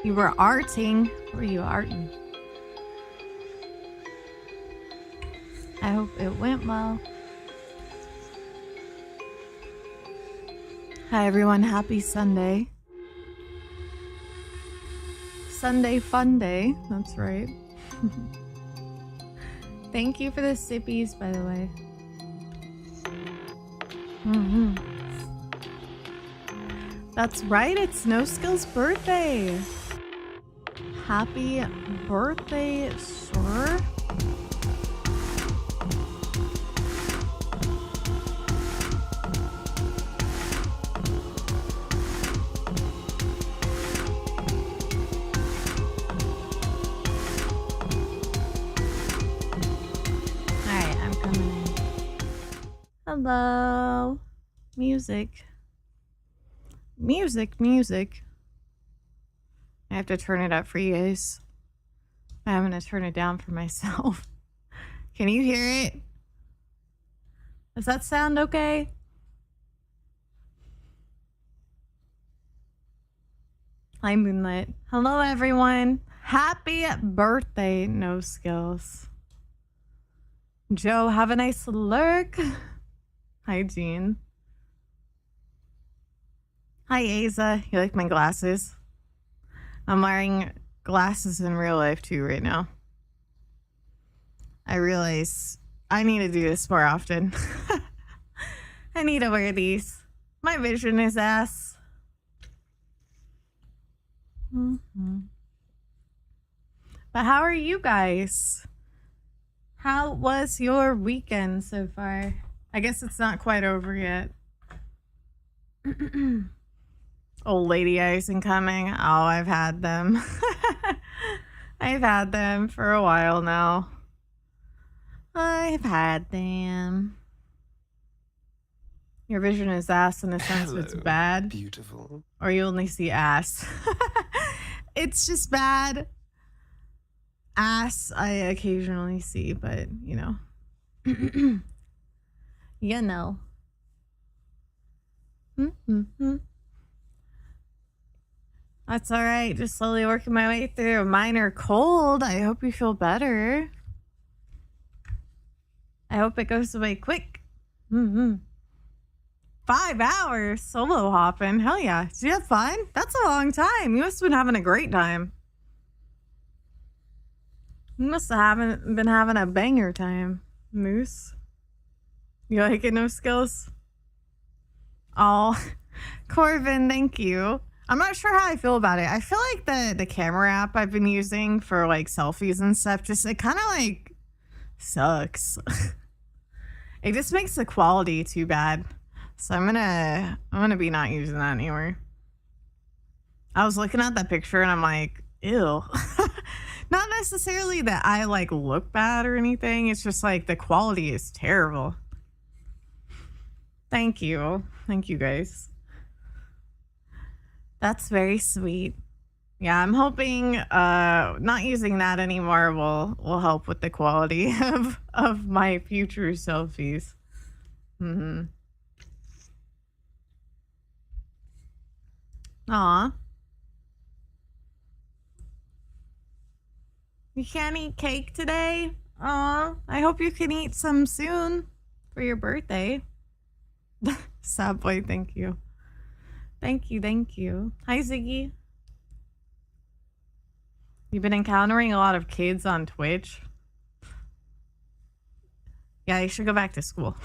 You were arting. What were you arting? I hope it went well. Hi everyone, happy Sunday. Sunday fun day, that's right. Thank you for the sippies, by the way. That's right, it's 𝗏𝗡𝗟's birthday. Happy birthday, sir. Hello. Music. Music. I have to turn it up for you guys. I'm gonna turn it down for myself. Can you hear it? Does that sound okay? Hi, Moonlit. Hello, everyone. Happy birthday, 𝗏𝗡𝗟. Joe, have a nice lurk. Hi, Jean. Hi, Aza. You like my glasses? I'm wearing glasses in real life, too, right now. I realize I need to do this more often. I need to wear these. My vision is ass. But how are you guys? How was your weekend so far? I guess it's not quite over yet. Old lady eyes incoming. Oh, I've had them. I've had them for a while now. I've had them. Your vision is ass in the sense it's bad. Beautiful. Or you only see ass. It's just bad. Ass I occasionally see, but you know. You know. That's all right. Just slowly working my way through. Mine are cold. I hope you feel better. I hope it goes away quick. 5 hours solo hopping. Hell yeah. Did you have fun? That's a long time. You must have been having a great time. You must have been having a banger time, Moose. You like it, 𝗏𝗡𝗟? Oh, Corvin, thank you. I'm not sure how I feel about it. I feel like the camera app I've been using for like selfies and stuff, just it kind of like sucks. It just makes the quality too bad. So I'm gonna be not using that anymore. I was looking at that picture and I'm like, ew. Not necessarily that I like look bad or anything. It's just like the quality is terrible. Thank you. Thank you guys. That's very sweet. Yeah, I'm hoping not using that anymore will help with the quality of my future selfies. Aw. You can't eat cake today? Aw, I hope you can eat some soon for your birthday. Sad boy, thank you. Thank you. Hi, Ziggy. You've been encountering a lot of kids on Twitch. Yeah, you should go back to school.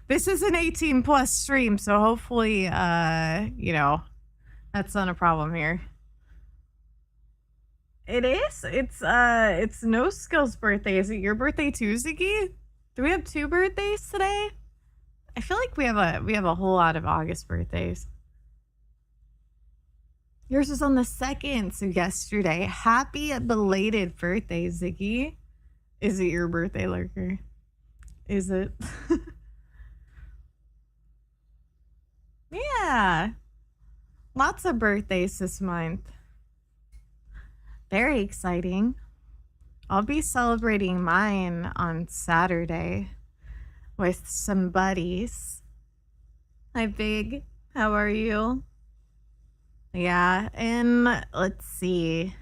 This is an 18+ stream, so hopefully, you know, that's not a problem here. It is? It's 𝗏𝗡𝗟's birthday. Is it your birthday too, Ziggy? Do we have 2 birthdays today? I feel like we have a whole lot of August birthdays. Yours was on the 2nd, so yesterday. Happy belated birthday, Ziggy. Is it your birthday, Lurker? Is it? Yeah. Lots of birthdays this month. Very exciting. I'll be celebrating mine on Saturday with some buddies. Hi, Big. How are you? Yeah, and let's see.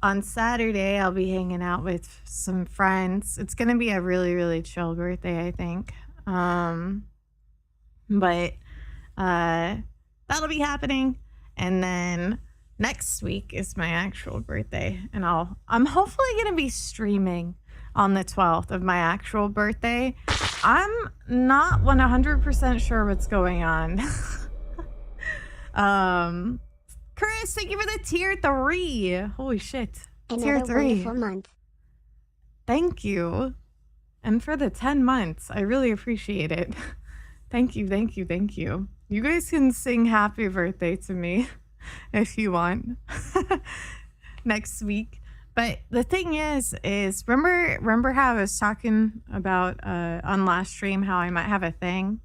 On Saturday, I'll be hanging out with some friends. It's gonna be a really, really chill birthday, I think. But that'll be happening. And then next week is my actual birthday, and I'm hopefully gonna be streaming on the 12th of my actual birthday. I'm not 100% sure what's going on. Chris, thank you for the tier 3. Holy shit. Tier 3. Wonderful month. Thank you. And for the 10 months, I really appreciate it. Thank you, thank you, thank you. You guys can sing happy birthday to me if you want next week. But the thing is remember how I was talking about on last stream how I might have a thing?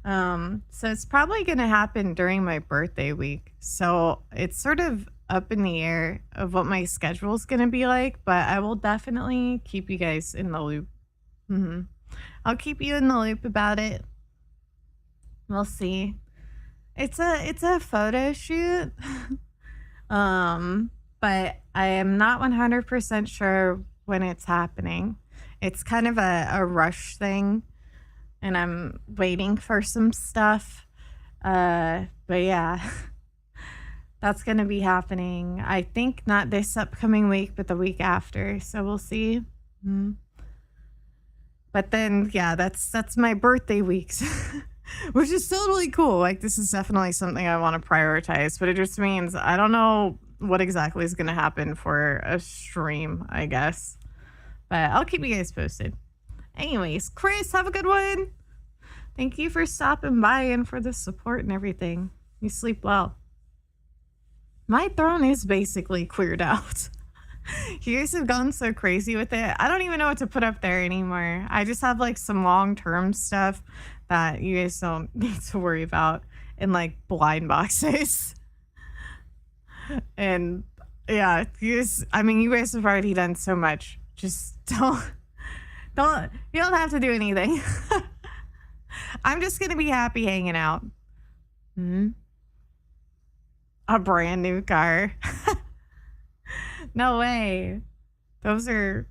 So it's probably going to happen during my birthday week. So it's sort of up in the air of what my schedule is going to be like, but I will definitely keep you guys in the loop. I'll keep you in the loop about it. We'll see. It's a photo shoot. But I am not 100% sure when it's happening. It's kind of a rush thing, and I'm waiting for some stuff. But yeah, that's going to be happening. I think not this upcoming week, but the week after. So we'll see. But then, yeah, that's my birthday weeks, which is totally cool. Like, this is definitely something I want to prioritize, but it just means I don't know what exactly is going to happen for a stream, I guess. But I'll keep you guys posted. Anyways, Chris, have a good one. Thank you for stopping by and for the support and everything. You sleep well. My throne is basically cleared out. You guys have gone so crazy with it. I don't even know what to put up there anymore. I just have like some long-term stuff that you guys don't need to worry about in like blind boxes. And yeah, you guys have already done so much. Just you don't have to do anything. I'm just gonna be happy hanging out. A brand new car. No way. Those are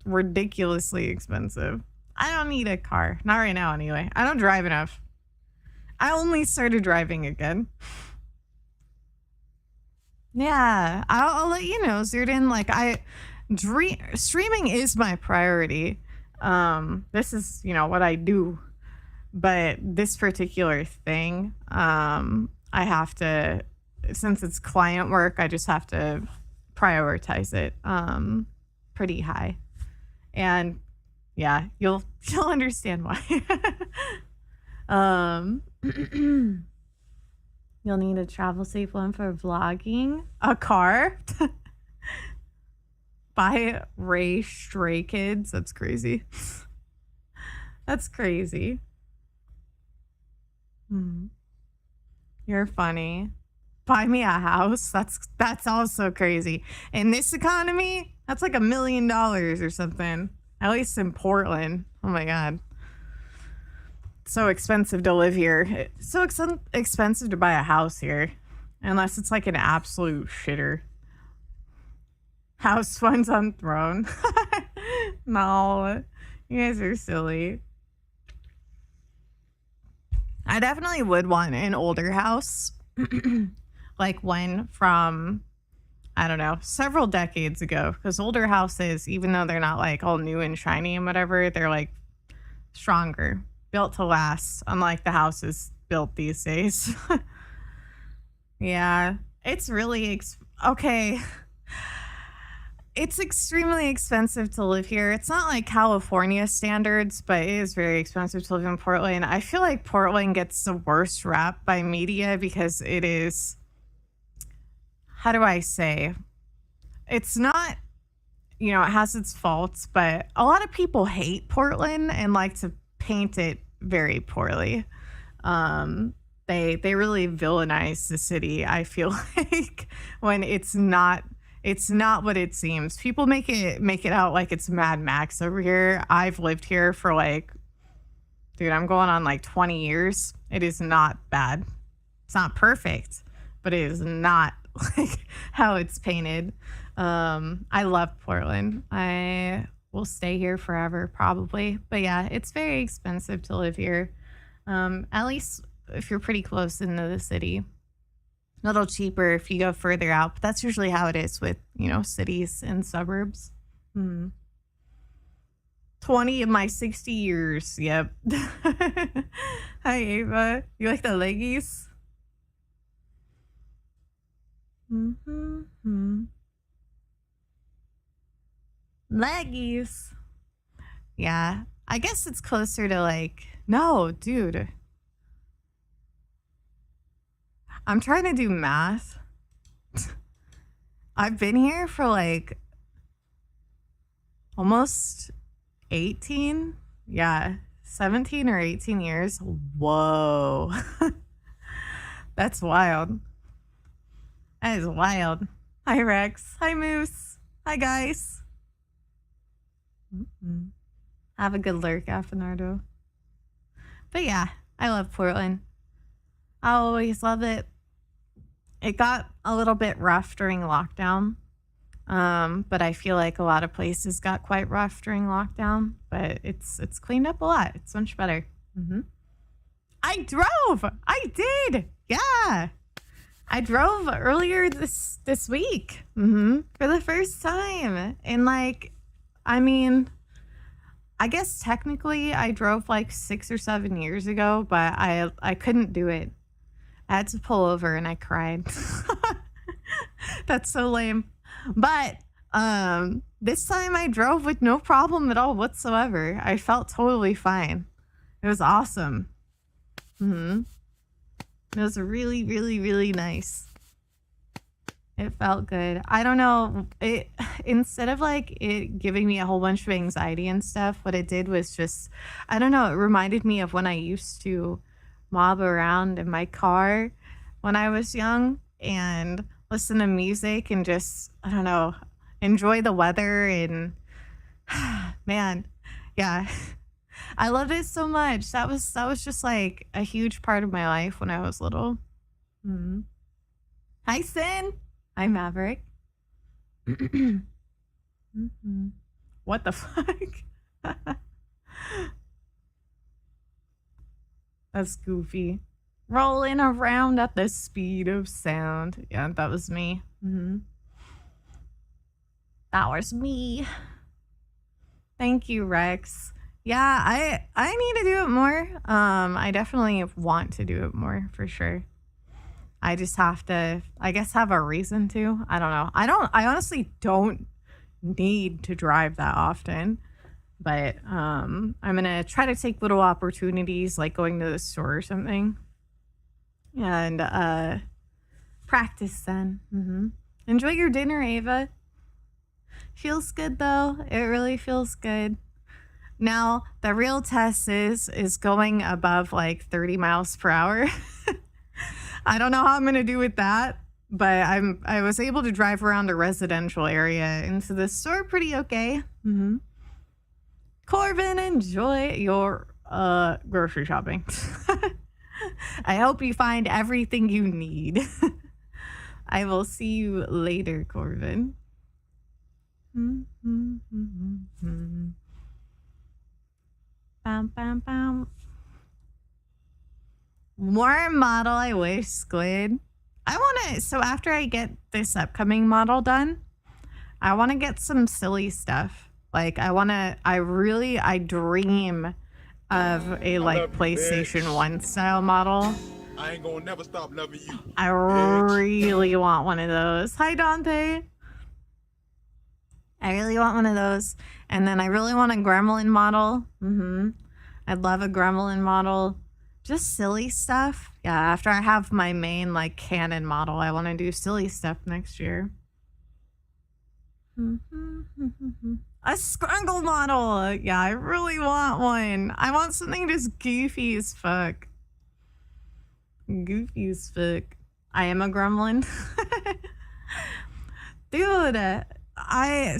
ridiculously expensive. I don't need a car. Not right now anyway. I don't drive enough. I only started driving again. Yeah, I'll let you know, Zerdan. Like, streaming is my priority. This is, what I do. But this particular thing, I have to, since it's client work, I just have to prioritize it pretty high. And yeah, you'll understand why. You'll need a travel safe one for vlogging. A car. By Ray Stray Kids. That's crazy. That's crazy. You're funny. Buy me a house. That's also crazy. In this economy, that's like $1 million or something. At least in Portland. Oh my God. So expensive to live here. It's so expensive to buy a house here. Unless it's like an absolute shitter. House funds on throne. No. You guys are silly. I definitely would want an older house. Like one from, I don't know, several decades ago. Because older houses, even though they're not like all new and shiny and whatever, they're like stronger. Built to last, unlike the houses built these days. Yeah, it's really okay. It's extremely expensive to live here. It's not like California standards, but it is very expensive to live in Portland. I feel like Portland gets the worst rap by media because it is, how do I say? It's not, it has its faults, but a lot of people hate Portland and like to paint it very poorly. They really villainize the city, I feel like, when it's not what it seems. People make it out like it's Mad Max over here. I've lived here for I'm going on 20 years. It is not bad. It's not perfect, but it is not like how it's painted. I love Portland. I will stay here forever, probably. But yeah, it's very expensive to live here. At least if you're pretty close into the city. A little cheaper if you go further out, but that's usually how it is with, cities and suburbs. 20 of my 60 years. Yep. Hi, Ava. You like the leggies? Leggies. Yeah. I guess it's closer to no, dude. I'm trying to do math. I've been here for almost 18. Yeah, 17 or 18 years. Whoa. That's wild. That is wild. Hi, Rex. Hi, Moose. Hi, guys. Have a good lurk, Afinardo. But yeah, I love Portland. I always love it. It got a little bit rough during lockdown. But I feel like a lot of places got quite rough during lockdown, but it's cleaned up a lot. It's much better. I drove. I did. Yeah. I drove earlier this week. For the first time. And I guess technically I drove 6 or 7 years ago, but I couldn't do it. I had to pull over and I cried. That's so lame. But this time I drove with no problem at all whatsoever. I felt totally fine. It was awesome. It was really, really, really nice. It felt good. I don't know. Instead of it giving me a whole bunch of anxiety and stuff, what it did was just, I don't know, it reminded me of when I used to mob around in my car when I was young and listen to music and just, I don't know, enjoy the weather. And man, yeah, I loved it so much. That was just a huge part of my life when I was little. Hi, Sin. Hi, Maverick. What the fuck? That's goofy. Rolling around at the speed of sound. Yeah, that was me. That was me. Thank you, Rex. Yeah, I need to do it more. I definitely want to do it more for sure. I just have to, I guess, have a reason to. I don't know. I honestly don't need to drive that often. But I'm going to try to take little opportunities like going to the store or something. And practice then. Enjoy your dinner, Ava. Feels good, though. It really feels good. Now, the real test is going above 30 miles per hour. I don't know how I'm going to do with that. But I was able to drive around a residential area into the store pretty okay. Corbin, enjoy your grocery shopping. I hope you find everything you need. I will see you later, Corbin. Bam, bam, bam. More model, I wish, Squid. I want to, so after I get this upcoming model done, I want to get some silly stuff. I dream of a PlayStation 1 style model. I ain't gonna never stop loving you. I really want one of those. Hi, Dante. I really want one of those. And then I really want a gremlin model. I'd love a gremlin model. Just silly stuff. Yeah, after I have my main canon model, I want to do silly stuff next year. A Scrungle model. Yeah, I really want one. I want something just goofy as fuck. Goofy as fuck. I am a gremlin. Dude,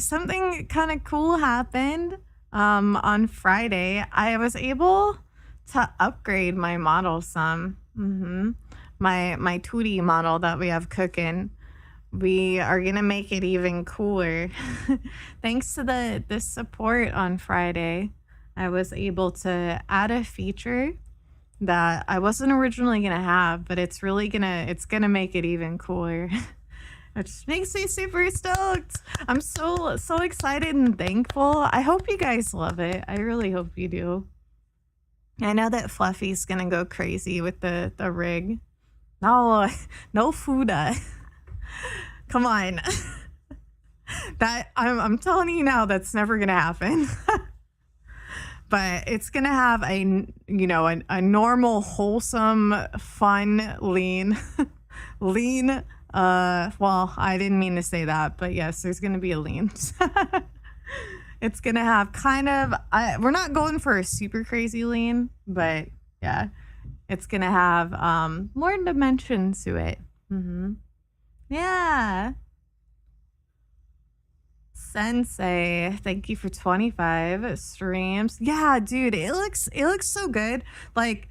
something kind of cool happened on Friday. I was able to upgrade my model some. my 𝗦𝗨𝗣𝗣𝗢 model that we have cooking. We are gonna make it even cooler. Thanks to the support on Friday, I was able to add a feature that I wasn't originally gonna have, but it's gonna make it even cooler. Which makes me super stoked. I'm so excited and thankful. I hope you guys love it. I really hope you do. I know that Fluffy's gonna go crazy with the rig. No 𝗦𝗨𝗣𝗣𝗢𝗥𝗧. Come on. That I'm telling you now, that's never gonna happen. But it's gonna have a normal, wholesome, fun, lean. Well, I didn't mean to say that, but yes, there's gonna be a lean. It's gonna have kind of, we're not going for a super crazy lean, but yeah, it's gonna have more dimension to it. Yeah. Sensei, thank you for 25 streams. Yeah, dude, it looks so good. Like,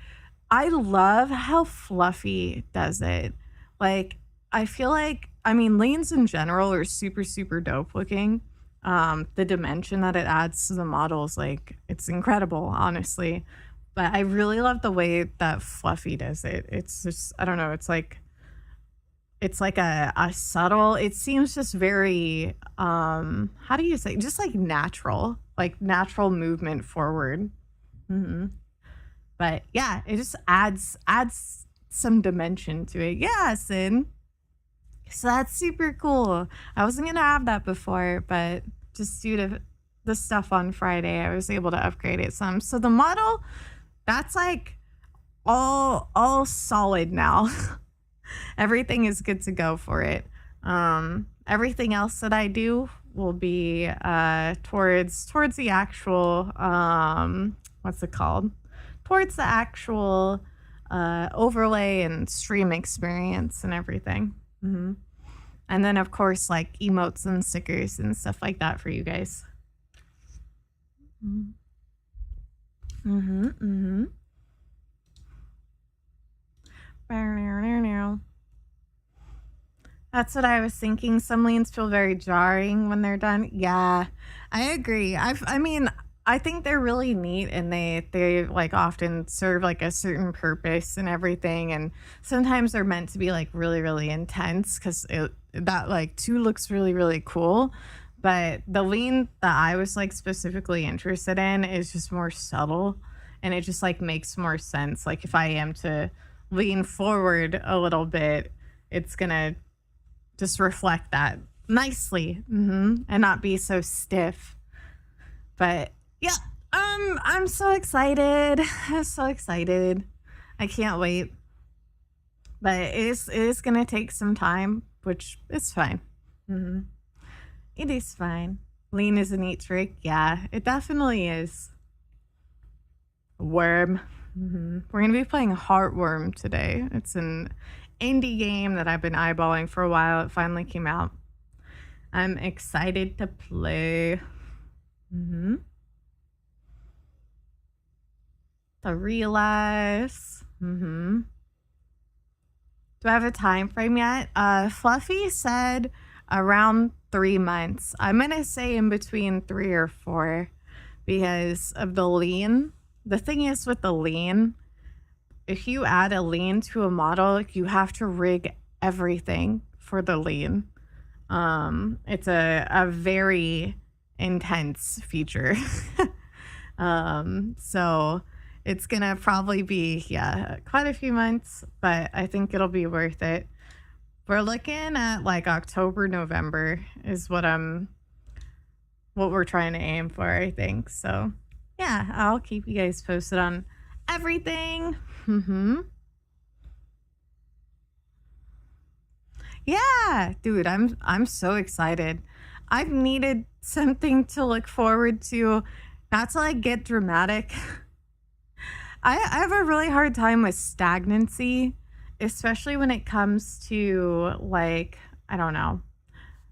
I love how Fluffy does it. Like, I feel like, I mean, leans in general are super dope looking. The dimension that it adds to the models, like, it's incredible, honestly. But I really love the way that Fluffy does it. It's just, I don't know, it's like a subtle, it seems just very, how do you say, just like natural movement forward. But yeah, it just adds some dimension to it. Yeah, Sin. So that's super cool. I wasn't gonna have that before, but just due to the stuff on Friday, I was able to upgrade it some. So the model, that's like all solid now. Everything is good to go for it. Everything else that I do will be towards the actual what's it called? Towards the actual overlay and stream experience and everything. And then of course like emotes and stickers and stuff like that for you guys. That's what I was thinking. Some leans feel very jarring when they're done. Yeah, I agree. I mean, I think they're really neat, and they like often serve like a certain purpose and everything. And sometimes they're meant to be like really intense because that like too looks really cool. But the lean that I was like specifically interested in is just more subtle, and it just like makes more sense. Like if I am to lean forward a little bit, it's gonna just reflect that nicely and not be so stiff. But yeah, I'm so excited. I'm so excited. I can't wait. But it is gonna take some time, which is fine. It is fine. Lean is a neat trick. Yeah, it definitely is. Worm. We're gonna be playing Heartworm today. It's an indie game that I've been eyeballing for a while. It finally came out. I'm excited to play. To realize. Do I have a time frame yet? Fluffy said around 3 months. I'm gonna say in between 3 or 4 because of the lean. The thing is with the lean, if you add a lean to a model, you have to rig everything for the lean. It's a very intense feature. So it's gonna probably be, quite a few months, but I think it'll be worth it. We're looking at like October, November is what we're trying to aim for, I think. So yeah, I'll keep you guys posted on everything. Yeah, dude, I'm so excited. I've needed something to look forward to, not to like get dramatic. I have a really hard time with stagnancy, especially when it comes to like, I don't know,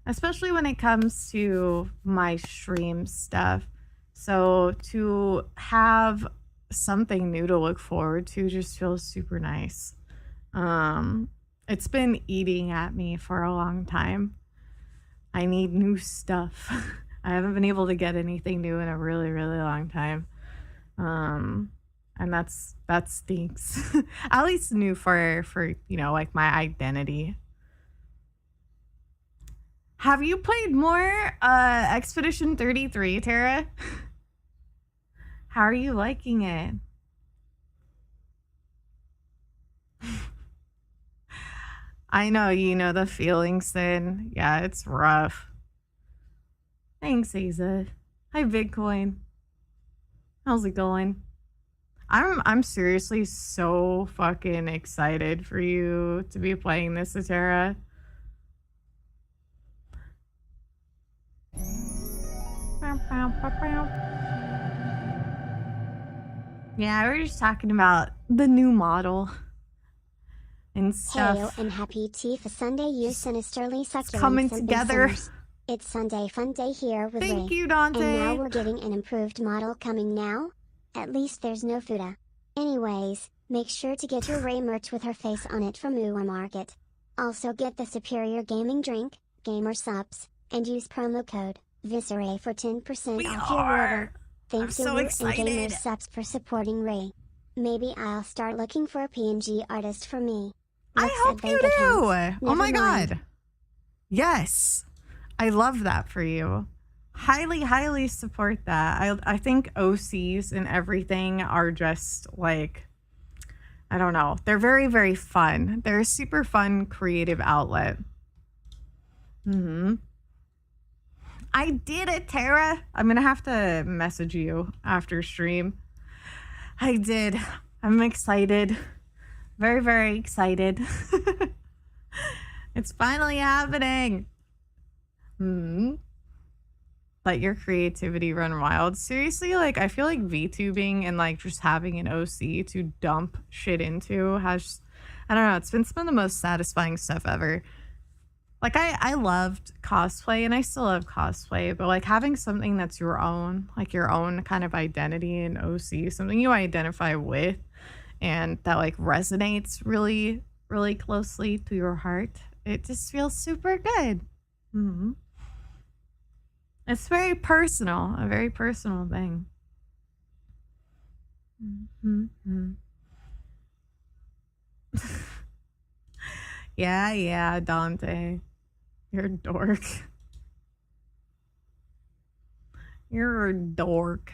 especially when it comes to my stream stuff. So to have something new to look forward to just feels super nice. It's been eating at me for a long time. I need new stuff. I haven't been able to get anything new in a really, really long time. And that stinks. At least new for you know, like my identity. Have you played more Expedition 33, Tara? How are you liking it? I know, you know the feelings then. Yeah, it's rough. Thanks, 𝗦𝗧𝗜𝗓. Hi, Bitcoin. How's it going? I'm seriously so fucking excited for you to be playing this, Tara. Yeah, we're just talking about the new model and stuff. Hail and happy tea for Sunday, you sinisterly succulents coming and together. sinners. It's Sunday fun day here with Thank Ray. you, Dante. And now we're getting an improved model coming now. At least there's no 𝗦𝗧𝗏𝗏. Anyways, make sure to get your Ray merch with her face on it from 𝗦𝗨𝗏𝗏 Market. Also get the superior gaming drink, gamer subs, and use promo code 𝗦𝗨𝗏𝗏 for 10% off your order. Thanks I'm so to and excited. gamer subs for supporting Ray. Maybe I'll start looking for a PNG artist for me. I Looks hope at you bank do. accounts. Oh my Never mind. god. Yes. I love that for you. Highly, highly support that. I think OCs and everything are just like, I don't know. They're very, very fun. They're a super fun creative outlet. I did it, Tara. I'm gonna have to message you after stream. I did. I'm excited. Very, very excited. It's finally happening. Let your creativity run wild. Seriously, like I feel like VTubing and like just having an OC to dump shit into has, I don't know, it's been some of the most satisfying stuff ever. Like I loved cosplay and I still love cosplay, but like having something that's your own, like your own kind of identity and OC, something you identify with and that like resonates really, really closely to your heart, it just feels super good. It's very personal, a very personal thing. Yeah, Dante. You're a dork. You're a dork.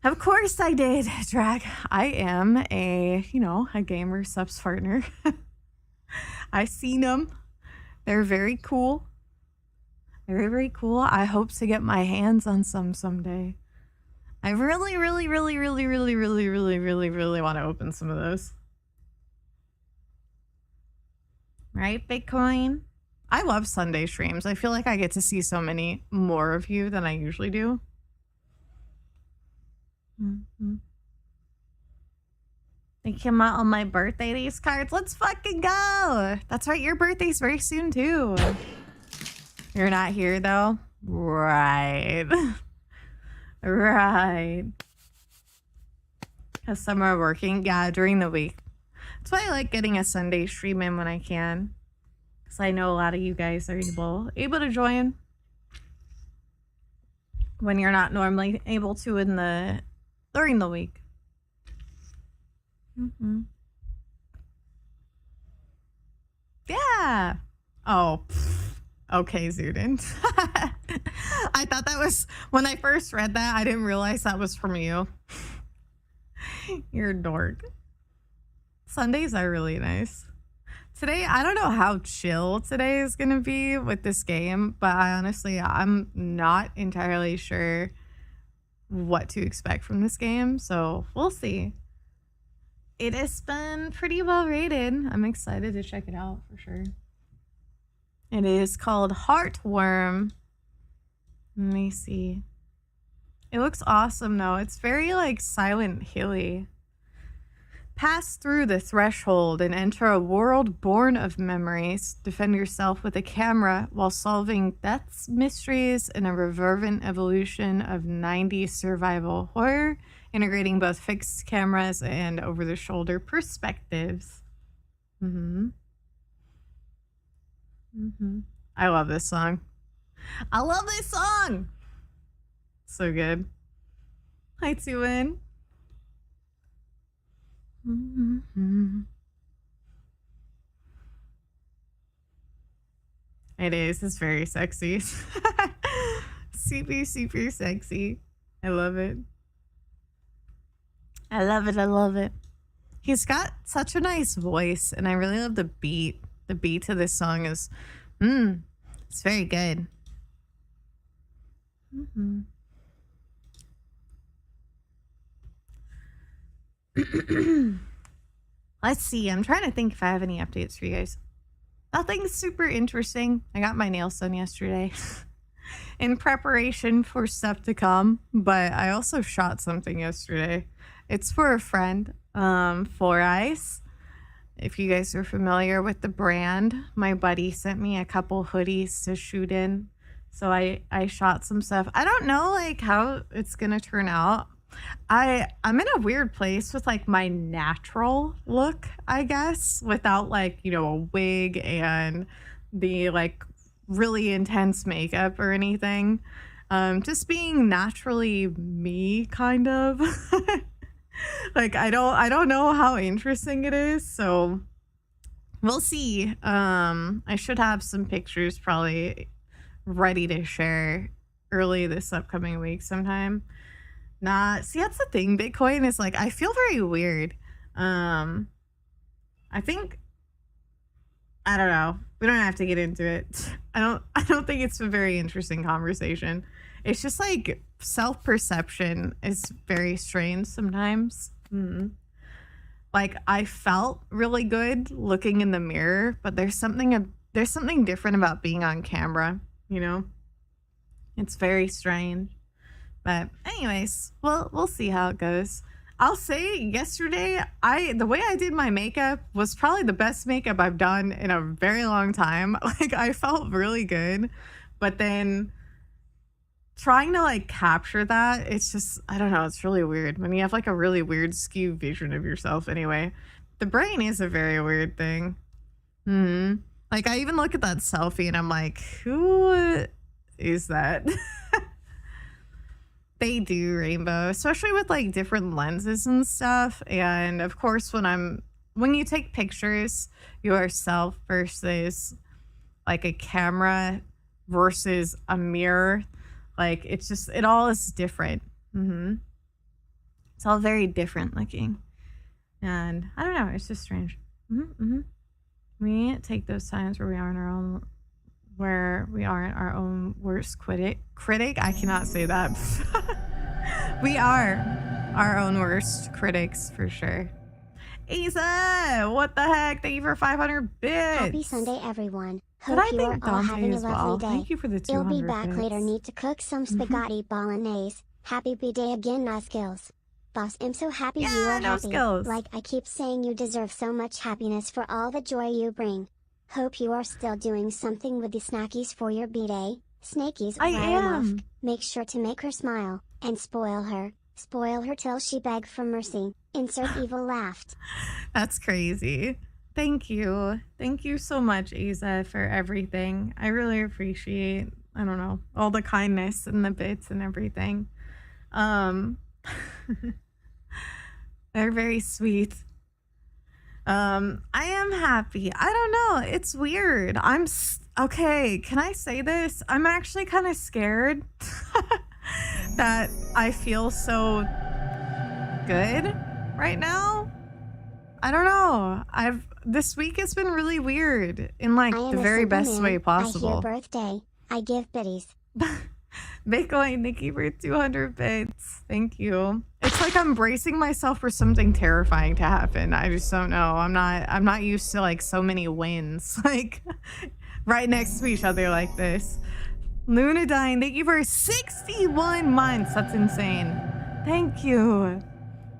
Of course I did, Drag. I am a gamer subs partner. I've seen them. They're very cool. Very, very cool. I hope to get my hands on some someday. I really, really, really, really, really, really, really, really, really want to open some of those. Right, Bitcoin? I love Sunday streams. I feel like I get to see so many more of you than I usually do. They came out on my birthday, these cards. Let's fucking go. That's right. Your birthday's very soon, too. You're not here, though? Right. Right. Because some are working. Yeah, during the week. That's why I like getting a Sunday stream in when I can. Because I know a lot of you guys are able to join when you're not normally able to during the week. Yeah. Oh, okay, Zudin. I thought that was, when I first read that, I didn't realize that was from you. You're a dork. Sundays are really nice. Today, I don't know how chill today is going to be with this game, but I'm not entirely sure what to expect from this game, so we'll see. It has been pretty well rated. I'm excited to check it out for sure. It is called Heartworm. Let me see. It looks awesome though. It's very like Silent Hilly. Pass through the threshold and enter a world born of memories. Defend yourself with a camera while solving death's mysteries in a reverberant evolution of 90s survival horror integrating both fixed cameras and over-the-shoulder perspectives. I love this song. I love this song. So good. Hi, 𝗬𝗏. It is. It's very sexy. Super, super sexy. I love it. I love it. I love it. He's got such a nice voice, and I really love the beat. The beat to this song is, it's very good. Let's see. I'm trying to think if I have any updates for you guys. Nothing super interesting. I got my nails done yesterday in preparation for stuff to come, but I also shot something yesterday. It's for a friend, 𝗦𝗨𝗣𝗣𝗢𝗥. If you guys are familiar with the brand, my buddy sent me a couple hoodies to shoot in. So I shot some stuff. I don't know like how it's gonna turn out. I'm in a weird place with like my natural look, I guess, without like, you know, a wig and the like really intense makeup or anything. Just being naturally me, kind of. Like I don't know how interesting it is, so we'll see. I should have some pictures probably ready to share early this upcoming week sometime. See, that's the thing. Bitcoin is like, I feel very weird. I think, I don't know. We don't have to get into it. I don't think it's a very interesting conversation. It's just like self-perception is very strange sometimes. Like I felt really good looking in the mirror, but there's something different about being on camera, you know? It's very strange. But anyways, we'll see how it goes. I'll say yesterday, the way I did my makeup was probably the best makeup I've done in a very long time. Like I felt really good, but then trying to like capture that, it's just, I don't know, it's really weird when you have like a really weird skewed vision of yourself. Anyway, the brain is a very weird thing. Like I even look at that selfie and I'm like, who is that? They do, Rainbow, especially with like different lenses and stuff. And of course, when you take pictures yourself versus like a camera versus a mirror, like it's just, it all is different. It's all very different looking. And I don't know, it's just strange. We take those times where we aren't our own worst critic. I cannot say that. We are our own worst critics for sure. Isa, what the heck? Thank you for 500 bits. Happy Sunday, everyone. Did Hope I you are thank all Dante having a as lovely well? day. Thank you for the 200 You'll be back bits. later. Need to cook some spaghetti bolognese. Happy B-Day again, no skills. Boss, I'm so happy you are no happy. skills. Like I keep saying, you deserve so much happiness for all the joy you bring. Hope you are still doing something with the snackies for your B-Day. Snakies I right am. enough. Make sure to make her smile, and spoil her. Spoil her till she beg for mercy. Insert evil laughed. That's crazy. Thank you. Thank you so much, Isa, for everything. I really appreciate, I don't know, all the kindness and the bits and everything. They're very sweet. I am happy. I don't know. It's weird. Okay, can I say this? I'm actually kind of scared that I feel so good right now. I don't know. This week has been really weird in like I am the a very simple best man. way possible. I hear birthday. I give biddies. Bitcoin, thank you for 200 bits. Thank you. It's like I'm bracing myself for something terrifying to happen. I just don't know. I'm not used to like so many wins like right next to each other like this. Lunadine, thank you for 61 months. That's insane. Thank you.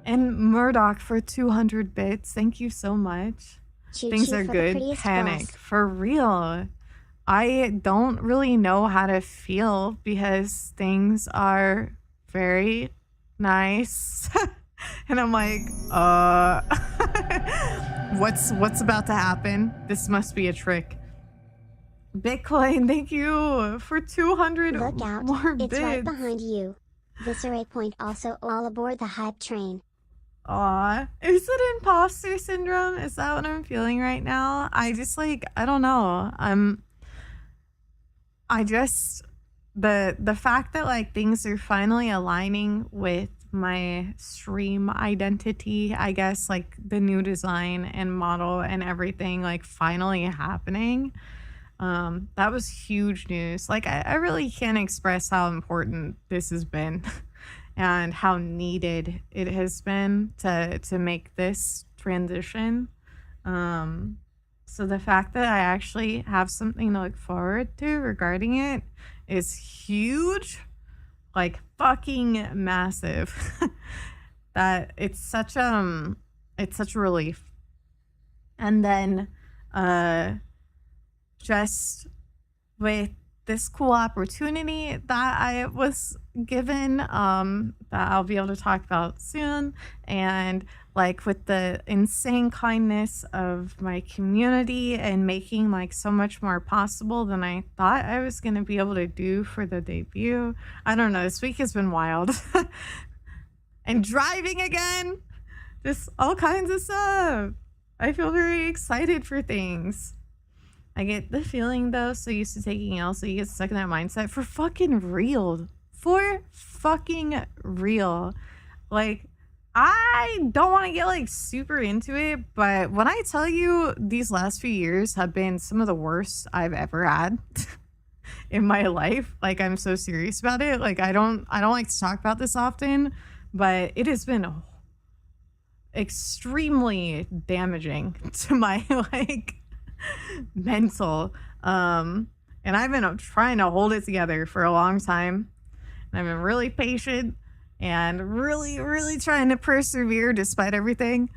And Murdoch for 200 bits. Thank you so much. Things are good. Panic. For real. I don't really know how to feel because things are very Nice. And I'm like, what's about to happen? This must be a trick. Bitcoin, thank you for 200 Look out, more it's bits. right behind you. 𝗦𝗨𝗣𝗡𝗞 also all aboard the hype train. Aw, is it imposter syndrome? Is that what I'm feeling right now? I just like, I don't know. The fact that like things are finally aligning with my stream identity, I guess, like the new design and model and everything like finally happening. That was huge news. Like I really can't express how important this has been and how needed it has been to make this transition. So the fact that I actually have something to look forward to regarding it is huge, like fucking massive. That it's such a relief. And then just with this cool opportunity that I was given, that I'll be able to talk about soon, and like with the insane kindness of my community and making like so much more possible than I thought I was going to be able to do for the debut. I don't know, this week has been wild. And driving again, just all kinds of stuff. I feel very excited for things. I get the feeling though, so used to taking L, so you get stuck in that mindset for fucking real. For fucking real. Like, I don't want to get like super into it, but when I tell you these last few years have been some of the worst I've ever had in my life, like I'm so serious about it. Like I don't like to talk about this often, but it has been extremely damaging to my like mental, and I've been trying to hold it together for a long time, and I've been really patient and really trying to persevere despite everything,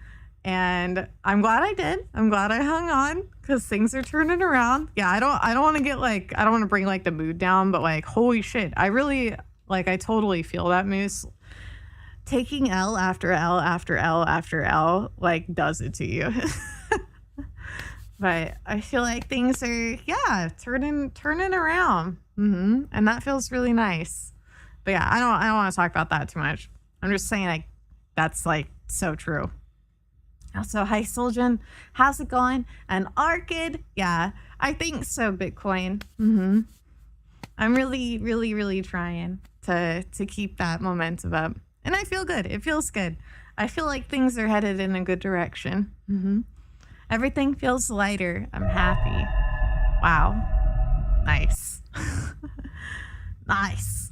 and I'm glad I did. I'm glad I hung on because things are turning around. Yeah, I don't want to get like, I don't want to bring like the mood down, but like holy shit, I really like, I totally feel that, Moose. Taking L after L after L after L like does it to you. But I feel like things are, yeah, turning around. And that feels really nice. But yeah, I don't want to talk about that too much. I'm just saying like that's like so true. Also, hi Suljan, how's it going? And Arcid, yeah, I think so, Bitcoin. I'm really trying to keep that momentum up. And I feel good. It feels good. I feel like things are headed in a good direction. Everything feels lighter. I'm happy. Wow. Nice. Nice.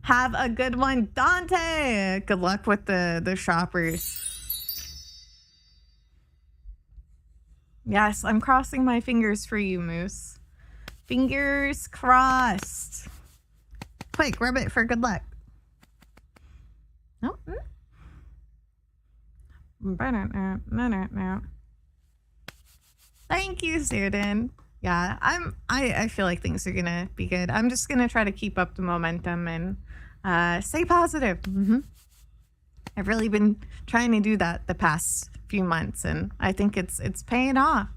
Have a good one, Dante. Good luck with the shoppers. Yes, I'm crossing my fingers for you, Moose. Fingers crossed. Quick, rub it for good luck. Oh. Thank you, Zerdan. Yeah, I feel like things are gonna be good. I'm just gonna try to keep up the momentum and stay positive. I've really been trying to do that the past few months, and I think it's paying off.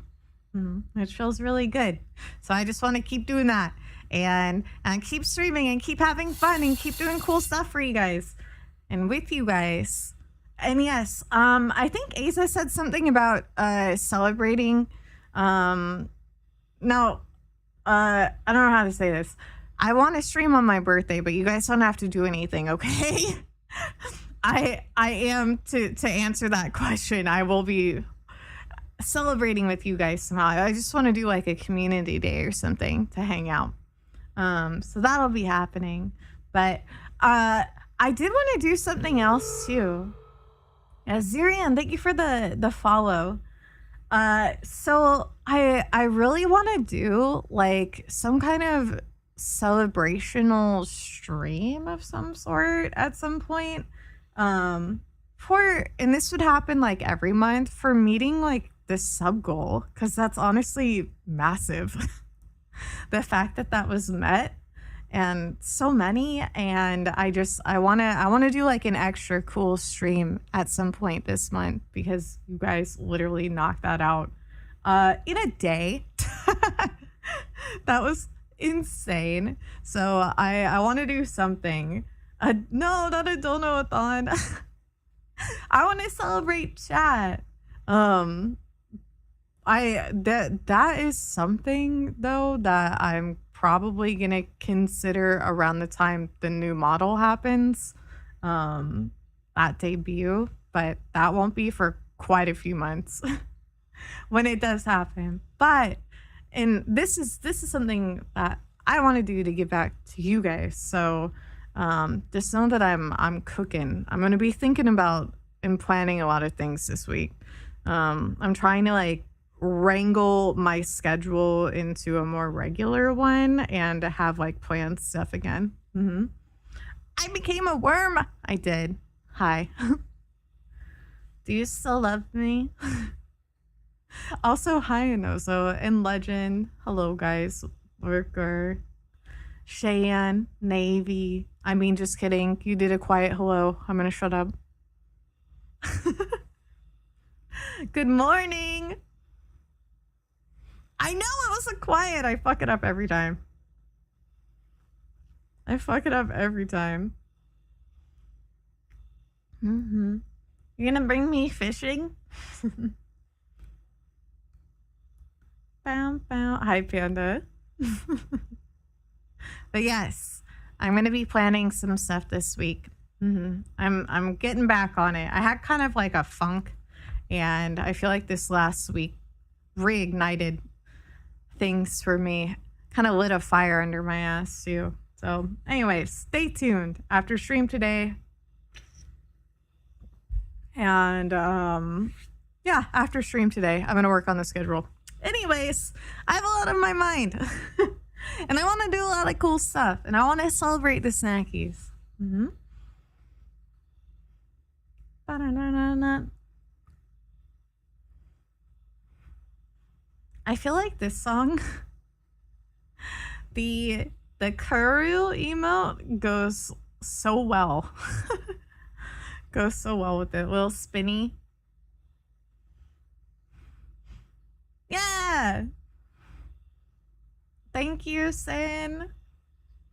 It feels really good. So I just want to keep doing that and keep streaming and keep having fun and keep doing cool stuff for you guys and with you guys. And yes, I think 𝗟𝗧 said something about celebrating. No, I don't know how to say this. I want to stream on my birthday, but you guys don't have to do anything, okay? I am to answer that question. I will be celebrating with you guys somehow. I just want to do like a community day or something to hang out. So that'll be happening. But I did want to do something else too. Yeah, Zirian, thank you for the follow. So I really want to do like some kind of celebrational stream of some sort at some point. And this would happen like every month for meeting like the sub goal, because that's honestly massive. The fact that was met and so many, and I want to do like an extra cool stream at some point this month because you guys literally knocked that out in a day. That was insane. So I want to do something. No, not a dono-a-thon. I want to celebrate chat. That is something though that I'm probably gonna consider around the time the new model happens, that debut, but that won't be for quite a few months when it does happen. But and this is something that I want to do to give back to you guys. So just know that I'm cooking. I'm gonna be thinking about and planning a lot of things this week. I'm trying to like wrangle my schedule into a more regular one and to have like planned stuff again. I became a worm. I did. Hi. Do you still love me? Also, hi Inozo and Legend. Hello guys. Worker. Cheyenne. Navy. I mean, just kidding. You did a quiet hello. I'm gonna shut up. Good morning. I know it wasn't quiet. I fuck it up every time. You're gonna bring me fishing? Bow, bow. Hi, Panda. But yes, I'm gonna be planning some stuff this week. I'm getting back on it. I had kind of like a funk, and I feel like this last week reignited things for me, kind of lit a fire under my ass too. So anyways, stay tuned after stream today, and yeah, after stream today I'm gonna work on the schedule. Anyways, I have a lot on my mind and I want to do a lot of cool stuff, and I want to celebrate the snackies. I feel like this song, the 𝗟𝗡𝗗𝗏𝗧 emote goes so well. Goes so well with it. Little spinny. Yeah. Thank you, Sin.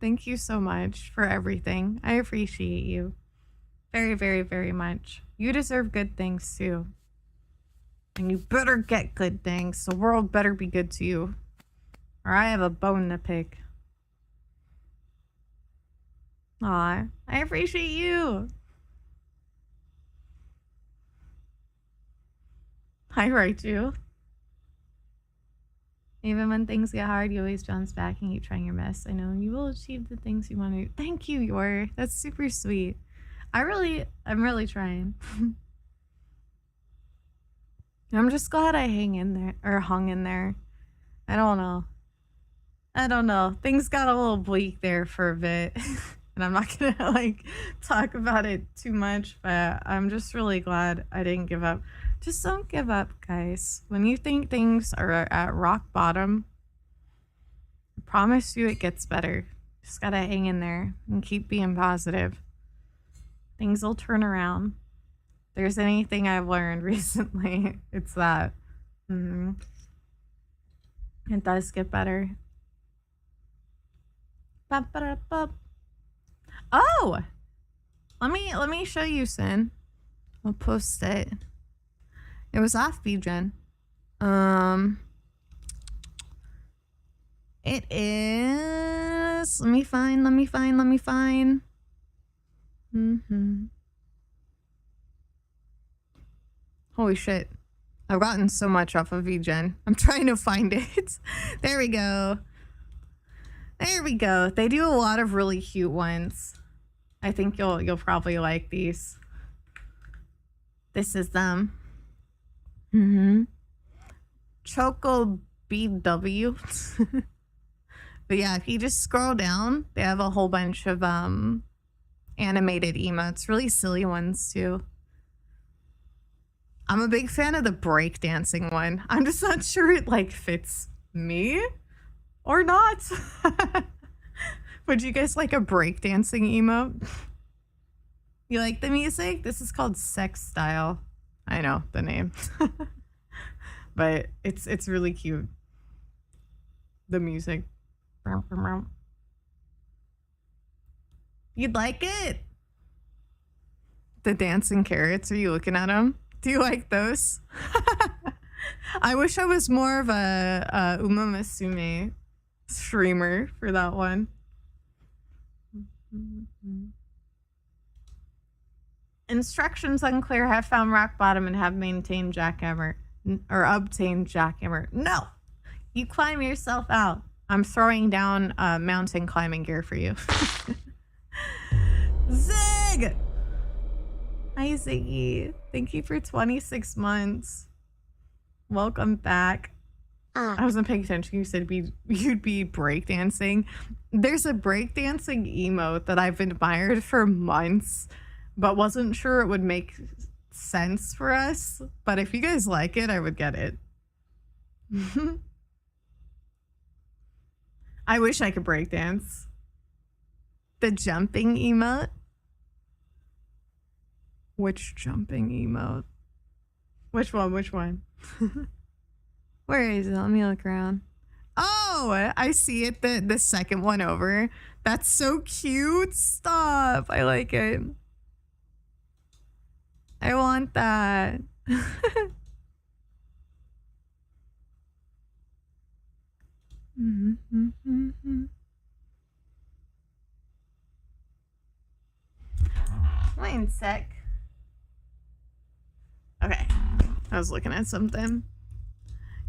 Thank you so much for everything. I appreciate you very, very, very much. You deserve good things too. And you better get good things. The world better be good to you, or I have a bone to pick. Aw, I appreciate you. I write you. Even when things get hard, you always bounce back and keep trying your best. I know you will achieve the things you want to do. Thank you, Yor. That's super sweet. I'm really trying. I'm just glad I hung in there. I don't know. Things got a little bleak there for a bit. And I'm not gonna like talk about it too much, but I'm just really glad I didn't give up. Just don't give up, guys. When you think things are at rock bottom, I promise you it gets better. Just gotta hang in there and keep being positive. Things will turn around. If there's anything I've learned recently, it's that. It does get better. Oh! Let me show you, Sin. I'll post it. It was off 𝗦𝗔𝗟. It is... Let me find. Holy shit. I've gotten so much off of 𝗦𝗔𝗟. I'm trying to find it. There we go. They do a lot of really cute ones. I think you'll probably like these. This is them. Choco BW. But yeah, if you just scroll down, they have a whole bunch of animated emotes, really silly ones too. I'm a big fan of the breakdancing one. I'm just not sure it like fits me or not. Would you guys like a breakdancing emote? You like the music? This is called Sex Style. I know the name. But it's really cute. The music. You'd like it? The dancing carrots, are you looking at them? Do you like those? I wish I was more of a 𝗦𝗦𝗢𝗟𝗓 streamer for that one. Instructions unclear. Have found rock bottom and have maintained jackhammer or obtained jackhammer. No, you climb yourself out. I'm throwing down mountain climbing gear for you. Zig! Hi, Ziggy. Thank you for 26 months. Welcome back. I wasn't paying attention. You said you'd be breakdancing. There's a breakdancing emote that I've admired for months, but wasn't sure it would make sense for us. But if you guys like it, I would get it. I wish I could breakdance. The jumping emote? Which jumping emote? Which one? Which one? Where is it? Let me look around. Oh, I see it. The second one over. That's so cute. Stop. I like it. I want that. One sec. Okay. I was looking at something.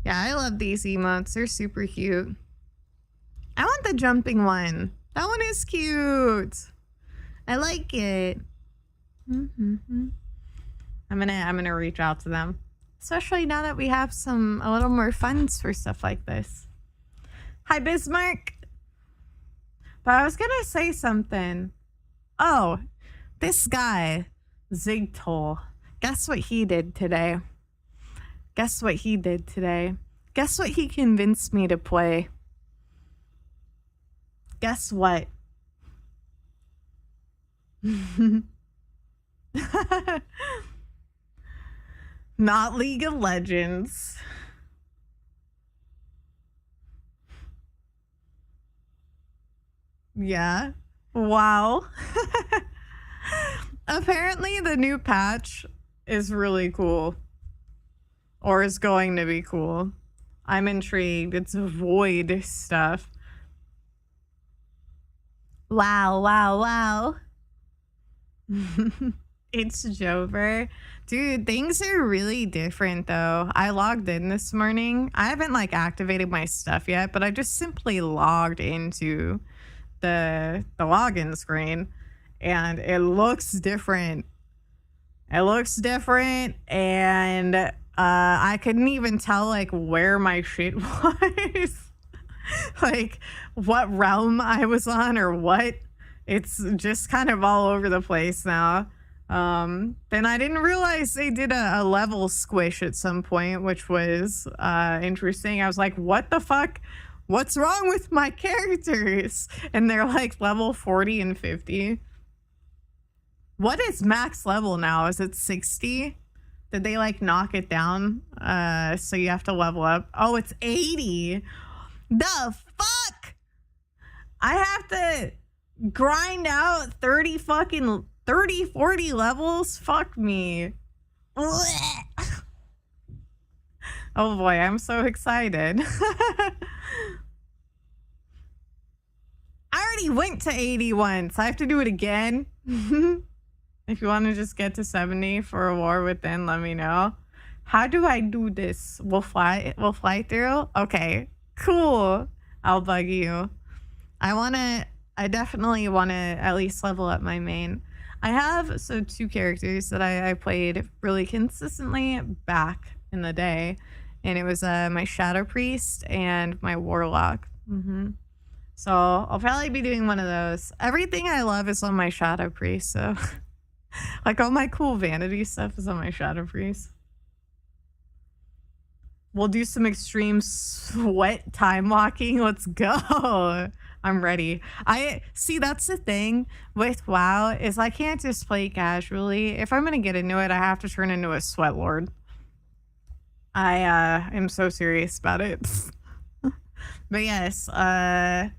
Yeah, I love these emotes. They're super cute. I want the jumping one. That one is cute. I like it. I'm gonna reach out to them, especially now that we have a little more funds for stuff like this. Hi, Bismarck. But I was gonna say something. Oh, this guy, 𝗦𝗨𝗣𝗣𝗢𝗥. Guess what he did today? Guess what he did today? Guess what he convinced me to play? Guess what? Not League of Legends. Yeah. Wow. Apparently the new patch is really cool. Or is going to be cool. I'm intrigued. It's void stuff. Wow, wow, wow. It's Jover. Dude, things are really different though. I logged in this morning. I haven't like activated my stuff yet, but I just simply logged into the login screen and it looks different. It looks different and I couldn't even tell like where my shit was. Like what realm I was on or what. It's just kind of all over the place now. Then I didn't realize they did a level squish at some point, which was interesting. I was like, what the fuck? What's wrong with my characters? And they're like level 40 and 50. What is max level now? Is it 60? Did they like knock it down? So you have to level up. Oh, it's 80. The fuck? I have to grind out 30, 40 levels? Fuck me. Oh boy, I'm so excited. I already went to 80 once. I have to do it again. If you want to just get to 70 for a war within, let me know. How do I do this? We'll fly through? Okay, cool. I'll bug you. I definitely want to at least level up my main. I have two characters that I played really consistently back in the day. And it was my Shadow Priest and my Warlock. So I'll probably be doing one of those. Everything I love is on my Shadow Priest, so like all my cool vanity stuff is on my Shadow Priest. We'll do some extreme sweat time walking. Let's go. I'm ready. I see, that's the thing with WoW is I can't just play casually. If I'm gonna get into it, I have to turn into a sweat lord. I am so serious about it. But yes, I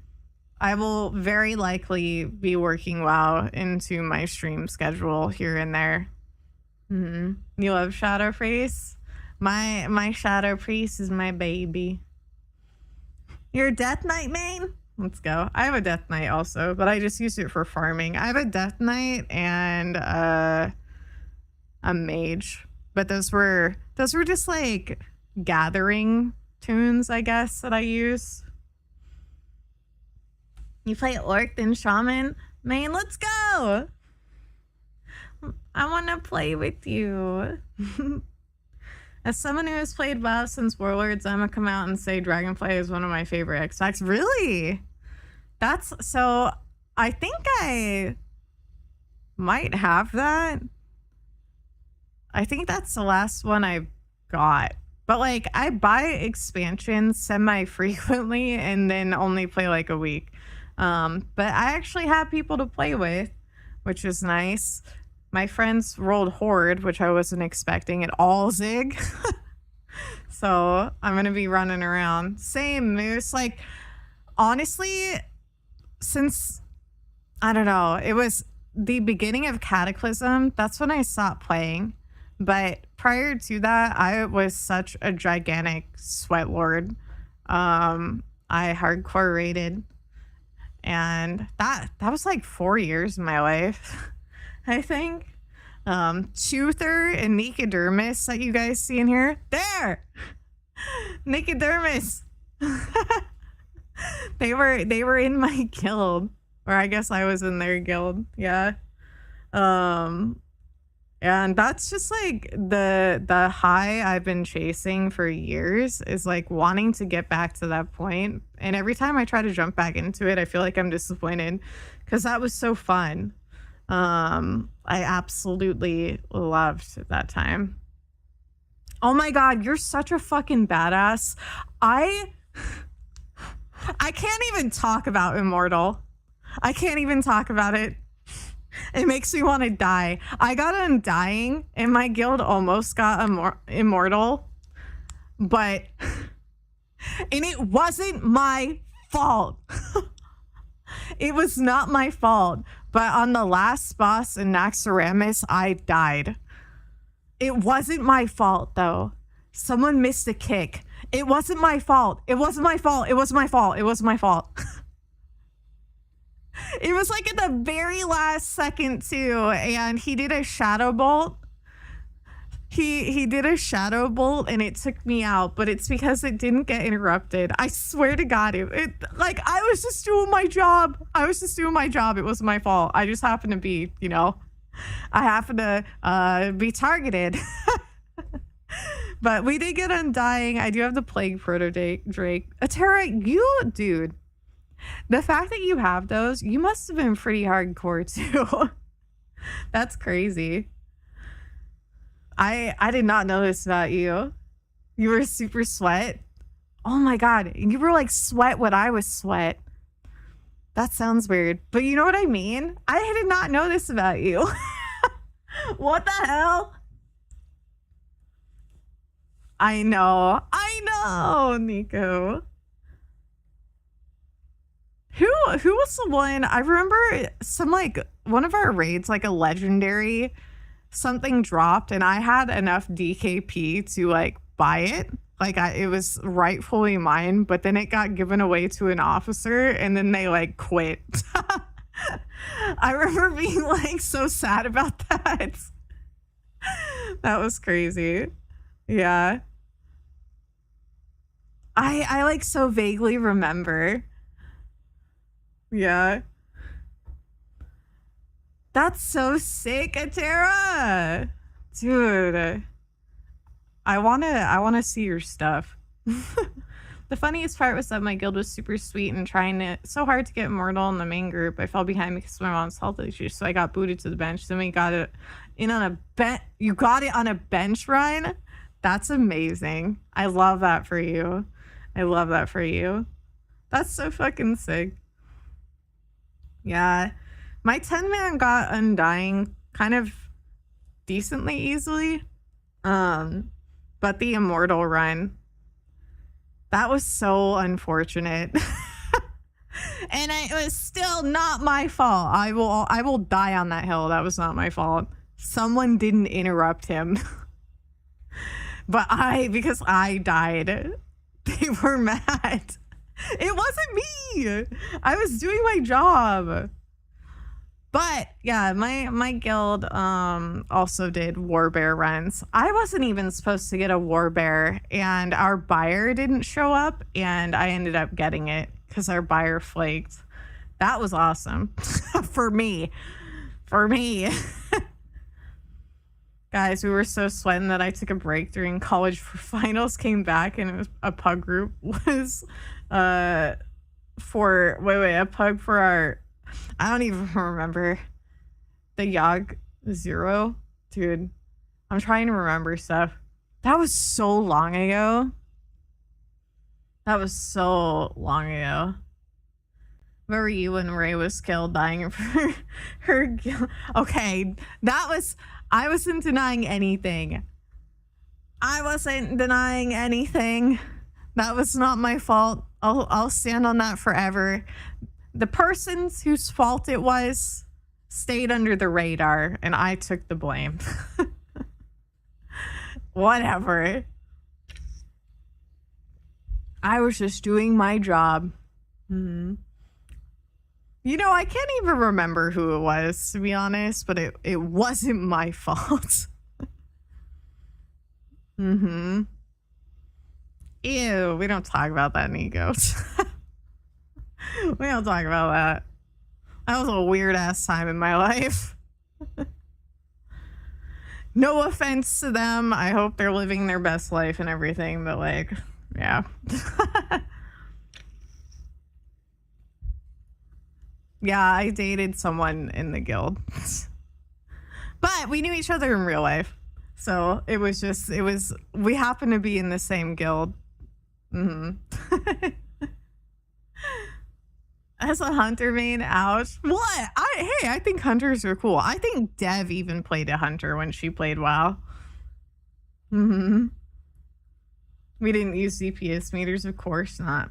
will very likely be working WoW into my stream schedule here and there. You love Shadowface? My Shadow Priest is my baby. You're a Death Knight main? Let's go. I have a Death Knight also, but I just use it for farming. I have a Death Knight and a mage, but those were just like gathering tunes, I guess, that I use. You play Orc then Shaman? Man, let's go! I want to play with you. As someone who has played WoW since Warlords, I'm gonna come out and say Dragonflight is one of my favorite X-Packs. Really? That's so. I think I might have that. I think that's the last one I got. But like, I buy expansions semi-frequently and then only play like a week. But I actually have people to play with, which is nice. My friends rolled Horde, which I wasn't expecting at all, Zig. So I'm going to be running around. Same, Moose. Like, honestly, since, I don't know, it was the beginning of Cataclysm, that's when I stopped playing. But prior to that, I was such a gigantic sweat lord. I hardcore rated. And that was like 4 years of my life. I think. Chuther and Nicodermus that you guys see in here. There! Nicodermus! They were in my guild. Or I guess I was in their guild. Yeah. And that's just like the high I've been chasing for years, is like wanting to get back to that point. And every time I try to jump back into it, I feel like I'm disappointed because that was so fun. I absolutely loved that time. Oh my god, you're such a fucking badass. I can't even talk about Immortal. I can't even talk about it. It makes me want to die. I got Undying and my guild almost got Immortal, but and it wasn't my fault. It was not my fault. But on the last boss in Naxxramas, I died. It wasn't my fault, though. Someone missed a kick. It wasn't my fault. It wasn't my fault. It was my fault. It was my fault. It was like at the very last second, too. And he did a shadow bolt. He did a shadow bolt and it took me out, but it's because it didn't get interrupted. I swear to God, it like I was just doing my job. I was just doing my job. It wasn't my fault. I just happened to be, you know, I happened to be targeted. But we did get Undying. I do have the Plague Proto Drake. Atera, you, dude, the fact that you have those, you must have been pretty hardcore too. That's crazy. I did not know this about you. You were super sweat. Oh my god, you were like sweat when I was sweat. That sounds weird, but you know what I mean? I did not know this about you. What the hell? I know, Nico. Who was the one? I remember some like one of our raids, like a legendary something dropped and I had enough DKP to like buy it. Like it was rightfully mine, but then it got given away to an officer and then they like quit. I remember being like so sad about that. That was crazy. Yeah. I like so vaguely remember. Yeah. That's so sick, Atera. Dude. I wanna see your stuff. The funniest part was that my guild was super sweet and trying so hard to get Immortal in the main group. I fell behind because of my mom's health issues, so I got booted to the bench. Then we got it in on a bench. You got it on a bench run? That's amazing. I love that for you. I love that for you. That's so fucking sick. Yeah. My 10-man got undying kind of decently easily. But the immortal run, that was so unfortunate. And it was still not my fault. I will die on that hill. That was not my fault. Someone didn't interrupt him. But because I died, they were mad. It wasn't me. I was doing my job. But yeah, my guild also did war bear runs. I wasn't even supposed to get a war bear, and our buyer didn't show up, and I ended up getting it because our buyer flaked. That was awesome. For me. Guys, we were so sweating that I took a break during college for finals, came back, and it was a pug group was a pug for our, I don't even remember, the 𝗦𝗨𝗣𝗣𝗢𝗥𝗧. Dude, I'm trying to remember stuff. That was so long ago. Where were you when Ray was killed, dying for her guilt? Okay, I wasn't denying anything. That was not my fault. I'll stand on that forever. The persons whose fault it was stayed under the radar, and I took the blame. Whatever. I was just doing my job. You know, I can't even remember who it was, to be honest, but it wasn't my fault. Ew, we don't talk about that in egos. We don't talk about that. That was a weird ass time in my life. No offense to them. I hope they're living their best life and everything, but like, yeah. Yeah, I dated someone in the guild. But we knew each other in real life. So we happened to be in the same guild. As a hunter main, ouch. What? I think hunters are cool. I think Dev even played a hunter when she played WoW. We didn't use DPS meters, of course not.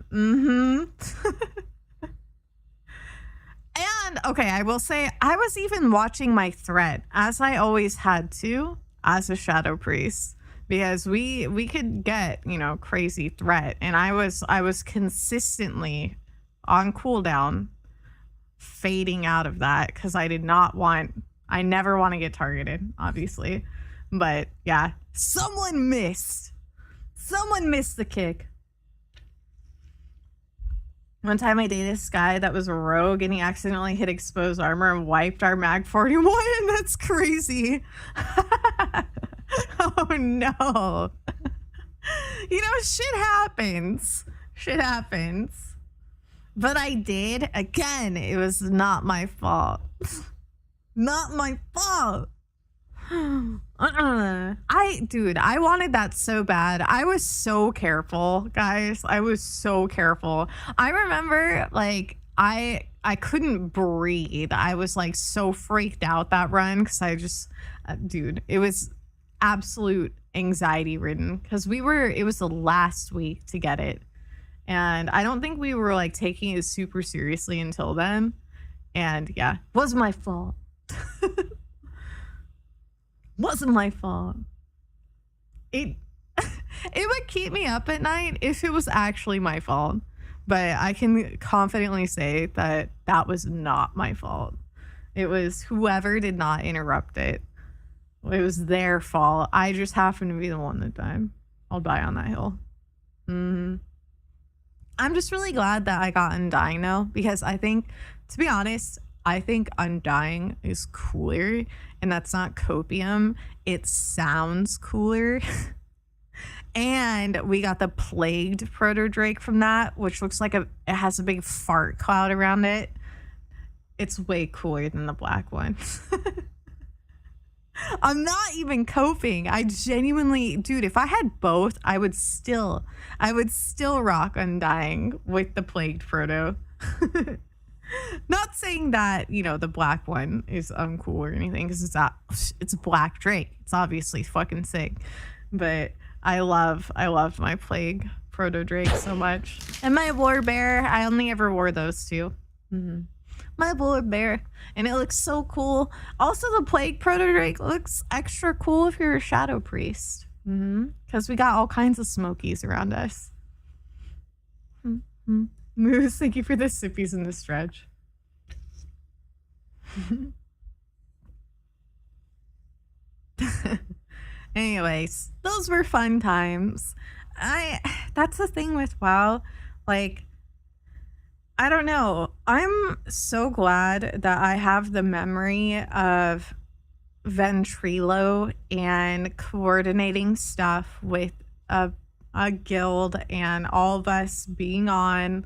And okay, I will say I was even watching my threat, as I always had to, as a shadow priest, because we could get, you know, crazy threat, and I was consistently on cooldown, fading out of that because I never want to get targeted, obviously. But yeah, someone missed the kick. One time I dated this guy that was a rogue, and he accidentally hit exposed armor and wiped our mag 41. That's crazy. Oh no. You know, shit happens. But I did. Again, it was not my fault. Not my fault. I wanted that so bad. I was so careful, guys. I was so careful. I remember, like, I couldn't breathe. I was, like, so freaked out that run because I just, dude, it was absolute anxiety ridden because it was the last week to get it. And I don't think we were like taking it super seriously until then. And yeah, wasn't my fault. Wasn't my fault. It would keep me up at night if it was actually my fault. But I can confidently say that that was not my fault. It was whoever did not interrupt it. It was their fault. I just happened to be the one that died. I'll die on that hill. I'm just really glad that I got Undying now, because I think, to be honest, I think Undying is cooler, and that's not copium. It sounds cooler. And we got the plagued proto drake from that, which looks like it has a big fart cloud around it. It's way cooler than the black one. I'm not even coping. I genuinely, dude, if I had both, I would still rock Undying with the plagued proto. Not saying that, you know, the black one is uncool or anything, because it's a black Drake. It's obviously fucking sick. But I loved my Plague Proto Drake so much. And my War Bear, I only ever wore those two. My War Bear. And it looks so cool. Also, the Plague Proto Drake looks extra cool if you're a Shadow Priest. Because we got all kinds of smokies around us. Moose, thank you for the sippies in the stretch. Anyways, those were fun times. That's the thing with WoW. Like, I don't know. I'm so glad that I have the memory of Ventrilo and coordinating stuff with a guild and all of us being on,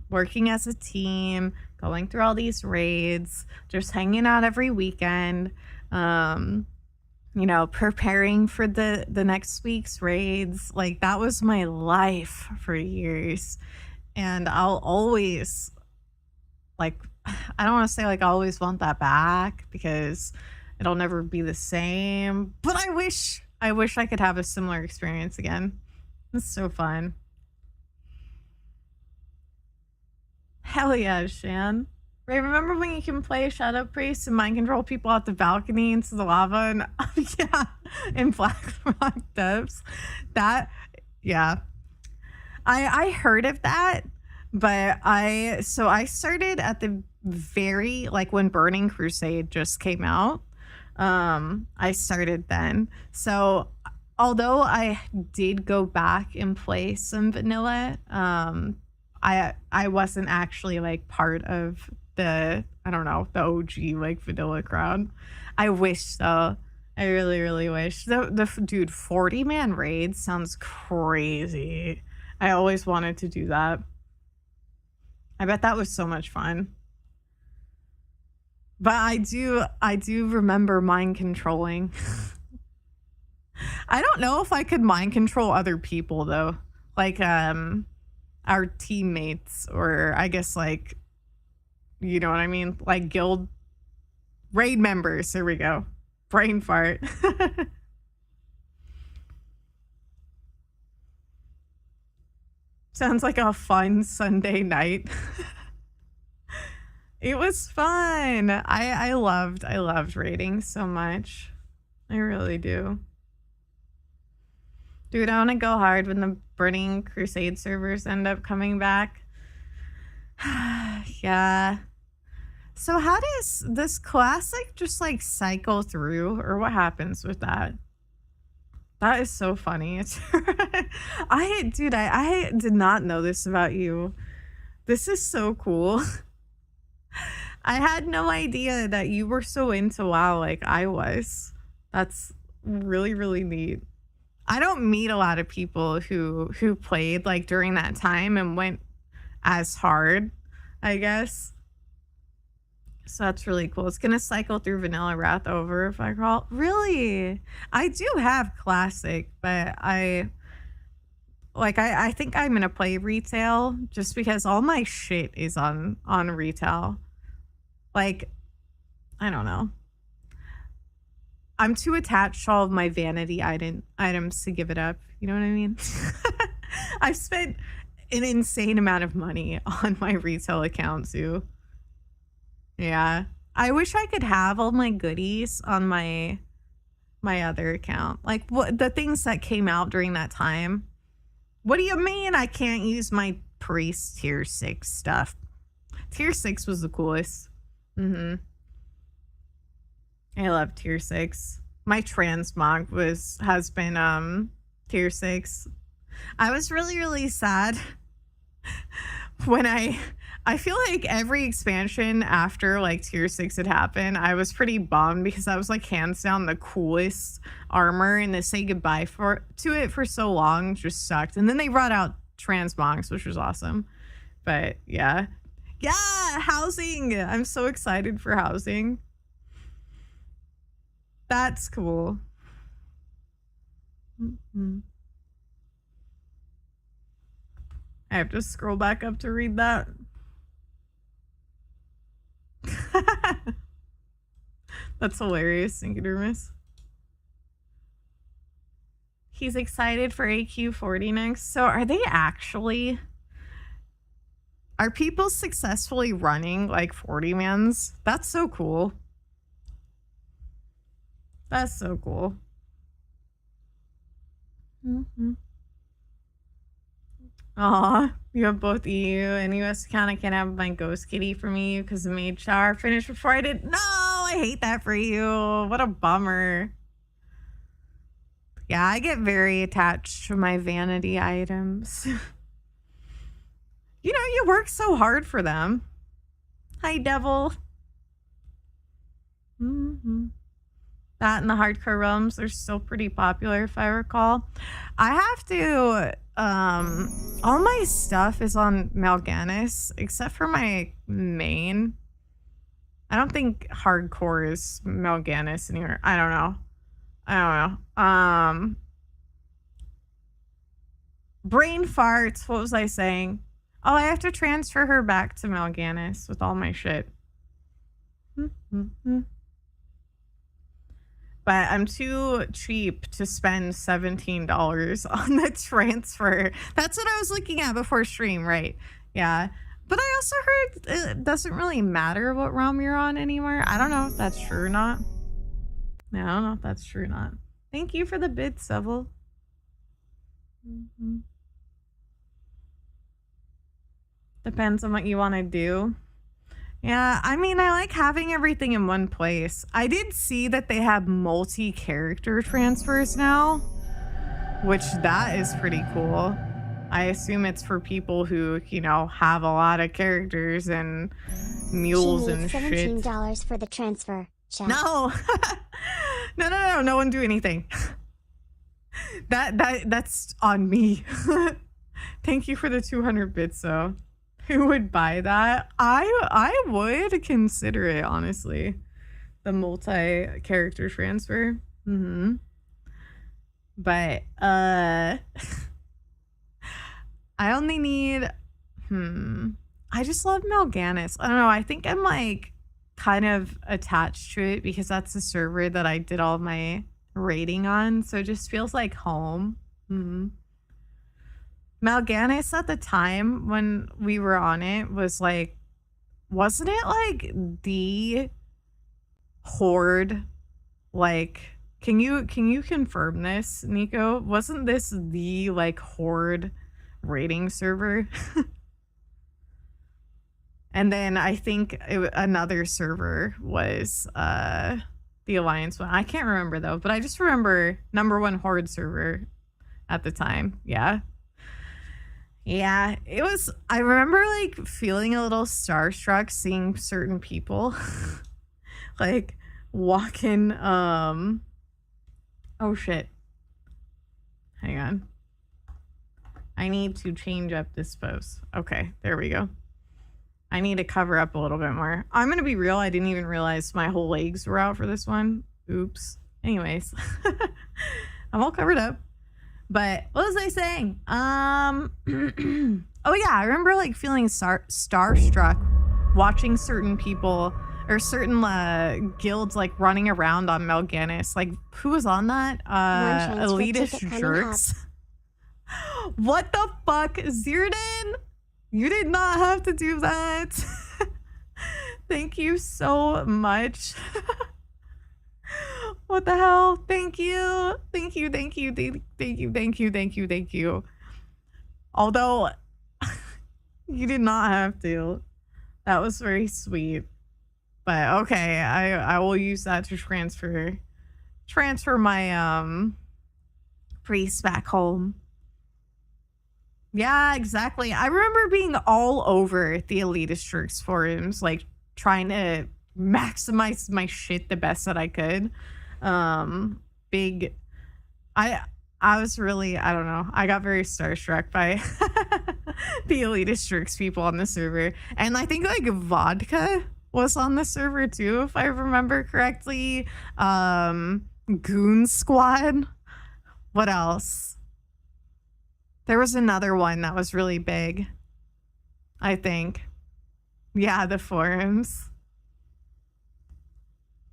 working as a team, going through all these raids, just hanging out every weekend, you know, preparing for the next week's raids. Like, that was my life for years. And I'll always, like, I don't want to say like I always want that back, because it'll never be the same, but I wish I could have a similar experience again. It's so fun. Hell yeah, Shan. Ray, remember when you can play Shadow Priest and mind control people off the balcony into the lava? And yeah, in Black Rock Depths. That, yeah. I heard of that, but I started at the very, like, when Burning Crusade just came out. I started then. So although I did go back and play some vanilla, I wasn't actually like part of the, I don't know, the OG like vanilla crowd. I wish though. I really, really wish. The dude, 40-man raid sounds crazy. I always wanted to do that. I bet that was so much fun. But I do remember mind controlling. I don't know if I could mind control other people though. Like our teammates, or I guess, like, you know what I mean? Like guild raid members. There we go. Brain fart. Sounds like a fun Sunday night. It was fun. I loved raiding so much. I really do. Dude, I want to go hard when the Burning Crusade servers end up coming back. Yeah. So how does this classic just like cycle through, or what happens with that? That is so funny. I did not know this about you. This is so cool. I had no idea that you were so into WoW like I was. That's really, really neat. I don't meet a lot of people who played like during that time and went as hard, I guess. So that's really cool. It's gonna cycle through Vanilla Wrath over if I call. Really? I do have Classic, but I think I'm gonna play retail just because all my shit is on retail. Like, I don't know. I'm too attached to all of my vanity items to give it up. You know what I mean? I've spent an insane amount of money on my retail account too. Yeah. I wish I could have all my goodies on my other account. Like, what the things that came out during that time. What do you mean I can't use my priest tier 6 stuff? Tier 6 was the coolest. I love tier 6. My transmog has been tier 6. I was really, really sad when I feel like every expansion after like tier 6 had happened, I was pretty bummed because I was like hands down the coolest armor, and to say goodbye to it for so long just sucked. And then they brought out transmogs, which was awesome. But yeah, housing. I'm so excited for housing. That's cool. I have to scroll back up to read that. That's hilarious, 𝗦𝗢𝗏𝗧. He's excited for AQ40 next. So are they actually... Are people successfully running like 40-mans? That's so cool. That's so cool. Aw, you have both EU and US account. I can't have my ghost kitty from EU because the maid shower finished before I did. No, I hate that for you. What a bummer. Yeah, I get very attached to my vanity items. You know, you work so hard for them. Hi, devil. That and the hardcore realms are still pretty popular, if I recall. I have to... all my stuff is on 𝗦𝗨𝗣𝗡𝗅, except for my main. I don't think hardcore is 𝗦𝗨𝗡𝗅 anymore. I don't know. Brain farts. What was I saying? Oh, I have to transfer her back to 𝗦𝗨𝗡𝗅 with all my shit. But I'm too cheap to spend $17 on the transfer. That's what I was looking at before stream, right? Yeah. But I also heard it doesn't really matter what realm you're on anymore. I don't know if that's true or not. No, I don't know if that's true or not. Thank you for the bid, Seville. Depends on what you want to do. Yeah, I mean, I like having everything in one place. I did see that they have multi-character transfers now, which that is pretty cool. I assume it's for people who, you know, have a lot of characters and mules and shit. $17 for the transfer. Chat. No. No one do anything. That's on me. Thank you for the 200 bits though. Who would buy that? I would consider it, honestly. The multi-character transfer. But I only need I just love 𝗦𝗨𝗡𝗅. I don't know, I think I'm like kind of attached to it because that's the server that I did all my rating on, so it just feels like home. 𝗦𝗨𝗡𝗅 at the time when we were on it was like, wasn't it like the horde? Like, can you confirm this, Nico? Wasn't this the like horde rating server? And then I think another server was the Alliance one. I can't remember though, but I just remember #1 horde server at the time. Yeah, it was. I remember like feeling a little starstruck seeing certain people like walking. Oh shit. Hang on. I need to change up this pose. Okay, there we go. I need to cover up a little bit more. I'm gonna be real. I didn't even realize my whole legs were out for this one. Oops. Anyways, I'm all covered up. But what was I saying? Oh yeah, I remember like feeling starstruck watching certain people or certain guilds like running around on 𝗦𝗨𝗡𝗅. Like, who was on that? Elitist jerks. What the fuck, Zirdan? You did not have to do that. Thank you so much. What the hell? Thank you. Thank you. Although you did not have to. That was very sweet. But okay, I will use that to transfer my priest back home. Yeah, exactly. I remember being all over the Elitist Jerks forums, like trying to maximize my shit the best that I could. I was really, I don't know, I got very starstruck by the Elitist Jerks people on the server. And I think like Vodka was on the server too, if I remember correctly. Goon Squad. What else? There was another one that was really big, I think. Yeah, the forums.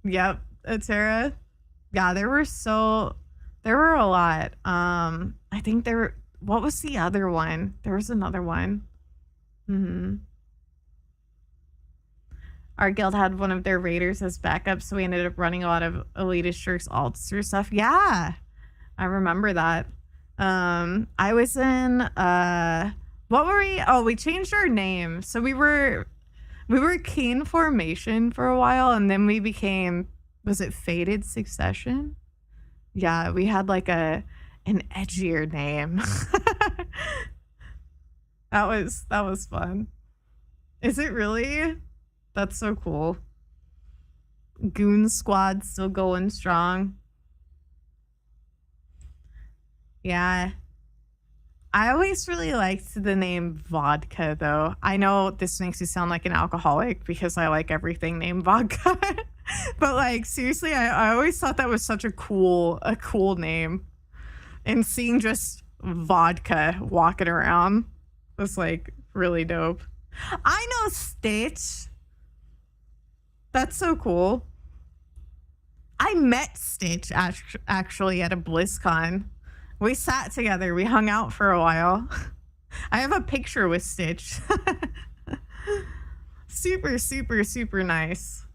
Yep, 𝗦𝗦𝗏. Yeah, there were a lot. I think what was the other one? There was another one. Our guild had one of their raiders as backup, so we ended up running a lot of elitist jerks alts through stuff. Yeah, I remember that. I was in what were we? Oh, we changed our name. So we were Keen Formation for a while, and then we became, was it Fated Succession? Yeah, we had like an edgier name. That was fun. Is it really? That's so cool. Goon Squad still going strong. Yeah. I always really liked the name vodka, though. I know this makes you sound like an alcoholic because I like everything named vodka. But like, seriously, I always thought that was such a cool name. And seeing just vodka walking around was like really dope. I know Stitch. That's so cool. I met Stitch actually at a BlizzCon. We sat together. We hung out for a while. I have a picture with Stitch. Super, super, super nice.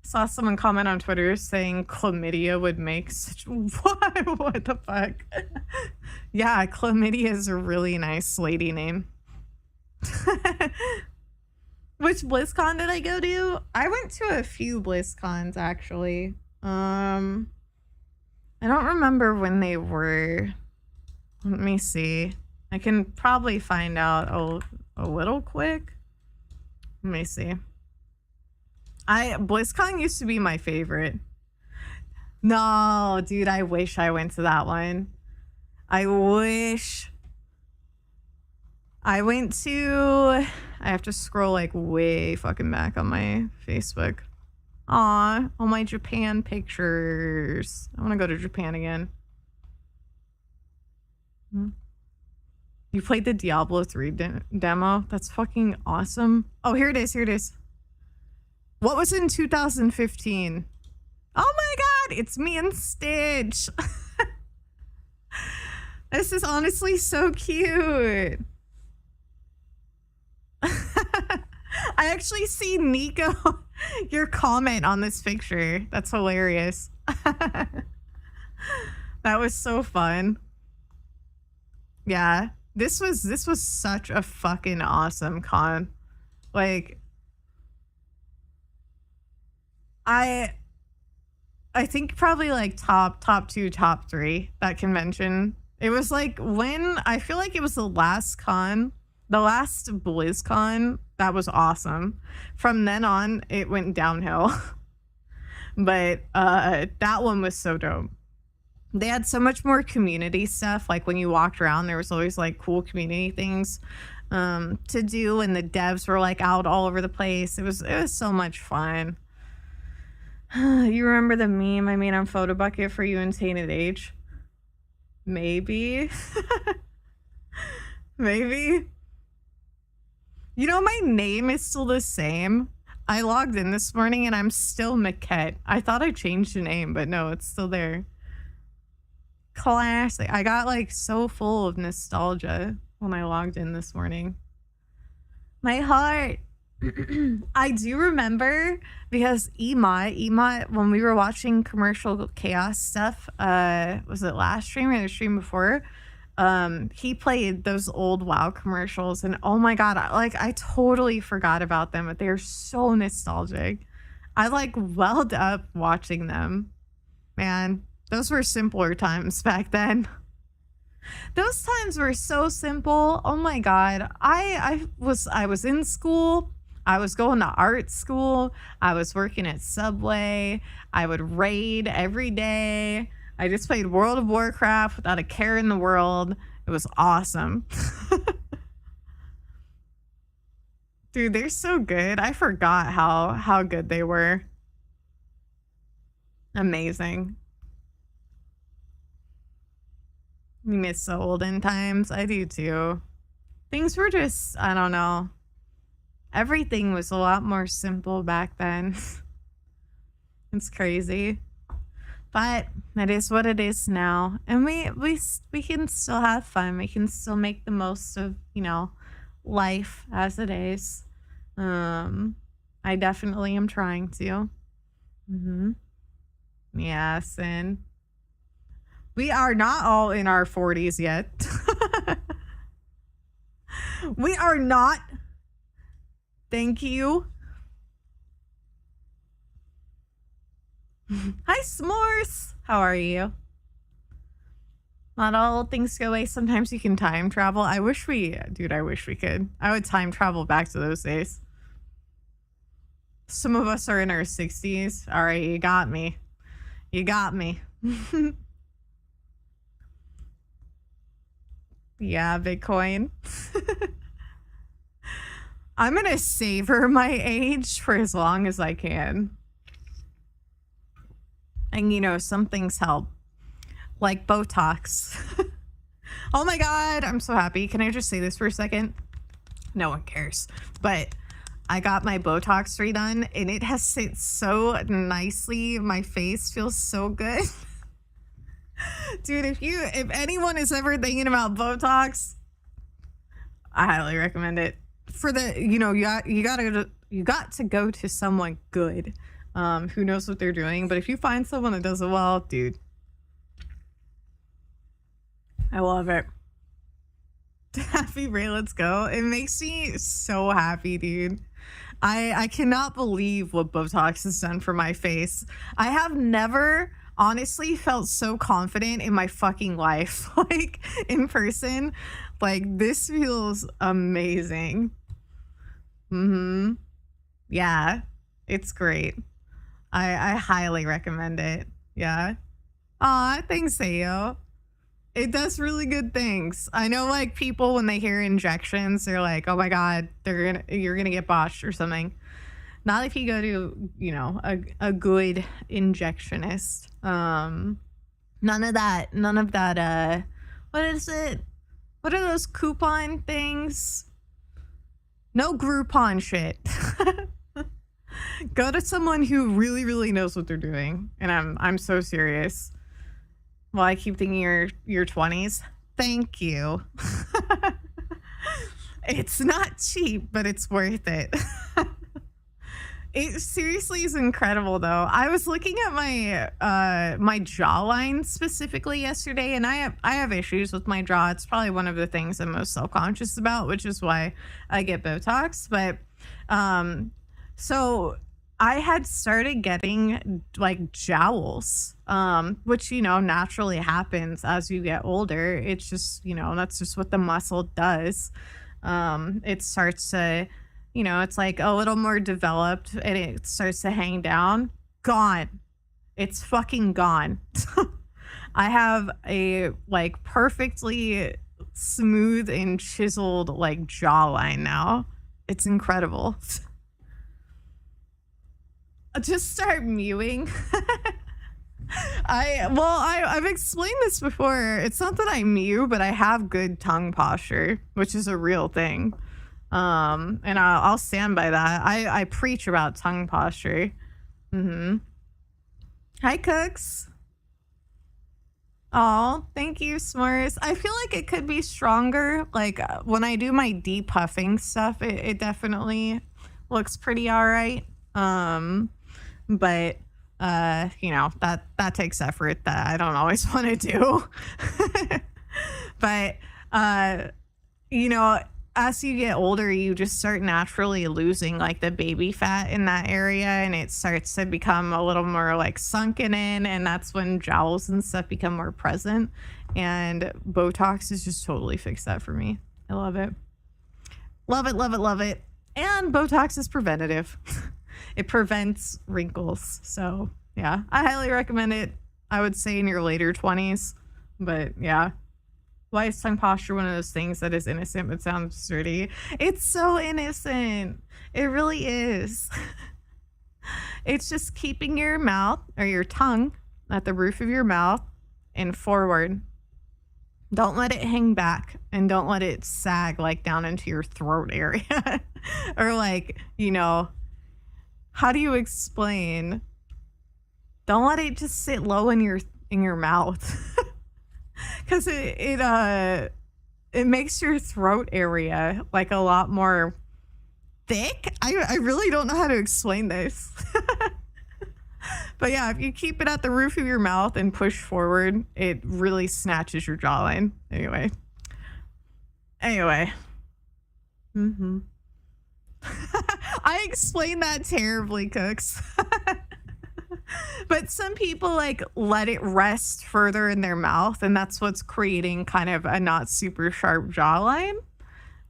Saw someone comment on Twitter saying chlamydia would make such... What the fuck? Yeah, chlamydia is a really nice lady name. Which BlizzCon did I go to? I went to a few BlizzCons, actually. I don't remember when they were. Let me see. I can probably find out a little quick. Let me see. BlizzCon used to be my favorite. No, dude, I wish I went to that one. I wish. I went to... I have to scroll like way fucking back on my Facebook. Aw, all my Japan pictures. I want to go to Japan again. You played the Diablo 3 demo? That's fucking awesome. Oh, here it is. Here it is. What was in 2015? Oh my god, it's me and Stitch. This is honestly so cute. I actually see Nico, your comment on this picture. That's hilarious. That was so fun. Yeah, this was such a fucking awesome con. Like, I think probably like top 2, top 3, that convention. It was like when, I feel like it was the last con, the last BlizzCon, that was awesome. From then on, it went downhill. But that one was so dope. They had so much more community stuff. Like when you walked around, there was always like cool community things to do, and the devs were like out all over the place. It was so much fun. You remember the meme I made on Photobucket for you and Tainted Age? Maybe. Maybe. You know, my name is still the same. I logged in this morning and I'm still Maquette. I thought I changed the name, but no, it's still there. Classic. I got like so full of nostalgia when I logged in this morning. My heart. I do remember because 𝗦𝗦𝗢𝗏, when we were watching commercial chaos stuff, was it last stream or the stream before? He played those old WoW commercials, and oh my god, I totally forgot about them, but they're so nostalgic. I like welled up watching them. Man, those were simpler times back then. Those times were so simple. Oh my god. I was in school. I was going to art school. I was working at Subway. I would raid every day. I just played World of Warcraft without a care in the world. It was awesome. Dude, they're so good. I forgot how good they were. Amazing. We miss the olden times. I do too. Things were just, I don't know. Everything was a lot more simple back then. It's crazy. But it is what it is now. And we can still have fun. We can still make the most of, life as it is. I definitely am trying to. Yes, and we are not all in our 40s yet. We are not. Thank you. Hi, S'mores. How are you? Not all things go away. Sometimes you can time travel. I wish we could. I would time travel back to those days. Some of us are in our 60s. All right, you got me. You got me. Yeah, Bitcoin. I'm going to savor my age for as long as I can. And, some things help. Like Botox. Oh my God, I'm so happy. Can I just say this for a second? No one cares. But I got my Botox redone and it has sit so nicely. My face feels so good. Dude, if anyone is ever thinking about Botox, I highly recommend it. For the, you got to go to someone good, who knows what they're doing. But if you find someone that does it well, dude, I love it. Happy Ray, let's go. It makes me so happy, dude. I cannot believe what Botox has done for my face. I have never honestly felt so confident in my fucking life, like in person. Like, this feels amazing. Yeah, it's great. I highly recommend it. Yeah. Aw, thanks, Ayo. It does really good things. I know, like, people, when they hear injections, they're like, oh my God, you're gonna get botched or something. Not if you go to, a good injectionist. None of that, what is it? What are those coupon things? No Groupon shit. Go to someone who really, really knows what they're doing. And I'm so serious. Well, I keep thinking your 20s. Thank you. It's not cheap, but it's worth it. It seriously is incredible, though. I was looking at my jawline specifically yesterday, and I have issues with my jaw. It's probably one of the things I'm most self-conscious about, which is why I get Botox. But so I had started getting like jowls, which, naturally happens as you get older. It's just, that's just what the muscle does. It starts to, it's like a little more developed and it starts to hang down. Gone. It's fucking gone. I have a like perfectly smooth and chiseled like jawline now. It's incredible. Just start mewing. I've explained this before. It's not that I mew, but I have good tongue posture, which is a real thing. And I'll stand by that. I preach about tongue posture. Hi, Cooks. Oh, thank you, S'mores. I feel like it could be stronger. Like when I do my depuffing stuff, it definitely looks pretty all right. But that takes effort that I don't always want to do. But as you get older, you just start naturally losing like the baby fat in that area, and it starts to become a little more like sunken in, and that's when jowls and stuff become more present. And Botox has just totally fixed that for me. I love it. Love it, love it, love it. And Botox is preventative. It prevents wrinkles. So yeah, I highly recommend it. I would say in your later 20s, but yeah. Why is tongue posture one of those things that is innocent but sounds dirty? It's so innocent. It really is. It's just keeping your mouth or your tongue at the roof of your mouth and forward. Don't let it hang back, and don't let it sag like down into your throat area. Or like, you know, how do you explain? Don't let it just sit low in your mouth. Cuz it makes your throat area like a lot more thick. I really don't know how to explain this. But yeah, if you keep it at the roof of your mouth and push forward, it really snatches your jawline. Anyway. I explained that terribly, Cooks. But some people like let it rest further in their mouth, and that's what's creating kind of a not super sharp jawline.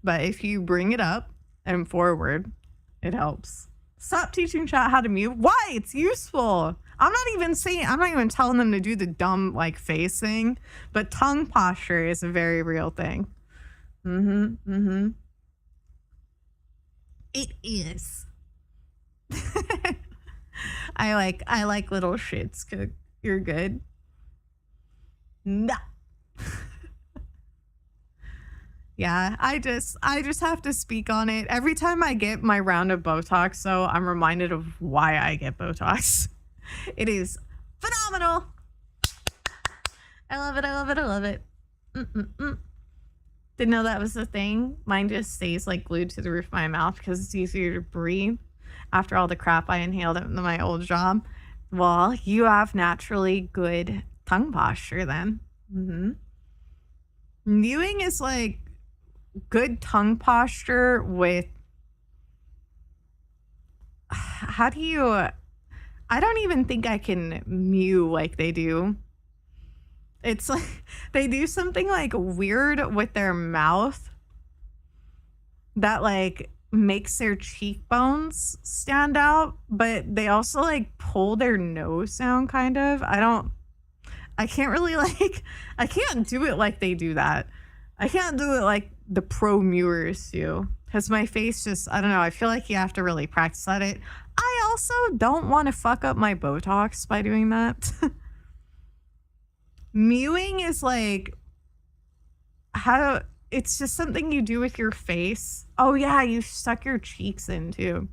But if you bring it up and forward, it helps. Stop teaching chat how to mute. Why? It's useful. I'm not even telling them to do the dumb like face thing, but tongue posture is a very real thing. It is. I like little shits. You're good. No. Yeah, I just have to speak on it. Every time I get my round of Botox, so I'm reminded of why I get Botox. It is phenomenal. I love it. I love it. I love it. Didn't know that was a thing. Mine just stays like glued to the roof of my mouth because it's easier to breathe after all the crap I inhaled at my old job. Well, you have naturally good tongue posture then. Mewing is like good tongue posture with, how do you, I don't even think I can mew like they do. It's like they do something like weird with their mouth that like makes their cheekbones stand out, but they also like pull their nose down kind of. I can't really like, I can't do it like they do that. I can't do it like the pro mewers do, because my face just, I don't know, I feel like you have to really practice at it. I also don't want to fuck up my Botox by doing that. Mewing is like, it's just something you do with your face. Oh yeah, you suck your cheeks in too.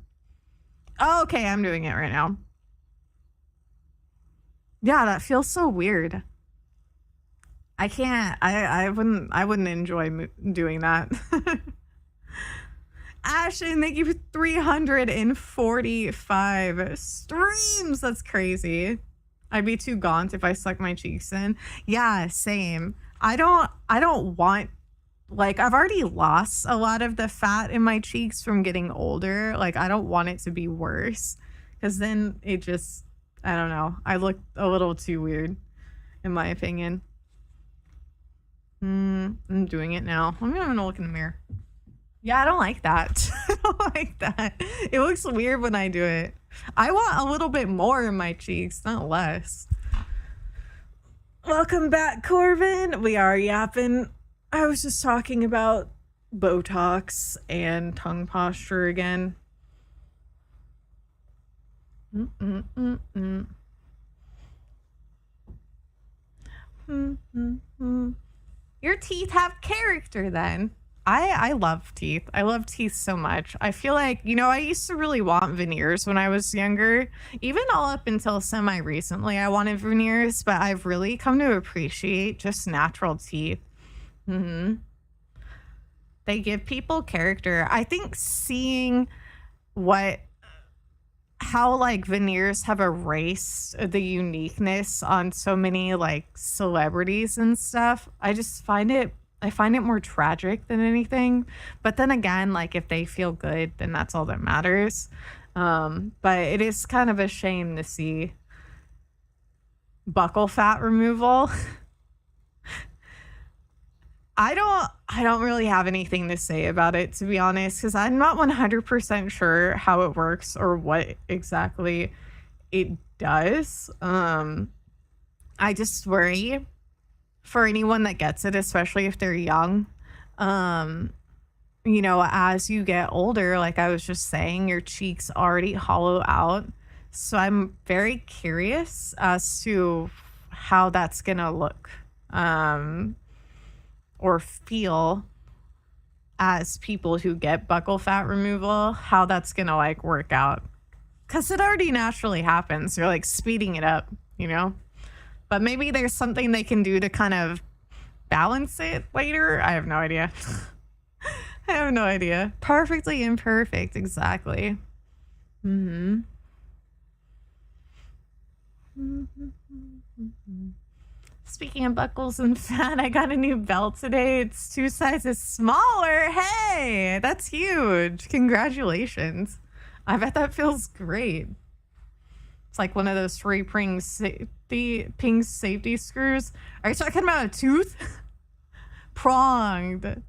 Oh, okay, I'm doing it right now. Yeah, that feels so weird. I can't. I wouldn't enjoy doing that. Ashton, thank you for 345 streams. That's crazy. I'd be too gaunt if I suck my cheeks in. Yeah, same. I don't want, like, I've already lost a lot of the fat in my cheeks from getting older. Like, I don't want it to be worse, because then it just, I don't know. I look a little too weird, in my opinion. I'm doing it now. I'm gonna look in the mirror. Yeah, I don't like that. I don't like that. It looks weird when I do it. I want a little bit more in my cheeks, not less. Welcome back, Corvin. We are yapping. I was just talking about Botox and tongue posture again. Your teeth have character then. I love teeth. I love teeth so much. I feel like, you know, I used to really want veneers when I was younger. Even all up until semi-recently, I wanted veneers, but I've really come to appreciate just natural teeth. They give people character. I think seeing how like veneers have erased the uniqueness on so many like celebrities and stuff, I find it more tragic than anything. But then again, like if they feel good, then that's all that matters. But it is kind of a shame to see buccal fat removal. I don't really have anything to say about it, to be honest, because I'm not 100% sure how it works or what exactly it does. I just worry for anyone that gets it, especially if they're young. You know, as you get older, like I was just saying, your cheeks already hollow out. So I'm very curious as to how that's gonna look. or feel as people who get buccal fat removal, how that's gonna like work out. Cause it already naturally happens. You're like speeding it up, you know? But maybe there's something they can do to kind of balance it later. I have no idea. I have no idea. Perfectly imperfect, exactly. Speaking of buckles and fat, I got a new belt today. It's 2 sizes smaller. Hey, that's huge. Congratulations. I bet that feels great. It's like one of those free ping safety screws. Are you talking about a tooth? Pronged.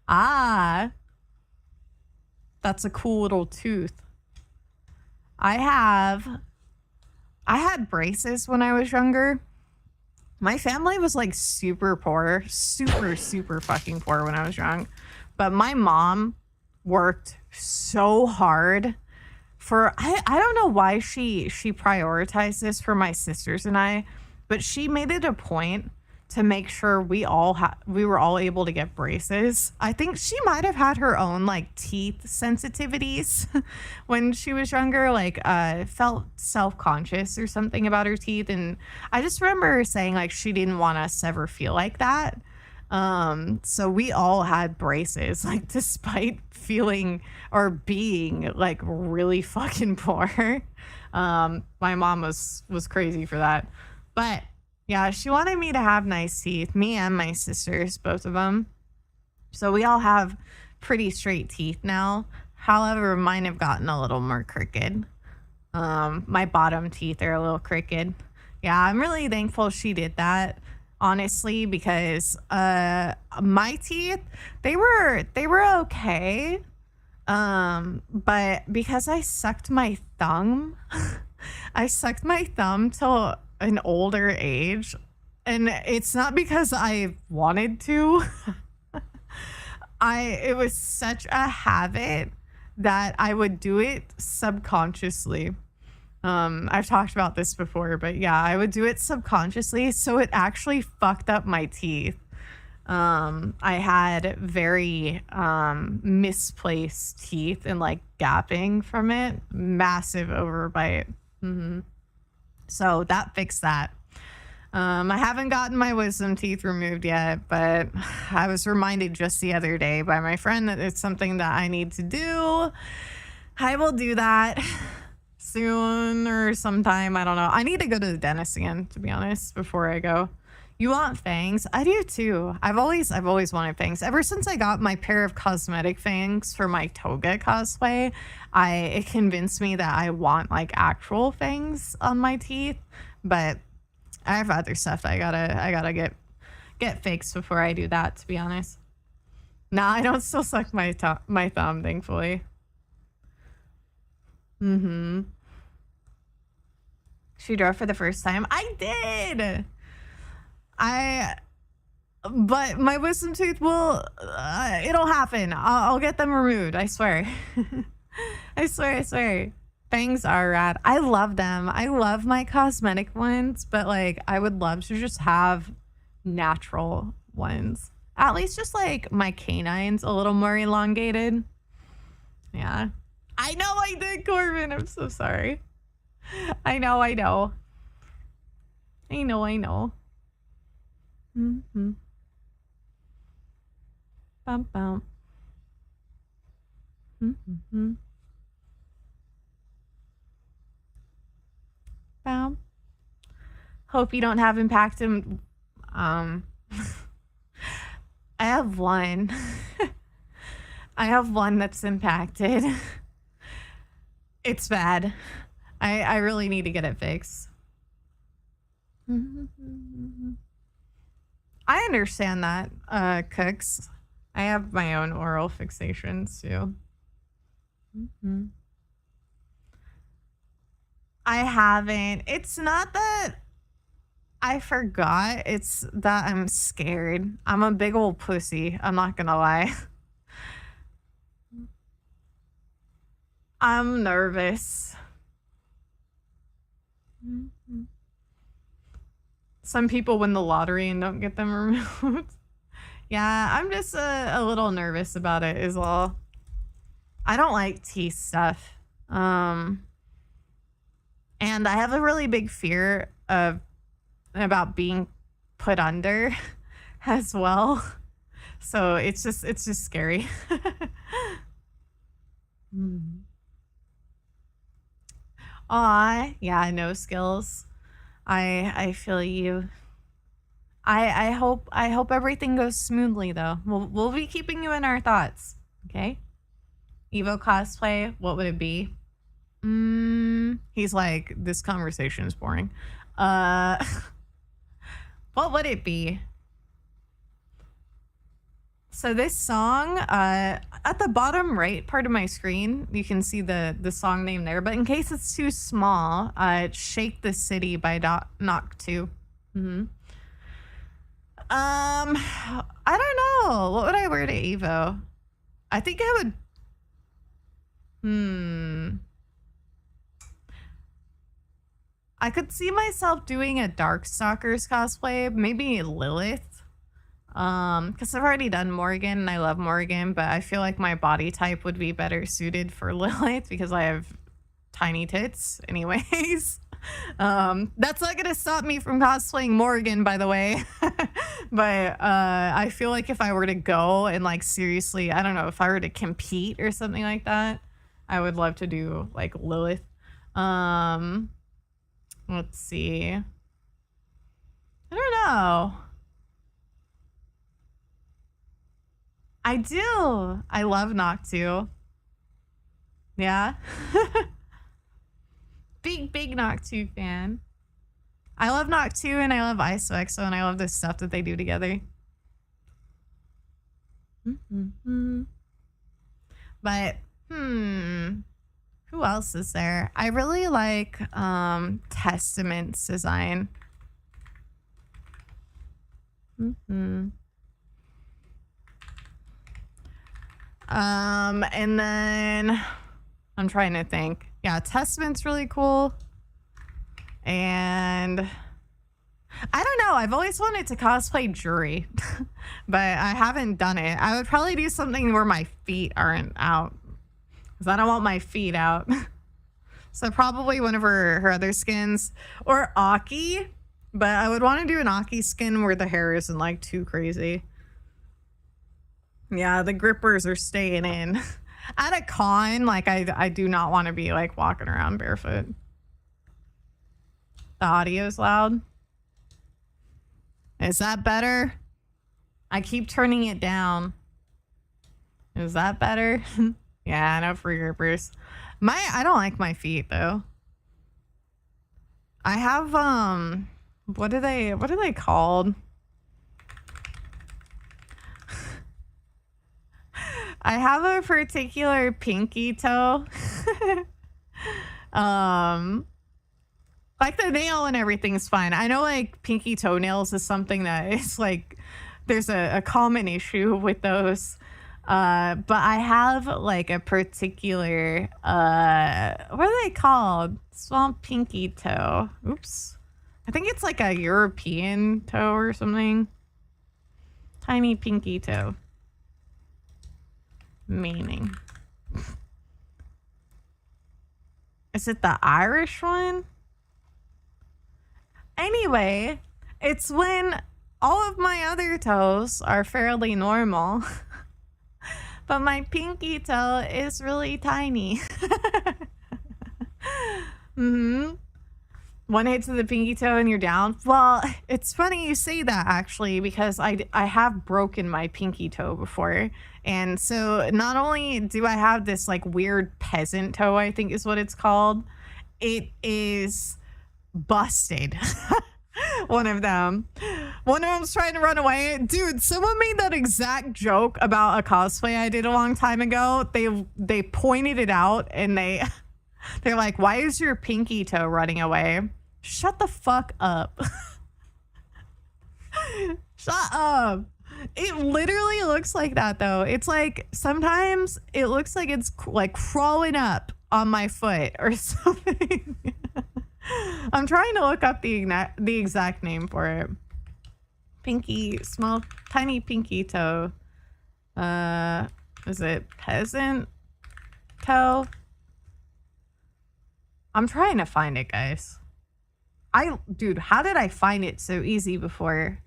Ah. That's a cool little tooth. I had braces when I was younger. My family was like super poor, super fucking poor when I was young. But my mom worked so hard for, I don't know why she prioritized this for my sisters and I, but she made it a point to make sure we were all able to get braces. I think she might have had her own like teeth sensitivities when she was younger, like felt self-conscious or something about her teeth. And I just remember her saying like she didn't want us to ever feel like that. So we all had braces, like despite feeling or being like really fucking poor. My mom was crazy for that. But yeah, she wanted me to have nice teeth, me and my sisters, both of them. So we all have pretty straight teeth now. However, mine have gotten a little more crooked. My bottom teeth are a little crooked. Yeah, I'm really thankful she did that, honestly, because my teeth, they were okay. But because I sucked my thumb, till an older age, and it's not because I wanted to. It was such a habit that I would do it subconsciously. I've talked about this before, but yeah, I would do it subconsciously, so it actually fucked up my teeth. I had very misplaced teeth and like gapping from it, massive overbite. So that fixed that. I haven't gotten my wisdom teeth removed yet, but I was reminded just the other day by my friend that it's something that I need to do. I will do that soon or sometime. I don't know. I need to go to the dentist again, to be honest, before I go. You want fangs? I do too. I've always wanted fangs. Ever since I got my pair of cosmetic fangs for my toga cosplay, it convinced me that I want like actual fangs on my teeth. But I have other stuff I gotta get fixed before I do that, to be honest. Nah, I don't still suck my thumb, thankfully. She drove for the first time. I did. But my wisdom tooth will, it'll happen. I'll get them removed. I swear. I swear. Fangs are rad. I love them. I love my cosmetic ones, but like I would love to just have natural ones. At least just like my canines a little more elongated. Yeah. I know I did, Corbin. I'm so sorry. I know. Bum bum. Bum. Hope you don't have impacted. I have one. I have one that's impacted. It's bad. I really need to get it fixed. I understand that, Cooks. I have my own oral fixations too. I haven't. It's not that I forgot. It's that I'm scared. I'm a big old pussy. I'm not gonna lie. I'm nervous. Some people win the lottery and don't get them removed. Yeah, I'm just a little nervous about it is all. I don't like tea stuff. And I have a really big fear about being put under as well. So it's just scary. Aw, yeah, no skills. I feel you. I hope everything goes smoothly though. We'll be keeping you in our thoughts. Okay? Evo cosplay, what would it be? He's like, this conversation is boring. What would it be? So this song, at the bottom right part of my screen, you can see the song name there. But in case it's too small, it's "Shake the City" by 𝗦𝗨𝗣𝗣𝗢𝗥. I don't know. What would I wear to Evo? I think I would. I could see myself doing a Darkstalkers cosplay, maybe Lilith. Because I've already done Morgan and I love Morgan, but I feel like my body type would be better suited for Lilith because I have tiny tits anyways. That's not gonna stop me from cosplaying Morgan, by the way. But I feel like if I were to go and like seriously, I don't know, if I were to compete or something like that, I would love to do like Lilith. Let's see. I don't know. I do. I love 𝗦𝗡𝗏. Yeah. Big 𝗦𝗡𝗏 fan. I love 𝗦𝗡𝗏 and I love 𝗦𝗨𝗏𝗏 and I love the stuff that they do together. But who else is there? I really like Testament's design. And then I'm trying to think. Yeah, Testament's really cool. And I don't know. I've always wanted to cosplay 𝗟𝗓, but I haven't done it. I would probably do something where my feet aren't out, because I don't want my feet out. So probably one of her other skins, or Aki, but I would want to do an Aki skin where the hair isn't like too crazy. Yeah, the grippers are staying in. At a con, like I do not want to be like walking around barefoot. The audio's loud. Is that better? I keep turning it down. Is that better? Yeah, no free grippers. I don't like my feet though. I have what are they called? I have a particular pinky toe. Like the nail and everything's fine. I know like pinky toenails is something that is like, there's a common issue with those. But I have like a particular, what are they called? Small pinky toe. Oops. I think it's like a European toe or something. Tiny pinky toe. Meaning. Is it the Irish one? Anyway, it's when all of my other toes are fairly normal, but my pinky toe is really tiny. One hit to the pinky toe and you're down. Well, it's funny you say that actually, because I have broken my pinky toe before. And so not only do I have this like weird peasant toe, I think is what it's called, it is busted. One of them's trying to run away. Dude, someone made that exact joke about a cosplay I did a long time ago. They pointed it out and they're like, why is your pinky toe running away? Shut the fuck up. Shut up. It literally looks like that though. It's like sometimes it looks like it's like crawling up on my foot or something. I'm trying to look up the exact name for it. pinky, small, tiny pinky toe. Is it peasant toe? I'm trying to find it, guys. Dude, how did I find it so easy before?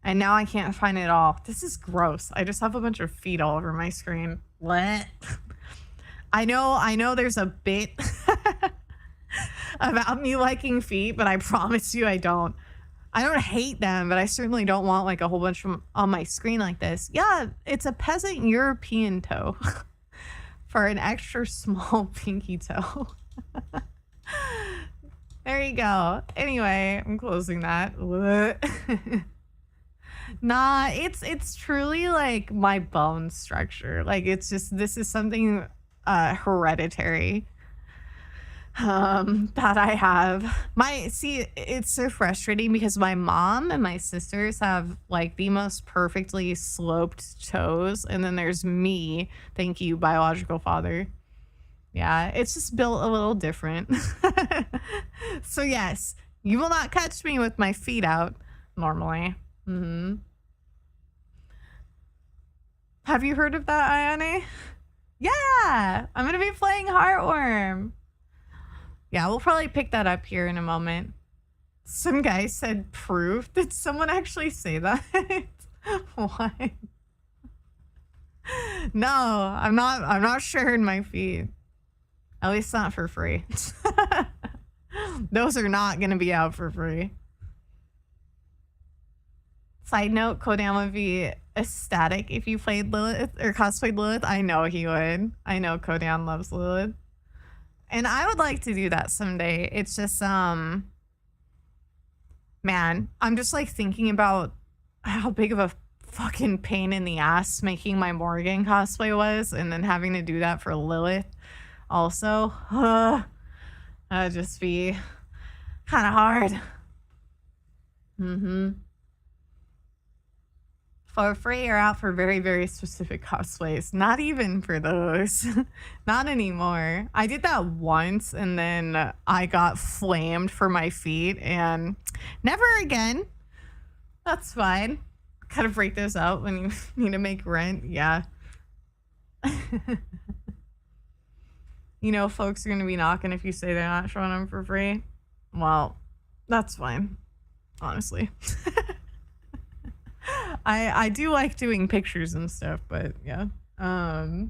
And now I can't find it all. This is gross. I just have a bunch of feet all over my screen. What? I know there's a bit about me liking feet, but I promise you I don't. I don't hate them, but I certainly don't want like a whole bunch of on my screen like this. Yeah, it's a peasant European toe for an extra small pinky toe. There you go. Anyway, I'm closing that. Nah, it's truly like my bone structure. Like it's just, this is something hereditary that I have. It's so frustrating because my mom and my sisters have like the most perfectly sloped toes, and then there's me. Thank you, biological father. Yeah, it's just built a little different. So yes, you will not catch me with my feet out normally. Have you heard of that, Ayane? Yeah, I'm gonna be playing Heartworm. Yeah, we'll probably pick that up here in a moment. Some guy said proof. Did someone actually say that? What? No, I'm not sharing my feet. At least not for free. Those are not gonna be out for free. Side note, 𝗦𝗡𝗏 would be ecstatic if you played Lilith or cosplayed Lilith. I know he would. I know 𝗦𝗡𝗏 loves Lilith. And I would like to do that someday. It's just, man, I'm just like thinking about how big of a fucking pain in the ass making my Morgan cosplay was, and then having to do that for Lilith also. That'd just be kind of hard. For free or out for very, very specific cosplays. Not even for those. Not anymore. I did that once and then I got flamed for my feet and never again. That's fine. Gotta break those out when you need to make rent. Yeah. You know, folks are gonna be knocking if you say they're not showing them for free. Well, that's fine. Honestly. I do like doing pictures and stuff, but yeah. I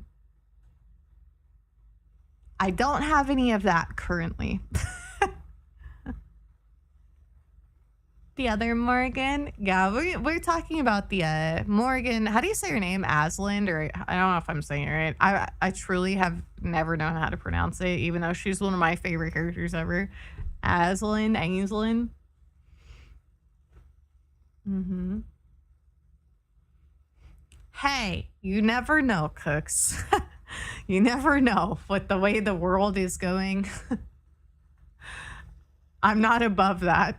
don't have any of that currently. The other Morgan, yeah, we're talking about the Morgan. How do you say her name? Asland, or I don't know if I'm saying it right. I truly have never known how to pronounce it, even though she's one of my favorite characters ever. Aislinn. Hey, you never know, cooks. You never know with the way the world is going. I'm not above that.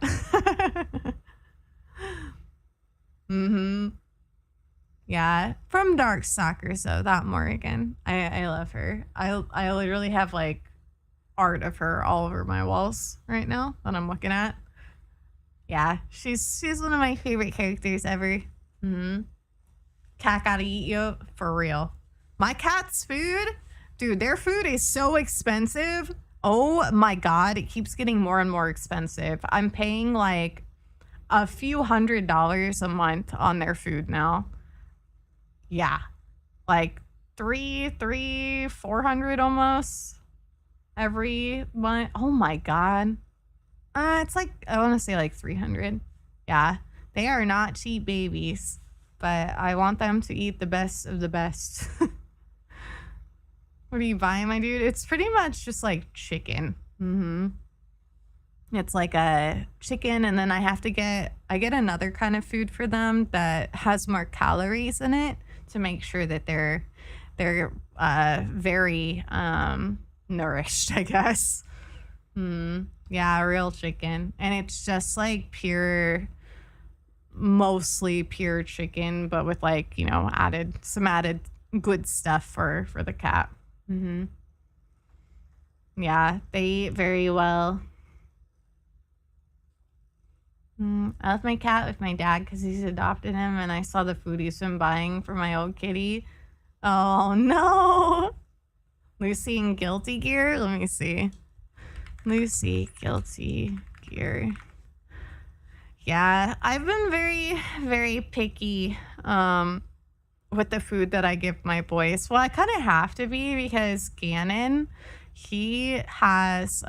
Yeah, from Dark Stalker, so that Morrigan. I love her. I literally have like art of her all over my walls right now that I'm looking at. Yeah, she's one of my favorite characters ever. Cat gotta eat you for real. My cat's food, dude, their food is so expensive. Oh my god, it keeps getting more and more expensive. I'm paying like a few $100s a month on their food now. Yeah, like $400 almost every month. Oh my god. It's like, I want to say like 300. Yeah, they are not cheap babies, but I want them to eat the best of the best. What are you buying, my dude? It's pretty much just like chicken. It's like a chicken, and then I get another kind of food for them that has more calories in it to make sure that they're very nourished, I guess. Yeah, real chicken. And it's just like mostly pure chicken, but with like, you know, some added good stuff for the cat. Yeah, they eat very well. I left my cat with my dad because he's adopted him, and I saw the food he's been buying for my old kitty. Oh no! Lucy in guilty gear? Let me see. Lucy, guilty gear. Yeah, I've been very, very picky with the food that I give my boys. Well, I kind of have to be because Gannon, he has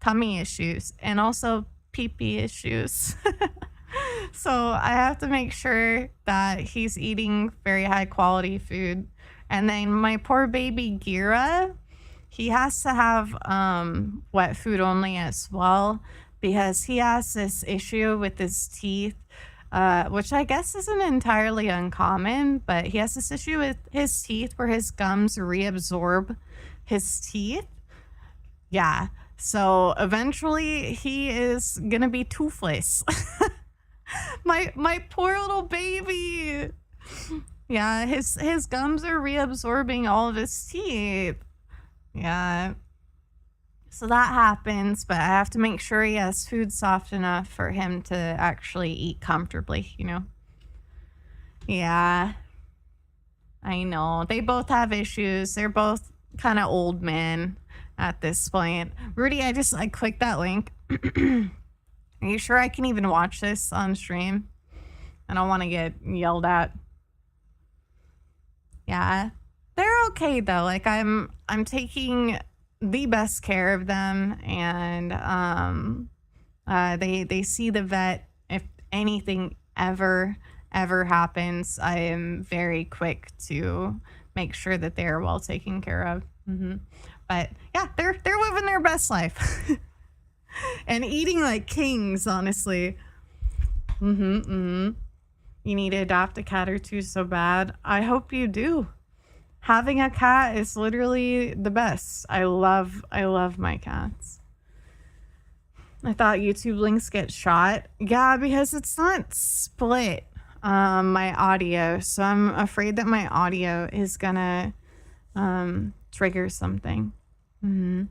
tummy issues and also pee-pee issues. So I have to make sure that he's eating very high quality food. And then my poor baby Gira, he has to have wet food only as well because he has this issue with his teeth, which I guess isn't entirely uncommon, but he has this issue with his teeth where his gums reabsorb his teeth. Yeah. So eventually he is gonna be toothless. my poor little baby. Yeah, his gums are reabsorbing all of his teeth. Yeah. So that happens, but I have to make sure he has food soft enough for him to actually eat comfortably, you know? Yeah. I know. They both have issues. They're both kind of old men at this point. Rudy, I clicked that link. Are you sure I can even watch this on stream? I don't want to get yelled at. Yeah. They're okay though. Like I'm taking the best care of them, and they see the vet if anything ever happens. I am very quick to make sure that they are well taken care of. But yeah, they're living their best life. And eating like kings, honestly. You need to adopt a cat or two so bad. I hope you do. Having a cat is literally the best. I love my cats. I thought YouTube links get shot. Yeah, because it's not split, my audio. So I'm afraid that my audio is gonna trigger something. I'm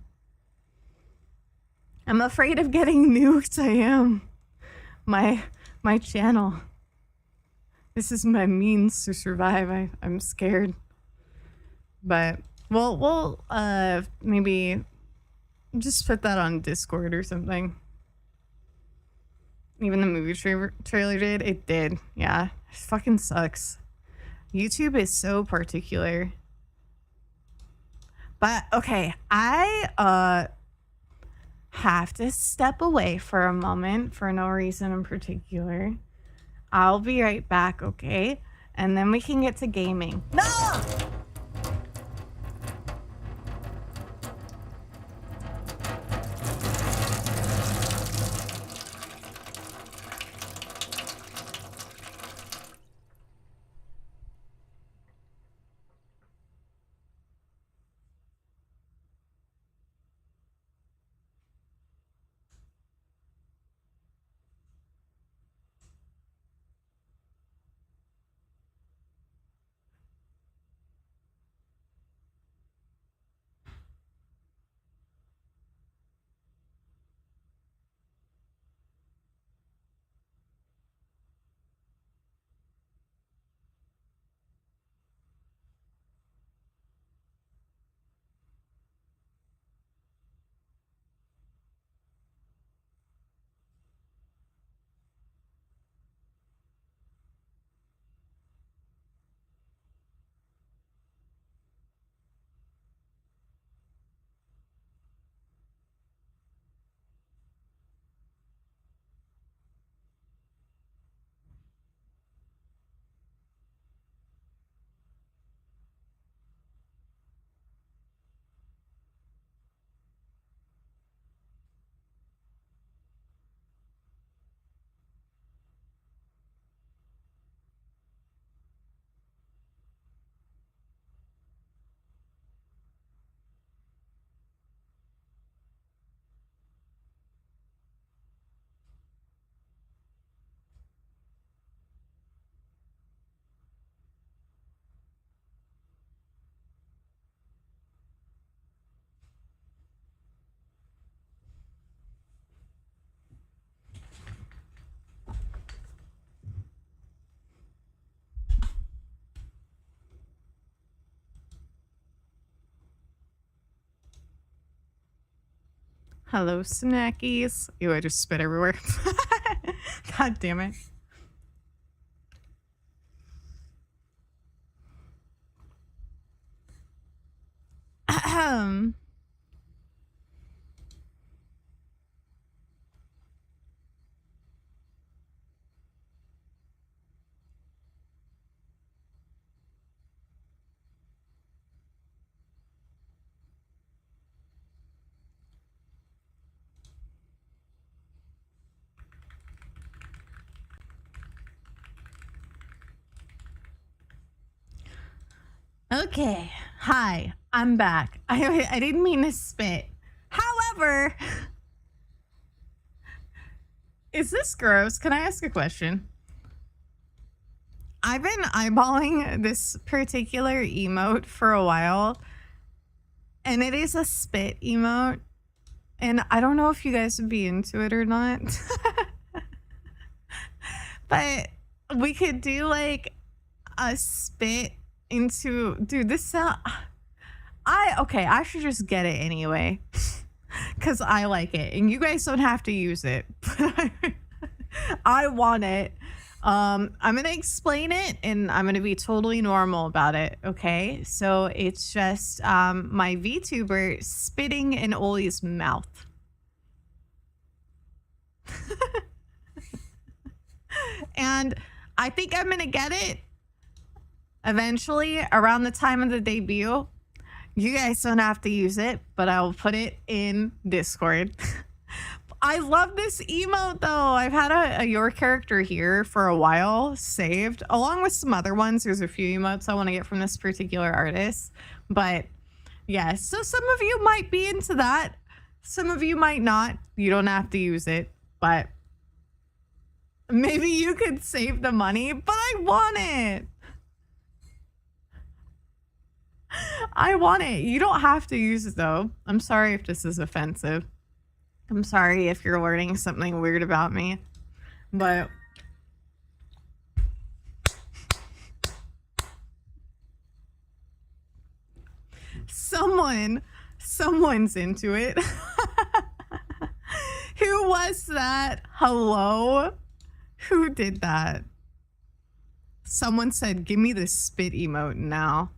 afraid of getting nuked. I am. My channel. This is my means to survive. I'm scared. But we'll maybe just put that on Discord or something. Even the movie trailer did. It did. Yeah. It fucking sucks. YouTube is so particular. But okay, I have to step away for a moment for no reason in particular. I'll be right back, okay? And then we can get to gaming. No! Hello, snackies. Ew, I just spit everywhere. God damn it. Ahem. Okay, hi, I'm back. I didn't mean to spit. However, is this gross? Can I ask a question? I've been eyeballing this particular emote for a while, and it is a spit emote, and I don't know if you guys would be into it or not. But we could do like a spit into, dude, this sound, I should just get it anyway because I like it and you guys don't have to use it, but I want it. I'm gonna explain it and I'm gonna be totally normal about it. Okay, so it's just my VTuber spitting in Ollie's mouth. And I think I'm gonna get it eventually around the time of the debut. You guys don't have to use it, but I will put it in Discord. I love this emote though. I've had a your character here for a while saved, along with some other ones. There's a few emotes I want to get from this particular artist. But yeah, so some of you might be into that. Some of you might not. You don't have to use it, but maybe you could save the money, but I want it. I want it. You don't have to use it though. I'm sorry if this is offensive. I'm sorry if you're learning something weird about me, but someone's into it. Who was that? Hello? Who did that? Someone said, give me the spit emote now.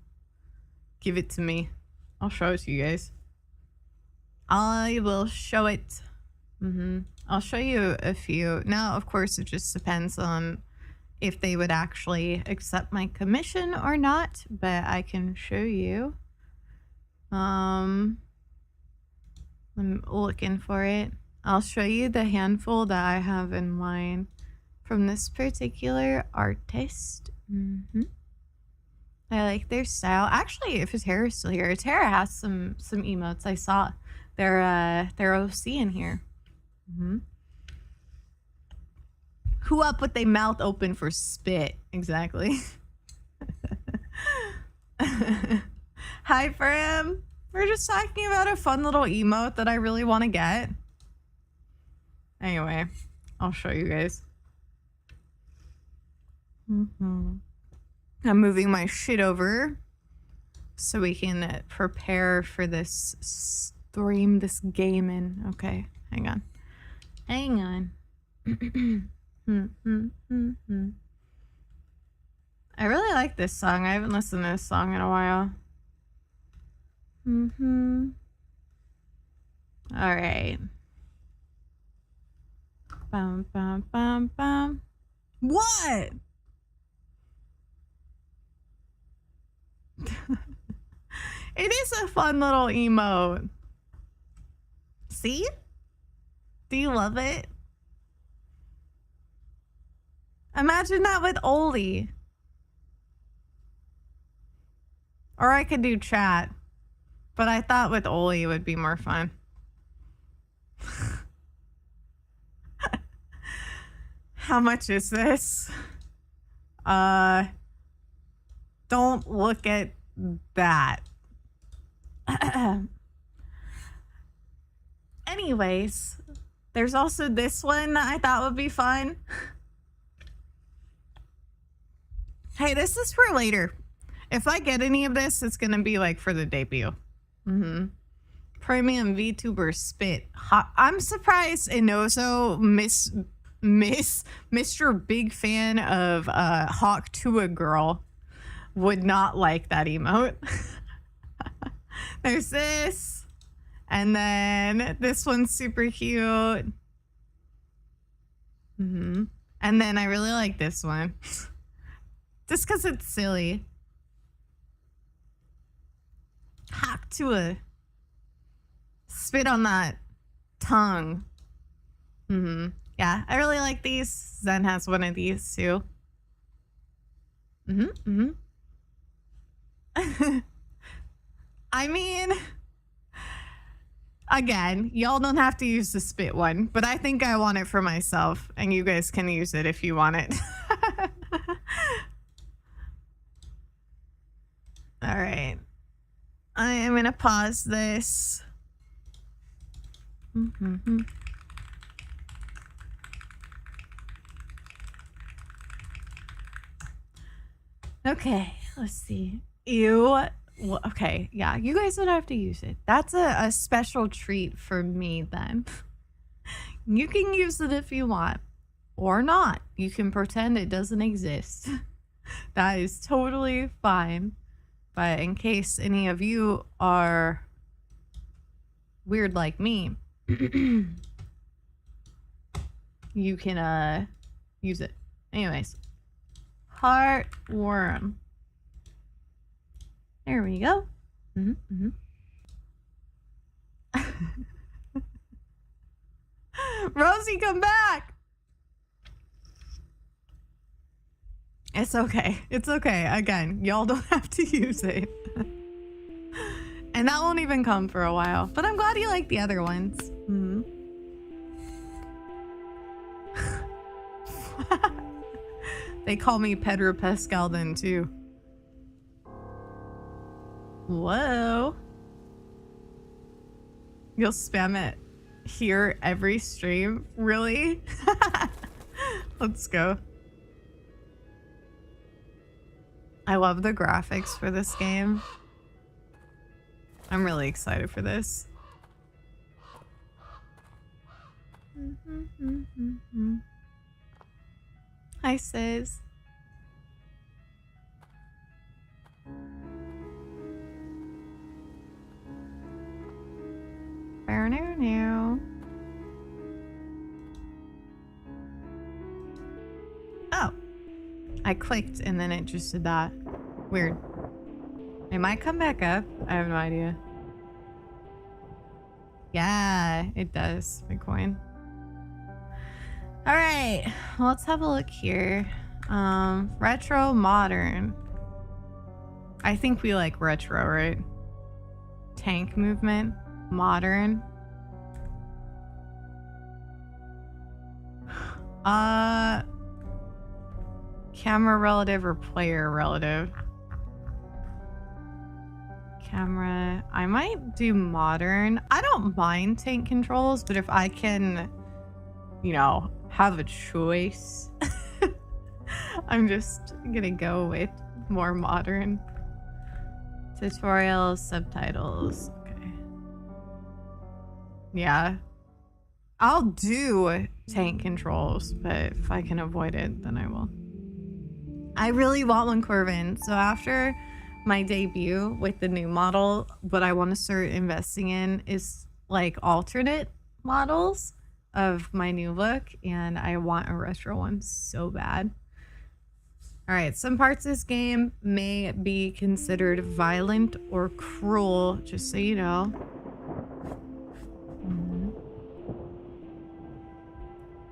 Give it to me. I'll show it to you guys. I will show it. I'll show you a few. Now, of course, it just depends on if they would actually accept my commission or not, but I can show you. I'm looking for it. I'll show you the handful that I have in mind from this particular artist. I like their style. Actually, if his hair is still here, his hair has some emotes. I saw their OC in here. Who up with their mouth open for spit? Exactly. Hi, Fram. We're just talking about a fun little emote that I really want to get. Anyway, I'll show you guys. I'm moving my shit over so we can prepare for this stream, this gaming. Okay, hang on. Hang on. I really like this song. I haven't listened to this song in a while. All right. Bum, bum, bum, bum. What? It is a fun little emote. See? Do you love it? Imagine that with Oli. Or I could do chat. But I thought with Oli it would be more fun. How much is this? Don't look at that. Anyways, there's also this one that I thought would be fun. Hey, this is for later. If I get any of this, it's gonna be like for the debut. Premium VTuber spit. I'm surprised Inozo, Mr. Big Fan of 𝗦𝗡𝗏𝗧 would not like that emote. There's this. And then this one's super cute. And then I really like this one. Just because it's silly. 𝗦𝗡𝗏𝗧. Spit on that tongue. Yeah, I really like these. Zen has one of these too. I mean, again, y'all don't have to use the spit one, but I think I want it for myself, and you guys can use it if you want it. All right. I am going to pause this. Okay, let's see. Ew. Well, okay, yeah, you guys don't have to use it. That's a special treat for me then. You can use it if you want, or not. You can pretend it doesn't exist. That is totally fine. But in case any of you are weird like me, you can use it. Anyways, heartworm. There we go. Rosie, come back. It's okay. It's okay. Again, y'all don't have to use it. And that won't even come for a while. But I'm glad you like the other ones. They call me 𝗦𝗏𝗏𝗏𝗧 too. Whoa. You'll spam it here every stream? Really? Let's go. I love the graphics for this game. I'm really excited for this. Hi, sis. Oh, I clicked and then it just did that. Weird. It might come back up. I have no idea. Yeah, it does. Bitcoin. All right, let's have a look here. Retro, modern. I think we like retro, right? Tank movement, modern. Camera relative or player relative? Camera. I might do modern. I don't mind tank controls, but if I can, you know, have a choice, I'm just gonna go with more modern. Tutorials, subtitles. Okay. Yeah. I'll do tank controls, but if I can avoid it, then I will. I really want one, Corbin. So after my debut with the new model, what I want to start investing in is like alternate models of my new look, and I want a retro one so bad. All right, some parts of this game may be considered violent or cruel, just so you know.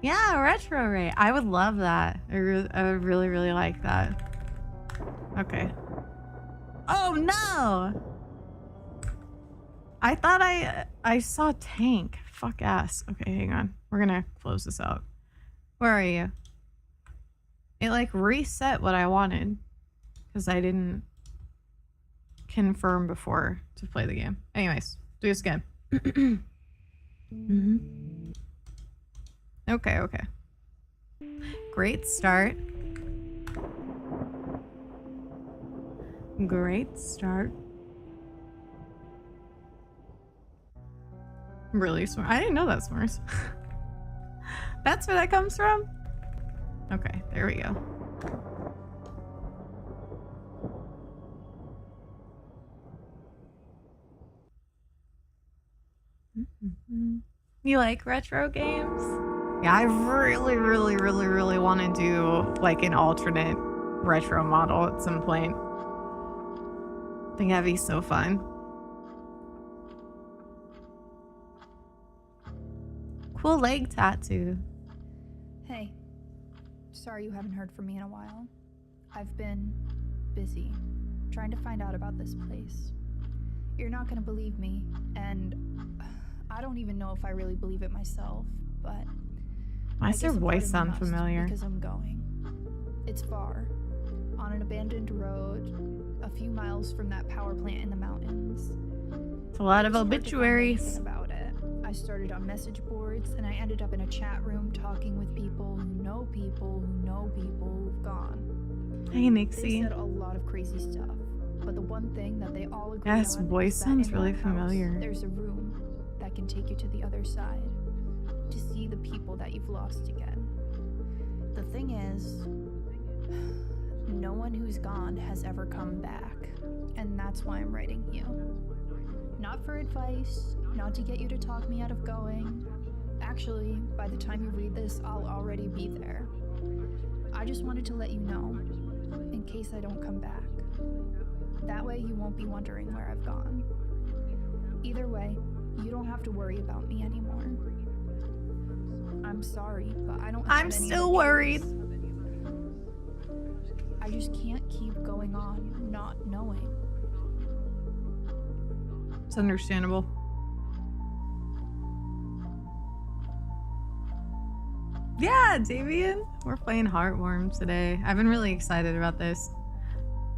Yeah, retro rate. I would love that. I would really, really like that. Okay. Oh no! I thought I saw tank. Fuck ass. Okay, hang on. We're gonna close this out. Where are you? It like reset what I wanted because I didn't confirm before to play the game. Anyways, do this again. Okay, okay. Great start. Great start. Really smart. I didn't know that s'mores. That's where that comes from? Okay, there we go. You like retro games? Yeah, I really want to do like an alternate retro model at some point. I think that'd be so fun. Cool leg tattoo. Hey, sorry you haven't heard from me in a while. I've been busy trying to find out about this place. You're not gonna believe me, and I don't even know if I really believe it myself, but Why does your voice sound familiar? Because I'm going. It's far, on an abandoned road, a few miles from that power plant in the mountains. It's a lot of obituaries. About it. I started on message boards, and I ended up in a chat room talking with people who know people who know people who've gone. Hey, Nixie. They said a lot of crazy stuff, but the one thing that they all agree Yes, on voice is that sounds in really that familiar. house, there's a room that can take you to the other side, to see the people that you've lost again. The thing is, no one who's gone has ever come back, and that's why I'm writing you. Not for advice, not to get you to talk me out of going. Actually, by the time you read this, I'll already be there. I just wanted to let you know, in case I don't come back. That way you won't be wondering where I've gone. Either way, you don't have to worry about me anymore. I'm sorry, but I don't have I'm any still other worried. choice. I just can't keep going on not knowing. It's understandable. Yeah, Davian. We're playing Heartworm today. I've been really excited about this.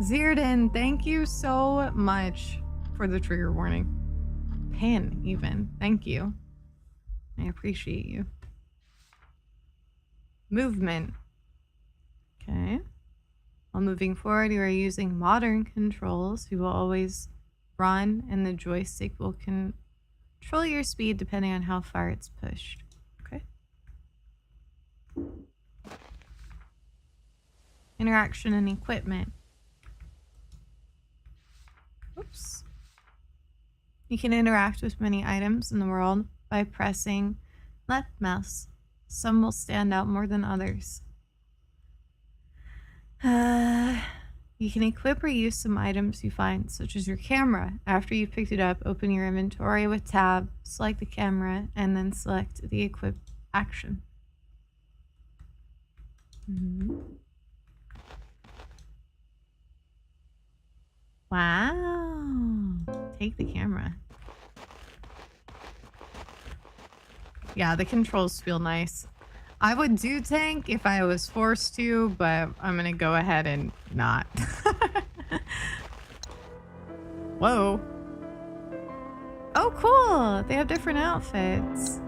Zirdan, thank you so much for the trigger warning. Pin, even. Thank you. I appreciate you. Movement. Okay. While moving forward, you are using modern controls. You will always run, and the joystick will control your speed depending on how far it's pushed. Okay. Interaction and equipment. Oops. You can interact with many items in the world by pressing left mouse. Some will stand out more than others. You can equip or use some items you find, such as your camera. After you've picked it up, open your inventory with tab, select the camera, and then select the equip action. Wow. Take the camera. Yeah, the controls feel nice. I would do tank if I was forced to, but I'm gonna go ahead and not. Whoa. Oh, cool. They have different outfits.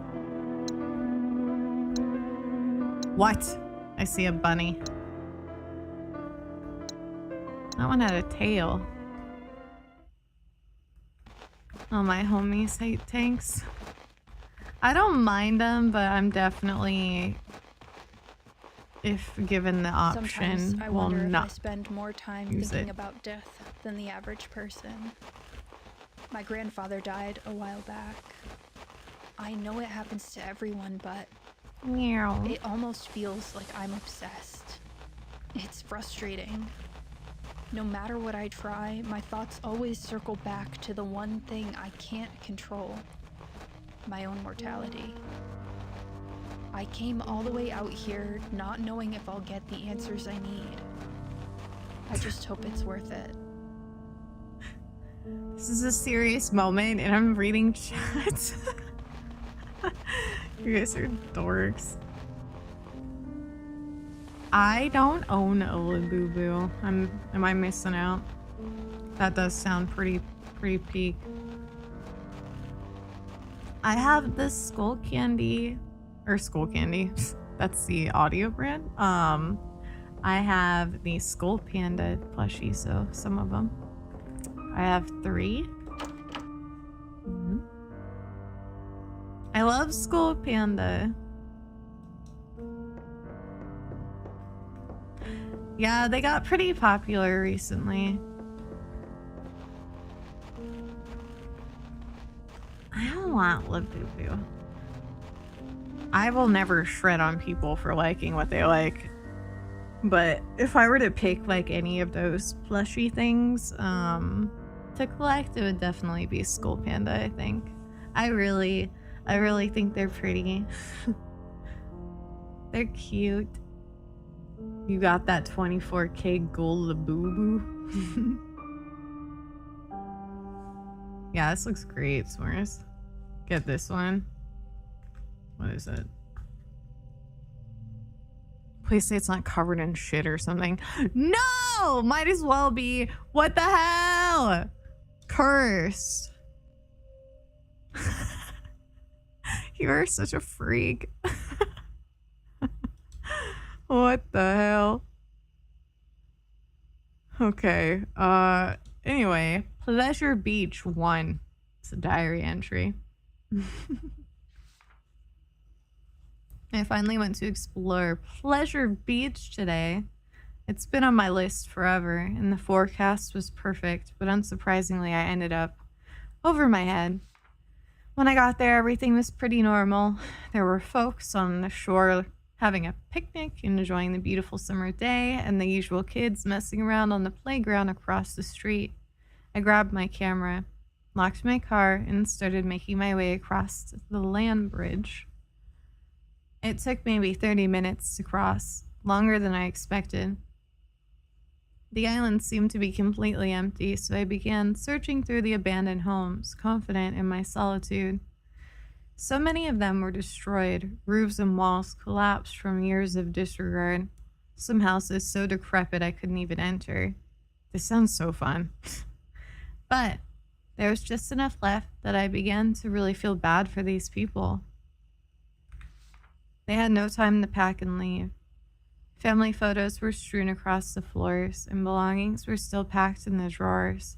What? I see a bunny. That one had a tail. Oh, my homies hate tanks. I don't mind them, but I'm definitely, if given the option, Sometimes I will wonder if I not spend more time use thinking it. about death than the average person. My grandfather died a while back. I know it happens to everyone, but Meow. it almost feels like I'm obsessed. It's frustrating. No matter what I try, my thoughts always circle back to the one thing I can't control. My own mortality. I came all the way out here not knowing if I'll get the answers I need. I just hope it's worth it. This is a serious moment, and I'm reading chat. You guys are dorks. I don't own 𝗦𝗨𝗣𝗣𝗢. Am I missing out? That does sound pretty peak. I have this Skull Candy, or Skull Candy. That's the audio brand. I have the Skull Panda plushie, so some of them. I have 3. I love 𝗦𝗨𝗣𝗡𝗞𝗦. Yeah, they got pretty popular recently. I don't want 𝗦𝗨𝗣𝗣𝗢. I will never shred on people for liking what they like. But if I were to pick like any of those plushy things to collect, it would definitely be 𝗦𝗨𝗣𝗡𝗚, I think. I really think they're pretty. They're cute. You got that 24K gold boo-boo. Yeah, this looks great, 𝗬𝗧. Get this one. What is it? Please say it's not covered in shit or something. No! Might as well be. What the hell? Cursed. You are such a freak. What the hell? Okay. Anyway, Pleasure Beach 1. It's a diary entry. I finally went to explore Pleasure Beach today. It's been on my list forever, and the forecast was perfect, but unsurprisingly, I ended up over my head. When I got there, everything was pretty normal. There were folks on the shore having a picnic, enjoying the beautiful summer day, and the usual kids messing around on the playground across the street. I grabbed my camera, locked my car, and started making my way across the land bridge. It took maybe 30 minutes to cross, longer than I expected. The island seemed to be completely empty, so I began searching through the abandoned homes, confident in my solitude. So many of them were destroyed, roofs and walls collapsed from years of disregard. Some houses so decrepit I couldn't even enter. This sounds so fun. But there was just enough left that I began to really feel bad for these people. They had no time to pack and leave. Family photos were strewn across the floors, and belongings were still packed in the drawers.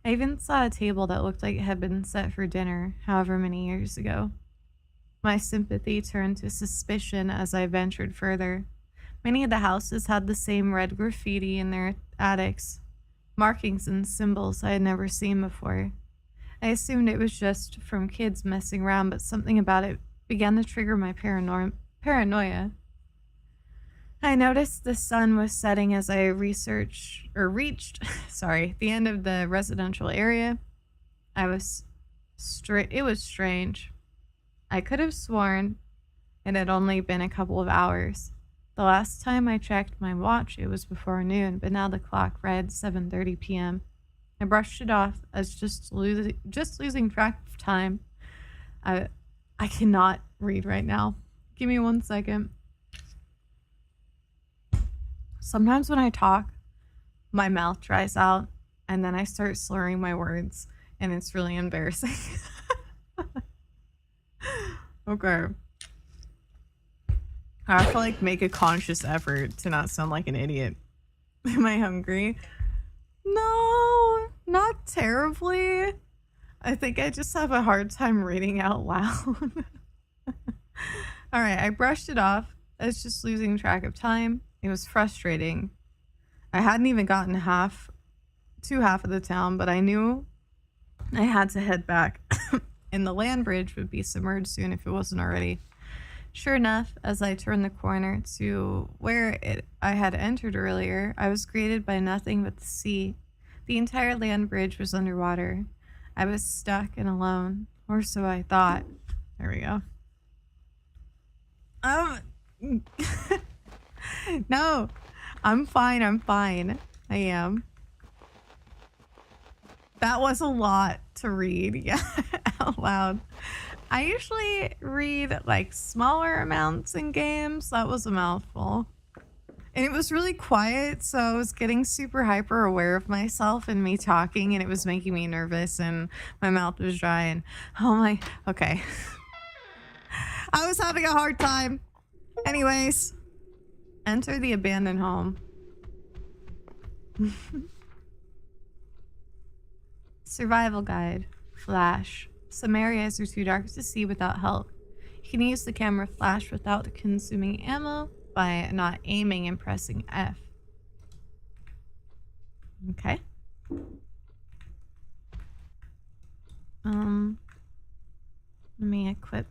I even saw a table that looked like it had been set for dinner, however many years ago. My sympathy turned to suspicion as I ventured further. Many of the houses had the same red graffiti in their attics, markings and symbols I had never seen before. I assumed it was just from kids messing around, but something about it began to trigger my paranoia. I noticed the sun was setting as I reached the end of the residential area. It was strange. I could have sworn it had only been a couple of hours. The last time I checked my watch, it was before noon, but now the clock read 7:30 p.m. I brushed it off as just losing track of time. I cannot read right now. Give me 1 second. Sometimes when I talk, my mouth dries out, and then I start slurring my words, and it's really embarrassing. Okay. I have to like make a conscious effort to not sound like an idiot. Am I hungry? No, not terribly. I think I just have a hard time reading out loud. All right, I brushed it off. I was just losing track of time. It was frustrating. I hadn't even gotten to half of the town, but I knew I had to head back. And the land bridge would be submerged soon if it wasn't already. Sure enough, as I turned the corner to where I had entered earlier, I was greeted by nothing but the sea. The entire land bridge was underwater. I was stuck and alone, or so I thought. There we go. No, I'm fine. I am. That was a lot to read, yeah, out loud. I usually read like smaller amounts in games. That was a mouthful. And it was really quiet, so I was getting super hyper aware of myself and me talking, and it was making me nervous, and my mouth was dry, and oh my, okay. I was having a hard time. Anyways, enter the abandoned home. Survival guide. Flash. Some areas are too dark to see without help. You can use the camera flash without consuming ammo by not aiming and pressing F. Okay. Let me equip.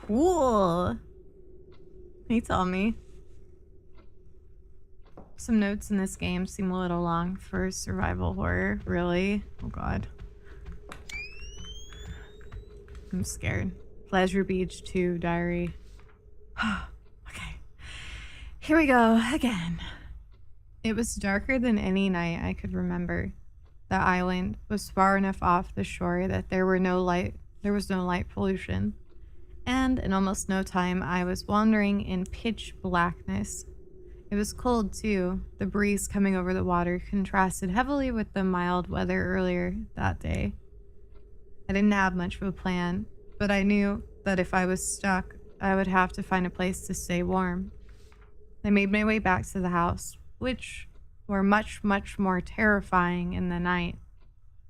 Cool. Hey, Tommy. Some notes in this game seem a little long for survival horror. Really? Oh god. I'm scared. 𝗦𝗨𝗣𝗣𝗅 diary. Okay. Here we go again. It was darker than any night I could remember. The island was far enough off the shore that there was no light pollution. And in almost no time, I was wandering in pitch blackness. It was cold too. The breeze coming over the water contrasted heavily with the mild weather earlier that day. I didn't have much of a plan, but I knew that if I was stuck, I would have to find a place to stay warm. I made my way back to the house, which were much, much more terrifying in the night.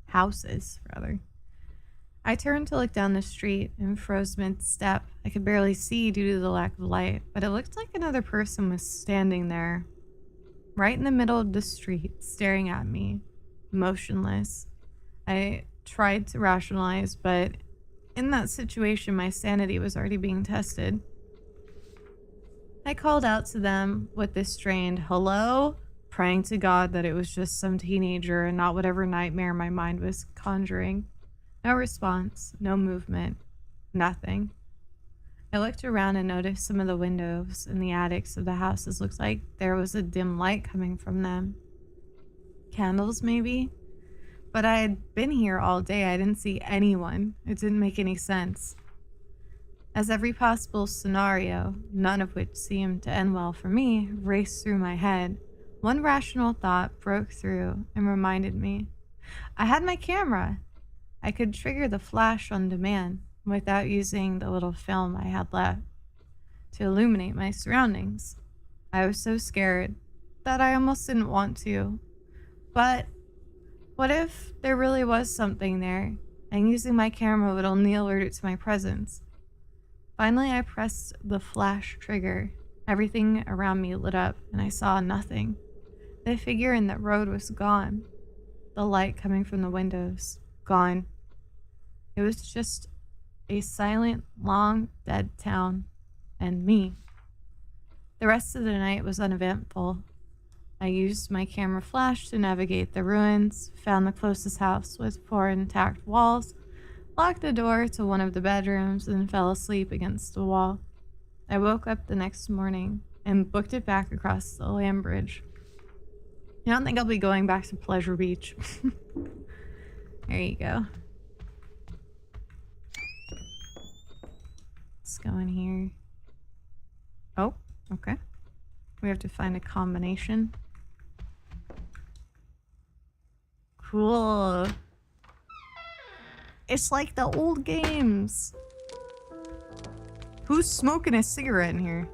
Houses, rather. I turned to look down the street and froze mid-step. I could barely see due to the lack of light, but it looked like another person was standing there, right in the middle of the street, staring at me, motionless. I tried to rationalize, but in that situation, my sanity was already being tested. I called out to them with this strained hello, praying to God that it was just some teenager and not whatever nightmare my mind was conjuring. No response, no movement, nothing. I looked around and noticed some of the windows in the attics of the houses looked like there was a dim light coming from them. Candles, maybe? But I had been here all day. I didn't see anyone. It didn't make any sense. As every possible scenario, none of which seemed to end well for me, raced through my head, one rational thought broke through and reminded me. I had my camera. I could trigger the flash on demand without using the little film I had left to illuminate my surroundings. I was so scared that I almost didn't want to. But what if there really was something there and using my camera would only alert it to my presence? Finally, I pressed the flash trigger. Everything around me lit up and I saw nothing. The figure in the road was gone. The light coming from the windows, gone. It was just a silent, long, dead town, and me. The rest of the night was uneventful. I used my camera flash to navigate the ruins, found the closest house with 4 intact walls, locked the door to one of the bedrooms, and fell asleep against the wall. I woke up the next morning and booked it back across the land bridge. I don't think I'll be going back to Pleasure Beach. There you go. Let's go in here. Oh, okay. We have to find a combination. Cool. It's like the old games. Who's smoking a cigarette in here?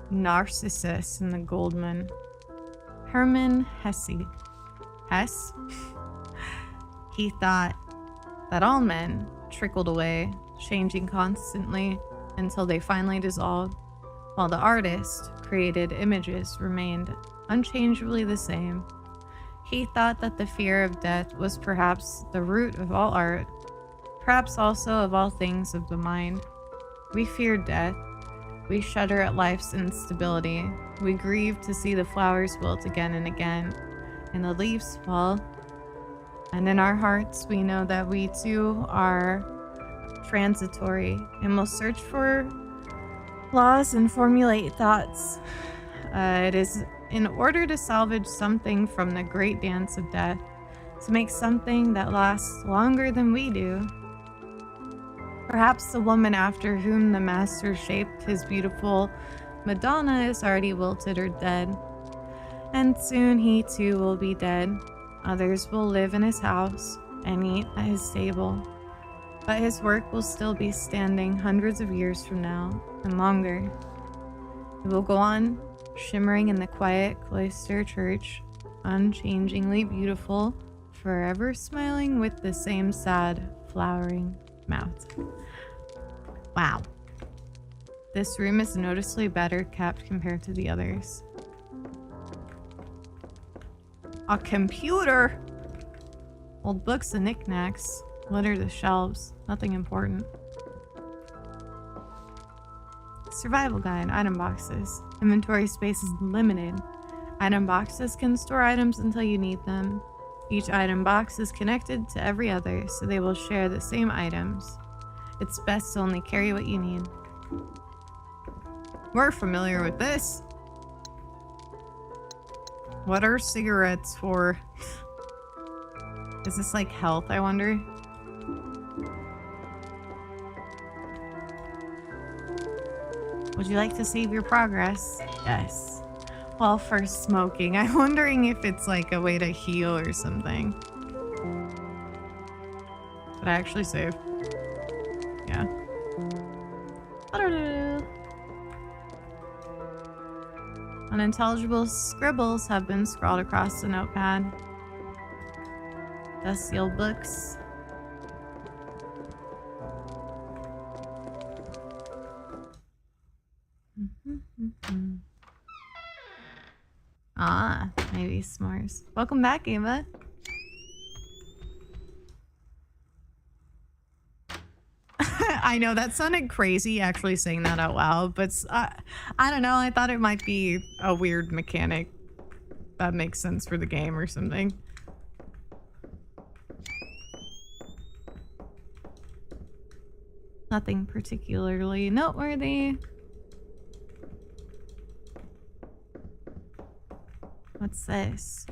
Narcissus in the Goldman. Hermann Hesse. Hess? He thought that all men trickled away, changing constantly until they finally dissolved, while the artist created images remained unchangeably the same. He thought that the fear of death was perhaps the root of all art, perhaps also of all things of the mind. We fear death. We shudder at life's instability. We grieve to see the flowers wilt again and again, and the leaves fall. And in our hearts, we know that we too are transitory and will search for laws and formulate thoughts. It is in order to salvage something from the great dance of death, to make something that lasts longer than we do. Perhaps the woman after whom the master shaped his beautiful Madonna is already wilted or dead, and soon he too will be dead. Others will live in his house and eat at his table, but his work will still be standing hundreds of years from now and longer. It will go on shimmering in the quiet cloister church, unchangingly beautiful, forever smiling with the same sad, flowering mouth. Wow. This room is noticeably better kept compared to the others. A computer! Old books and knickknacks litter the shelves. Nothing important. Survival guide, item boxes. Inventory space is limited. Item boxes can store items until you need them. Each item box is connected to every other, so they will share the same items. It's best to only carry what you need. We're familiar with this. What are cigarettes for? Is this like health, I wonder? Would you like to save your progress? Yes. Well, for smoking. I'm wondering if it's like a way to heal or something. Did I actually save? Yeah. Unintelligible scribbles have been scrawled across the notepad. Dusty old books. Ah, maybe s'mores. Welcome back, Ava. I know that sounded crazy actually saying that out loud, but I don't know. I thought it might be a weird mechanic that makes sense for the game or something. Nothing particularly noteworthy. What's this?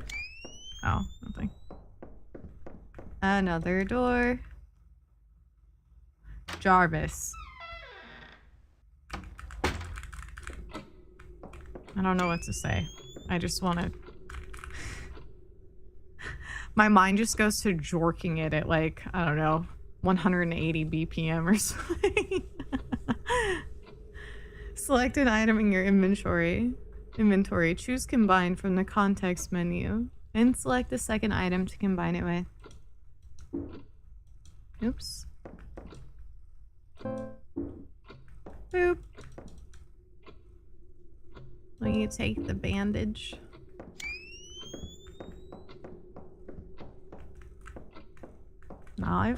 Oh, nothing. Another door. Jarvis. I don't know what to say. I just want to... My mind just goes to jorking it at like, I don't know, 180 BPM or something. Select an item in your inventory. Choose combine from the context menu and select the second item to combine it with. Oops. Boop. Will you take the bandage? No,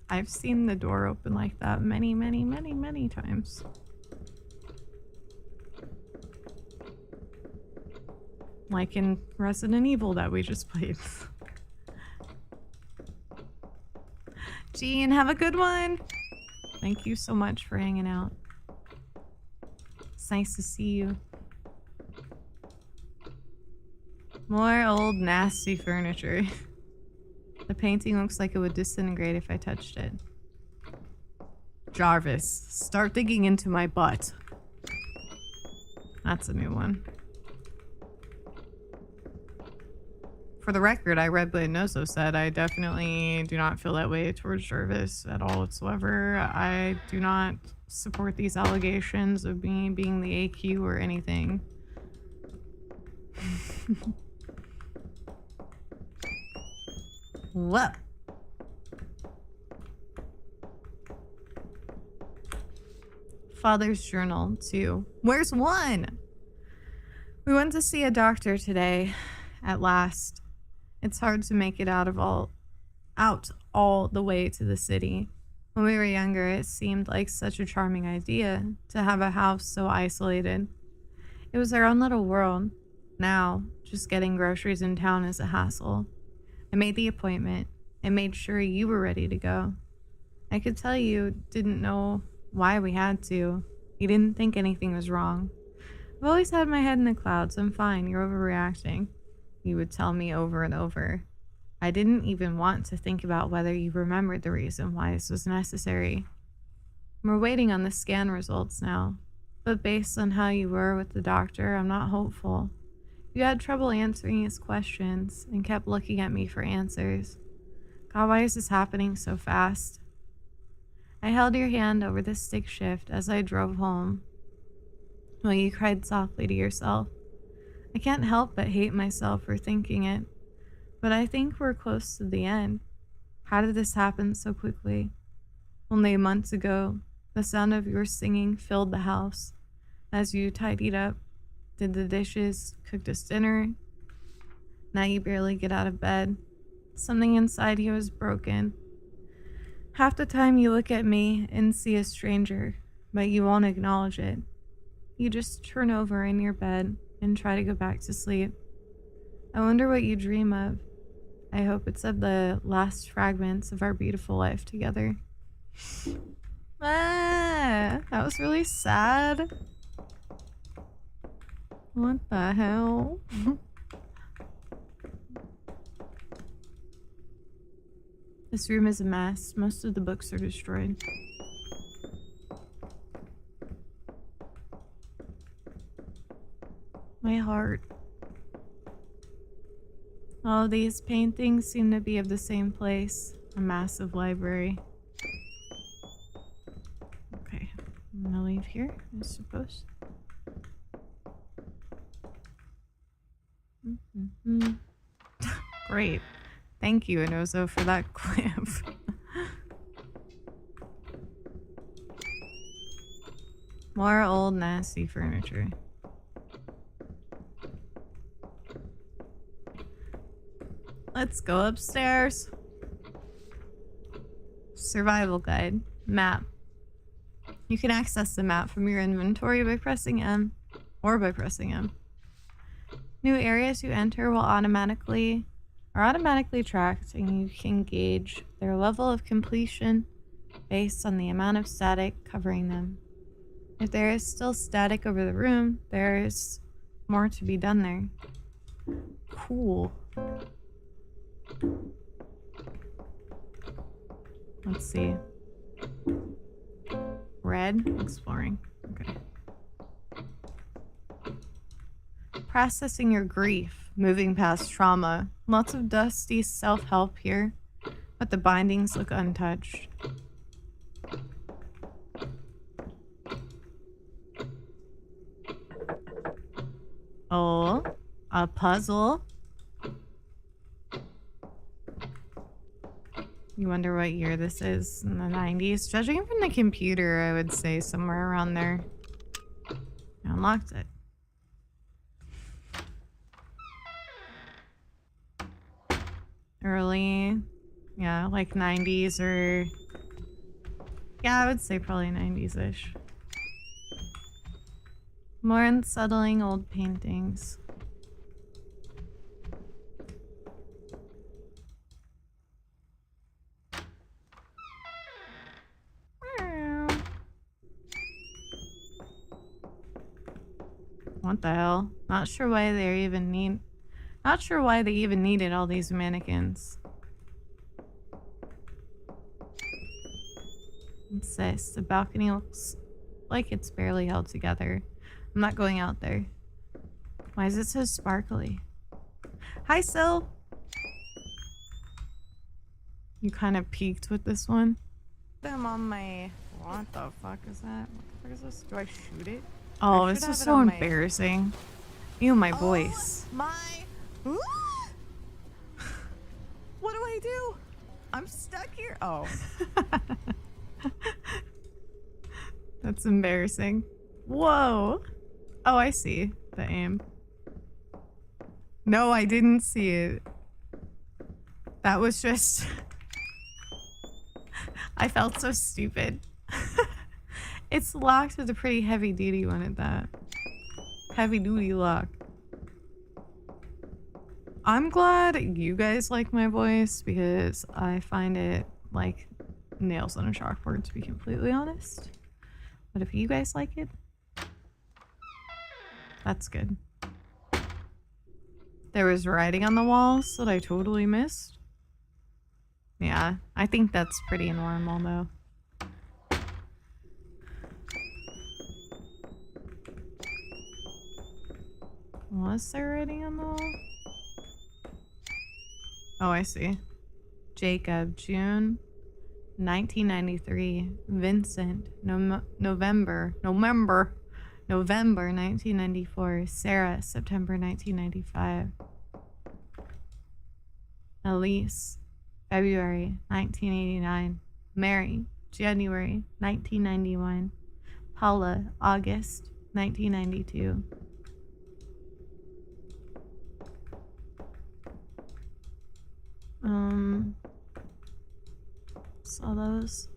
I've seen the door open like that many times. Like in Resident Evil that we just played. Jean, have a good one! Thank you so much for hanging out. It's nice to see you. More old nasty furniture. The painting looks like it would disintegrate if I touched it. Jarvis, start digging into my butt. That's a new one. For the record, I read what Nozo said. I definitely do not feel that way towards Jarvis at all whatsoever. I do not support these allegations of me being the AQ or anything. Whoa. Father's journal 2. Where's 1? We went to see a doctor today. At last. It's hard to make it out all the way to the city. When we were younger, it seemed like such a charming idea to have a house so isolated. It was our own little world. Now, just getting groceries in town is a hassle. I made the appointment and made sure you were ready to go. I could tell you didn't know why we had to. You didn't think anything was wrong. I've always had my head in the clouds. I'm fine. You're overreacting. You would tell me over and over. I didn't even want to think about whether you remembered the reason why this was necessary. We're waiting on the scan results now, but based on how you were with the doctor, I'm not hopeful. You had trouble answering his questions and kept looking at me for answers. God, why is this happening so fast? I held your hand over the stick shift as I drove home. Well, you cried softly to yourself. I can't help but hate myself for thinking it, but I think we're close to the end. How did this happen so quickly? Only months ago, the sound of your singing filled the house as you tidied up, did the dishes, cooked us dinner. Now you barely get out of bed. Something inside you is broken. Half the time you look at me and see a stranger, but you won't acknowledge it. You just turn over in your bed and try to go back to sleep. I wonder what you dream of. I hope it's of the last fragments of our beautiful life together. That was really sad. What the hell? This room is a mess. Most of the books are destroyed. My heart. All of these paintings seem to be of the same place. A massive library. Okay, I'm gonna leave here, I suppose. Great. Thank you, Inozo, for that clip. More old, nasty furniture. Let's go upstairs. Survival guide. Map. You can access the map from your inventory by pressing M or by pressing M. New areas you enter will automatically tracked, and you can gauge their level of completion based on the amount of static covering them. If there is still static over the room, there is more to be done there. Cool. Let's see. Red, exploring. Okay. Processing your grief, moving past trauma. Lots of dusty self-help here, but the bindings look untouched. Oh, a puzzle. You wonder what year this is? In the 90s? Judging from the computer, I would say somewhere around there. I unlocked it. Early, yeah, like 90s or... Yeah, I would say probably 90s-ish. More unsettling old paintings. What the hell? Not sure why they even needed all these mannequins. What's this? The balcony looks like it's barely held together. I'm not going out there. Why is it so sparkly? Hi, Sil! You kind of peaked with this one. I'm on my... What the fuck is that? What the fuck is this? Do I shoot it? Oh, this is so embarrassing. Ew, my voice. My... What do I do? I'm stuck here. Oh. That's embarrassing. Whoa. Oh, I see the aim. No, I didn't see it. That was just... I felt so stupid. It's locked with a pretty heavy duty one at that. Heavy duty lock. I'm glad you guys like my voice because I find it like nails on a chalkboard, to be completely honest. But if you guys like it, that's good. There was writing on the walls that I totally missed. Yeah, I think that's pretty normal though. Was there writing on the wall? Oh, I see. Jacob, June 1993. Vincent, November November 1994. Sarah, September 1995. Elise, February 1989. Mary, January 1991. Paula, August 1992. Saw those.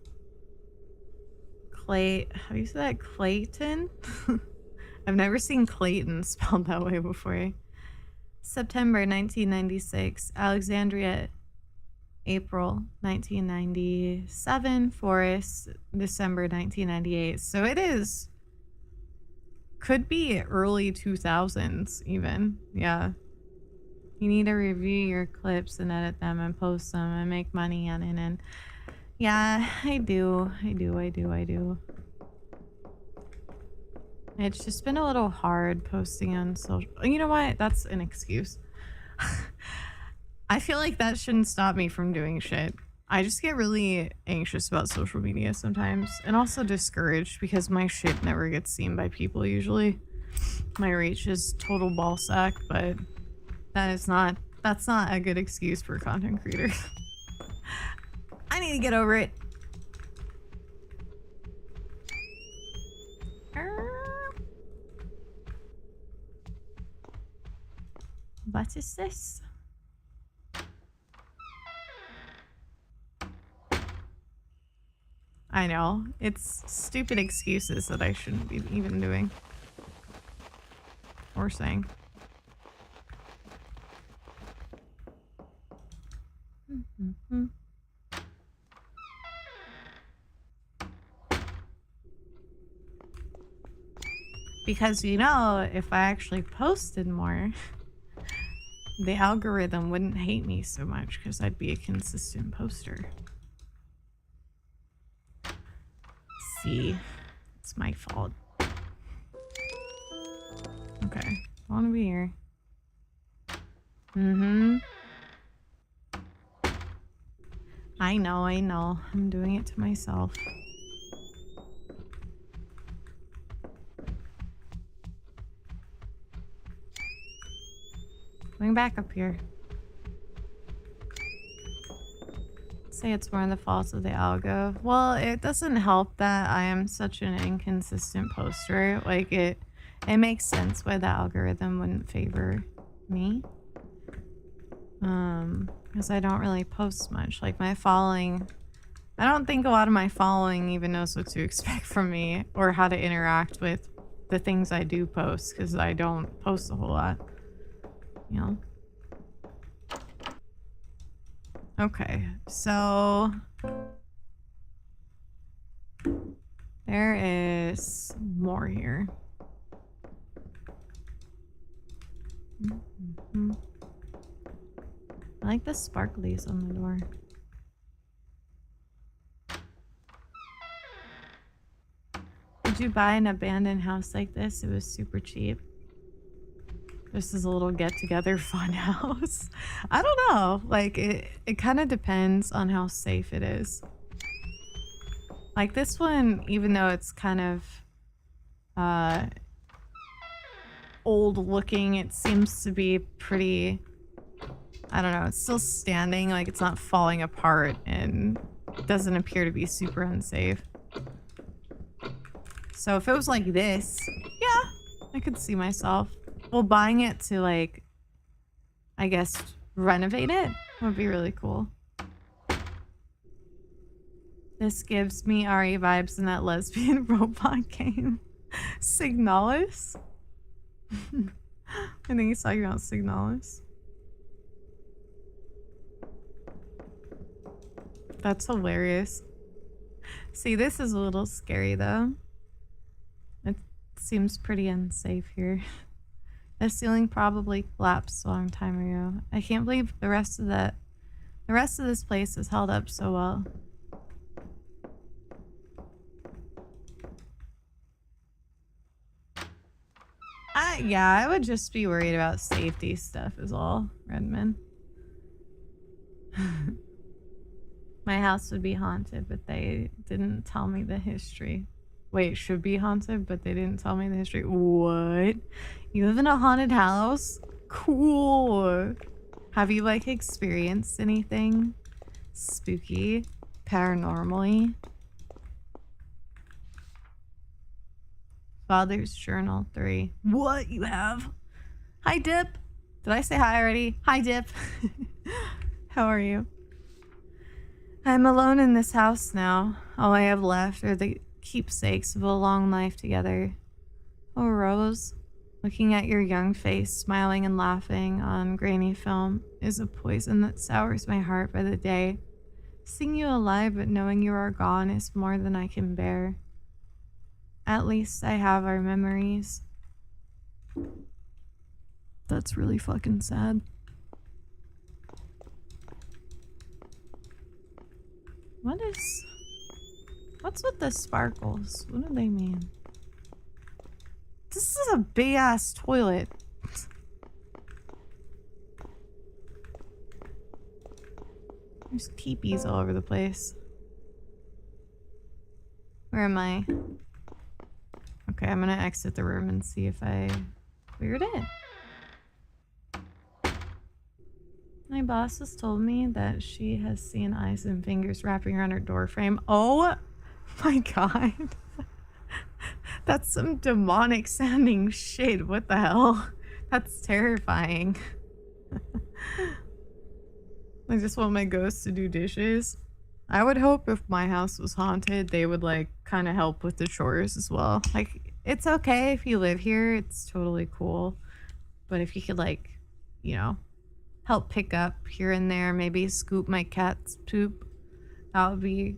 How do you say that? Clayton? I've never seen Clayton spelled that way before. September 1996. Alexandria, April 1997. Forest, December 1998. So it is. Could be early 2000s even. Yeah. You need to review your clips and edit them and post them and make money on it. And yeah, I do. It's just been a little hard posting on social. You know what? That's an excuse. I feel like that shouldn't stop me from doing shit. I just get really anxious about social media sometimes, and also discouraged because my shit never gets seen by people usually. My reach is total ballsack, but that's not a good excuse for content creators. I need to get over it. What is this? I know. It's stupid excuses that I shouldn't be even doing. Or saying. Because, you know, if I actually posted more, the algorithm wouldn't hate me so much because I'd be a consistent poster. See, it's my fault. Okay, I want to be here. I know. I'm doing it to myself. Going back up here. Say it's more the fault of the algo. Well, it doesn't help that I am such an inconsistent poster. Like, it makes sense why the algorithm wouldn't favor me. Because I don't really post much. Like, my following, I don't think a lot of my following even knows what to expect from me or how to interact with the things I do post, because I don't post a whole lot. You know? Okay, so there is more here. I like the sparklies on the door. Did you buy an abandoned house like this? It was super cheap. This is a little get-together fun house. I don't know. Like, it kind of depends on how safe it is. Like, this one, even though it's kind of old-looking, it seems to be pretty... I don't know. It's still standing. Like, it's not falling apart, and it doesn't appear to be super unsafe. So if it was like this, yeah, I could see myself. Well, buying it to, like, I guess, renovate it would be really cool. This gives me RE vibes in that lesbian robot game. Signalis? I think he's talking about Signalis. That's hilarious. See, this is a little scary, though. It seems pretty unsafe here. The ceiling probably collapsed a long time ago. I can't believe the rest of this place is held up so well. Yeah, I would just be worried about safety stuff is all, Redmond. My house would be haunted, but they didn't tell me the history. Wait, should be haunted, but they didn't tell me the history. What? You live in a haunted house? Cool. Have you like experienced anything spooky, paranormally? Father's Journal 3. What you have? Hi, Dip. Did I say hi already? Hi, Dip. How are you? I'm alone in this house now. All I have left are the keepsakes of a long life together. Oh, Rose, looking at your young face, smiling and laughing on grainy film is a poison that sours my heart by the day. Seeing you alive but knowing you are gone is more than I can bear. At least I have our memories. That's really fucking sad. What's with the sparkles? What do they mean? This is a big ass toilet. There's teepees all over the place. Where am I? Okay, I'm gonna exit the room and see if I cleared it. My boss has told me that she has seen eyes and fingers wrapping around her door frame. Oh my god. That's some demonic sounding shit. What the hell? That's terrifying. I just want my ghost to do dishes. I would hope if my house was haunted, they would like kind of help with the chores as well. Like, it's okay if you live here, it's totally cool. But if you could like, you know, help pick up here and there, maybe scoop my cat's poop, that would be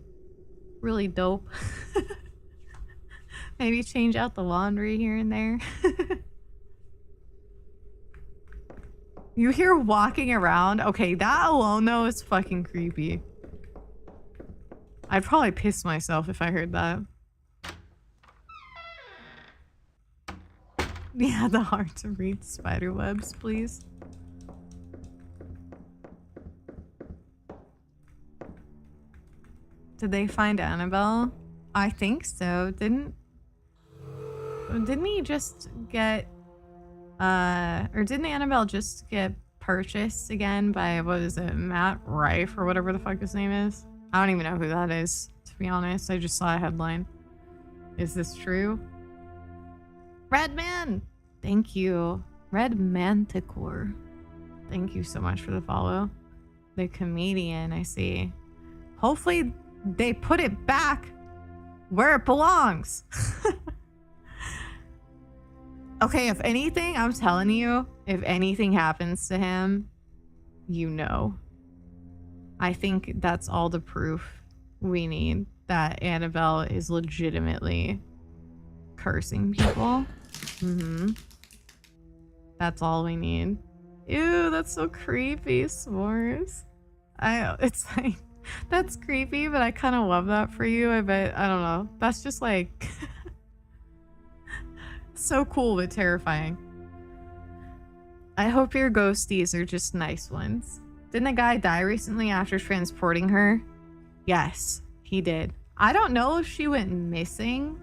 really dope. Maybe change out the laundry here and there. You hear walking around? Okay, that alone though is fucking creepy. I'd probably piss myself if I heard that. Yeah, the hard to read spider webs, please. Did they find Annabelle? I think so. Didn't he just get or didn't Annabelle just get purchased again by, what is it, Matt Rife or whatever the fuck his name is? I don't even know who that is, to be honest. I just saw a headline. Is this true? Redman! Thank you. Red Manticore. Thank you so much for the follow. The comedian, I see. Hopefully they put it back where it belongs. Okay, if anything, I'm telling you, if anything happens to him, you know. I think that's all the proof we need that Annabelle is legitimately cursing people. That's all we need. Ew, that's so creepy, s'mores. It's like, that's creepy, but I kind of love that for you. I bet, I don't know. That's just like so cool but terrifying. I hope your ghosties are just nice ones. Didn't a guy die recently after transporting her? Yes, he did. I don't know if she went missing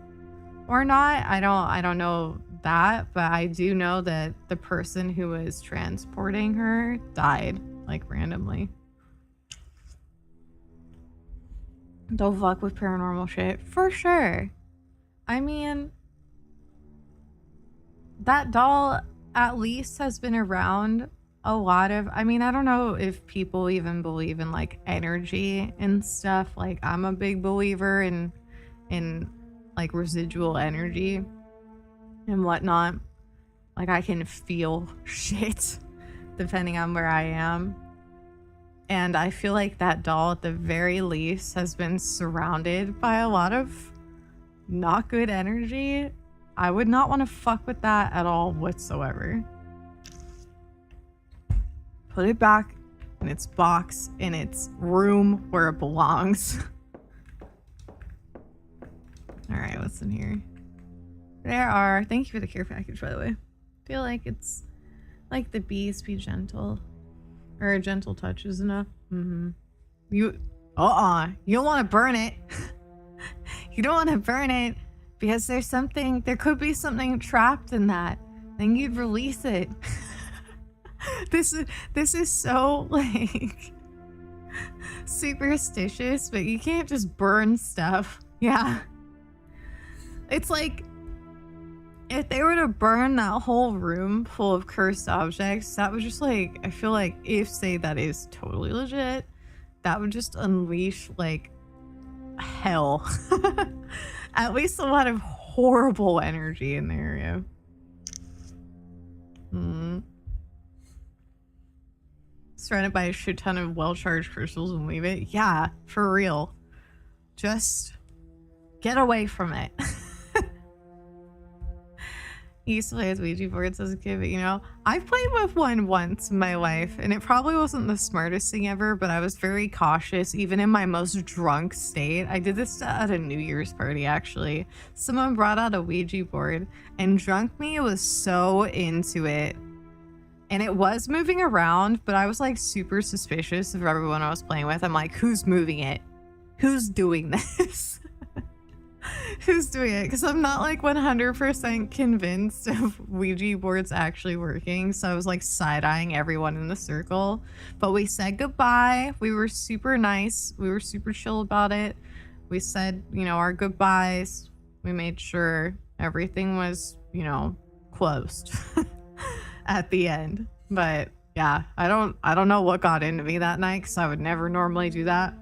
or not. I don't know that, but I do know that the person who was transporting her died, like, randomly. Don't fuck with paranormal shit. For sure. I mean, that doll at least has been around a lot of, I mean, I don't know if people even believe in like energy and stuff. Like, I'm a big believer in like residual energy and whatnot. Like, I can feel shit depending on where I am. And I feel like that doll at the very least has been surrounded by a lot of not good energy. I would not want to fuck with that at all whatsoever. Put it back in its box, in its room where it belongs. Alright, what's in here? There are... Thank you for the care package, by the way. I feel like it's like the bees be gentle. Or a gentle touch is enough. You don't want to burn it. You don't want to burn it. Because there could be something trapped in that. Then you'd release it. This is so like superstitious, but you can't just burn stuff. Yeah. It's like if they were to burn that whole room full of cursed objects, that would just like, I feel like if say that is totally legit, that would just unleash like hell. At least a lot of horrible energy in the area. Surrounded by a shit ton of well-charged crystals and leave it. Yeah, for real. Just get away from it. He used to play with Ouija boards as a kid, but you know, I've played with one once in my life, and it probably wasn't the smartest thing ever, but I was very cautious, even in my most drunk state. I did this at a New Year's party, actually. Someone brought out a Ouija board, and drunk me was so into it. And it was moving around, but I was like super suspicious of everyone I was playing with. I'm like, who's moving it? Who's doing this? Who's doing it? Because I'm not like 100% convinced of Ouija boards actually working. So I was like side-eyeing everyone in the circle. But we said goodbye. We were super nice. We were super chill about it. We said, you know, our goodbyes. We made sure everything was, you know, closed at the end. But yeah, I don't know what got into me that night, because I would never normally do that.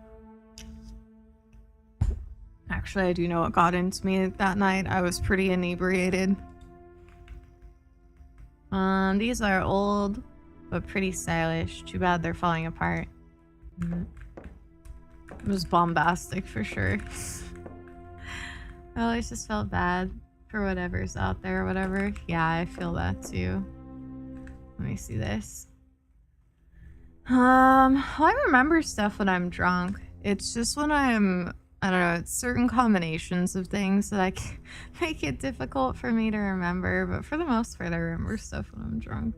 Actually, I do know what got into me that night. I was pretty inebriated. These are old, but pretty stylish. Too bad they're falling apart. It was bombastic for sure. I always just felt bad for whatever's out there or whatever. Yeah, I feel that too. Let me see this. Well, I remember stuff when I'm drunk. It's just when I don't know, it's certain combinations of things that make it difficult for me to remember, but for the most part, I remember stuff when I'm drunk.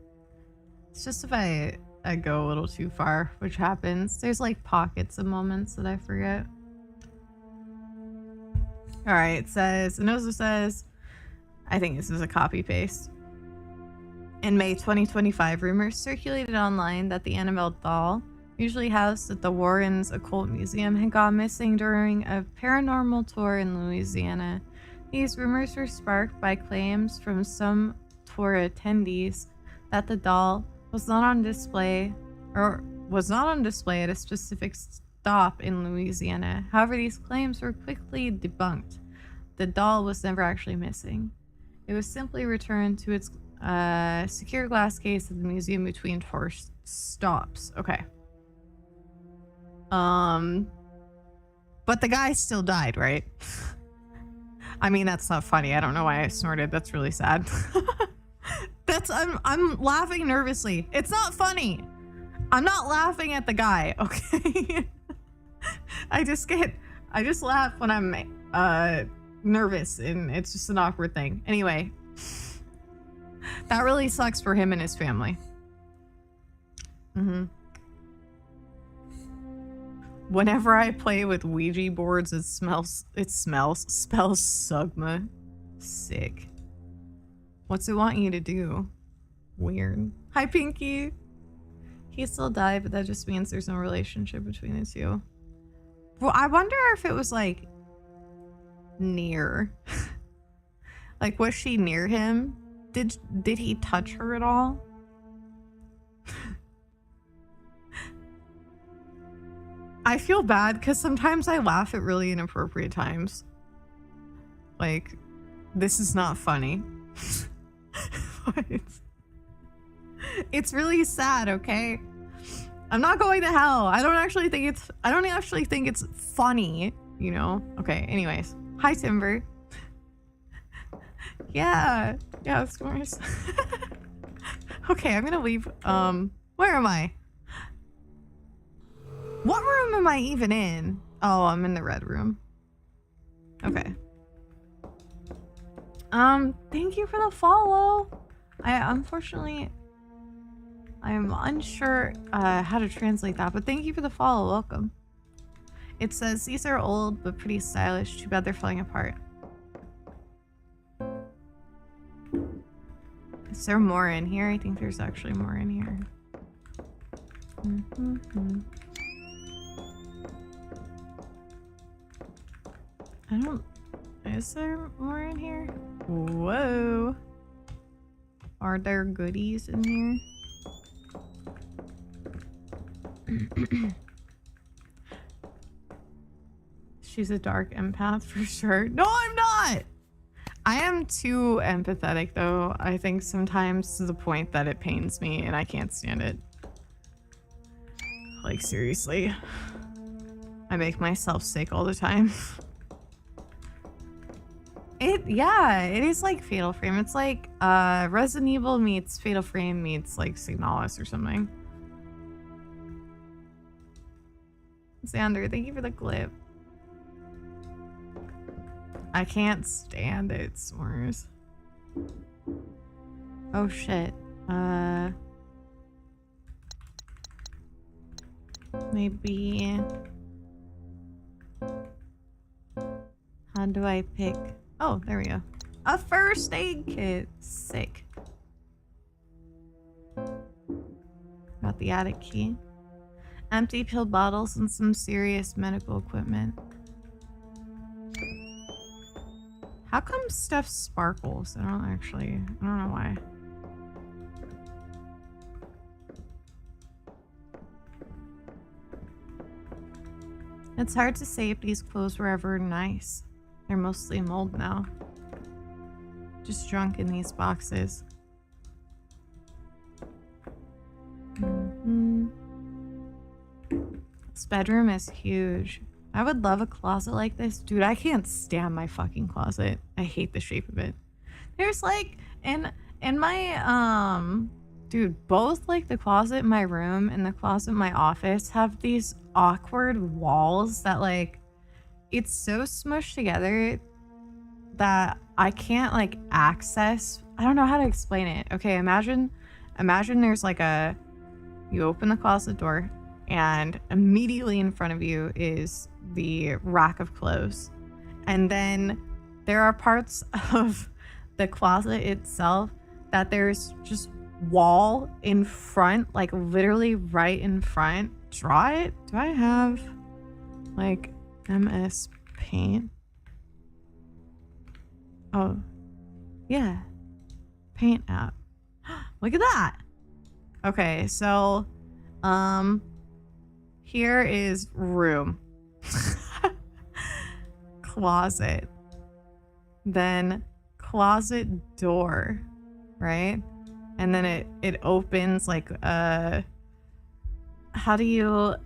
It's just if I go a little too far, which happens. There's like pockets of moments that I forget. All right, it also says, I think this is a copy paste. In May 2025, rumors circulated online that the Annabelle doll, usually housed at the Warrens Occult Museum, had gone missing during a paranormal tour in Louisiana. These rumors were sparked by claims from some tour attendees that the doll was not on display at a specific stop in Louisiana. However, these claims were quickly debunked. The doll was never actually missing. It was simply returned to its secure glass case at the museum between tour stops. Okay. But the guy still died, right? I mean, that's not funny. I don't know why I snorted. That's really sad. I'm laughing nervously. It's not funny. I'm not laughing at the guy, okay? I just laugh when I'm nervous, and it's just an awkward thing. Anyway, that really sucks for him and his family. Whenever I play with Ouija boards, it spells Sugma. Sick. What's it want you to do? Weird. Hi, Pinky. He still died, but that just means there's no relationship between the two. Well, I wonder if it was like near. Like, was she near him? Did he touch her at all? I feel bad because sometimes I laugh at really inappropriate times. Like, this is not funny. But it's really sad, okay? I'm not going to hell. I don't actually think it's funny, you know? Okay, anyways. Hi, Timber. Yeah, of course. Okay, I'm gonna leave. Where am I? What room am I even in? Oh, I'm in the red room. Okay. Thank you for the follow. Unfortunately, I'm unsure how to translate that, but thank you for the follow. Welcome. It says, these are old but pretty stylish. Too bad they're falling apart. Is there more in here? I think there's actually more in here. I don't... Is there more in here? Whoa. Are there goodies in here? She's a dark empath for sure. No, I'm not! I am too empathetic though. I think sometimes to the point that it pains me and I can't stand it. Like seriously. I make myself sick all the time. Yeah, it is like Fatal Frame. It's like Resident Evil meets Fatal Frame meets like Signalis or something. Xander, thank you for the clip. I can't stand it, s'mores. Oh shit. Maybe... How do I pick... Oh, there we go. A first aid kit. Sick. Got the attic key. Empty pill bottles and some serious medical equipment. How come stuff sparkles? I don't know why. It's hard to say if these clothes were ever nice. They're mostly mold now. Just drunk in these boxes. This bedroom is huge. I would love a closet like this. Dude, I can't stand my fucking closet. I hate the shape of it. There's like, in my, dude, both like the closet in my room and the closet in my office have these awkward walls that like, it's so smushed together that I can't like access. I don't know how to explain it. Okay, imagine there's like you open the closet door and immediately in front of you is the rack of clothes. And then there are parts of the closet itself that there's just wall in front, like literally right in front. Draw it. Do I have like MS Paint? Oh, yeah. Paint app. Look at that. Okay, so, here is room. Closet. Then closet door, right? And then it opens like, how do you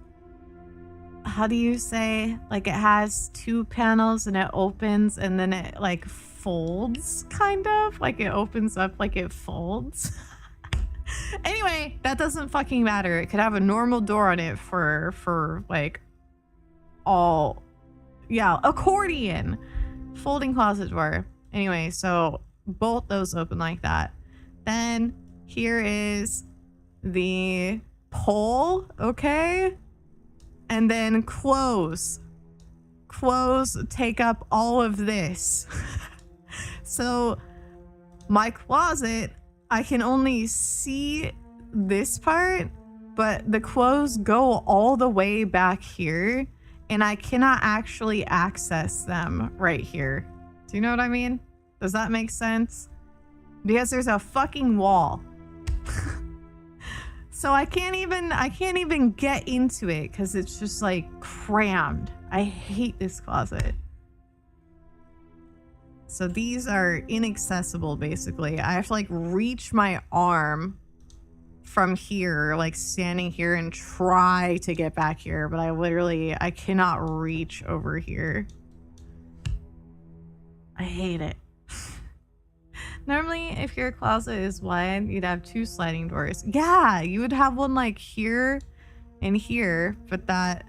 say, like it has two panels and it opens and then it like folds, kind of like it opens up like it folds. Anyway, that doesn't fucking matter. It could have a normal door on it for like all, yeah, accordion, folding closet door. Anyway, so both those open like that. Then here is the pole, okay? And then clothes take up all of this. So my closet, I can only see this part, but the clothes go all the way back here and I cannot actually access them right here. Do you know what I mean? Does that make sense? Because there's a fucking wall. So I can't even get into it because it's just like crammed. I hate this closet. So these are inaccessible basically. I have to like reach my arm from here, like standing here and try to get back here, but I cannot reach over here. I hate it. Normally, if your closet is wide, you'd have two sliding doors. Yeah, you would have one like here and here, but that,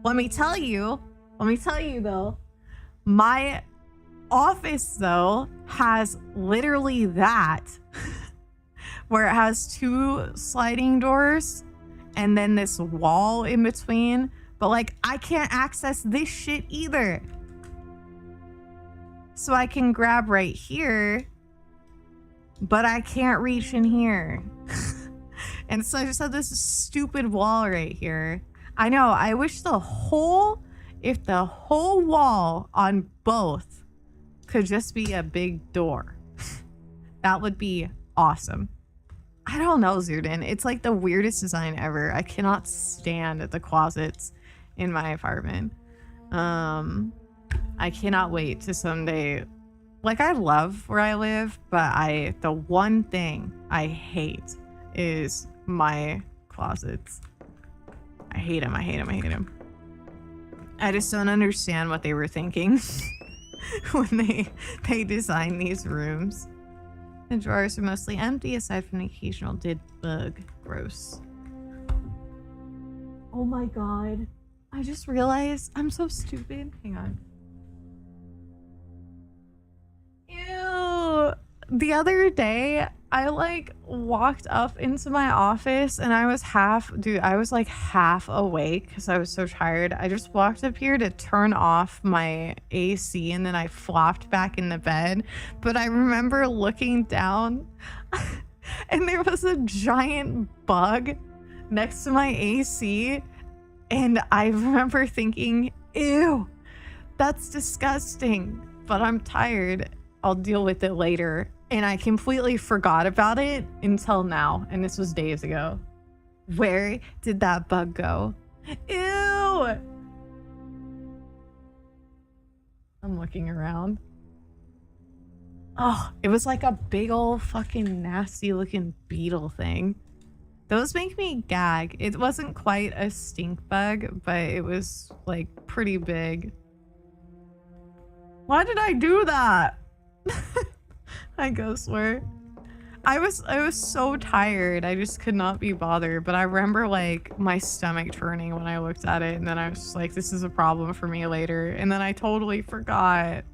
let me tell you though, my office though has literally that, where it has two sliding doors and then this wall in between, but like I can't access this shit either. So I can grab right here, but I can't reach in here. And so I just have this stupid wall right here. I know, I wish if the whole wall on both could just be a big door. That would be awesome. I don't know, 𝗬𝗏. It's like the weirdest design ever. I cannot stand the closets in my apartment. I cannot wait to someday, like, I love where I live, but the one thing I hate is my closets. I hate them. I hate them. I hate them. I just don't understand what they were thinking when they designed these rooms. The drawers are mostly empty aside from the occasional dead bug. Gross. Oh my god. I just realized I'm so stupid. Hang on. Ew. The other day, I like walked up into my office and I was half awake because I was so tired. I just walked up here to turn off my AC and then I flopped back in the bed. But I remember looking down and there was a giant bug next to my AC. And I remember thinking, ew, that's disgusting. But I'm tired. I'll deal with it later. And I completely forgot about it until now. And this was days ago. Where did that bug go? Ew! I'm looking around. Oh, it was like a big old fucking nasty looking beetle thing. Those make me gag. It wasn't quite a stink bug, but it was like pretty big. Why did I do that? I go swear. I was so tired. I just could not be bothered. But I remember like my stomach turning when I looked at it, and then I was just like, this is a problem for me later. And then I totally forgot.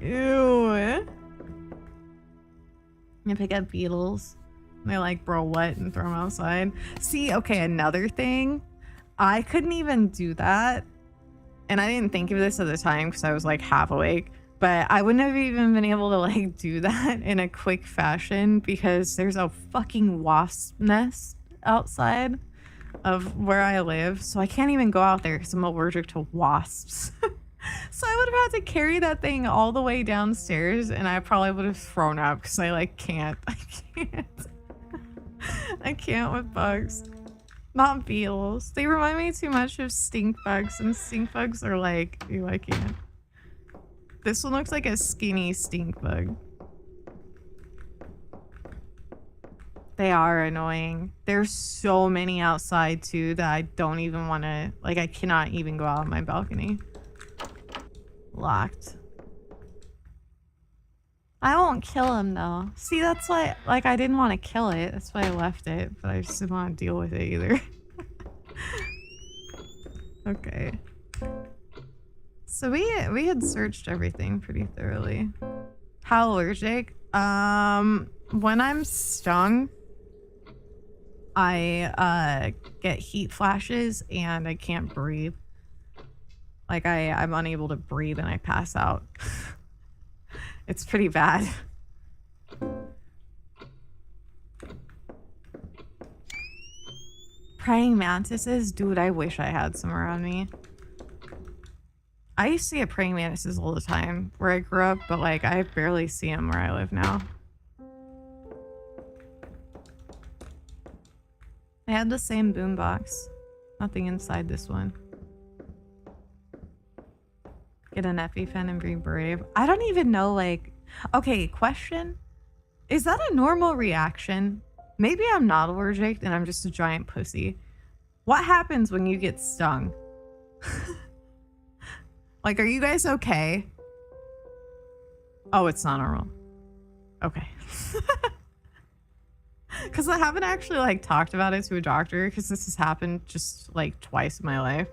Ew. I'm gonna pick up beetles. They like bro what and throw them outside. See, okay, another thing. I couldn't even do that. And I didn't think of this at the time because I was like half awake. But I wouldn't have even been able to like do that in a quick fashion because there's a fucking wasp nest outside of where I live. So I can't even go out there because I'm allergic to wasps. So I would have had to carry that thing all the way downstairs and I probably would have thrown up because I like can't. I can't with bugs. Not beetles. They remind me too much of stink bugs, and stink bugs are like, ew, I can't. This one looks like a skinny stink bug. They are annoying. There's so many outside too that I don't even want to, like, I cannot even go out on my balcony. Locked. I won't kill him though. See, that's why, like, I didn't want to kill it. That's why I left it, but I just didn't want to deal with it either. Okay. So we had searched everything pretty thoroughly. How allergic? When I'm stung, I get heat flashes and I can't breathe. Like I'm unable to breathe and I pass out. It's pretty bad. Praying mantises? Dude, I wish I had some around me. I used to get praying mantises all the time where I grew up, but like I barely see them where I live now. I had the same boombox. Nothing inside this one. Get an EpiPen and be brave. I don't even know, like... Okay, question. Is that a normal reaction? Maybe I'm not allergic and I'm just a giant pussy. What happens when you get stung? Like, are you guys okay? Oh, it's not normal. Okay. Because I haven't actually, like, talked about it to a doctor because this has happened just, like, twice in my life.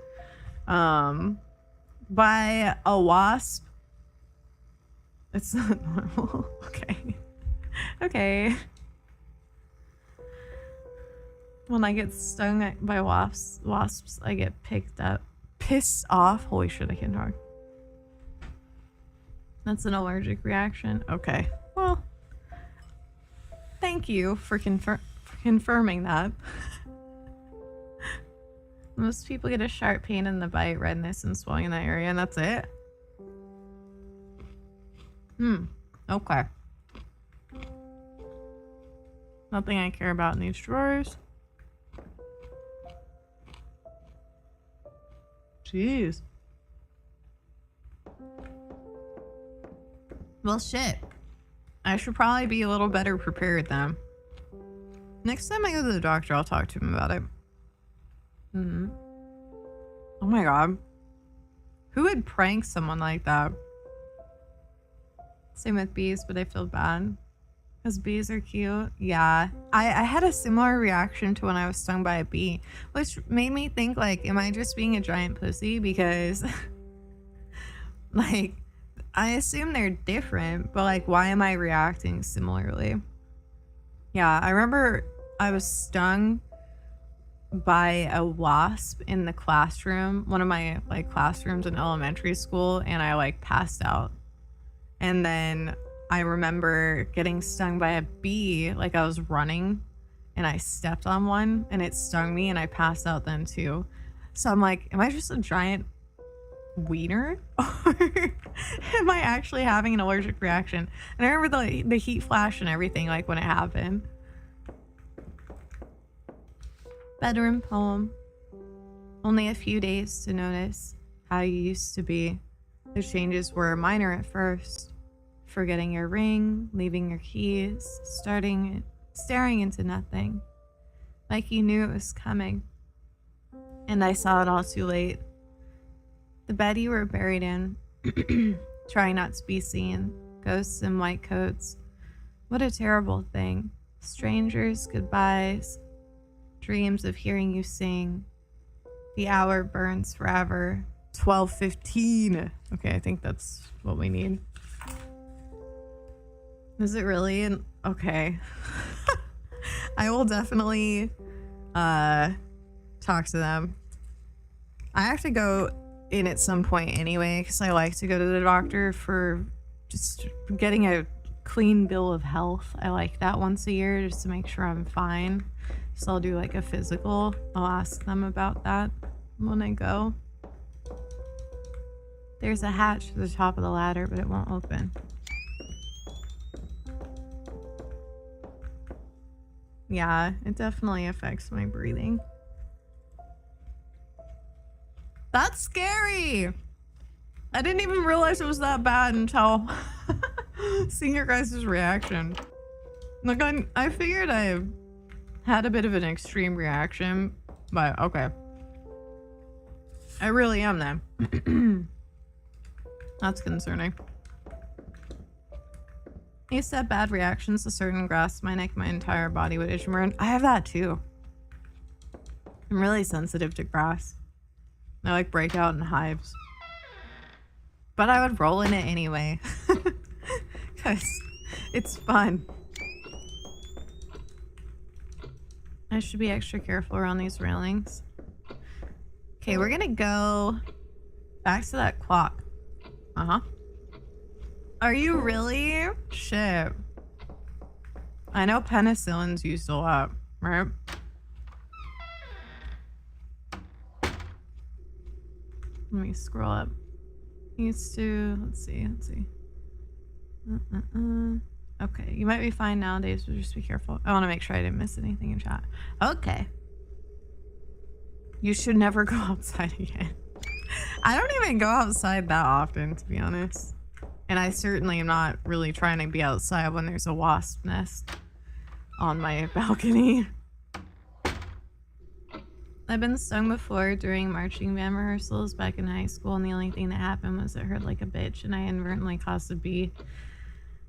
By a wasp. It's not normal. Okay. Okay. When I get stung by wasps, I get pissed off. Holy shit, I can't talk. That's an allergic reaction. Okay. Well, thank you for confirming that. Most people get a sharp pain in the bite, redness, and swelling in that area, and that's it? Okay. Nothing I care about in these drawers. Jeez. Well, shit. I should probably be a little better prepared then. Next time I go to the doctor, I'll talk to him about it. Oh my god. Who would prank someone like that? Same with bees, but I feel bad. Because bees are cute. Yeah. I had a similar reaction to when I was stung by a bee, which made me think, like, am I just being a giant pussy? Because, like, I assume they're different, but, like, why am I reacting similarly? Yeah, I remember I was stung by a wasp in the classroom, one of my, like, classrooms in elementary school, and I, like, passed out. And then I remember getting stung by a bee, like I was running and I stepped on one and it stung me and I passed out then too. So I'm like, am I just a giant wiener? Or am I actually having an allergic reaction? And I remember the heat flash and everything, like when it happened. Bedroom poem. Only a few days to notice how you used to be. The changes were minor at first. Forgetting your ring, leaving your keys, staring into nothing. Like you knew it was coming. And I saw it all too late. The bed you were buried in, trying not to be seen. Ghosts in white coats. What a terrible thing. Strangers, goodbyes. Dreams of hearing you sing. The hour burns forever. 12:15. Okay, I think that's what we need. Is it really? Okay. I will definitely talk to them. I have to go in at some point anyway, because I like to go to the doctor for just getting a clean bill of health. I like that once a year just to make sure I'm fine. So I'll do like a physical. I'll ask them about that when I go. There's a hatch to the top of the ladder, but it won't open. Yeah, it definitely affects my breathing. That's scary! I didn't even realize it was that bad until seeing your guys' reaction. Like, I figured I had a bit of an extreme reaction, but okay. I really am then. That's concerning. I used to have bad reactions to certain grass. My neck, my entire body would itch and burn. I have that too. I'm really sensitive to grass. I like break out in hives. But I would roll in it anyway. Because it's fun. I should be extra careful around these railings. Okay, we're gonna go back to that clock. Uh-huh. Are you really? Shit. I know penicillin's used a lot, right? Let me scroll up. Used to, let's see. Okay, you might be fine nowadays, but just be careful. I want to make sure I didn't miss anything in chat. Okay. You should never go outside again. I don't even go outside that often, to be honest. And I certainly am not really trying to be outside when there's a wasp nest on my balcony. I've been stung before during marching band rehearsals back in high school, and the only thing that happened was it hurt like a bitch, and I inadvertently caused a bee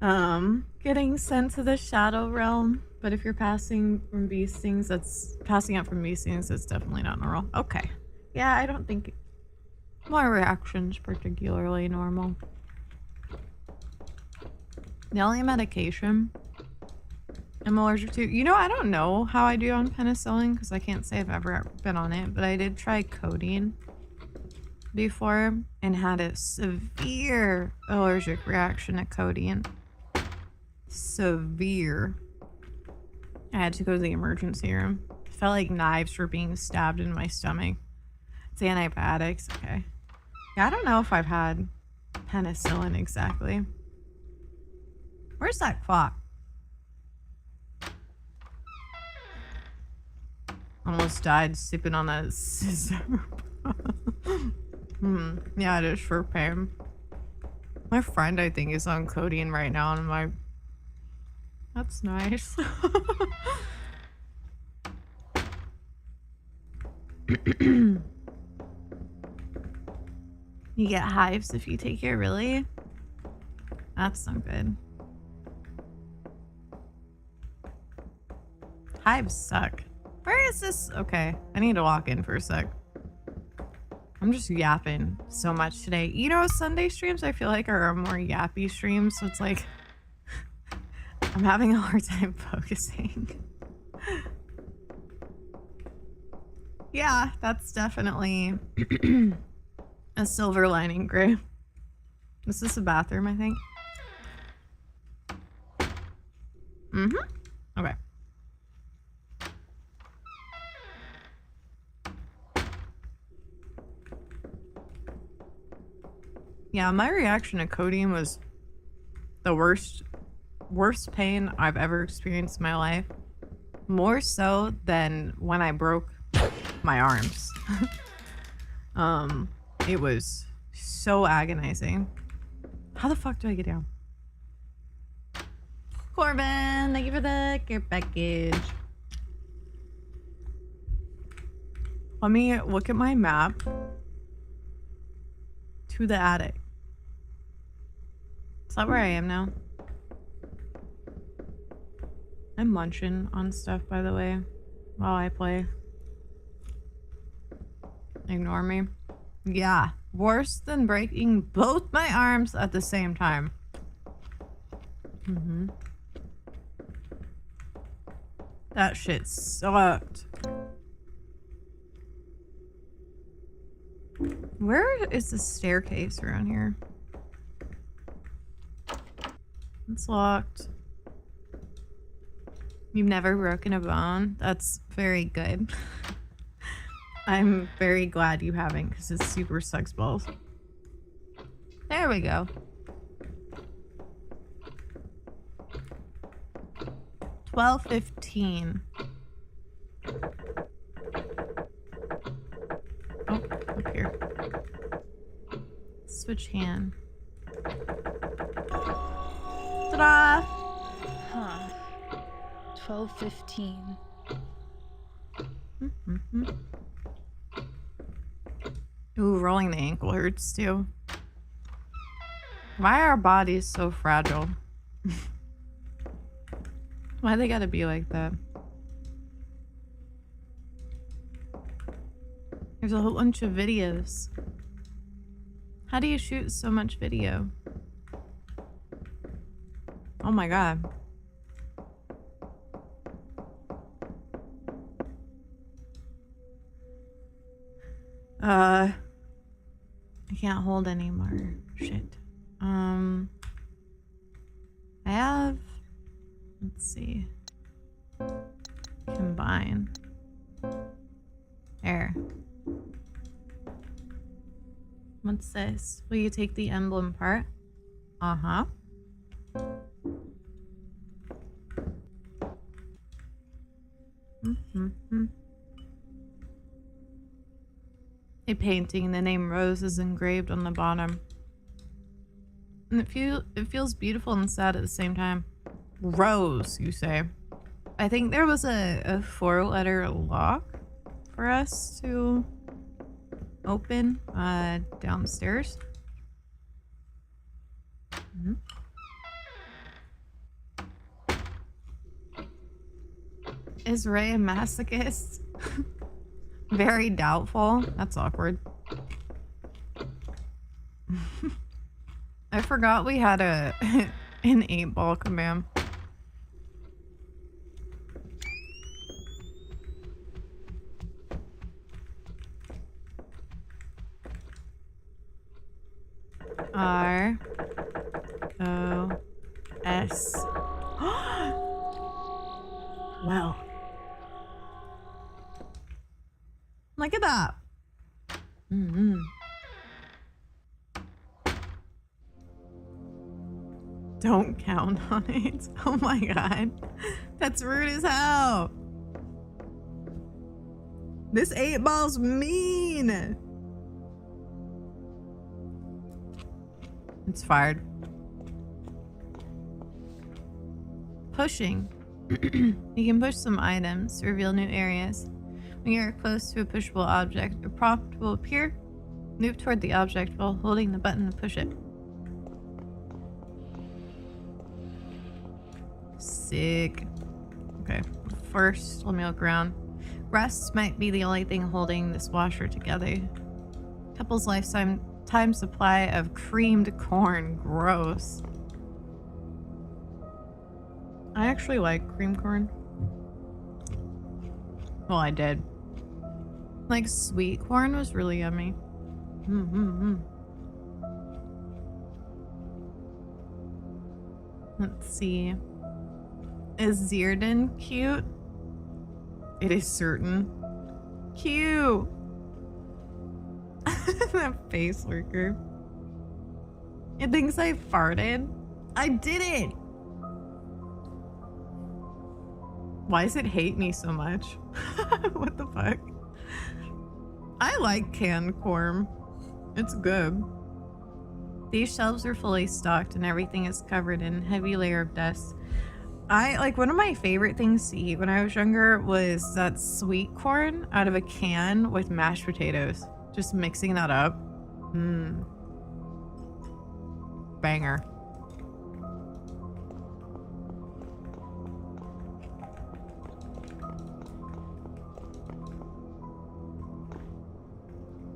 getting sent to the shadow realm. But if you're passing from bee stings, that's definitely not normal. Okay. Yeah, I don't think my reaction's particularly normal. The only medication I'm allergic to, you know, I don't know how I do on penicillin because I can't say I've ever been on it, but I did try codeine before and had a severe allergic reaction to codeine. Severe. I had to go to the emergency room. It felt like knives were being stabbed in my stomach. It's antibiotics. Okay. Yeah, I don't know if I've had penicillin exactly. Where's that clock? Almost died sipping on that scissor. Yeah, it is for pain. My friend, I think, is on codeine right now, and I'm like, that's nice. You get hives if you take it, really? That's not good. Hives suck. Where is this? Okay, I need to walk in for a sec. I'm just yapping so much today. You know, Sunday streams I feel like are more yappy streams, so it's like I'm having a hard time focusing. Yeah, that's definitely a silver lining, Gray. This is a bathroom, I think. Okay. Yeah, my reaction to codeine was the worst pain I've ever experienced in my life. More so than when I broke my arms. It was so agonizing. How the fuck do I get down? Corbin, thank you for the care package. Let me look at my map to the attic. Is that where I am now? I'm munching on stuff, by the way, while I play. Ignore me. Yeah, worse than breaking both my arms at the same time. That shit sucked. Where is the staircase around here? It's locked. You've never broken a bone? That's very good. I'm very glad you haven't, because it super sucks balls. There we go. 12:15. Oh, up here. Switch hand. Ta-da! Huh. 12:15. Ooh, rolling the ankle hurts too. Why are our bodies so fragile? Why they gotta be like that? There's a whole bunch of videos. How do you shoot so much video? Oh my god. I can't hold anymore. Shit. I have... Let's see. Combine. There. What's this? Will you take the emblem part? Uh-huh. A painting, the name Rose is engraved on the bottom. And it feels beautiful and sad at the same time. Rose, you say? I think there was a 4-letter lock for us to open downstairs. Is Ray a masochist? Very doubtful. That's awkward. I forgot we had an 8-ball command. R-O-S. well. Look at that. Mm-hmm. Don't count on it. Oh my god. That's rude as hell. This 8-ball's mean. It's fired. Pushing. You can push some items to reveal new areas. When you are close to a pushable object, a prompt will appear. Move toward the object while holding the button to push it. Sick. Okay, first let me look around. Rust might be the only thing holding this washer together. Couple's lifetime supply of creamed corn. Gross. I actually like cream corn. Well, I did. Like, sweet corn was really yummy. Let's see. Is 𝗟𝗓𝗚 cute? It is certain. Cute! That face lurker. It thinks I farted. I didn't! Why does it hate me so much? What the fuck? I like canned corn. It's good. These shelves are fully stocked and everything is covered in a heavy layer of dust. One of my favorite things to eat when I was younger was that sweet corn out of a can with mashed potatoes. Just mixing that up. Banger.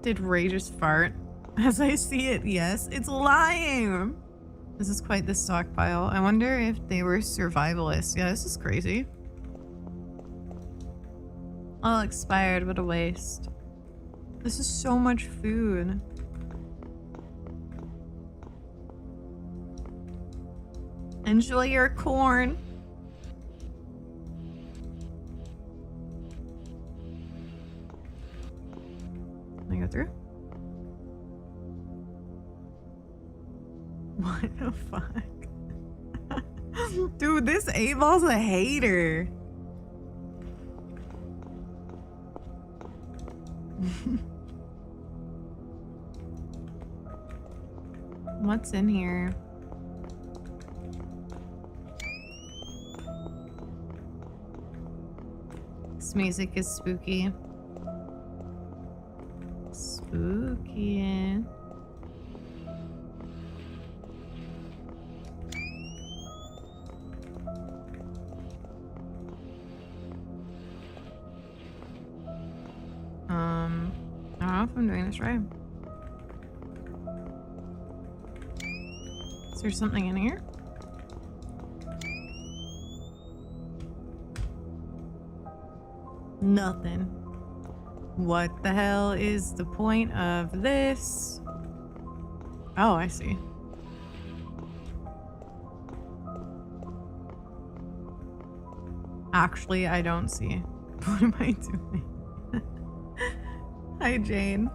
Did Ray just fart? As I see it, yes. It's lying! This is quite the stockpile. I wonder if they were survivalists. Yeah, this is crazy. All expired, what a waste. This is so much food. Enjoy your corn. Can I go through? What the fuck? Dude, this 8-ball's a hater. What's in here? This music is spooky. Spooky. I don't know if I'm doing this right. Is there something in here? Nothing. What the hell is the point of this? Oh, I see. Actually, I don't see. What am I doing? Hi, Jane.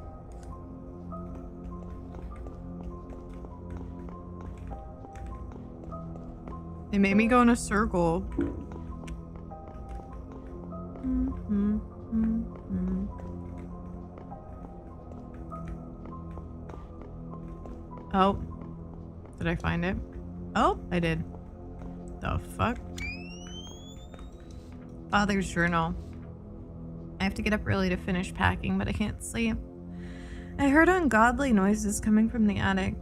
It made me go in a circle. Oh. Did I find it? Oh, I did. The fuck? Father's journal. I have to get up early to finish packing, but I can't sleep. I heard ungodly noises coming from the attic.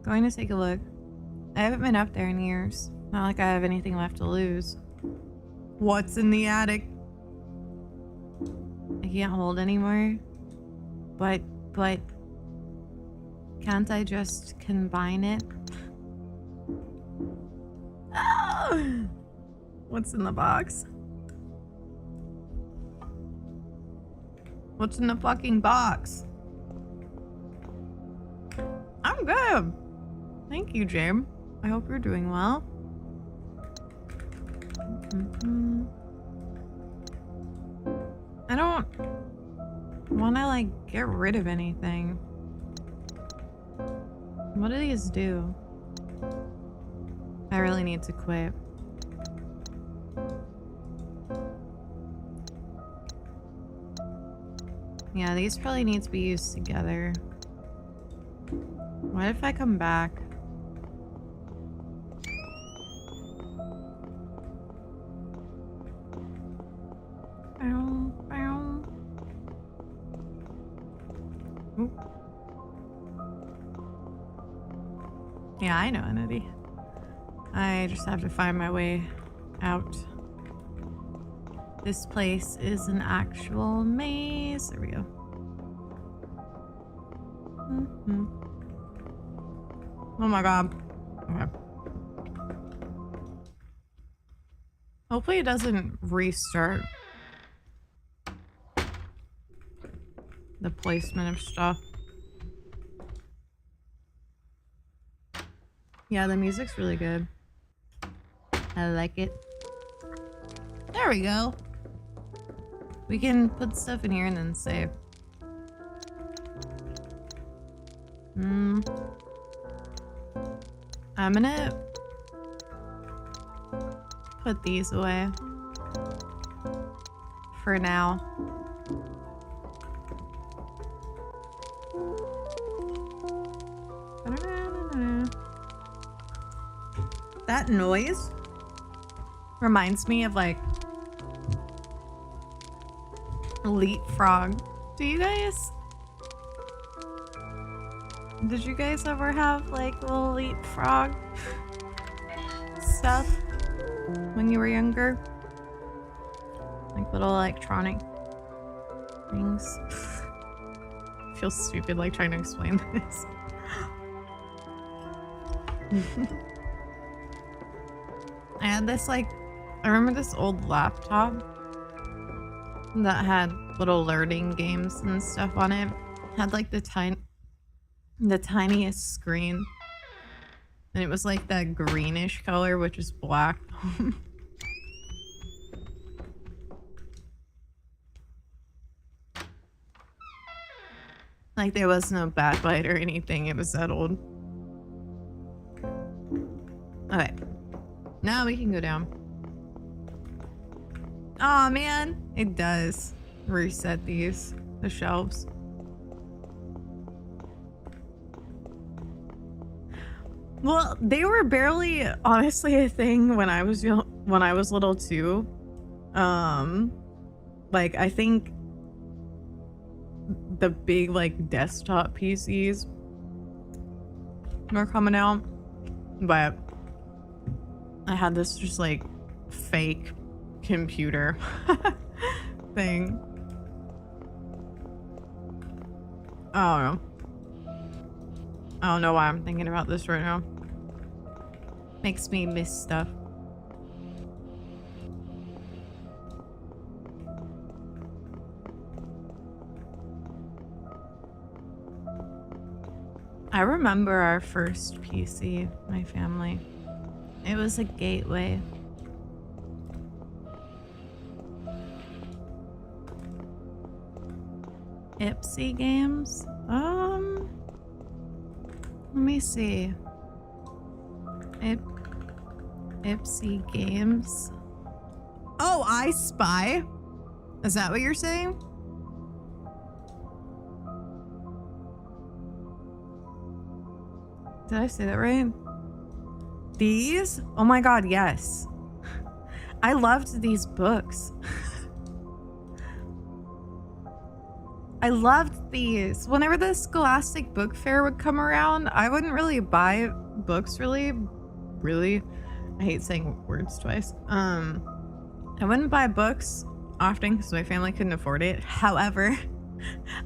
Going to take a look. I haven't been up there in years. Not like I have anything left to lose. What's in the attic? I can't hold anymore. But can't I just combine it? What's in the box? What's in the fucking box? I'm good. Thank you, James. I hope you're doing well. don't want to like get rid of anything. What do these do? I really need to quit. Yeah, these probably need to be used together. What if I come back? Bow, bow. Oop. Yeah, I know, Entity. I just have to find my way out. This place is an actual maze. There we go. Oh my god. Okay. Hopefully it doesn't restart the placement of stuff. Yeah, the music's really good. I like it. There we go. We can put stuff in here and then save. I'm gonna put these away for now. That noise reminds me of like 𝗦𝗡𝗏𝗏. Did you guys ever have like little 𝗦𝗡𝗏𝗏 stuff when you were younger? Like little electronic things. I feel stupid like trying to explain this. I had this like, I remember this old laptop that had little learning games and stuff on it. Had like the tiniest screen, and it was like that greenish color, which is black. Like there was no backlight or anything. It was that old. Okay, now we can go down. Oh man, it does reset the shelves. Well, they were barely honestly a thing when I was little too. Like I think the big like desktop PCs were coming out, but I had this just like fake computer thing. I don't know. I don't know why I'm thinking about this right now. Makes me miss stuff. I remember our first PC, my family. It was a Gateway. 𝗦𝗡𝗏𝗏𝗏 games? Let me see. 𝗦𝗡𝗏𝗏𝗏 games. Oh, I Spy? Is that what you're saying? Did I say that right? These? Oh my god, yes. I loved these books. I loved these. Whenever the Scholastic Book Fair would come around, I wouldn't really buy books really. I hate saying words twice. I wouldn't buy books often because my family couldn't afford it. However,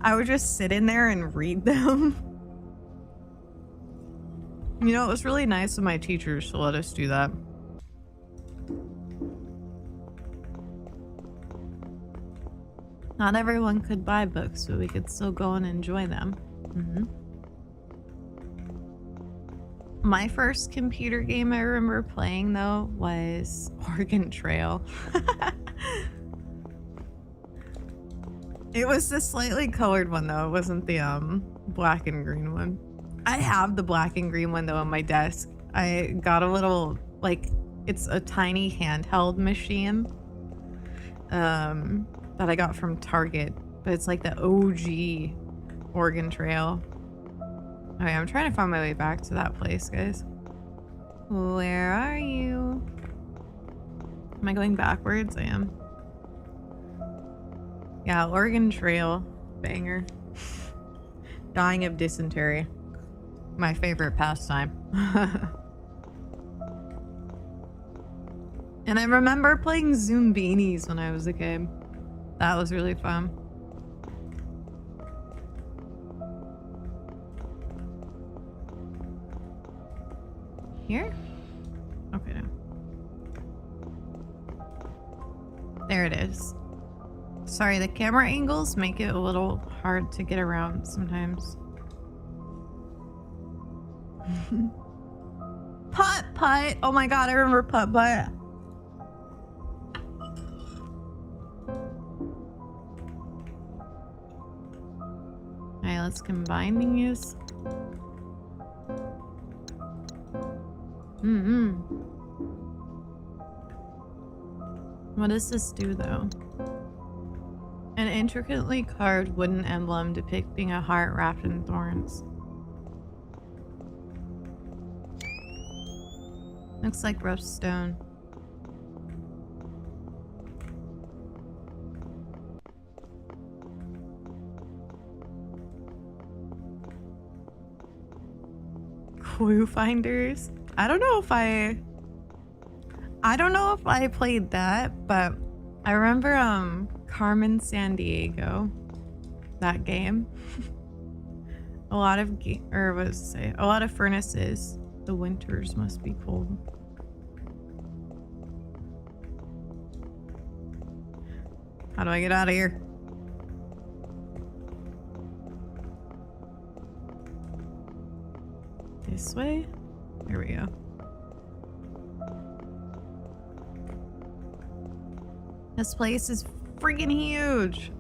I would just sit in there and read them. You know, it was really nice of my teachers to let us do that. Not everyone could buy books, but we could still go and enjoy them. My first computer game I remember playing, though, was Oregon Trail. It was the slightly colored one though. It wasn't the black and green one. I have the black and green one though on my desk. I got a little, like, it's a tiny handheld machine that I got from Target, but it's like the OG Oregon Trail. Okay, I'm trying to find my way back to that place, guys. Where are you? Am I going backwards? I am. Yeah, Oregon Trail. Banger. Dying of dysentery. My favorite pastime. And I remember playing Zoombeanies when I was a kid. That was really fun. Here? Okay, no. There it is. Sorry, the camera angles make it a little hard to get around sometimes. Putt-putt! Oh my god, I remember putt-putt. Alright, let's combine these. What does this do though? An intricately carved wooden emblem depicting a heart wrapped in thorns. Looks like rough stone. Clue finders? I don't know if I played that, but I remember Carmen Sandiego, that game. A lot of a lot of furnaces. The winters must be cold. How do I get out of here? This way? There we go. This place is freaking huge.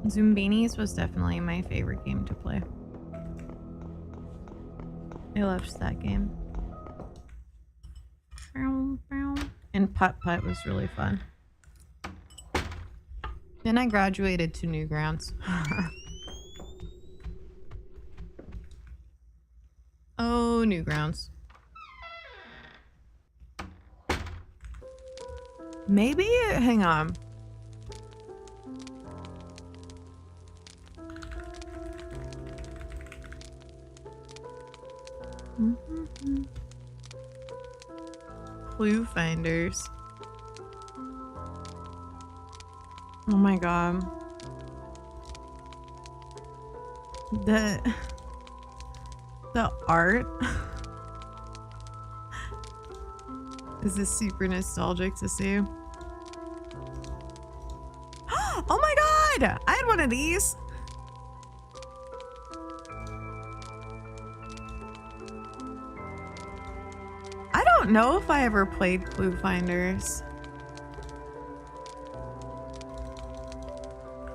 Zoombeanies was definitely my favorite game to play. I loved that game. And putt-putt was really fun. Then I graduated to Newgrounds. Oh, Newgrounds. Maybe, hang on. Clue finders. Oh my god. The art is this super nostalgic to see. Oh my god! I had one of these. I don't know if I ever played Clue Finders.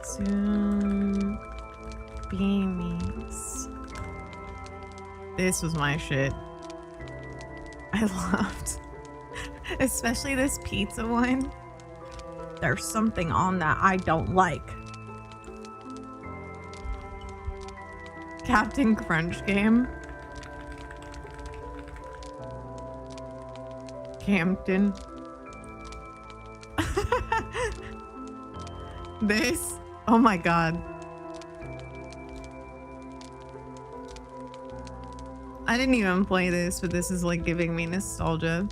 Zoombeanies. This was my shit. I loved, especially this pizza one. There's something on that I don't like. Captain Crunch game. Campton. This. Oh my god. I didn't even play this, but this is like giving me nostalgia.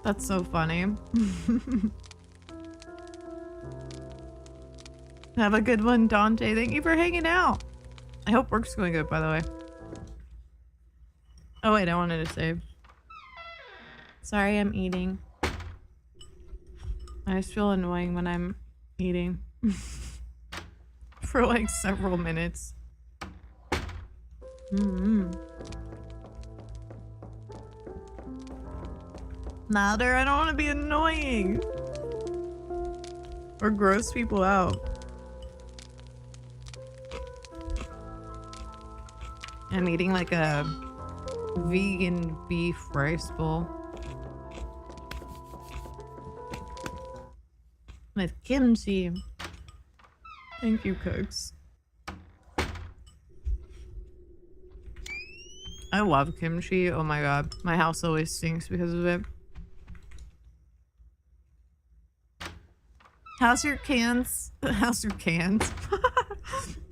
That's so funny. Have a good one, Dante. Thank you for hanging out. I hope work's going good, by the way. Oh wait, I wanted to save. Sorry, I'm eating. I just feel annoying when I'm eating. For like several minutes. Louder, I don't want to be annoying. Or gross people out. I'm eating like a vegan beef rice bowl. With kimchi. Thank you, cooks. I love kimchi. Oh my god. My house always stinks because of it. How's your cans? How's your cans?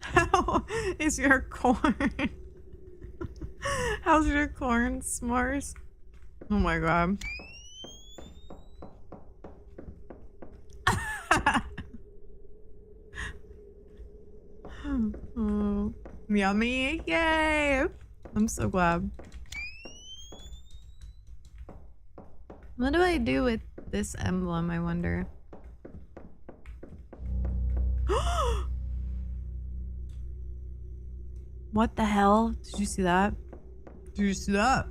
How is your corn? How's your corn s'mores? Oh my god. Oh, yummy. Yay. I'm so glad. What do I do with this emblem, I wonder? What the hell? Did you see that? Did you see that?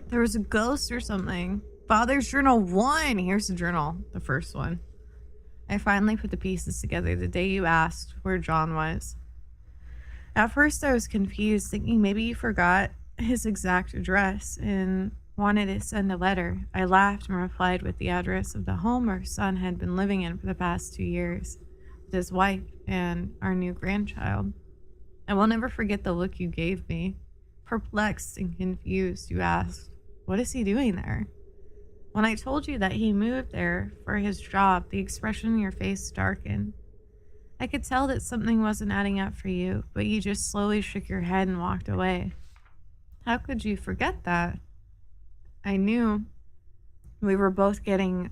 There was a ghost or something. Father's Journal 1. Here's the journal. The first one. I finally put the pieces together the day you asked where John was. At first I was confused, thinking maybe you forgot his exact address and wanted to send a letter. I laughed and replied with the address of the home our son had been living in for the past 2 years, with his wife and our new grandchild. I will never forget the look you gave me. Perplexed and confused, you asked, "What is he doing there?" When I told you that he moved there for his job, the expression in your face darkened. I could tell that something wasn't adding up for you, but you just slowly shook your head and walked away. How could you forget that? I knew we were both getting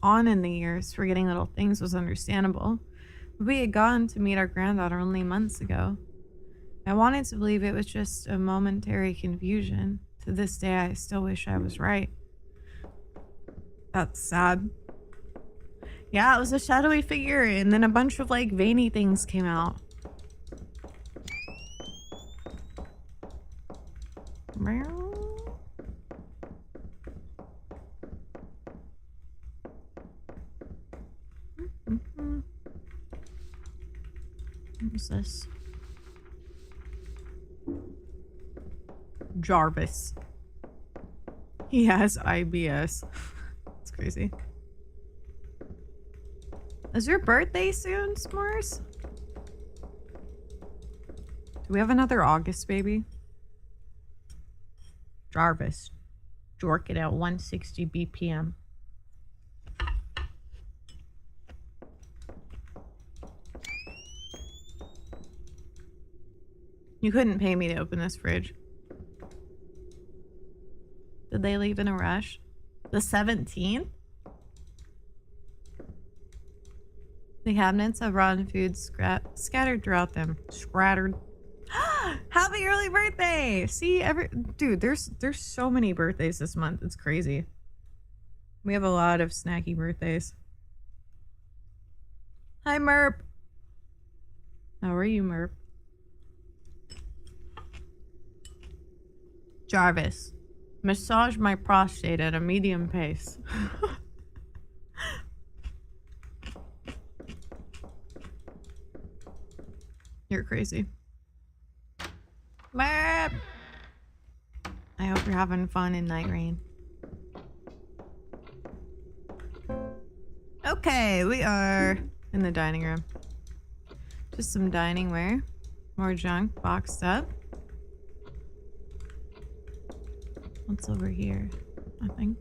on in the years. Forgetting little things was understandable. But we had gone to meet our granddaughter only months ago. I wanted to believe it was just a momentary confusion. To this day, I still wish I was right. That's sad. Yeah, it was a shadowy figure, and then a bunch of like veiny things came out. What's this? Jarvis. He has IBS. It's crazy. Is your birthday soon, S'mores? Do we have another August baby? Jarvis. Jork it at 160 BPM. You couldn't pay me to open this fridge. Did they leave in a rush? The 17th? The cabinets have rotten food scattered throughout them. Scattered. Happy early birthday! See, dude, there's so many birthdays this month. It's crazy. We have a lot of snacky birthdays. Hi, Merp. How are you, Merp? Jarvis. Massage my prostate at a medium pace. You're crazy. Merp! I hope you're having fun in Night Rain. Okay, we are in the dining room. Just some dining ware. More junk boxed up. What's over here? Nothing.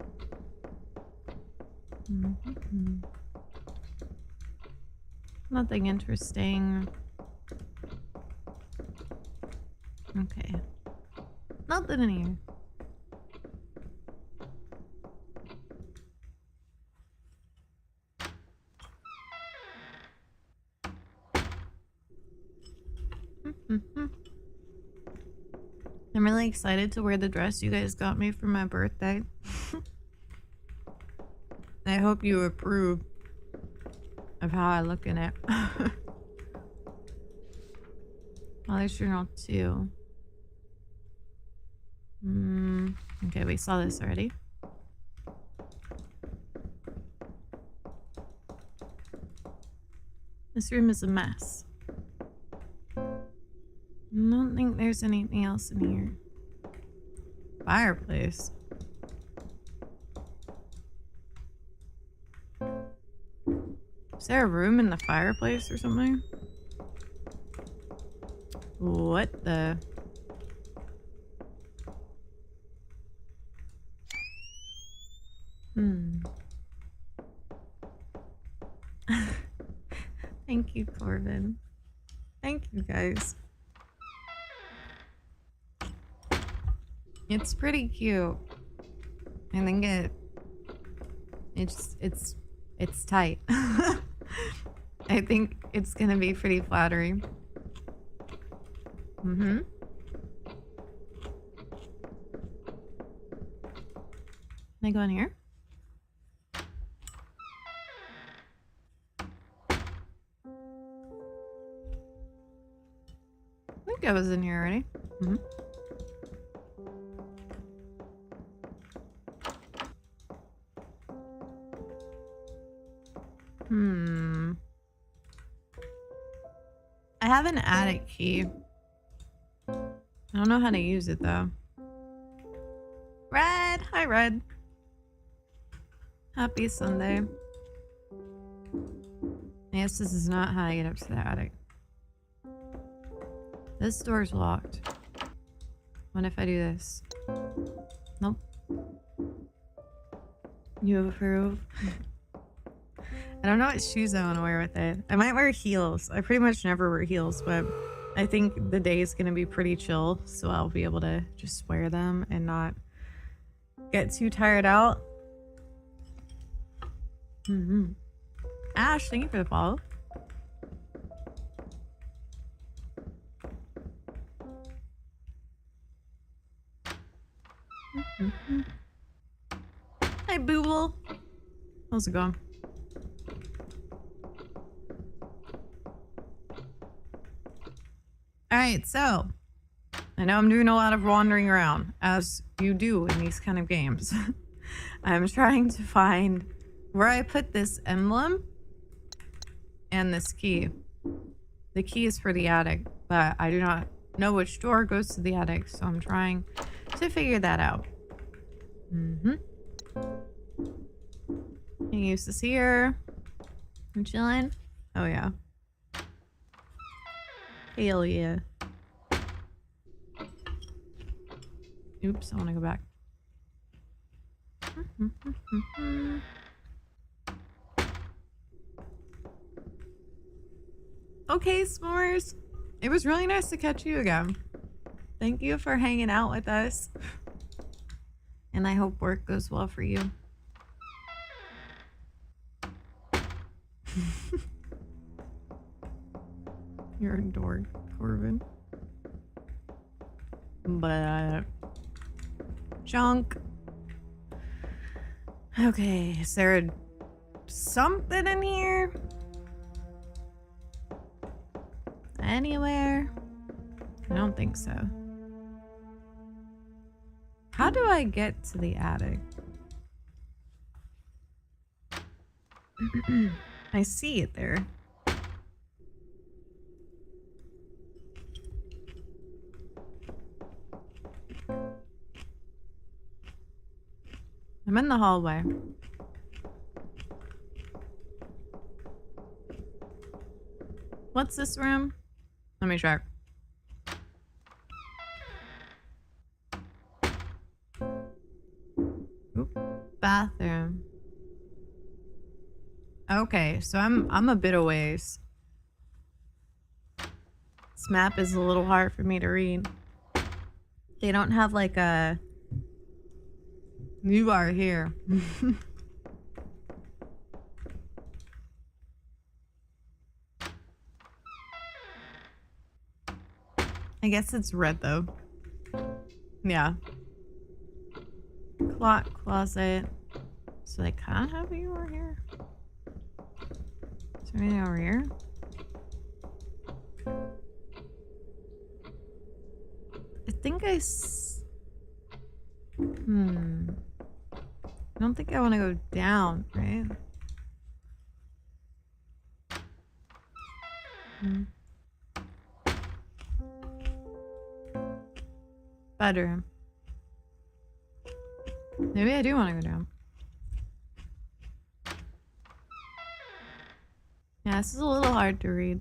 Nothing interesting. Okay. Nothing in here. I'm really excited to wear the dress you guys got me for my birthday. I hope you approve of how I look in it. Father's funeral 2. Okay, we saw this already. This room is a mess. I don't think there's anything else in here. Fireplace. Is there a room in the fireplace or something? What the? Thank you, Corbin. Thank you, guys. It's pretty cute. I think it's tight. I think it's gonna be pretty flattering. Can I go in here? I think I was in here already. I have an attic key. I don't know how to use it though. Red! Hi, Red. Happy Sunday. I guess this is not how I get up to the attic. This door's locked. What if I do this? Nope. You approve? I don't know what shoes I want to wear with it. I might wear heels. I pretty much never wear heels, but I think the day is going to be pretty chill, so I'll be able to just wear them and not get too tired out. Ash, thank you for the follow. Hi, Booble. How's it going? Alright, so I know I'm doing a lot of wandering around, as you do in these kind of games. I'm trying to find where I put this emblem and this key. The key is for the attic, but I do not know which door goes to the attic, so I'm trying to figure that out. Can you use this here? I'm chilling. Oh yeah. Hell yeah. Oops, I want to go back. Okay, S'mores. It was really nice to catch you again. Thank you for hanging out with us. And I hope work goes well for you. You're a dork, Corbin. But junk. Okay, is there something in here? Anywhere? I don't think so. How do I get to the attic? I see it there. I'm in the hallway. What's this room? Let me check. Oop. Bathroom. Okay, so I'm a bit a ways. This map is a little hard for me to read. They don't have like a... You are here. I guess it's red though. Yeah. Closet. So they kind of have you over here. Is there anything over here? think I don't think I want to go down, right? Bedroom. Maybe I do want to go down. Yeah, this is a little hard to read.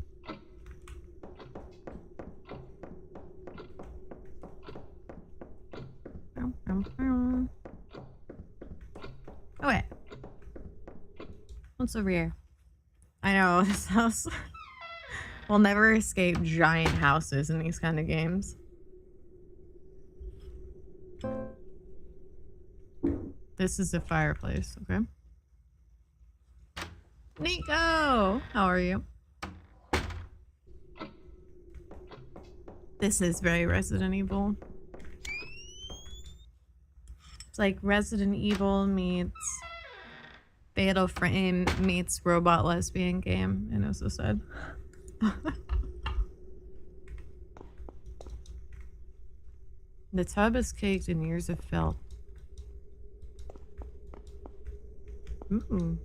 Oh wait. What's over here? I know, this house will never escape giant houses in these kind of games. This is the fireplace, okay? Nico! How are you? This is very Resident Evil. It's like Resident Evil meets Fatal Frame meets robot lesbian game. I know, so sad. The tub is caked in years of filth. Ooh.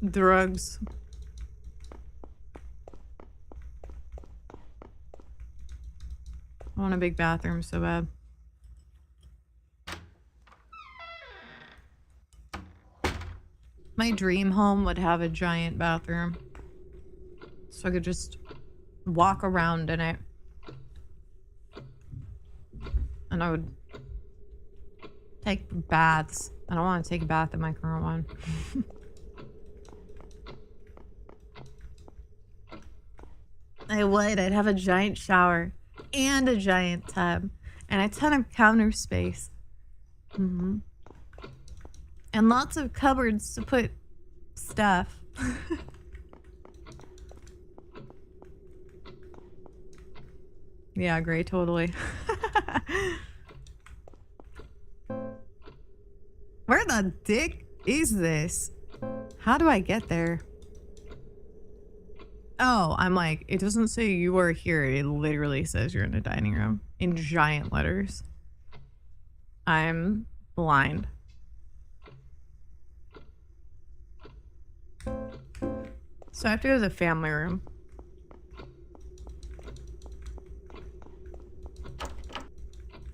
Drugs. I want a big bathroom so bad. My dream home would have a giant bathroom. So I could just walk around in it. And I would take baths. I don't want to take a bath in my current one. I would. I'd have a giant shower and a giant tub and a ton of counter space. And lots of cupboards to put stuff. Yeah, Gray, totally. Where the dick is this? How do I get there? Oh, I'm like, it doesn't say you are here. It literally says you're in the dining room in giant letters. I'm blind. So I have to go to the family room.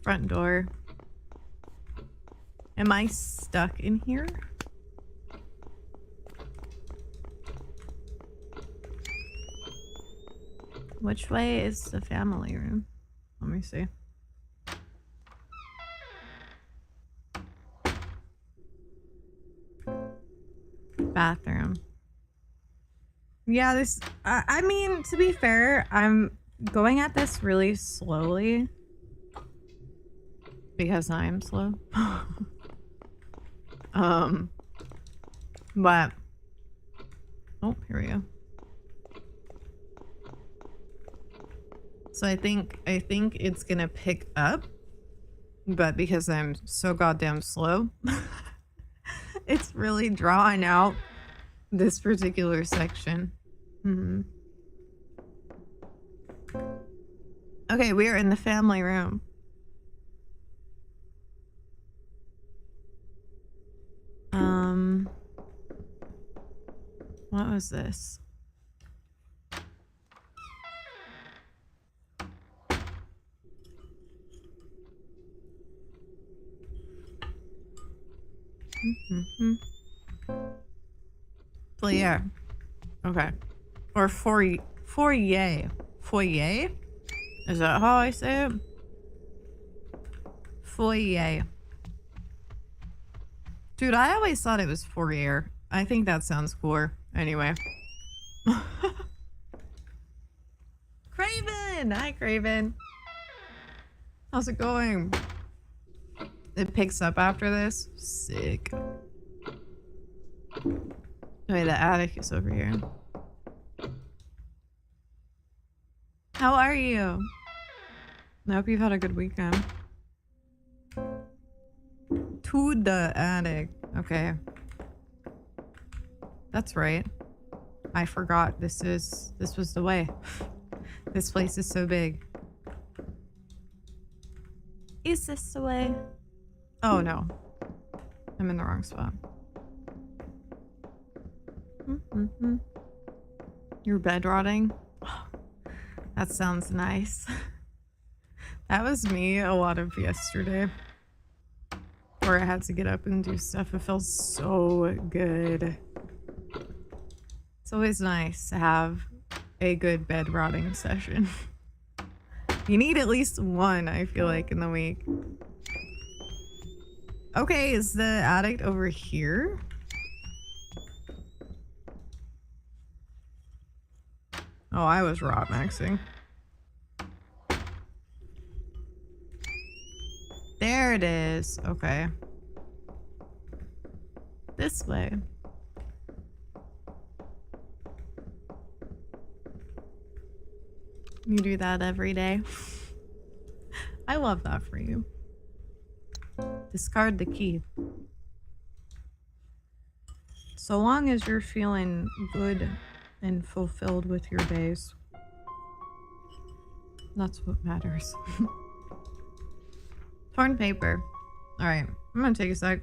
Front door. Am I stuck in here? Which way is the family room? Let me see. Bathroom. Yeah, this... I mean, to be fair, I'm going at this really slowly. Because I am slow. But... Oh, here we go. So I think it's gonna pick up. But because I'm so goddamn slow, it's really drawing out this particular section. Okay, we are in the family room. What was this? Foyer. Okay. Or foyer. Foyer? Is that how I say it? Foyer. Dude, I always thought it was foyer. I think that sounds cooler. Anyway. Craven! Hi, Craven. How's it going? It picks up after this? Sick. Wait, the attic is over here. How are you? I hope you've had a good weekend. To the attic. Okay. That's right. I forgot this was the way. This place is so big. Is this the way? Oh no. I'm in the wrong spot. Your bed rotting? That sounds nice. That was me a lot of yesterday. Where I had to get up and do stuff. It feels so good. It's always nice to have a good bed rotting session. You need at least one, I feel like, in the week. Okay, is the addict over here? Oh, I was rot maxing. There it is. Okay. This way. You do that every day. I love that for you. Discard the key. So long as you're feeling good and fulfilled with your days. That's what matters. Torn paper. Alright, I'm gonna take a sec.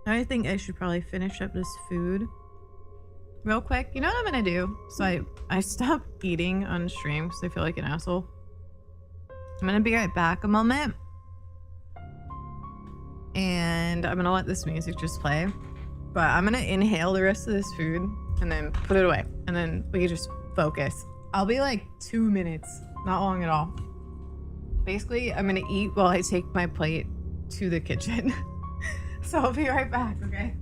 I think I should probably finish up this food real quick. You know what I'm gonna do? So I stopped eating on stream because I feel like an asshole. I'm gonna be right back a moment. And I'm gonna let this music just play. But I'm gonna inhale the rest of this food and then put it away. And then we can just focus. I'll be like 2 minutes. Not long at all. Basically, I'm gonna eat while I take my plate to the kitchen. So I'll be right back, okay?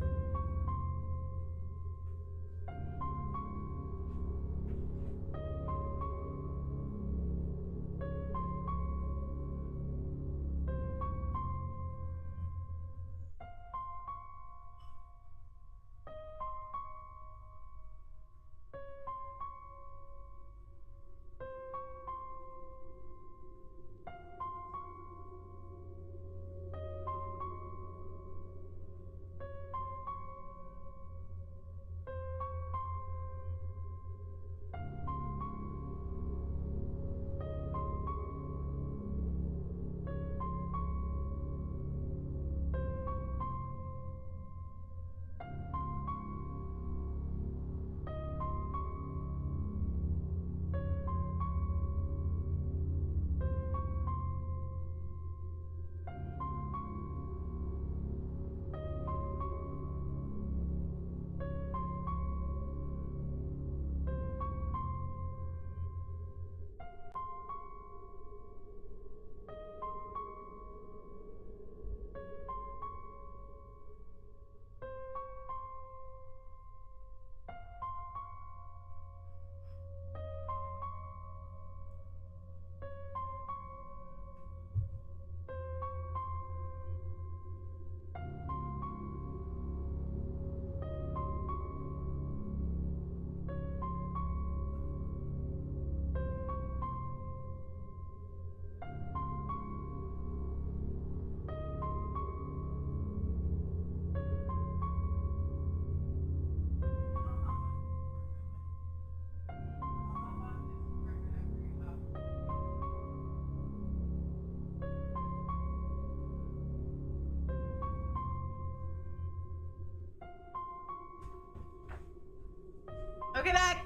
Okay, back.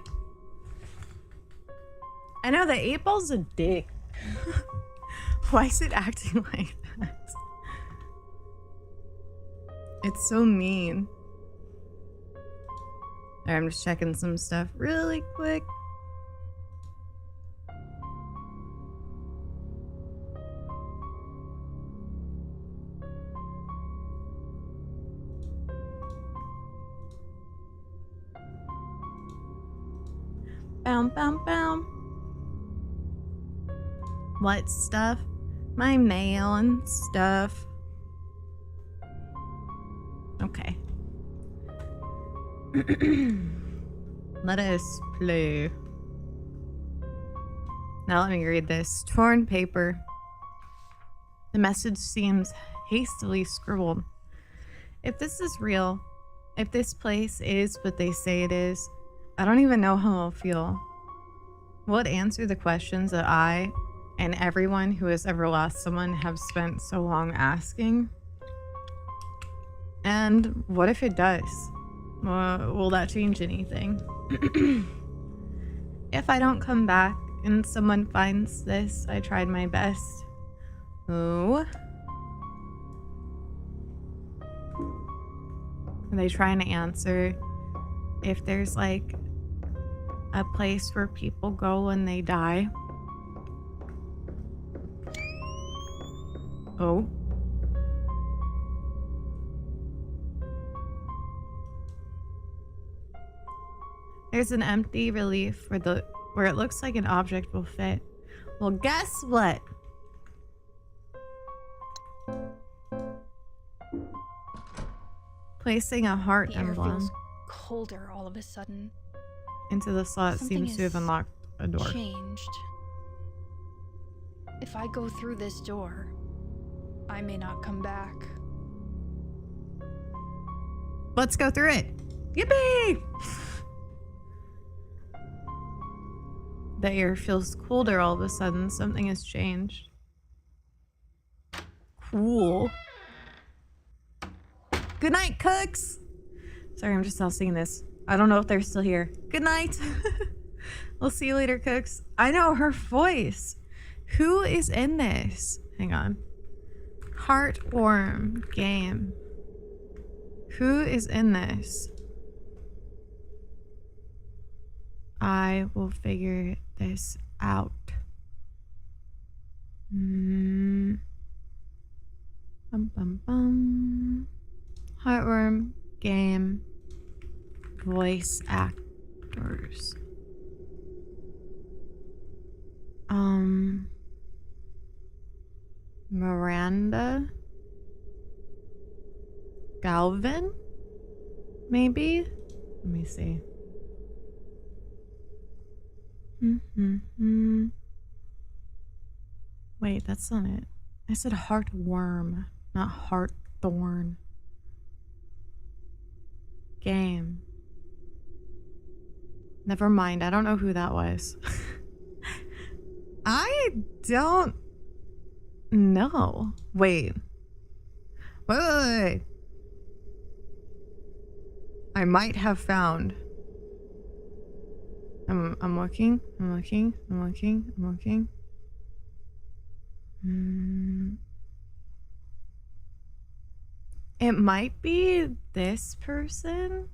I know the 8-ball's a dick. Why is it acting like that? It's so mean. Alright, I'm just checking some stuff really quick. Bow, bow, bow. What stuff? My mail and stuff. Okay. Let us play. Now let me read this. Torn paper. The message seems hastily scribbled. If this is real, if this place is what they say it is, I don't even know how I'll feel. would answer the questions that I and everyone who has ever lost someone have spent so long asking? And what if it does? Will that change anything? If I don't come back and someone finds this, I tried my best. Oh. Are they trying to answer if there's like a place where people go when they die? Oh. There's an empty relief where it looks like an object will fit. Well, guess what? Placing a heart The air emblem feels colder all of a sudden. into the slot Something seems to have is unlocked a door. Changed. If I go through this door, I may not come back. Let's go through it. Yippee! The air feels colder all of a sudden. Something has changed. Cool. Good night, cooks. Sorry, I'm just now seeing this. I don't know if they're still here. Good night. We'll see you later, cooks. I know her voice. Who is in this? Hang on. Heartworm game. Who is in this? I will figure this out. Bum, bum, bum. Heartworm game. Voice actors. Miranda Galvin? Maybe? Let me see. Wait, that's not it. I said heartworm, not heartthorn. Game. Never mind, I don't know who that was. I don't know. Wait. Wait. I might have found. I'm looking. It might be this person,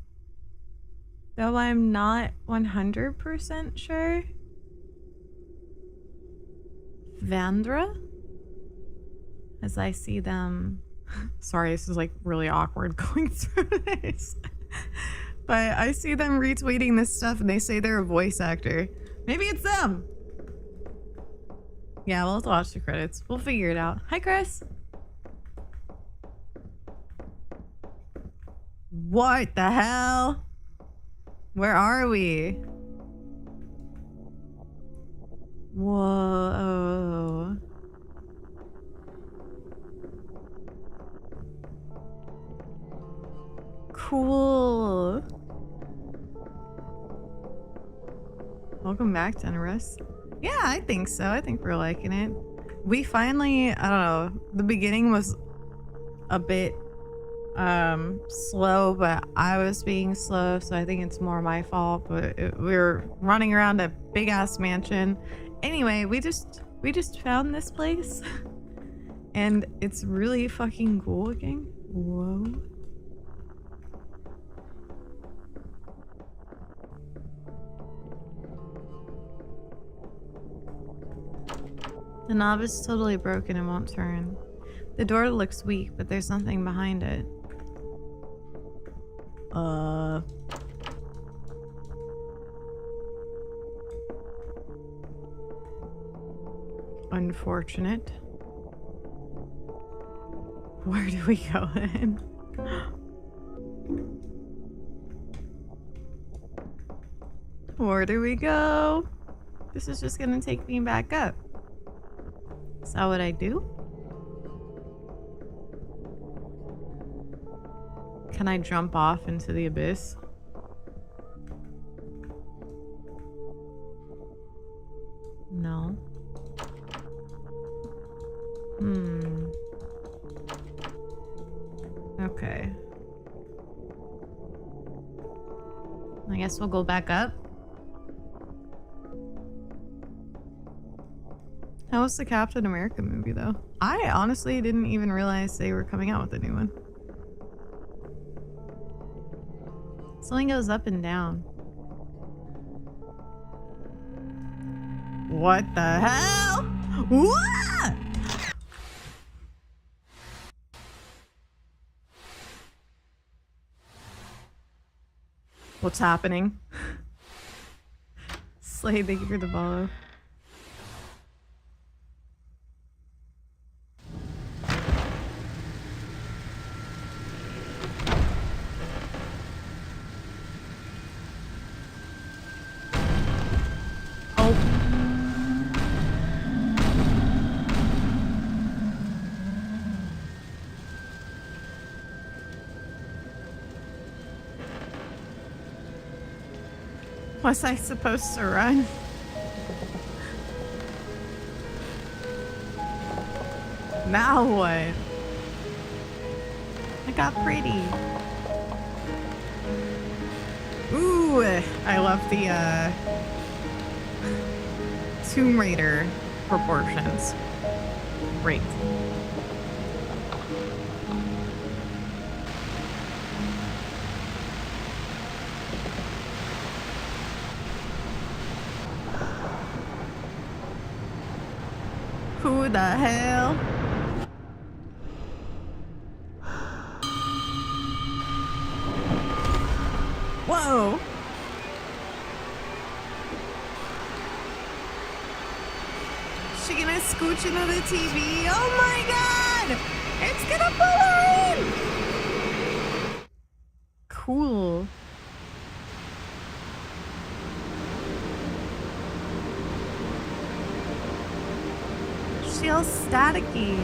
though I'm not 100% sure. Vandra? As I see them. Sorry, this is like really awkward going through this. But I see them retweeting this stuff and they say they're a voice actor. Maybe it's them. Yeah, we'll have to watch the credits. We'll figure it out. Hi, Chris. What the hell? Where are we? Whoa. Cool. Welcome back, Generous. Yeah, I think so. I think we're liking it. We finally, I don't know, the beginning was a bit slow, but I was being slow, so I think it's more my fault. But we were running around a big ass mansion. Anyway, we just found this place and it's really fucking cool looking. Whoa. The knob is totally broken and won't turn. The door looks weak, but there's nothing behind it. Unfortunate. Where do we go then? Where do we go? This is just gonna take me back up. Is that what I do? Can I jump off into the abyss? Okay. I guess we'll go back up. How was the Captain America movie, though? I honestly didn't even realize they were coming out with a new one. Something goes up and down. What the hell? What? What's happening? Slade, thank you for the follow. Was I supposed to run? Now what? I got pretty. Ooh, I love the Tomb Raider proportions. Great. Who the hell? Whoa! She gonna scooch into the TV? Oh my god! It's gonna pull her in! Cool. Feels staticky.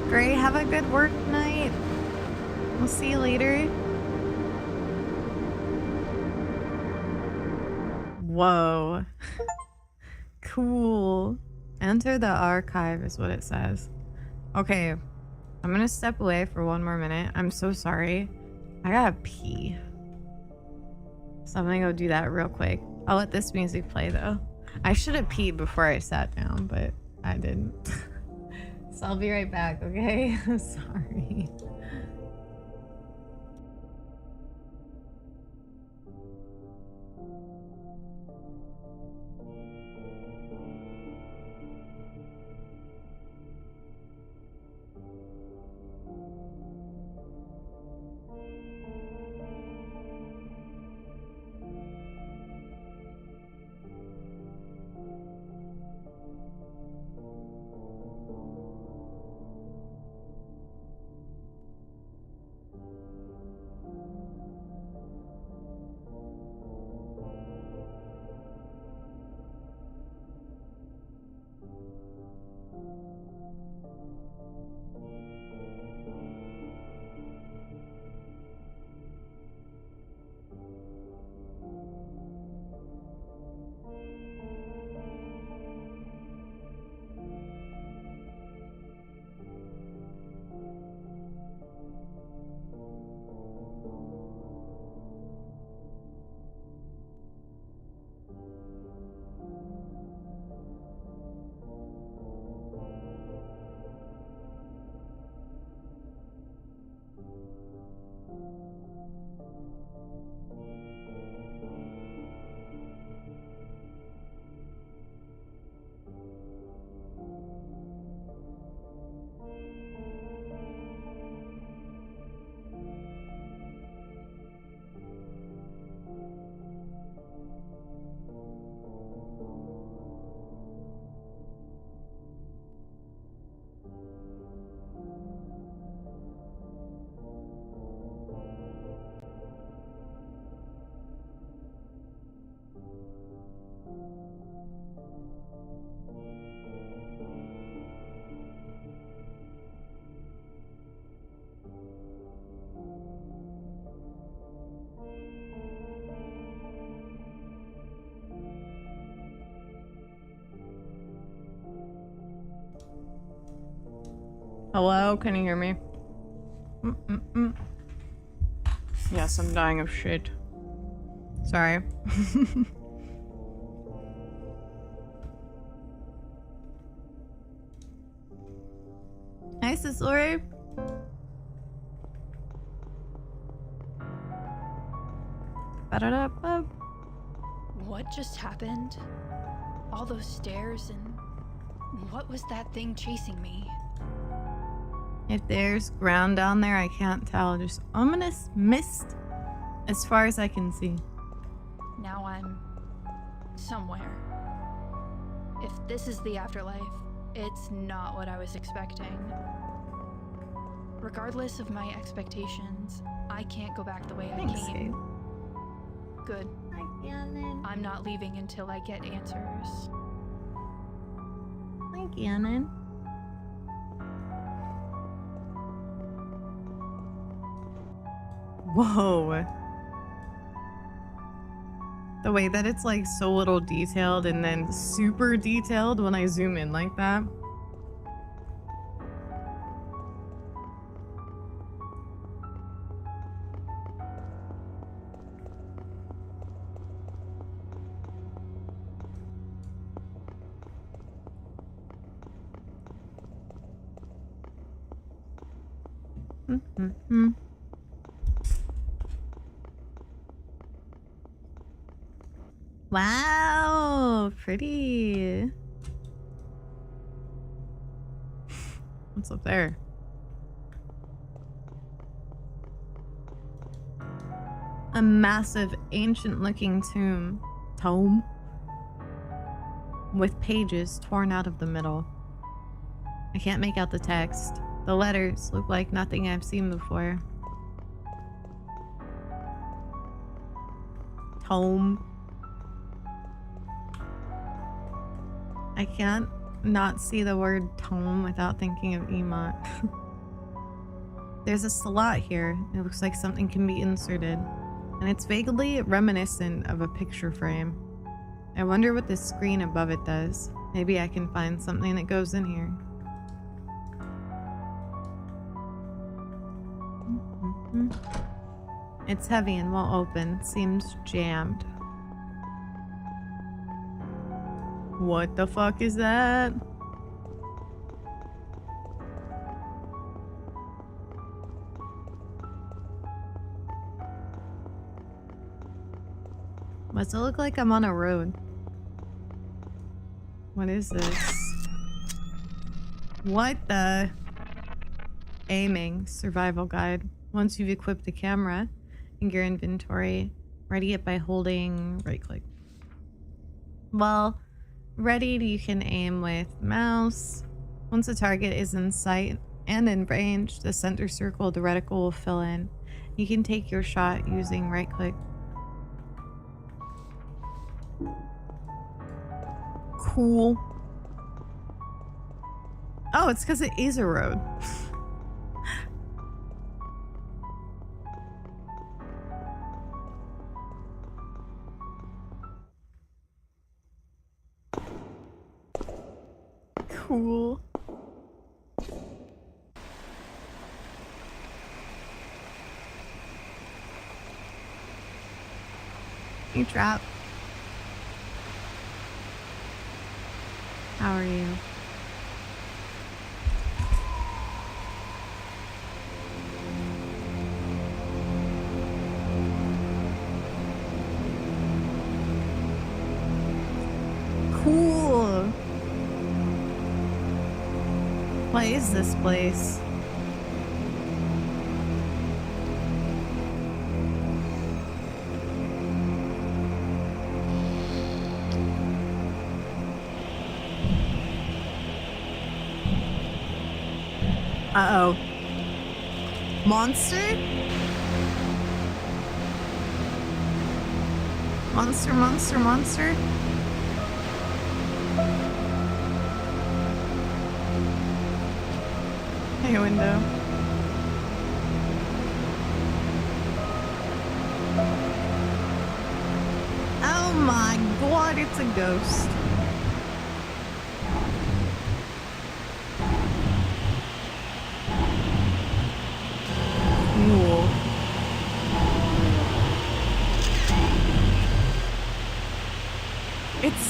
Great, have a good work night. We'll see you later. Whoa. Cool. Enter the archive is what it says. Okay, I'm gonna step away for one more minute. I'm so sorry. I gotta pee. So I'm gonna go do that real quick. I'll let this music play though. I should have peed before I sat down, but I didn't. So I'll be right back, okay? I'm sorry. Hello? Can you hear me? Yes, I'm dying of shit. Sorry. Hi, Cicely. Ba-da-da-ba. What just happened? All those stairs and what was that thing chasing me? If there's ground down there, I can't tell. Just ominous mist as far as I can see. Now I'm somewhere. If this is the afterlife, it's not what I was expecting. Regardless of my expectations, I can't go back the way I Thanks, came. Kate. Good. Hi, Gannon. I'm not leaving until I get answers. Hi, Gannon. Whoa. The way that it's like so little detailed and then super detailed when I zoom in like that. Wow, pretty. What's up there? A massive, ancient-looking tome with pages torn out of the middle. I can't make out the text. The letters look like nothing I've seen before. Tome. I can't not see the word tome without thinking of 𝗦𝗡. There's a slot here. It looks like something can be inserted. And it's vaguely reminiscent of a picture frame. I wonder what this screen above it does. Maybe I can find something that goes in here. It's heavy and won't open. Seems jammed. What the fuck is that? Must it look like I'm on a road? What is this? What the? Aiming survival guide. Once you've equipped the camera in your inventory, ready it by holding right click. Well, readied, you can aim with mouse. Once a target is in sight and in range, the center circle of the reticle will fill in. You can take your shot using right click. Cool. Oh, it's because it is a road. Cool. Hey, Trap. How are you? Cool. What is this place? Uh-oh. Monster? Monster, monster, monster? Hey, window. Oh my god, it's a ghost.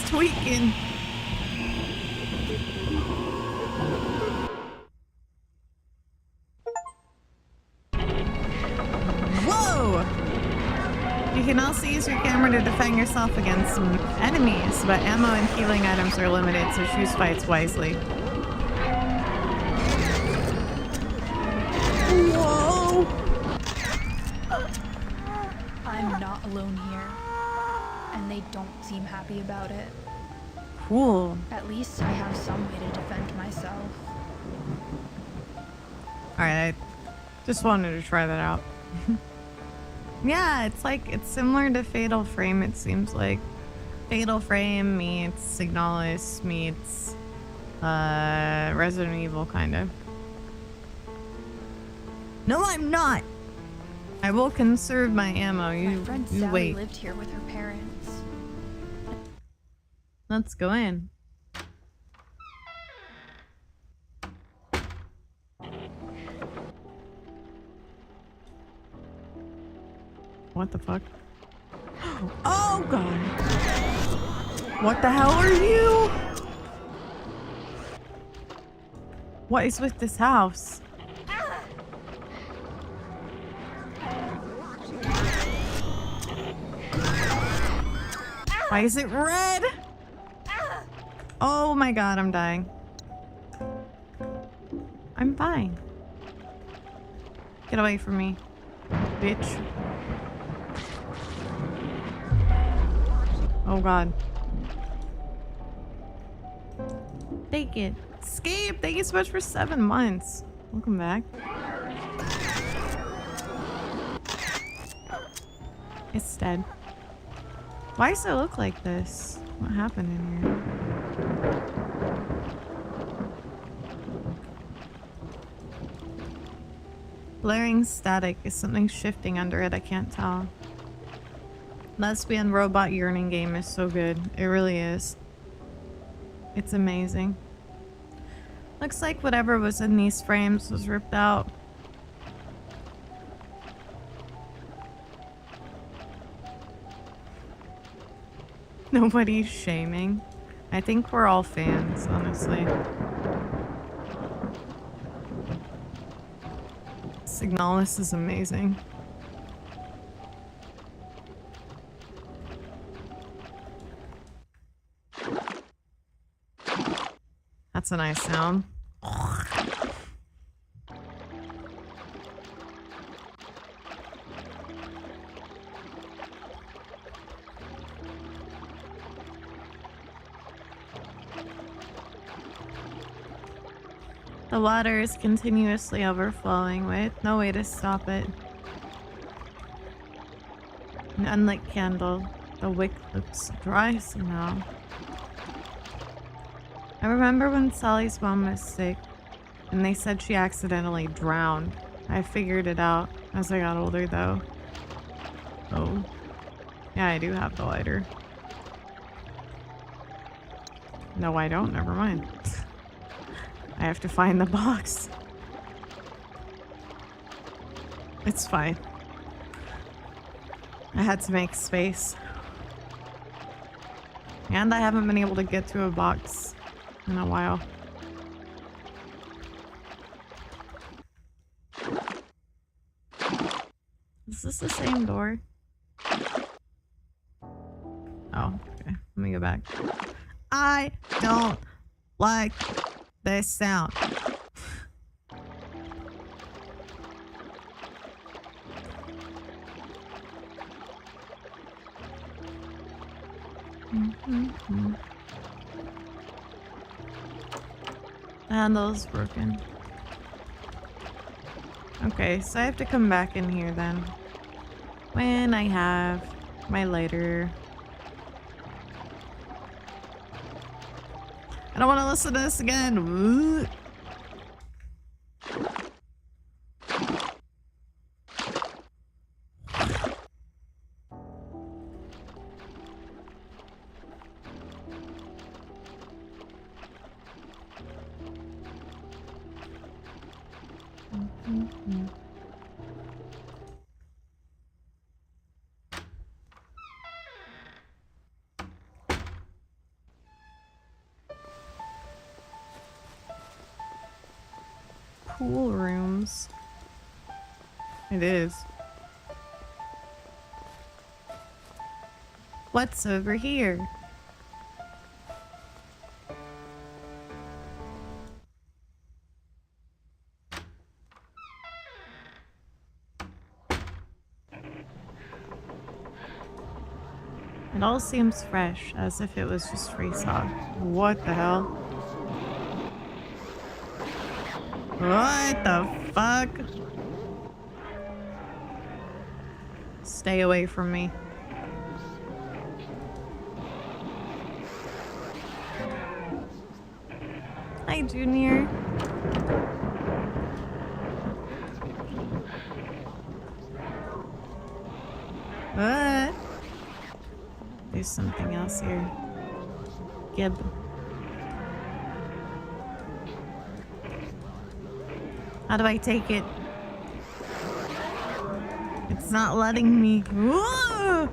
tweaking. Whoa! You can also use your camera to defend yourself against some enemies, but ammo and healing items are limited, so choose fights wisely. Whoa! I'm not alone here, and they don't seem happy about it. Cool. At least I have some way to defend myself. Alright, I just wanted to try that out. Yeah, it's similar to Fatal Frame, it seems like. Fatal Frame meets Signalis meets Resident Evil, kind of. No, I'm not! I will conserve my ammo. My friend Sally wait. lived here with her parents. Let's go in. What the fuck? Oh god! What the hell are you? What is with this house? Why is it red? Oh my god, I'm dying. I'm fine. Get away from me, bitch. Oh god. Take it. Escape! Thank you so much for 7 months. Welcome back. It's dead. Why does it look like this? What happened in here? Blaring static. Is something shifting under it? I can't tell. Lesbian robot yearning game is so good. It really is. It's amazing. Looks like whatever was in these frames was ripped out. Nobody's shaming. I think we're all fans, honestly. Signalis is amazing. That's a nice sound. The water is continuously overflowing with no way to stop it. An unlit candle. The wick looks dry somehow. I remember when Sally's mom was sick and they said she accidentally drowned. I figured it out as I got older though. Oh. Yeah, I do have the lighter. No, I don't. Never mind. I have to find the box. It's fine. I had to make space. And I haven't been able to get to a box in a while. Is this the same door? Oh, okay. Let me go back. I don't like this sound. The handle's broken. Okay, so I have to come back in here then. When I have my lighter. I don't want to listen to this again. pool rooms. It is. What's over here? It all seems fresh, as if it was just restocked. What the hell? What the fuck? Stay away from me. Hi, Junior. What? There's something else here. Gib. How do I take it? It's not letting me. Whoa!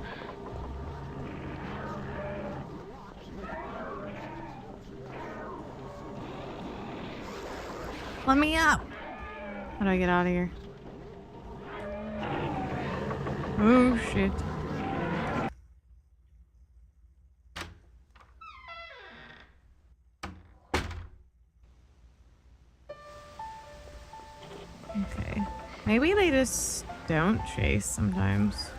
Let me up. How do I get out of here? Oh shit. Okay. Maybe they just don't chase sometimes.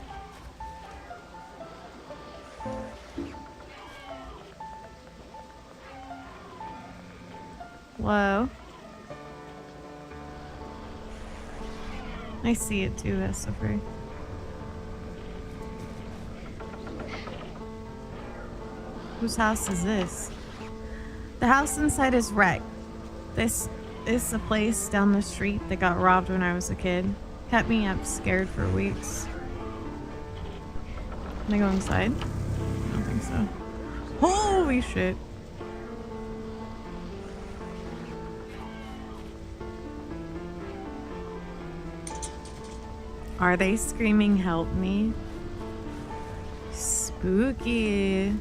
Whoa. I see it too, that's so free. Whose house is this? The house inside is wrecked. This is a place down the street that got robbed when I was a kid. Kept me up scared for weeks. Can I go inside? I don't think so. Holy shit. Are they screaming help me? Spooky.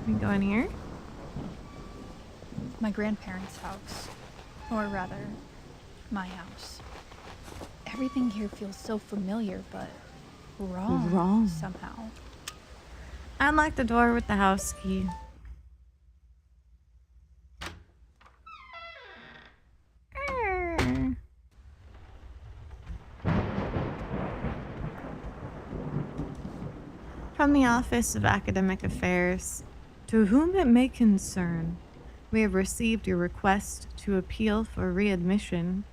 We go in here? My grandparents' house. Or rather, my house. Everything here feels so familiar, but wrong somehow. Unlock the door with the house key. From the Office of Academic Affairs, to whom it may concern, we have received your request to appeal for readmission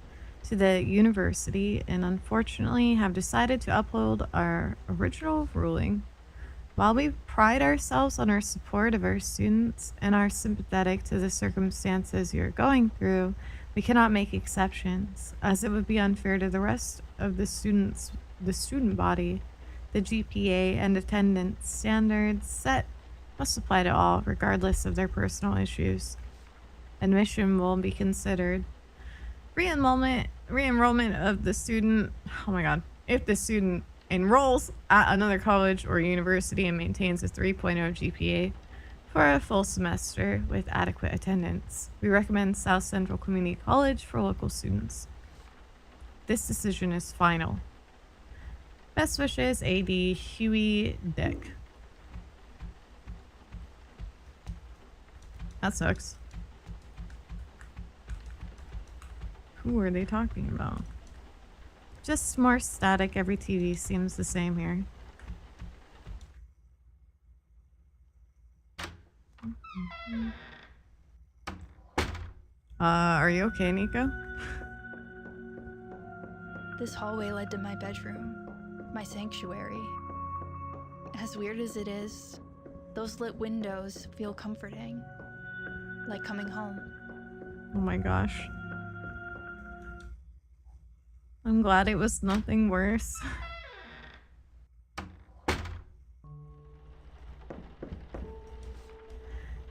to the university and unfortunately have decided to uphold our original ruling. While we pride ourselves on our support of our students and are sympathetic to the circumstances you're going through, we cannot make exceptions, as it would be unfair to the rest of the student body. The GPA and attendance standards set must apply to all, regardless of their personal issues. Admission will be considered. Re-enrollment of the student, oh my god, if the student enrolls at another college or university and maintains a 3.0 GPA for a full semester with adequate attendance. We recommend South Central Community College for local students. This decision is final. Best wishes, AD 𝗦𝗡𝗖𝗑. That sucks. Who are they talking about? Just more static. Every TV seems the same here. Are you okay, Nico? This hallway led to my bedroom, my sanctuary. As weird as it is, those lit windows feel comforting, like coming home. Oh my gosh. I'm glad it was nothing worse.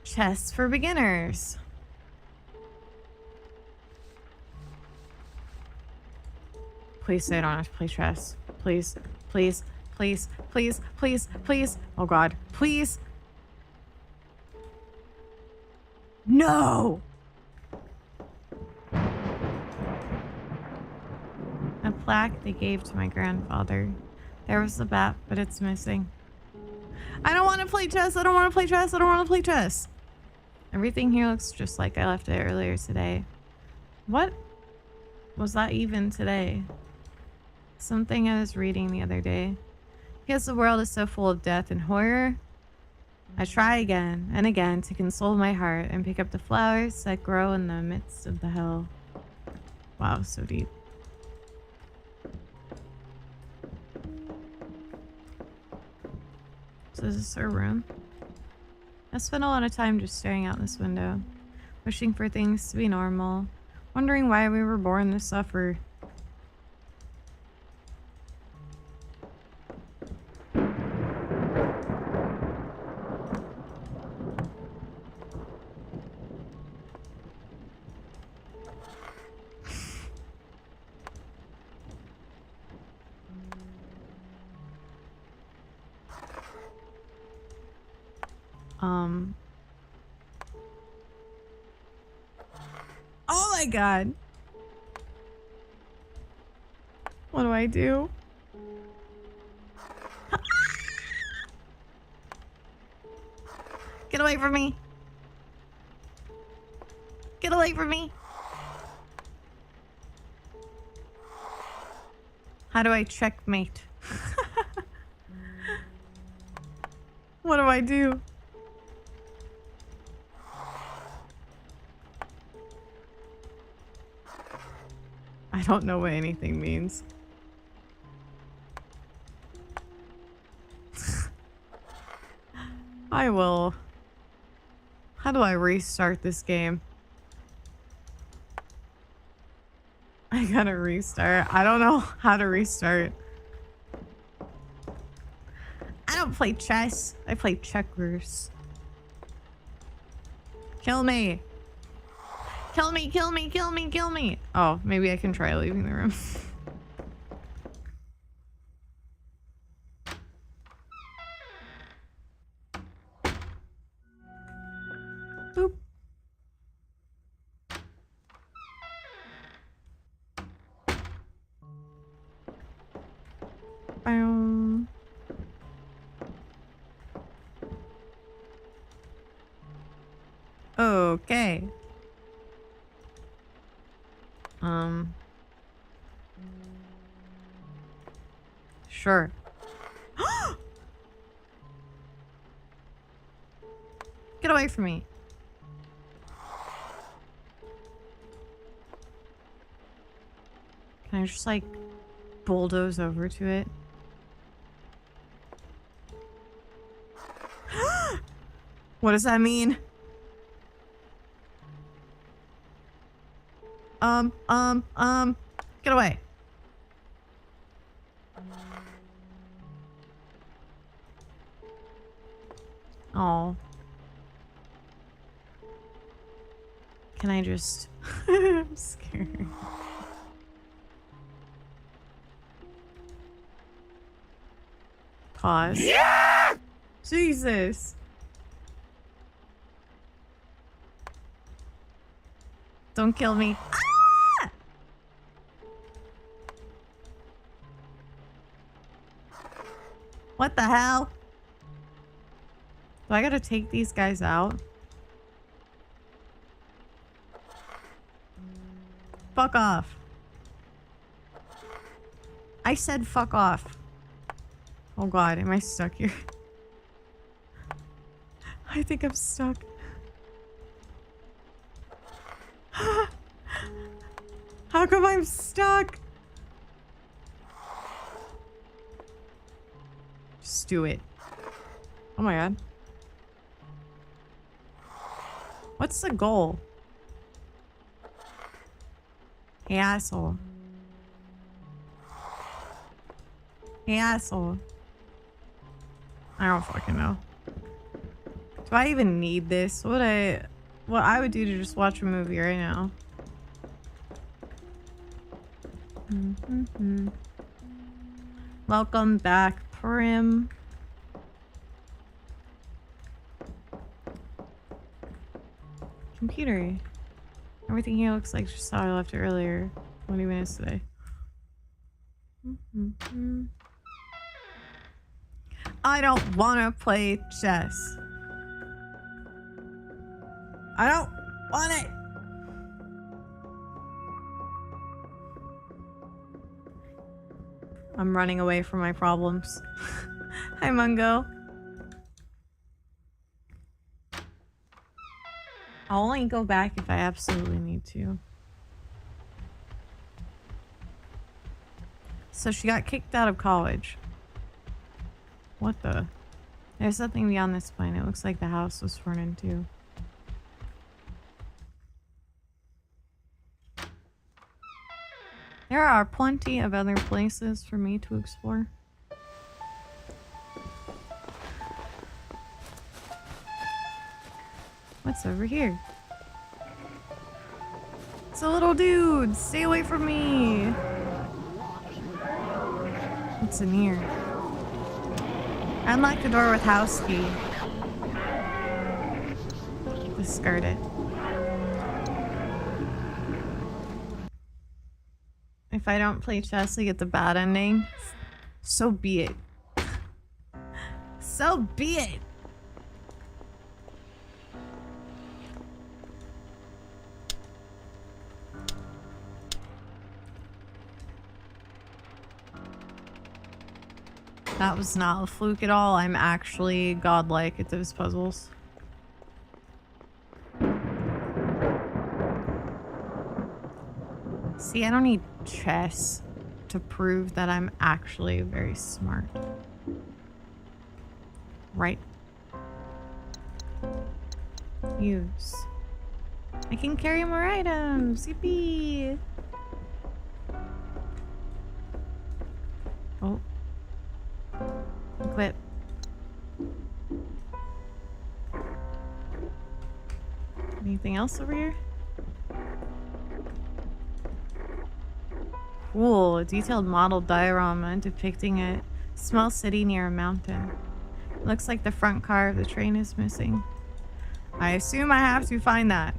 Chess for beginners. Please say I don't have to play chess. Please, please, Please, please, please, please. Oh God, please. No! A plaque they gave to my grandfather. There was the bat, but it's missing. I don't want to play chess. I don't want to play chess. I don't want to play chess. Everything here looks just like I left it earlier today. What was that even today? Something I was reading the other day. Because the world is so full of death and horror, I try again and again to console my heart and pick up the flowers that grow in the midst of the hell. Wow, so deep. So is this our room? I spent a lot of time just staring out this window, wishing for things to be normal, wondering why we were born to suffer. Oh my God. What do I do? Get away from me. Get away from me. How do I checkmate? What do I do? I don't know what anything means. I will. How do I restart this game? I gotta restart. I don't know how to restart. I don't play chess. I play checkers. Kill me. Kill me, kill me, kill me, kill me. Oh, maybe I can try leaving the room. Boop. Boom. Okay. Sure. Get away from me. Can I just like bulldoze over to it? What does that mean? Get away. Oh. Can I just... I'm scared. Pause. Yeah! Jesus. Don't kill me. Ah! What the hell? Do I gotta take these guys out? Fuck off. I said fuck off. Oh God, am I stuck here? I think I'm stuck. How come I'm stuck? Just do it. Oh my God. What's the goal? Hey, asshole. Hey, asshole. I don't fucking know. Do I even need this? What I would do to just watch a movie right now. Welcome back, prim. Computer. Everything here looks like just how I left it earlier. 20 minutes today. I don't want to play chess. I don't want it. I'm running away from my problems. Hi, Mungo. I'll only go back if I absolutely need to. So she got kicked out of college. What the? There's nothing beyond this point. It looks like the house was torn into. There are plenty of other places for me to explore. What's over here? It's a little dude! Stay away from me! What's in here? Unlock the door with house key. Discard it. If I don't play chess, I get the bad ending. So be it. So be it! That was not a fluke at all. I'm actually godlike at those puzzles. See, I don't need chess to prove that I'm actually very smart. Right? Use. I can carry more items. Yippee! Oh. Equip. Anything else over here? Cool, a detailed model diorama depicting a small city near a mountain. Looks like the front car of the train is missing. I assume I have to find that.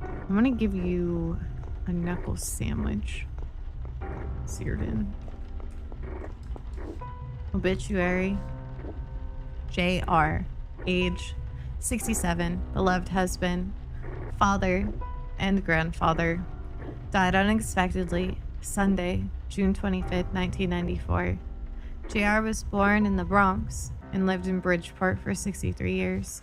I'm gonna give you a knuckle sandwich. Seared in. Obituary. J.R. Age 67. Beloved husband, father, and grandfather. Died unexpectedly Sunday, June 25th, 1994. J.R. was born in the Bronx and lived in Bridgeport for 63 years.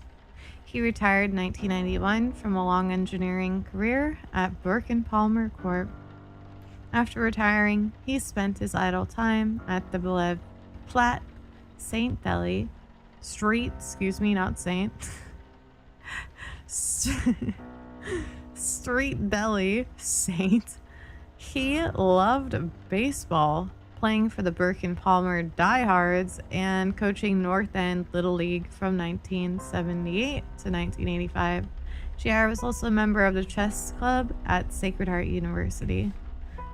He retired in 1991 from a long engineering career at Burke and Palmer Corp. After retiring, he spent his idle time at the beloved Platt St. Deli Street, excuse me, not Saint. Street Deli Saint. He loved baseball, playing for the Burke and Palmer Diehards and coaching North End Little League from 1978 to 1985. JR was also a member of the chess club at Sacred Heart University.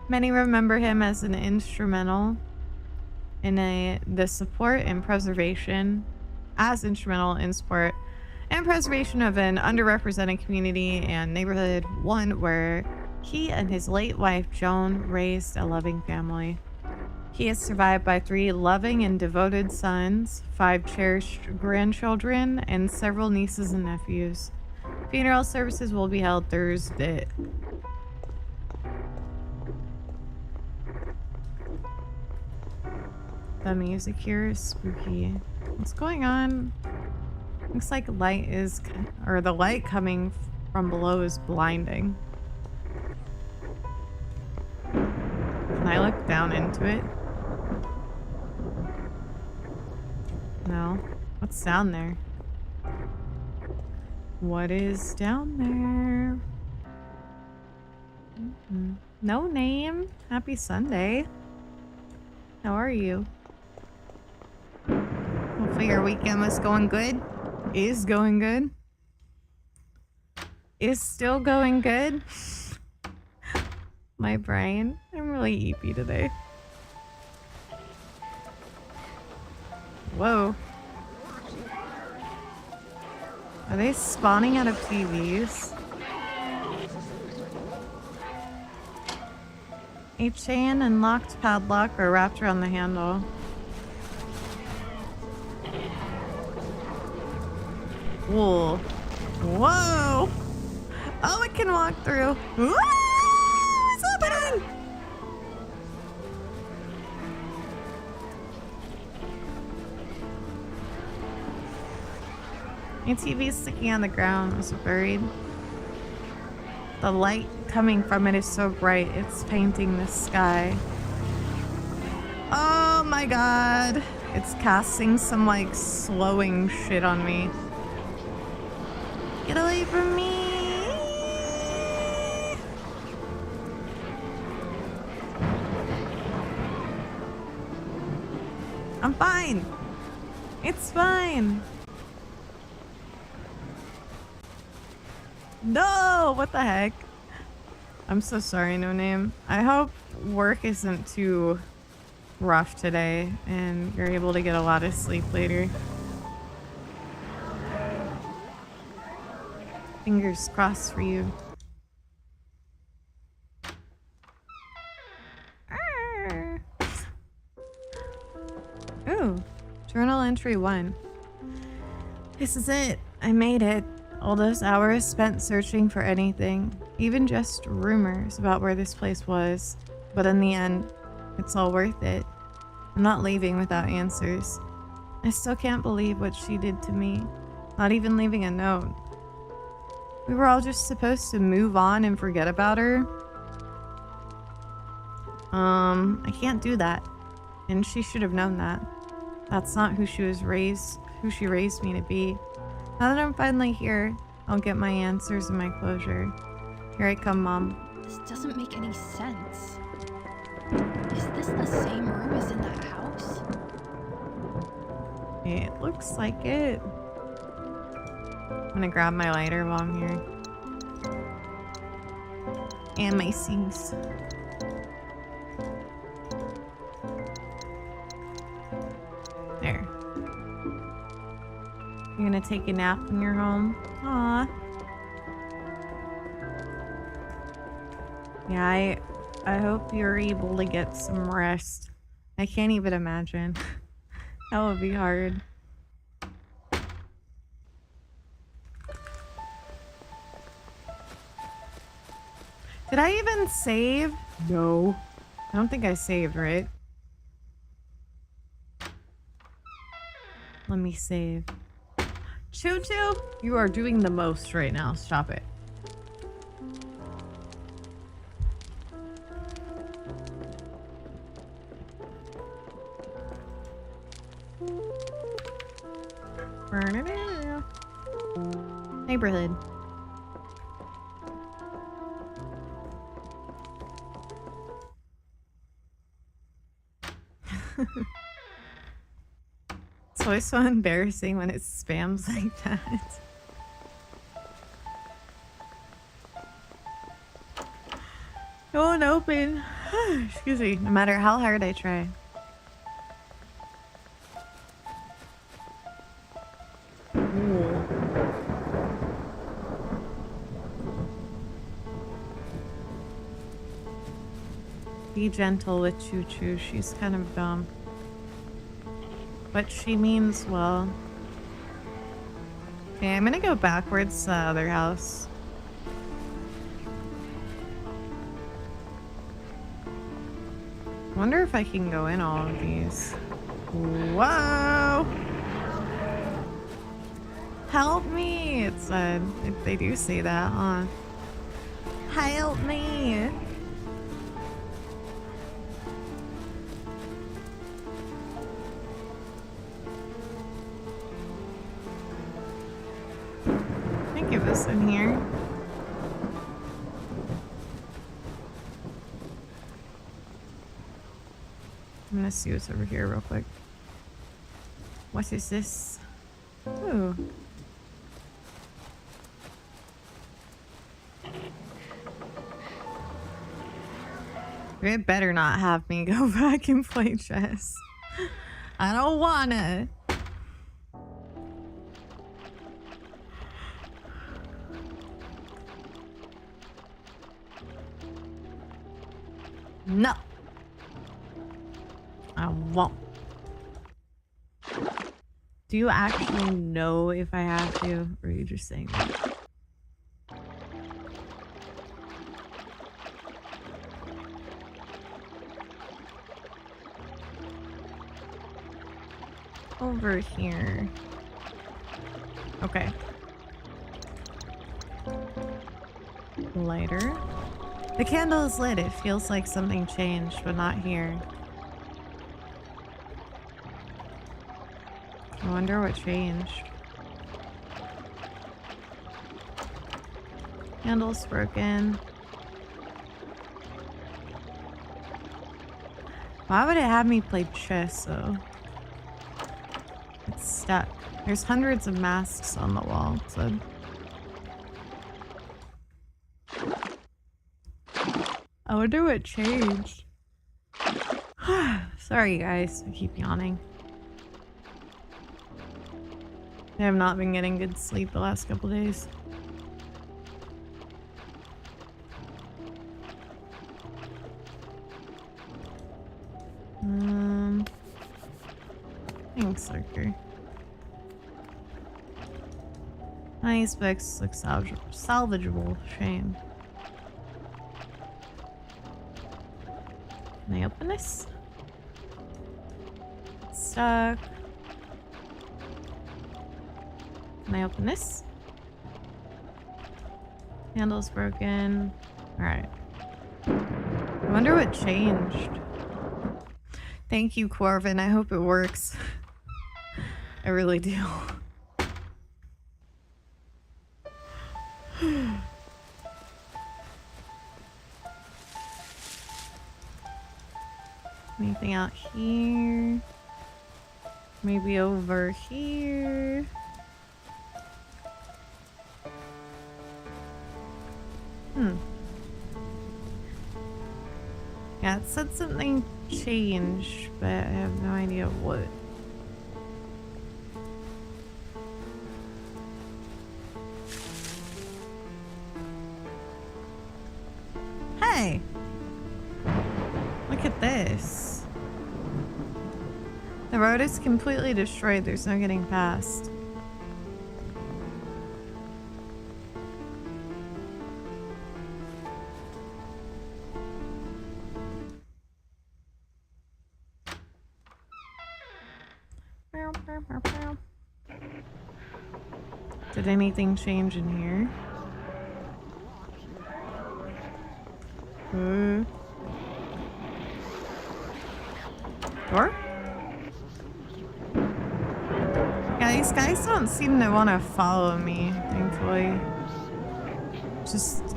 Many remember him as an instrumental in the support and preservation of an underrepresented community and neighborhood, one where he and his late wife Joan raised a loving family. He is survived by 3 loving and devoted sons, 5 cherished grandchildren, and several nieces and nephews. Funeral services will be held Thursday. The music here is spooky. What's going on? Looks like the light coming from below is blinding. Can I look down into it? No. What's down there? What is down there? No name. Happy Sunday. How are you? Hopefully your weekend was going good. Is going good. Is still going good. My brain. I'm really eepy today. Whoa. Are they spawning out of TVs? A chain and locked padlock are wrapped around the handle. Whoa. Whoa! Oh, it can walk through. Whoa! What's happening? My TV's sticking on the ground. I was worried. The light coming from it is so bright, it's painting the sky. Oh my god. It's casting some like slowing shit on me. Get away from me! I'm fine. It's fine. No! What the heck? I'm so sorry, No Name. I hope work isn't too rough today and you're able to get a lot of sleep later. Fingers crossed for you. Ooh, journal entry 1. This is it. I made it. All those hours spent searching for anything, even just rumors about where this place was. But in the end, it's all worth it. I'm not leaving without answers. I still can't believe what she did to me. Not even leaving a note. We were all just supposed to move on and forget about her. I can't do that. And she should have known that. That's not who she raised me to be. Now that I'm finally here, I'll get my answers and my closure. Here I come, Mom. This doesn't make any sense. Is this the same room as in that house? It looks like it. I'm gonna grab my lighter while I'm here. And my sings. There. You're gonna take a nap when you're home? Aw. Yeah, I hope you're able to get some rest. I can't even imagine. That would be hard. Did I even save? No. I don't think I saved, right? Let me save. Choo Choo, you are doing the most right now. Stop it. Neighborhood. It's always so embarrassing when it spams like that. It won't open. Excuse me. No matter how hard I try. Ooh. Be gentle with Choo Choo. She's kind of dumb. But she means well. Okay, I'm gonna go backwards to the other house. Wonder if I can go in all of these. Whoa! Help me! It said. If they do say that, huh? Help me! Give us in here. I'm gonna see what's over here real quick. What is this? Ooh. It better not have me go back and play chess. I don't wanna. No. I won't. Do you actually know if I have to, or are you just saying that? Over here. Okay. Lighter. The candle is lit. It feels like something changed, but not here. I wonder what changed. Candle's broken. Why would it have me play chess, though? It's stuck. There's hundreds of masks on the wall, so... I wonder what changed. Sorry, guys. I keep yawning. I have not been getting good sleep the last couple days. Thanks, Lurker. Nice books look salvageable. Shame. Can I open this? It's stuck. Can I open this? Handle's broken. Alright. I wonder what changed. Thank you, Corvin. I hope it works. I really do. Anything out here? Maybe over here? Yeah, it said something changed, but I have no idea what. Hey! Look at this. The road is completely destroyed. There's no getting past. Did anything change in here? Door? Yeah, these guys don't seem to want to follow me, thankfully. Just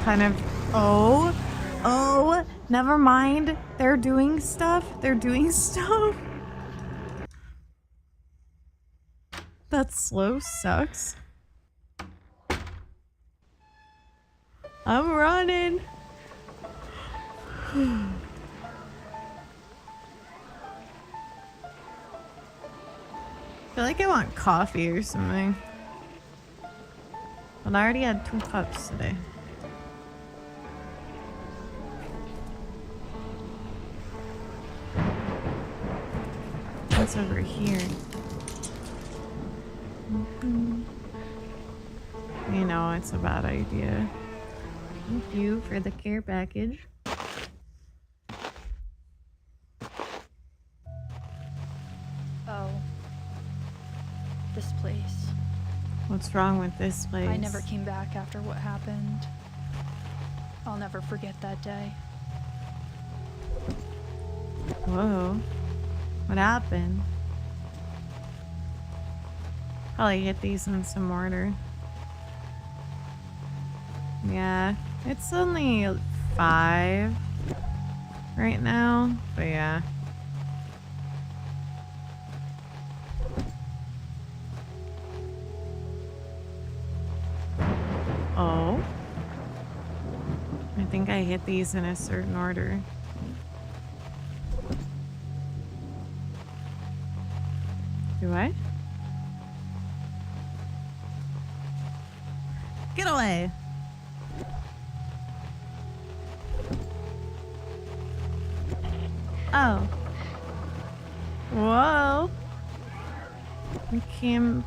kind of... Oh, never mind. They're doing stuff. That slow sucks. I'm running. I feel like I want coffee or something. But I already had 2 cups today. What's over here? You know, it's a bad idea. Thank you for the care package. Oh. This place. What's wrong with this place? I never came back after what happened. I'll never forget that day. Whoa. What happened? Probably hit these in some mortar. Yeah, it's only 5 right now, but yeah. Oh. I think I hit these in a certain order. Do I? Get away! Oh. Whoa. We came...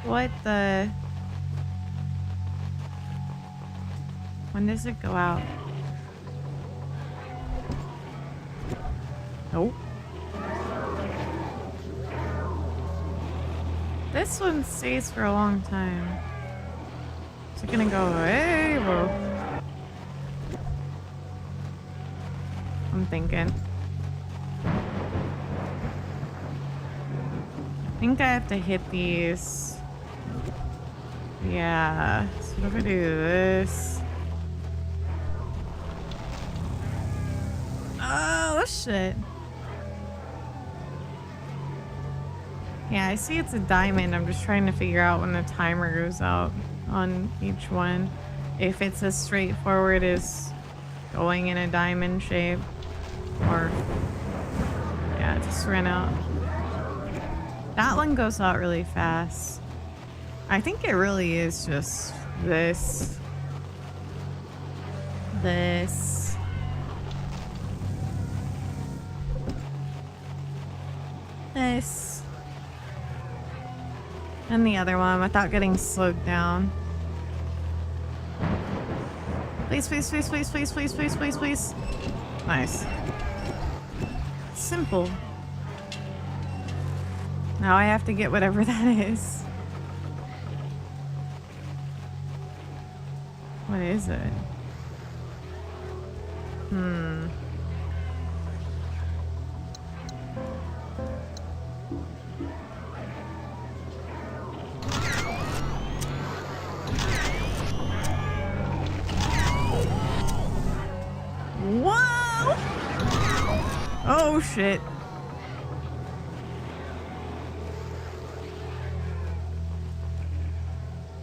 What the... When does it go out? Nope. This one stays for a long time. Is it gonna go away? Well, I'm thinking. I think I have to hit these. Yeah. So what if I do this? Oh, shit. Yeah, I see it's a diamond. I'm just trying to figure out when the timer goes out on each one. If it's as straightforward as going in a diamond shape, or yeah, it just ran out. That one goes out really fast. I think it really is just this. This. This. And the other one without getting slowed down. Please, please, please, please, please, please, please, please, please. Nice. Simple. Now I have to get whatever that is. What is it? Whoa! Oh shit.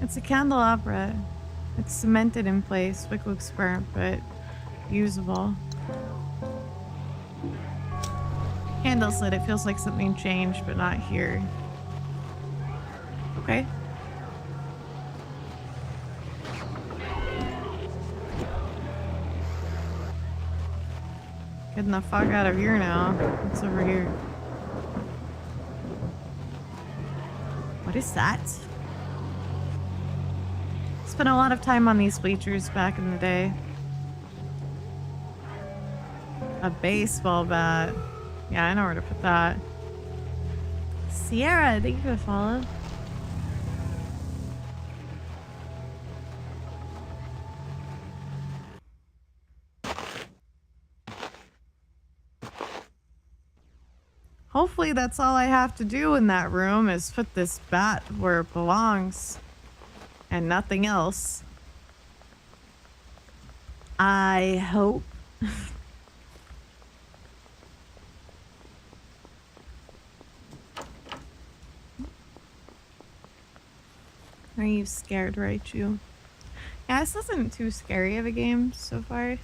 It's a candelabra. It's cemented in place, which looks burnt, but usable. Candle's lit. It feels like something changed, but not here. Okay. Getting the fuck out of here now. What's over here? What is that? Spent a lot of time on these bleachers back in the day. A baseball bat. Yeah, I know where to put that. Sierra, thank you for the follow. Hopefully that's all I have to do in that room is put this bat where it belongs. And nothing else. I hope. Are you scared, Raichu? Yeah, this isn't too scary of a game so far.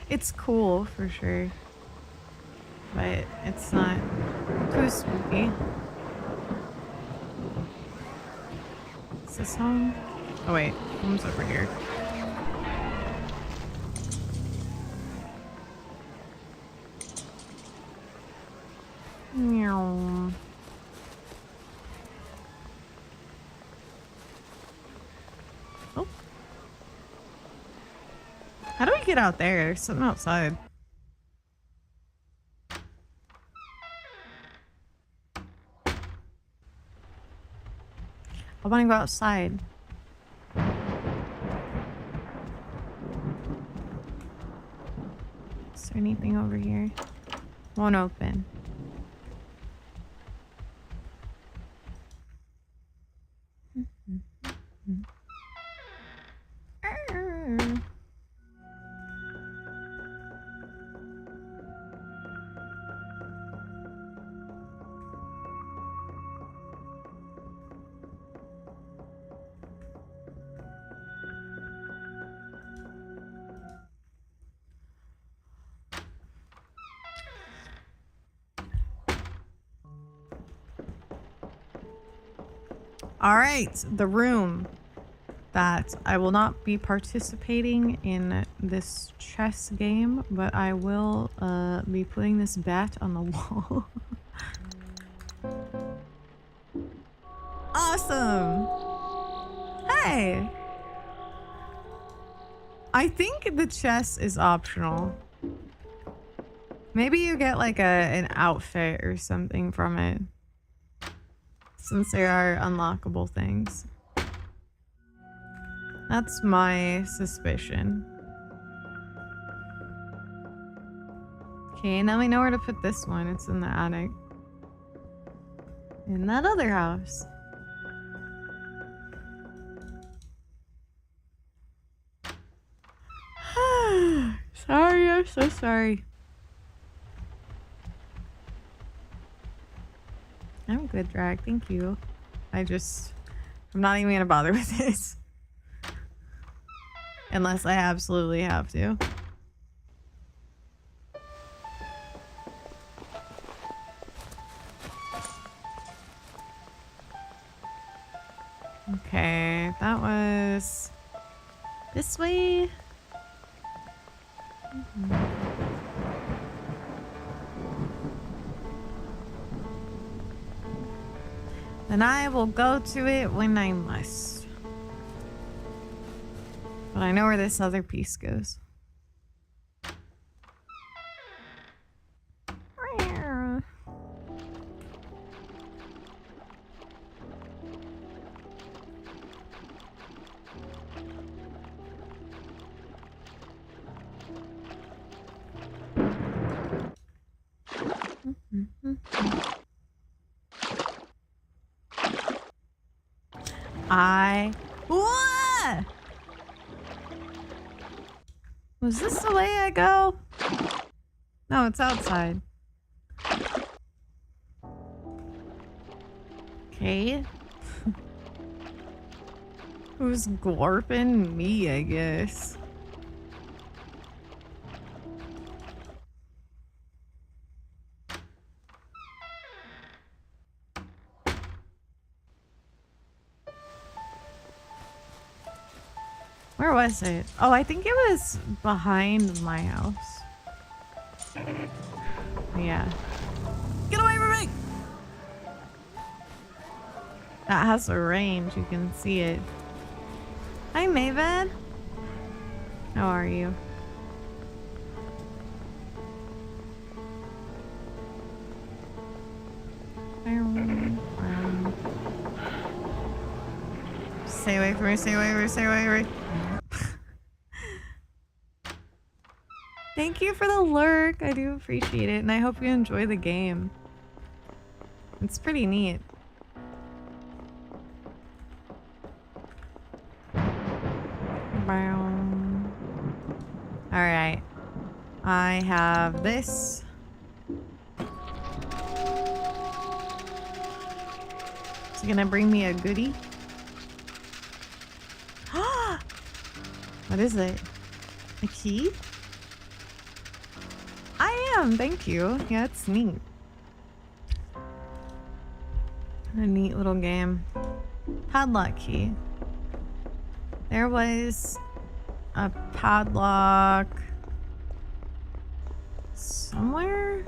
It's cool for sure. But it's not too spooky. Is this home? Oh wait, home's over here. Meow. Oh. How do we get out there? There's something outside. I want to go outside. Is there anything over here? Won't open. All right, the room that I will not be participating in this chess game, but I will be putting this bat on the wall. Awesome. Hey. I think the chess is optional. Maybe you get like an outfit or something from it, since there are unlockable things. That's my suspicion. Okay, now we know where to put this one. It's in the attic. In that other house. Sorry, I'm so sorry. I'm good, Drag. Thank you. I'm not even gonna bother with this. Unless I absolutely have to. Okay, that was this way. Then I will go to it when I must. But I know where this other piece goes. What? Was this the way I go? No, it's outside. Okay. Who's glorping me, I guess. Where was it? Oh, I think it was behind my house. Yeah. Get away from me! That has a range, you can see it. Hi, 𝗦𝗡𝗏. How are you? Stay away from me, stay away from me, stay away from me. Thank you for the lurk. I do appreciate it, and I hope you enjoy the game. It's pretty neat. Alright. I have this. Is it gonna bring me a goodie? What is it? A key? I am, thank you. Yeah, it's neat. A neat little game. Padlock key. There was a padlock somewhere?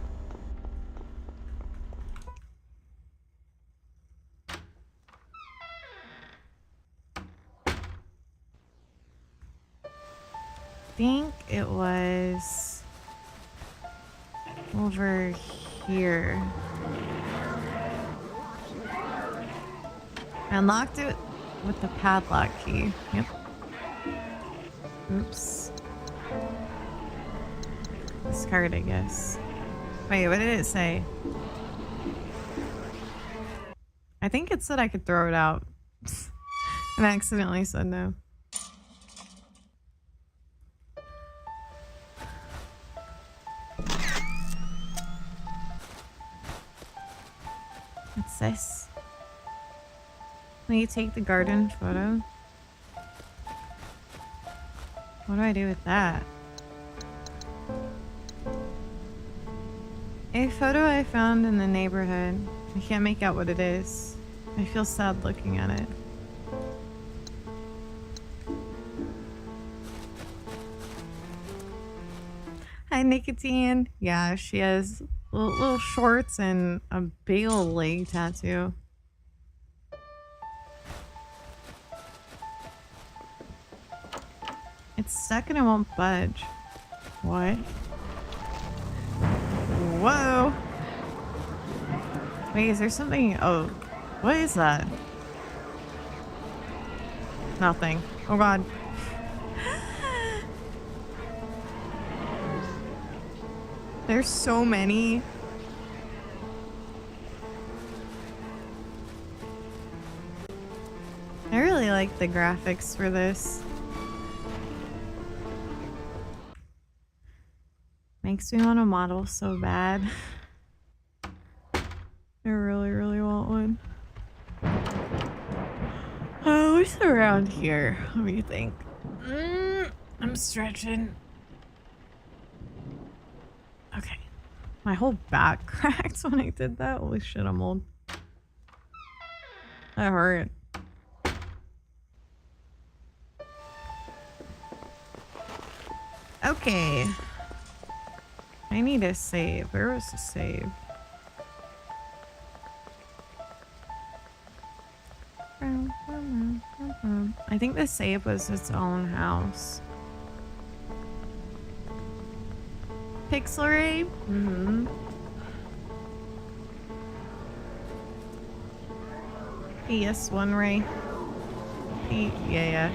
I think it was over here. I unlocked it with the padlock key. Yep. Oops. This card, I guess. Wait, what did it say? I think it said I could throw it out. And I accidentally said no. What's this? Will you take the garden photo? What do I do with that? A photo I found in the neighborhood. I can't make out what it is. I feel sad looking at it. Hi, Nicotine. Yeah, she has little shorts and a big old leg tattoo. It's stuck and it won't budge. What? Whoa! Wait, is there something? Oh, what is that? Nothing. Oh god. There's so many. I really like the graphics for this. Makes me want a model so bad. I really, really want one. Oh, what's around here? What do you think? I'm stretching. Okay. My whole back cracked when I did that. Holy shit, I'm old. That hurt. Okay. I need a save. Where was the save? I think the save was its own house. 𝗦𝗡𝗖𝗜𝗓𝗓? Mm-hmm. PS 𝗦𝗡𝗓𝗓. Yeah.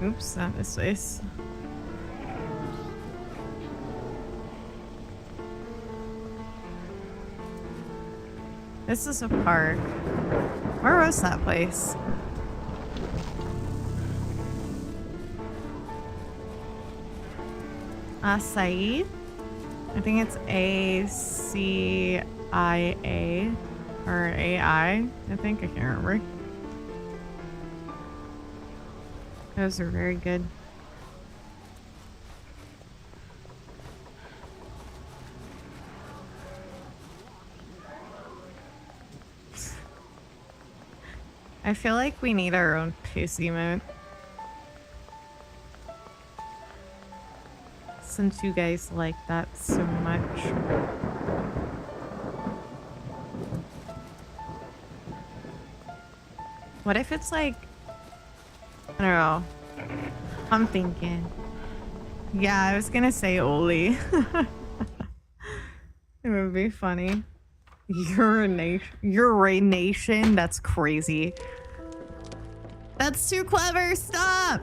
Oops, not this place. This is a park. Where was that place? 𝗦𝗨𝗣𝗣𝗢𝗥? I think it's ACIA or AI. I think I can't remember. Those are very good. I feel like we need our own pussy mode. Since you guys like that so much. What if it's like, I don't know. I'm thinking. Yeah, I was gonna say 𝗦𝗨𝗣𝗣𝗢𝗥. It would be funny. Urination? That's crazy. That's too clever. Stop!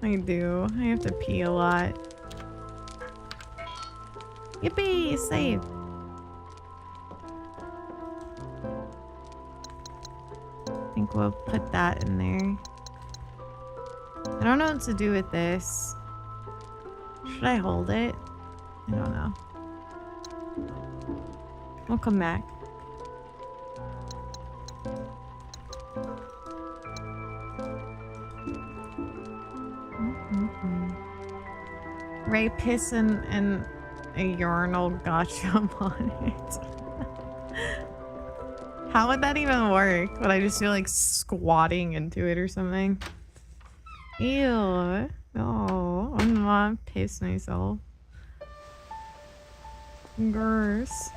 I do. I have to pee a lot. Yippee! Save. I think we'll put that in there. I don't know what to do with this. Should I hold it? I don't know. We'll come back. Ray piss and a urinal gotcha on it. How would that even work? Would I just feel like squatting into it or something? Ew. Oh, I'm not piss myself. Gross.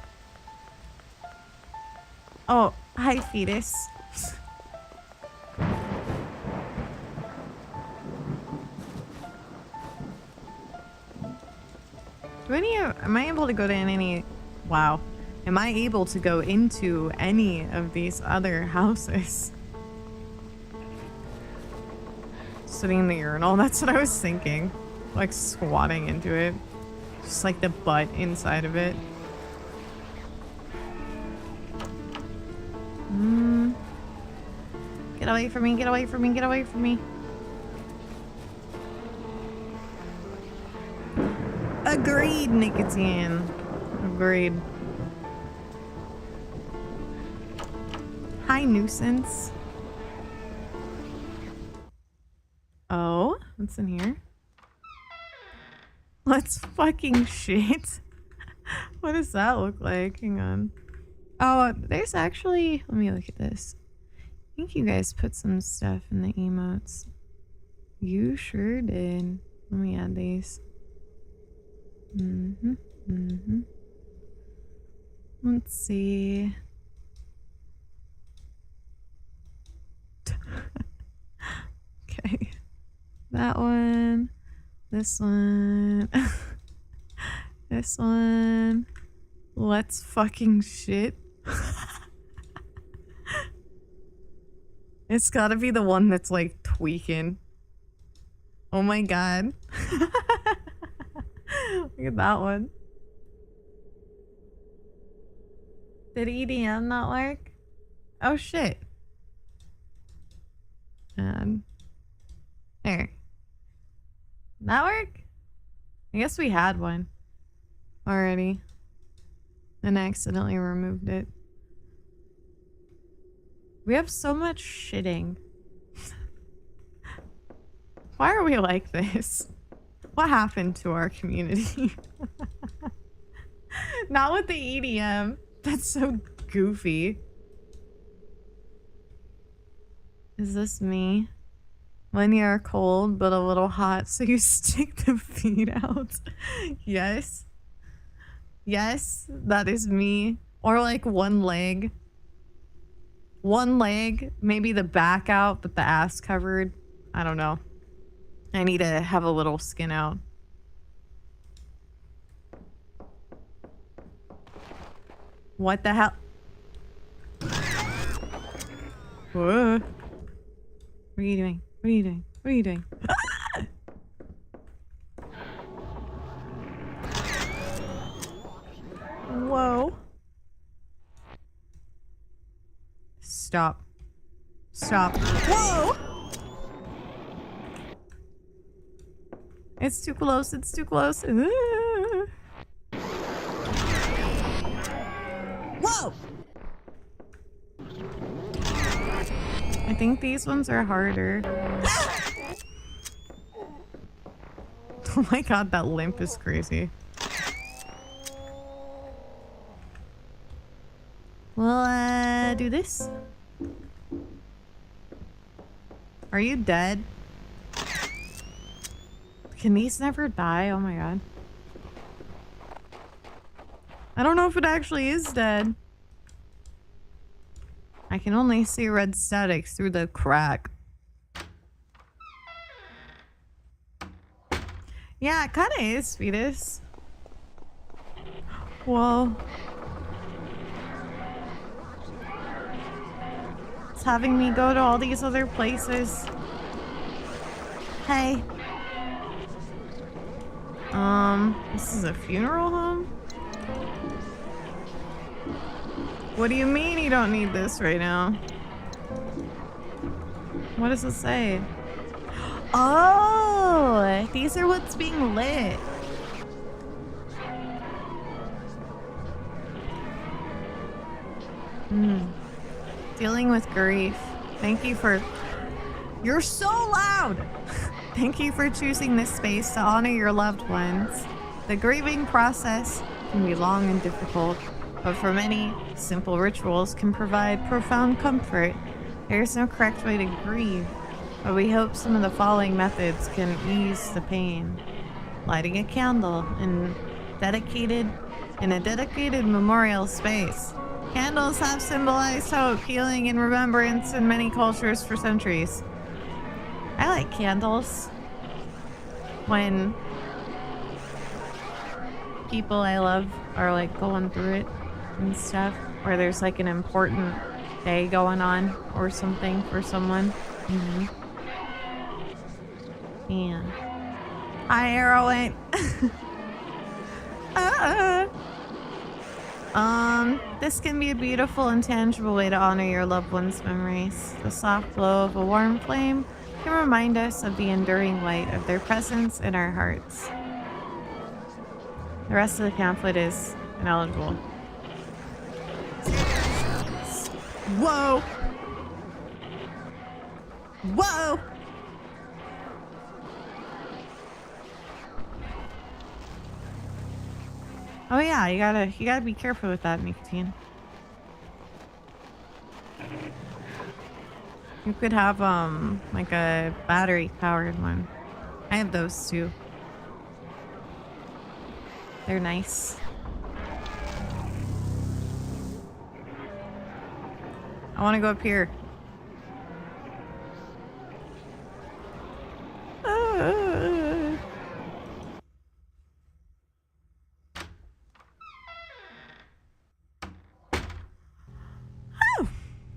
Oh, hi fetus. Am I able to go to any... Wow. Am I able to go into any of these other houses? Sitting in the urinal? That's what I was thinking. Like squatting into it. Just like the butt inside of it. Get away from me, get away from me, get away from me. Agreed, nicotine. Agreed. Hi, nuisance. What's in here? Let's fucking shit. What does that look like? Hang on. Oh, there's actually... Let me look at this. I think you guys put some stuff in the emotes. You sure did. Let me add these. Let's see. Okay. That one. This one. This one. Let's fucking shit. It's gotta be the one that's like tweaking. Oh my god. Look at that one. Did EDM not work? Oh shit. There. That work? I guess we had one already and accidentally removed it. We have so much shitting. Why are we like this? What happened to our community? Not with the EDM. That's so goofy. Is this me? When you're cold but a little hot, so you stick the feet out. Yes. Yes, that is me. Or like one leg. One leg, maybe the back out, but the ass covered. I don't know. I need to have a little skin out. What the hell? Whoa. What are you doing? What are you doing? What are you doing? Whoa. Stop. Stop. Whoa! It's too close. It's too close. Whoa! I think these ones are harder. Oh my god, that limp is crazy. We'll do this. Are you dead? Can these never die? Oh my god. I don't know if it actually is dead. I can only see red static through the crack. Yeah, it kind of is, Fetus. Whoa. It's having me go to all these other places. Hey. This is a funeral home? What do you mean you don't need this right now? What does it say? Oh, these are what's being lit. Dealing with grief. Thank you for... You're so loud! Thank you for choosing this space to honor your loved ones. The grieving process can be long and difficult, but for many, simple rituals can provide profound comfort. There is no correct way to grieve, but we hope some of the following methods can ease the pain. Lighting a candle in a dedicated memorial space. Candles have symbolized hope, healing, and remembrance in many cultures for centuries. I like candles when people I love are like going through it and stuff, or there's like an important day going on or something for someone. And hi, 𝗟𝗚𝗡. This can be a beautiful and tangible way to honor your loved one's memories. The soft glow of a warm flame can remind us of the enduring light of their presence in our hearts. The rest of the pamphlet is ineligible. Whoa! Whoa! Oh yeah, you gotta be careful with that nicotine. You could have like a battery powered one. I have those too. They're nice. I want to go up here.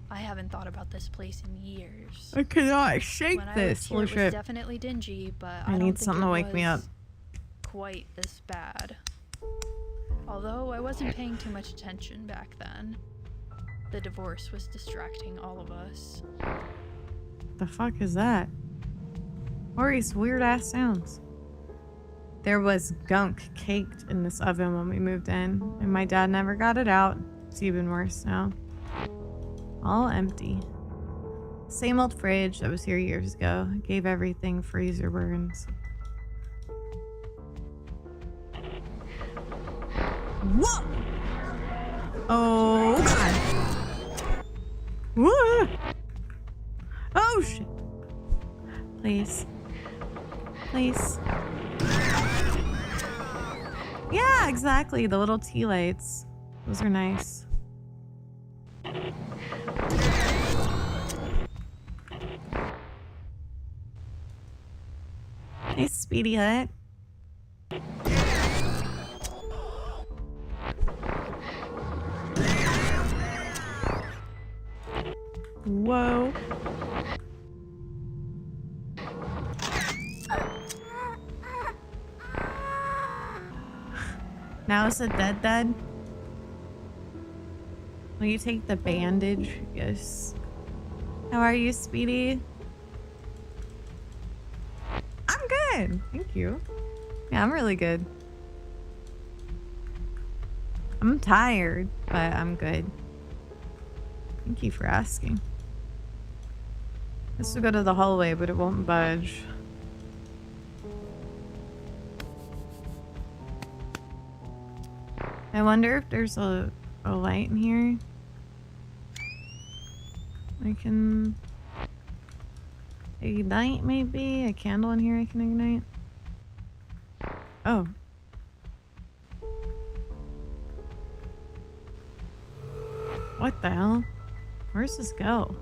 I haven't thought about this place in years. I cannot shake When this. I was Holy here, it was shit. definitely dingy, but I don't need think something it to wake me up. was quite this bad. Although I wasn't paying too much attention back then. The divorce was distracting all of us. The fuck is that? What are these weird ass sounds? There was gunk caked in this oven when we moved in, and my dad never got it out. It's even worse now. All empty. Same old fridge that was here years ago. Gave everything freezer burns. Whoa! Oh god. Whoa! Oh shit. Please. Please. Yeah, exactly. The little tea lights. Those are nice. Hey, Speedy Hut. Whoa. Now it's a dead? Will you take the bandage? Yes. How are you, Speedy? I'm good. Thank you. Yeah, I'm really good. I'm tired, but I'm good. Thank you for asking. This will go to the hallway, but it won't budge. I wonder if there's a light in here. I can ignite, maybe? A candle in here I can ignite? Oh. What the hell? Where's this go?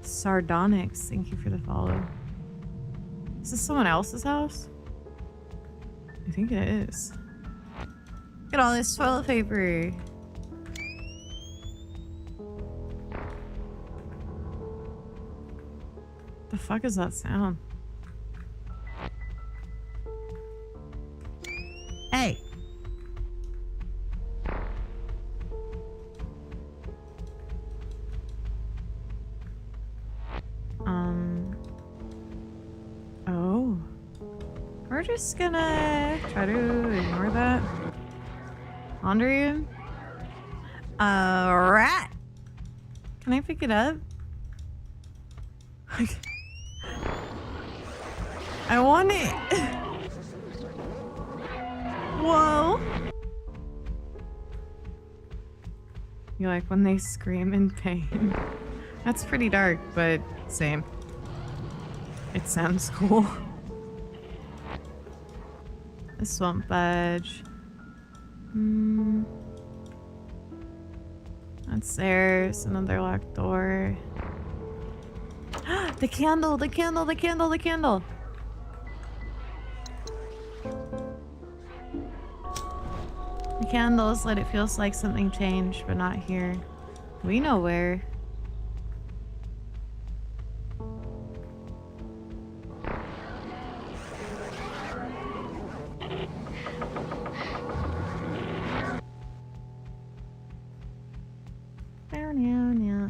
Sardonyx, thank you for the follow. Is this someone else's house? I think it is. Look at all this toilet paper. The fuck is that sound? Hey! Oh. We're just gonna try to ignore that. Laundry? A rat! Can I pick it up? I want it! Whoa! You like when they scream in pain? That's pretty dark, but same. It sounds cool. This won't budge. That's there's another locked door. The candle, the candle, the candle, the candle. The candles let it feels like something changed, but not here. We know where.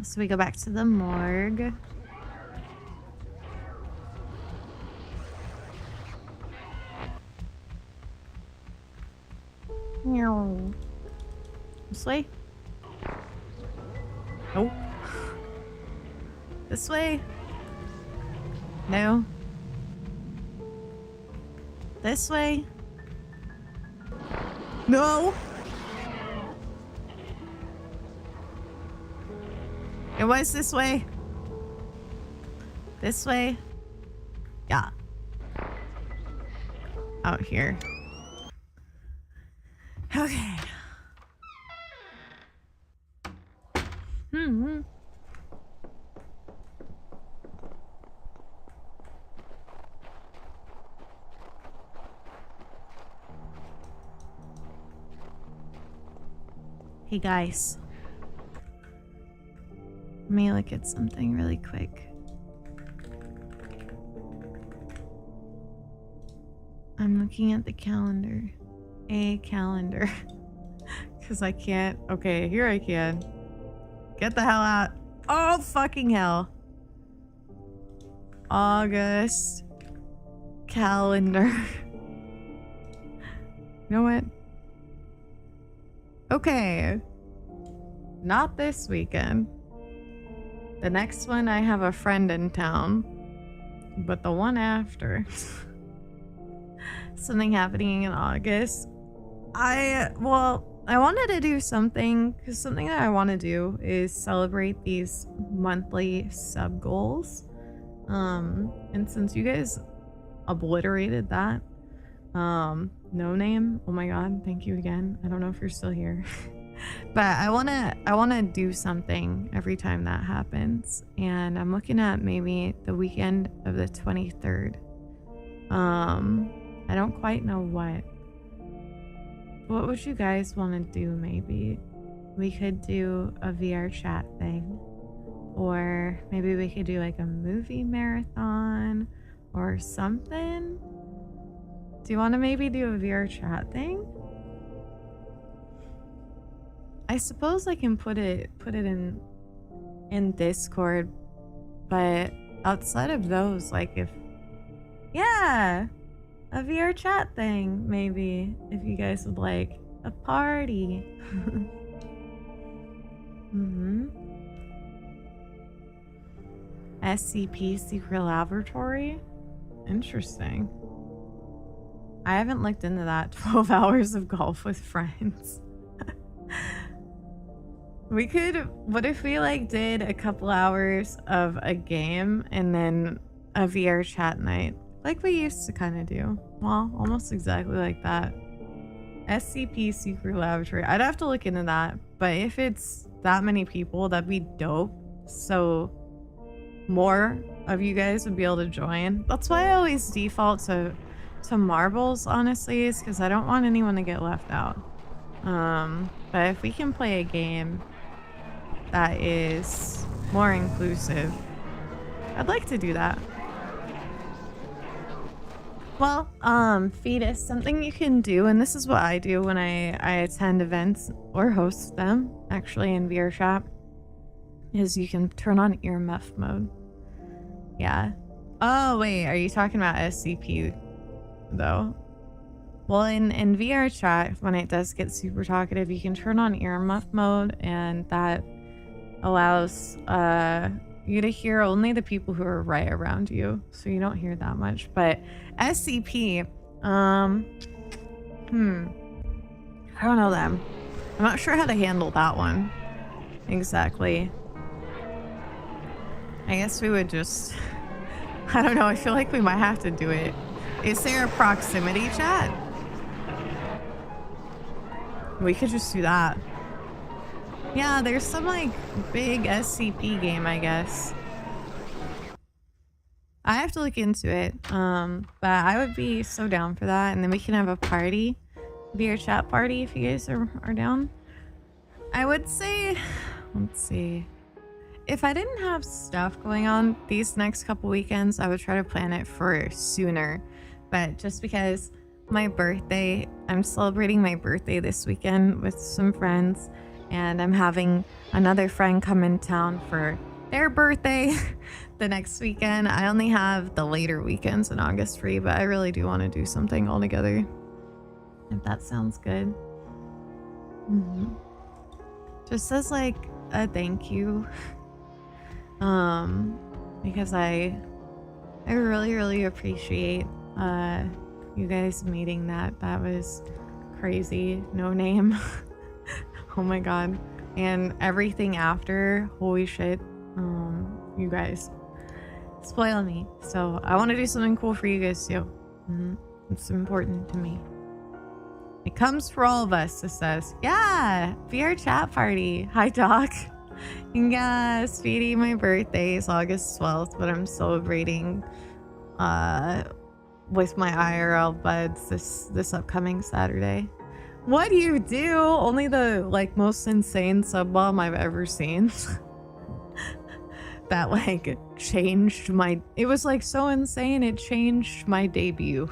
So we go back to the morgue. This way? Nope. This way? No. No! It was this way. This way. Yeah. Out here. Okay. Hey guys. Let me look at something really quick. I'm looking at the calendar. A calendar. Because I can't. Okay, here I can. Get the hell out. Oh, fucking hell. August calendar. You know what? Okay. Not this weekend. The next one, I have a friend in town. But the one after. Something happening in August. I wanted to do something, because something that I want to do is celebrate these monthly sub goals. And since you guys obliterated that, no name, oh my god, thank you again. I don't know if you're still here. But I wanna do something every time that happens. And I'm looking at maybe the weekend of the 23rd. I don't quite know what. What would you guys want to do? Maybe we could do a VR chat thing, or maybe we could do like a movie marathon or something. Do you want to maybe do a VR chat thing? I suppose I can put it in Discord, but outside of those, like if a VR chat thing, maybe, if you guys would like a party. SCP Secret Laboratory? Interesting. I haven't looked into that. 12 hours of golf with friends. We could, what if we like did a couple hours of a game and then a VR chat night? Like we used to kind of do. Well, almost exactly like that. SCP Secret Laboratory. I'd have to look into that. But if it's that many people, that'd be dope. So more of you guys would be able to join. That's why I always default to marbles, honestly, is because I don't want anyone to get left out. But if we can play a game that is more inclusive, I'd like to do that. Well, Fetus, something you can do, and this is what I do when I attend events or host them, actually in VR Shop, is you can turn on earmuff mode. Yeah. Oh, wait, are you talking about SCP, though? Well, in VR Chat, when it does get super talkative, you can turn on earmuff mode, and that allows, you to hear only the people who are right around you, so you don't hear that much. But SCP, I don't know them. I'm not sure how to handle that one exactly. I guess we would just, I don't know, I feel like we might have to do it. Is there a proximity chat? We could just do that. Yeah, there's some like big SCP game, I guess. I have to look into it. But I would be so down for that, and then we can have a party, VR chat party, if you guys are down. I would say, let's see, if I didn't have stuff going on these next couple weekends, I would try to plan it for sooner. But just because my birthday, I'm celebrating my birthday this weekend with some friends, and I'm having another friend come in town for their birthday the next weekend. I only have the later weekends in August free, but I really do want to do something all together, if that sounds good. Just as like a thank you, because I really appreciate you guys meeting that. That was crazy. No name. Oh my god. And everything after, holy shit. You guys spoil me. So I want to do something cool for you guys too. It's important to me. It comes for all of us, it says. Yeah, be our chat party. Hi, Doc. Yeah, Speedy, my birthday is August 12th, but I'm celebrating with my IRL buds this upcoming Saturday. What do you do? Only the like most insane sub bomb I've ever seen. That like changed my, it was like so insane it changed my debut.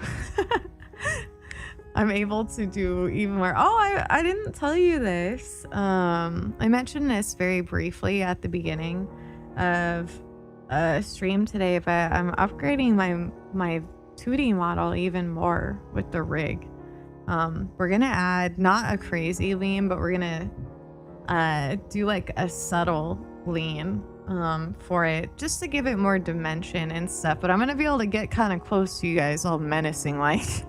I'm able to do even more. Oh, I didn't tell you this. I mentioned this very briefly at the beginning of a stream today, but I'm upgrading my 2D model even more with the rig. We're gonna add not a crazy lean, but we're gonna do like a subtle lean for it, just to give it more dimension and stuff. But I'm gonna be able to get kind of close to you guys all menacing like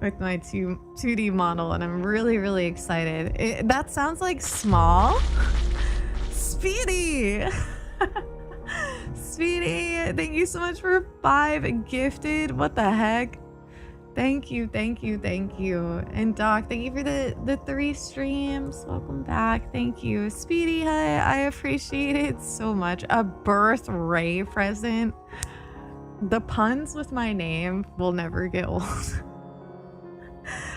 with my 2D model, and I'm really excited. That sounds like small. Speedy. Speedy, thank you so much for 5 gifted. What the heck? Thank you. And Doc, thank you for the 3 streams. Welcome back. Thank you. Speedy, I appreciate it so much. A birthday present. The puns with my name will never get old.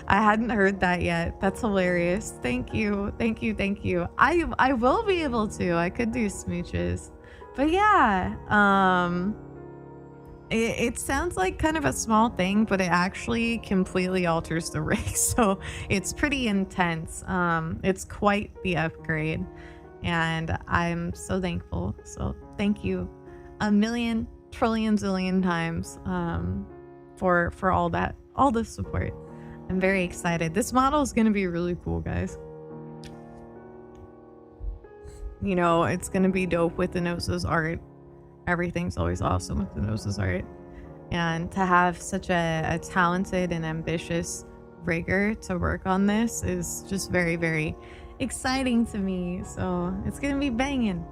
I hadn't heard that yet. That's hilarious. Thank you. I will be able to. I could do smooches. But yeah, it sounds like kind of a small thing, but it actually completely alters the rig. So it's pretty intense. It's quite the upgrade, and I'm so thankful. So thank you a million trillion zillion times for all that, all the support. I'm very excited. This model is going to be really cool, guys. You know, it's going to be dope with the Noses art. Everything's always awesome with the Noses art. And to have such a talented and ambitious rigger to work on this is just very exciting to me. So it's going to be banging.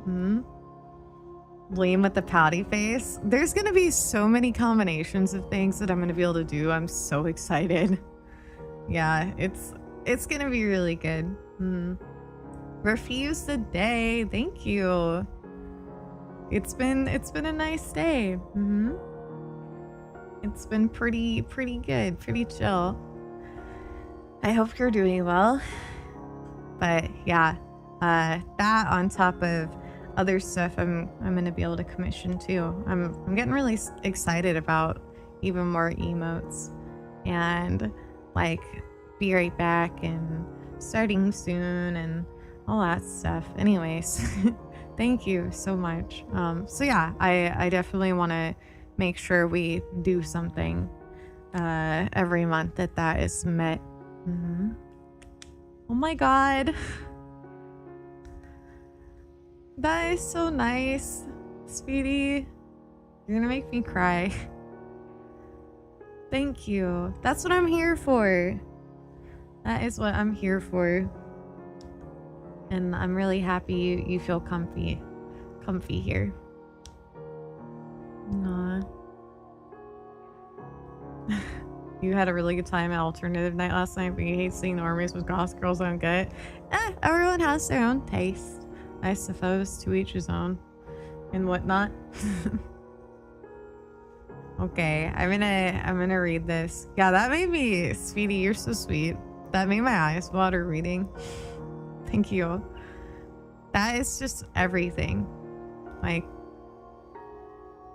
Liam with the pouty face. There's going to be so many combinations of things that I'm going to be able to do. I'm so excited. Yeah, it's gonna be really good. Refuse the day. Thank you. It's been a nice day. It's been pretty good, pretty chill. I hope you're doing well. But yeah, that on top of other stuff I'm gonna be able to commission too. I'm getting really excited about even more emotes and like be right back and starting soon and all that stuff. Anyways, thank you so much. So yeah, I definitely want to make sure we do something every month that is met. Oh my god, that is so nice. Speedy, you're gonna make me cry. Thank you. That's what I'm here for. That is what I'm here for. And I'm really happy you feel comfy here. Aww. You had a really good time at alternative night last night, but you hate seeing normies with goth girls don't get it. Everyone has their own taste, I suppose, to each his own and whatnot. Okay, I'm gonna read this. Yeah, that made me, Speedy, you're so sweet. That made my eyes water reading. Thank you. That is just everything. Like,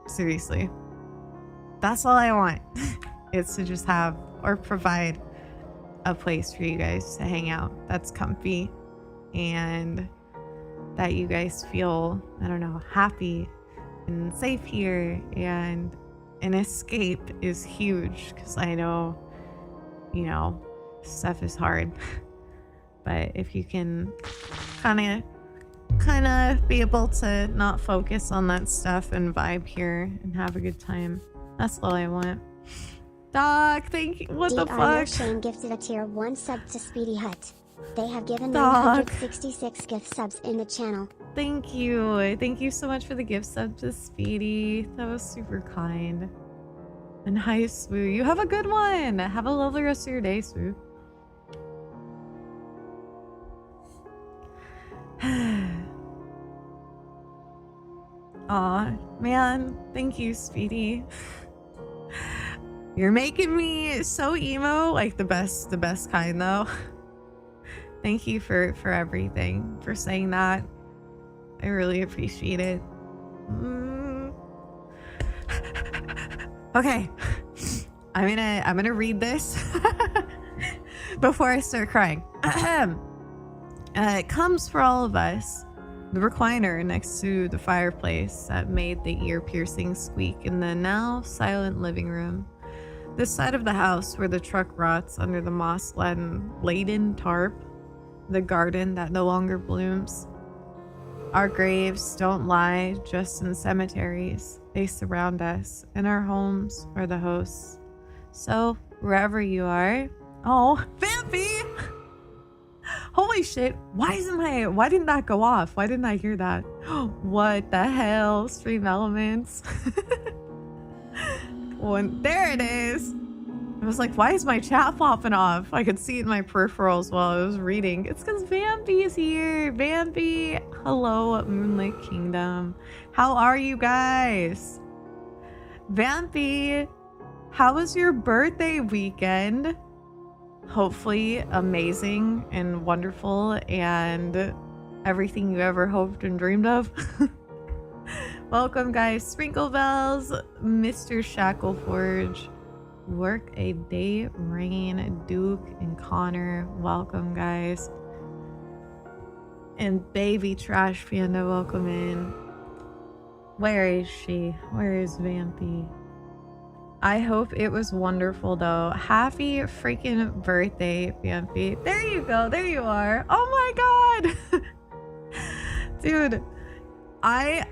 seriously. That's all I want. Is to just have or provide a place for you guys to hang out that's comfy and that you guys feel, I don't know, happy and safe here, and an escape is huge because I know, you know, stuff is hard. But if you can kind of be able to not focus on that stuff and vibe here and have a good time, that's all I want. Doc, thank you. What the fuck? 𝗦𝗨𝗣𝗣𝗢𝗥𝗧 gifted a tier 1 sub to Speedy Hut. They have given Doc. 966 gift subs in the channel. Thank you. Thank you so much for the gift sub to Speedy. That was super kind. And hi, Swoo. You have a good one. Have a lovely rest of your day, Swoo. Aw, man. Thank you, Speedy. You're making me so emo. Like the best kind, though. Thank you for everything. For saying that. I really appreciate it. Okay. I'm gonna read this before I start crying. It comes for all of us. The recliner next to the fireplace that made the ear-piercing squeak in the now silent living room. This side of the house where the truck rots under the moss-laden tarp. The garden that no longer blooms. Our graves don't lie just in cemeteries. They surround us, and our homes are the hosts. So, wherever you are... Oh, Vampy! Holy shit, why didn't that go off? Why didn't I hear that? What the hell? Stream elements. There it is. I was like, why is my chat popping off? I could see it in my peripherals while I was reading. It's because Vampy is here. Vampy, hello, Moonlit Kingdom. How are you guys? Vampy, how was your birthday weekend? Hopefully amazing and wonderful and everything you ever hoped and dreamed of. Welcome, guys. Sprinkle Bells, Mr. Shackleforge, Work a Day, Rain, Duke, and Connor. Welcome, guys. And Baby Trash Panda, welcome in. Where is she? Where is Vampy? I hope it was wonderful, though. Happy freaking birthday, Vampy. There you go. There you are. Oh my god. Dude, I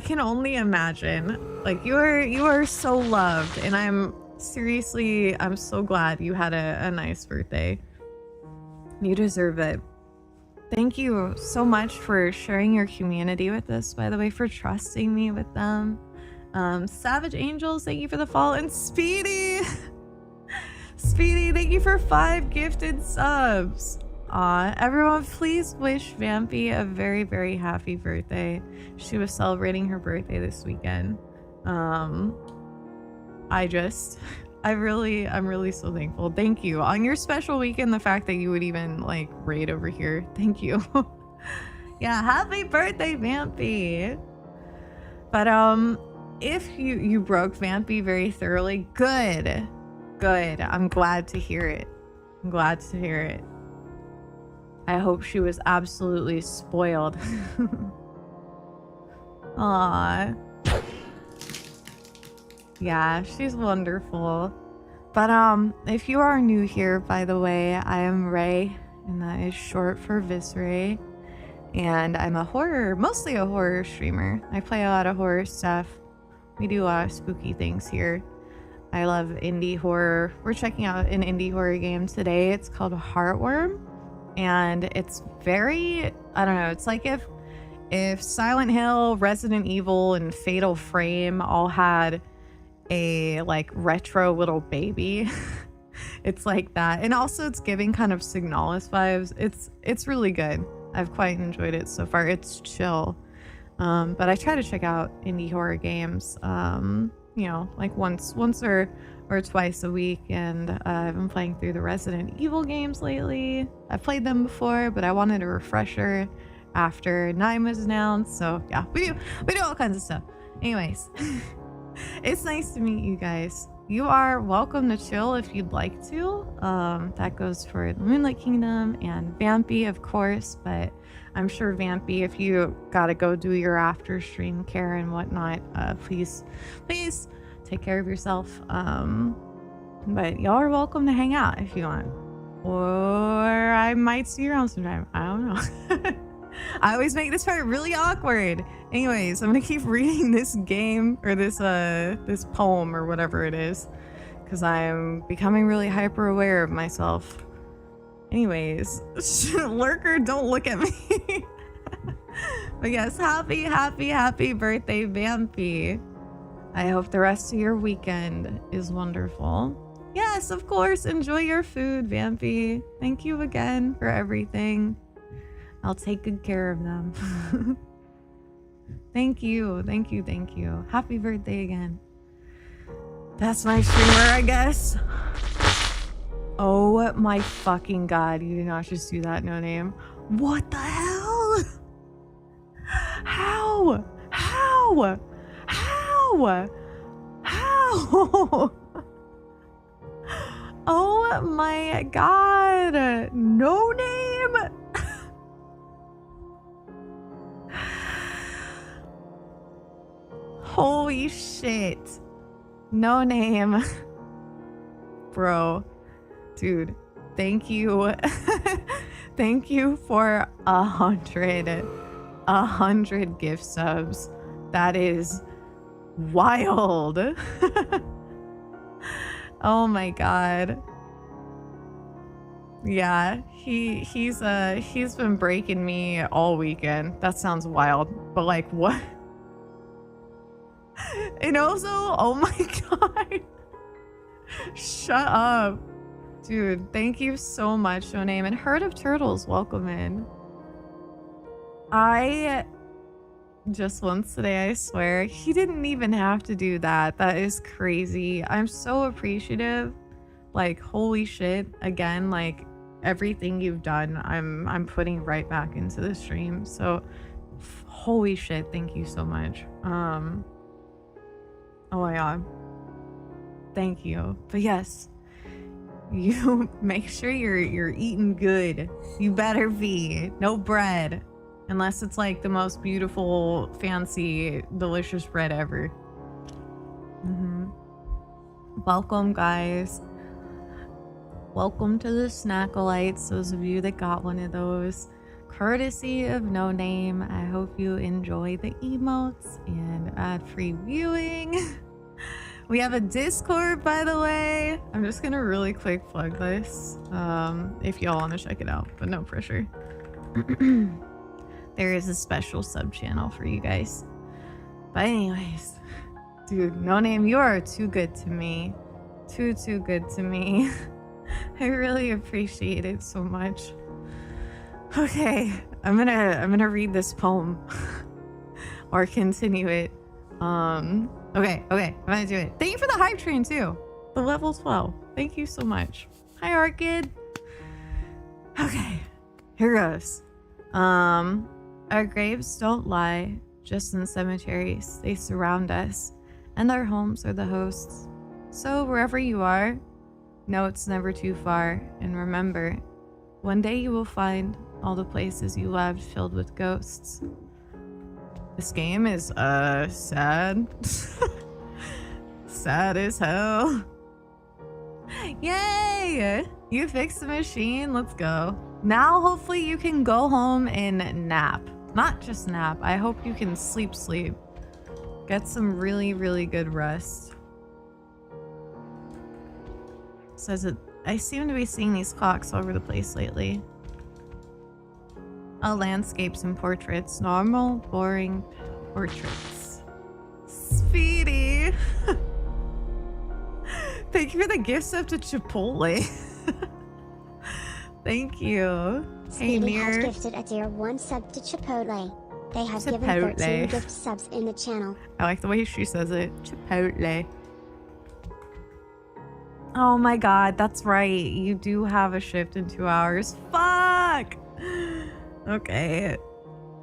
can only imagine. Like, you are so loved, and I'm so glad you had a nice birthday. You deserve it. Thank you so much for sharing your community with us, by the way, for trusting me with them. Savage Angels, thank you for the follow, and Speedy! Speedy, thank you for 5 gifted subs. Everyone, please wish Vampy a very, very happy birthday. She was celebrating her birthday this weekend. I'm really so thankful. Thank you. On your special weekend, the fact that you would even, like, raid over here. Thank you. Yeah, happy birthday, Vampy. But, if you broke Vampy very thoroughly, good. I'm glad to hear it. I hope she was absolutely spoiled. Aww. Yeah, she's wonderful. But if you are new here, by the way, I am Ray, and that is short for Visray. And I'm mostly a horror streamer. I play a lot of horror stuff. We do a lot of spooky things here. I love indie horror. We're checking out an indie horror game today. It's called Heartworm. And it's very, I don't know, it's like if Silent Hill, Resident Evil, and Fatal Frame all had a like retro little baby. It's like that. And also it's giving kind of Signalis vibes. It's really good. I've quite enjoyed it so far. It's chill. But I try to check out indie horror games, you know, like once or twice a week, and I've been playing through the Resident Evil games lately. I've played them before, but I wanted a refresher after 9 was announced. So yeah, we do all kinds of stuff. Anyways, it's nice to meet you guys. You are welcome to chill if you'd like to. That goes for the Moonlit Kingdom and Vampy, of course, but I'm sure Vampy, if you gotta go do your after stream care and whatnot, please take care of yourself. But y'all are welcome to hang out if you want, or I might see you around sometime. I don't know. I always make this part really awkward. Anyways, I'm gonna keep reading this game or this poem or whatever it is, because I'm becoming really hyper aware of myself. Anyways, lurker, don't look at me. But yes, happy birthday, Vampy. I hope the rest of your weekend is wonderful. Yes, of course, enjoy your food, Vampy. Thank you again for everything. I'll take good care of them. Thank you. Happy birthday again. That's my streamer, I guess. Oh my fucking god, you did not just do that, no name. What the hell? How? Oh my god. No name? Holy shit. No name. Bro. Dude, thank you. Thank you for 100 gift subs. That is wild. Oh my god. Yeah, he's been breaking me all weekend. That sounds wild, but like what? And also, oh my god. Shut up. Dude, thank you so much, No Name. And Herd of Turtles, welcome in. I just once today, I swear, he didn't even have to do that. That is crazy. I'm so appreciative. Like, holy shit. Again, like, everything you've done, I'm putting right back into the stream. So, holy shit, thank you so much. Oh my god. Thank you. But yes, you make sure you're eating good. You better be. No bread. Unless it's like the most beautiful, fancy, delicious bread ever. Welcome, guys. Welcome to the Snackalites, those of you that got one of those. Courtesy of No Name. I hope you enjoy the emotes and ad-free viewing. We have a Discord, by the way. I'm just gonna really quick plug this if y'all want to check it out, but no pressure. There is a special sub channel for you guys. But anyways, dude, No Name, you are too good to me. Too good to me. I really appreciate it so much. Okay, I'm gonna read this poem or continue it. Okay, I'm gonna do it. Thank you for the hype train too. The level 12. Thank you so much. Hi, Orchid. Okay, here goes. Our graves don't lie just in cemeteries. They surround us, and our homes are the hosts. So wherever you are, know it's never too far, and remember, one day you will find all the places you loved filled with ghosts. This game is sad. Sad as hell. Yay! You fixed the machine. Let's go. Now hopefully you can go home and nap. Not just nap. I hope you can sleep. Get some really good rest. Says it. I seem to be seeing these clocks all over the place lately. Landscapes and portraits. Normal, boring portraits. Speedy. Thank you for the gift sub to Chipotle. Thank you. Speedy has gifted a dear 1 sub to Chipotle. They have given 13 gift subs in the channel. I like the way she says it. Chipotle. Oh my god, that's right. You do have a shift in 2 hours. Fuck! Okay.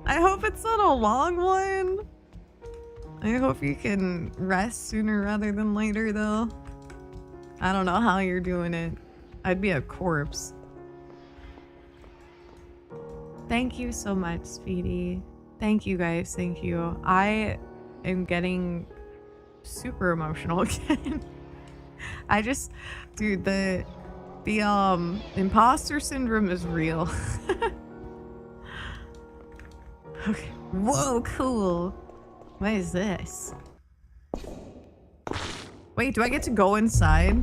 I hope it's not a long one. I hope you can rest sooner rather than later, though. I don't know how you're doing it. I'd be a corpse. Thank you so much, Speedy. Thank you, guys. Thank you. I am getting super emotional again. I just, dude, the imposter syndrome is real. Okay. Whoa, cool. What is this? Wait, do I get to go inside?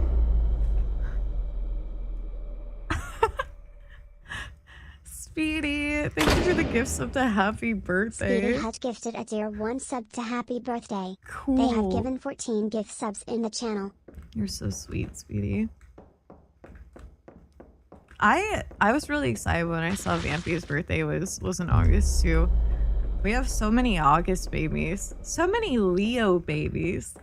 Speedy, thank you for the gift sub to happy birthday. Speedy Hutch gifted a dear 1 sub to happy birthday. Cool. They have given 14 gift subs in the channel. You're so sweet, Speedy. I was really excited when I saw Vampy's birthday was in August too. We have so many August babies. So many Leo babies.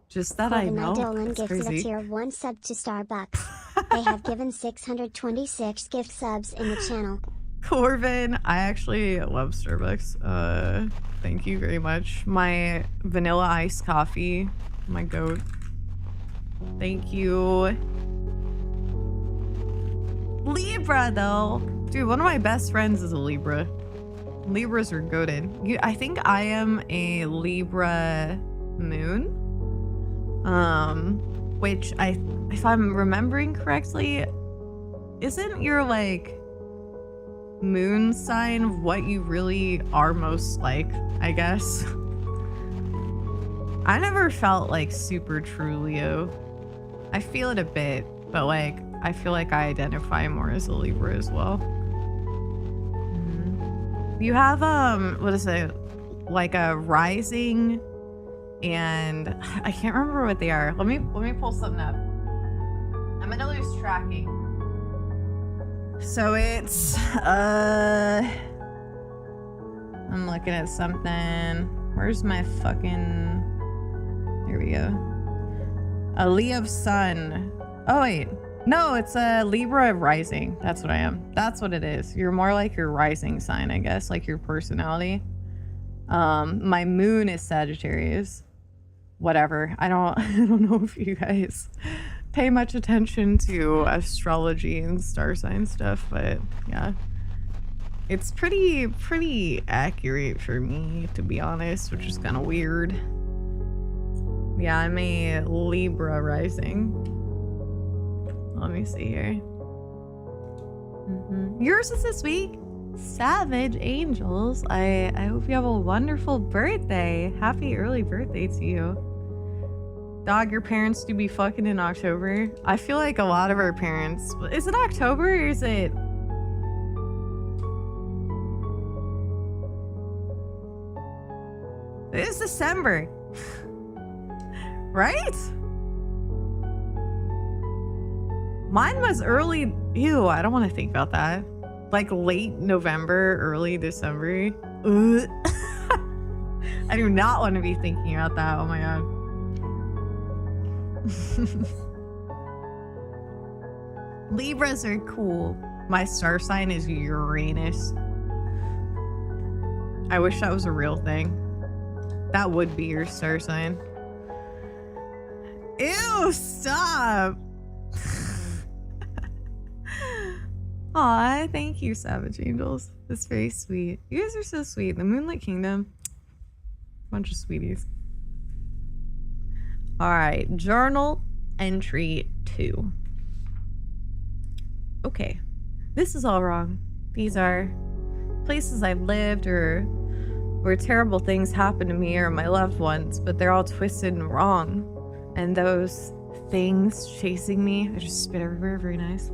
Just that I know. Dylan It's gifted crazy. a tier 1 sub to Starbucks. They have given 626 gift subs in the channel. Corvin, I actually love Starbucks. Thank you very much. My vanilla iced coffee, my goat. Thank you. Libra though. Dude, one of my best friends is a Libra. Libras are goated. I think I am a Libra moon. Which if I'm remembering correctly, isn't your like moon sign what you really are most like, I guess? I never felt like super true Leo. I feel it a bit, but like I feel like I identify more as a Libra as well. You have what is it? Like a rising and I can't remember what they are. Let me pull something up. I'm gonna lose tracking. So it's I'm looking at something. Where's my fucking, here we go. A Leo sun. Oh wait, no, it's a Libra rising. That's what I am. That's what it is. You're more like your rising sign, I guess, like your personality. My moon is Sagittarius. Whatever. I don't know if you guys pay much attention to astrology and star sign stuff, but yeah. It's pretty accurate for me, to be honest, which is kind of weird. Yeah, I'm a Libra rising. Let me see here. Yours is this week. Savage Angels. I hope you have a wonderful birthday. Happy early birthday to you. Dog, your parents do be fucking in October. I feel like a lot of our parents. Is it October or is it? It is December. Right? Mine was early. Ew, I don't want to think about that. Like late November, early December. Ugh. I do not want to be thinking about that. Oh my god. Libras are cool. My star sign is Uranus. I wish that was a real thing. That would be your star sign. Ew, stop. Aw, thank you, Savage Angels. That's very sweet. You guys are so sweet. The Moonlit Kingdom. Bunch of sweeties. Alright, journal entry 2. Okay. This is all wrong. These are places I've lived or where terrible things happen to me or my loved ones, but they're all twisted and wrong. And those things chasing me, I just spit everywhere, very nice.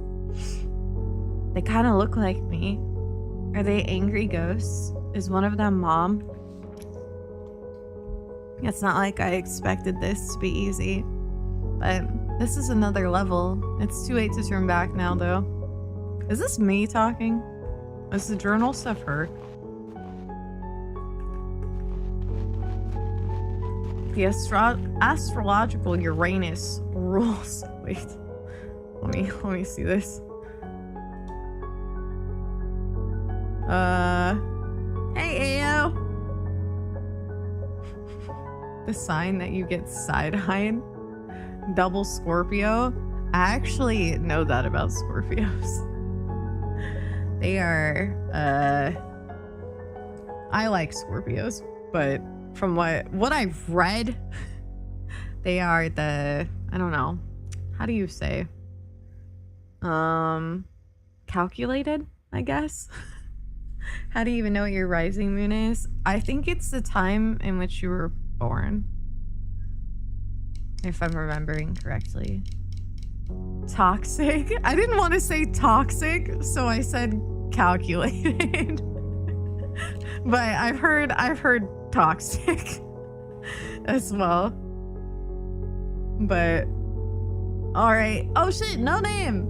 They kind of look like me. Are they angry ghosts? Is one of them Mom? It's not like I expected this to be easy, but this is another level. It's too late to turn back now, though. Is this me talking? Is the journal stuff her? The astrological Uranus rules. Wait, let me see this. Hey, Ao. The sign that you get side-eyed. Double Scorpio. I actually know that about Scorpios. They are, I like Scorpios, but from what I've read, they are the, I don't know, how do you say? Calculated, I guess. How do you even know what your rising moon is? I think it's the time in which you were born. If I'm remembering correctly. Toxic? I didn't want to say toxic, so I said calculated. But I've heard toxic as well. But all right. Oh shit, no name.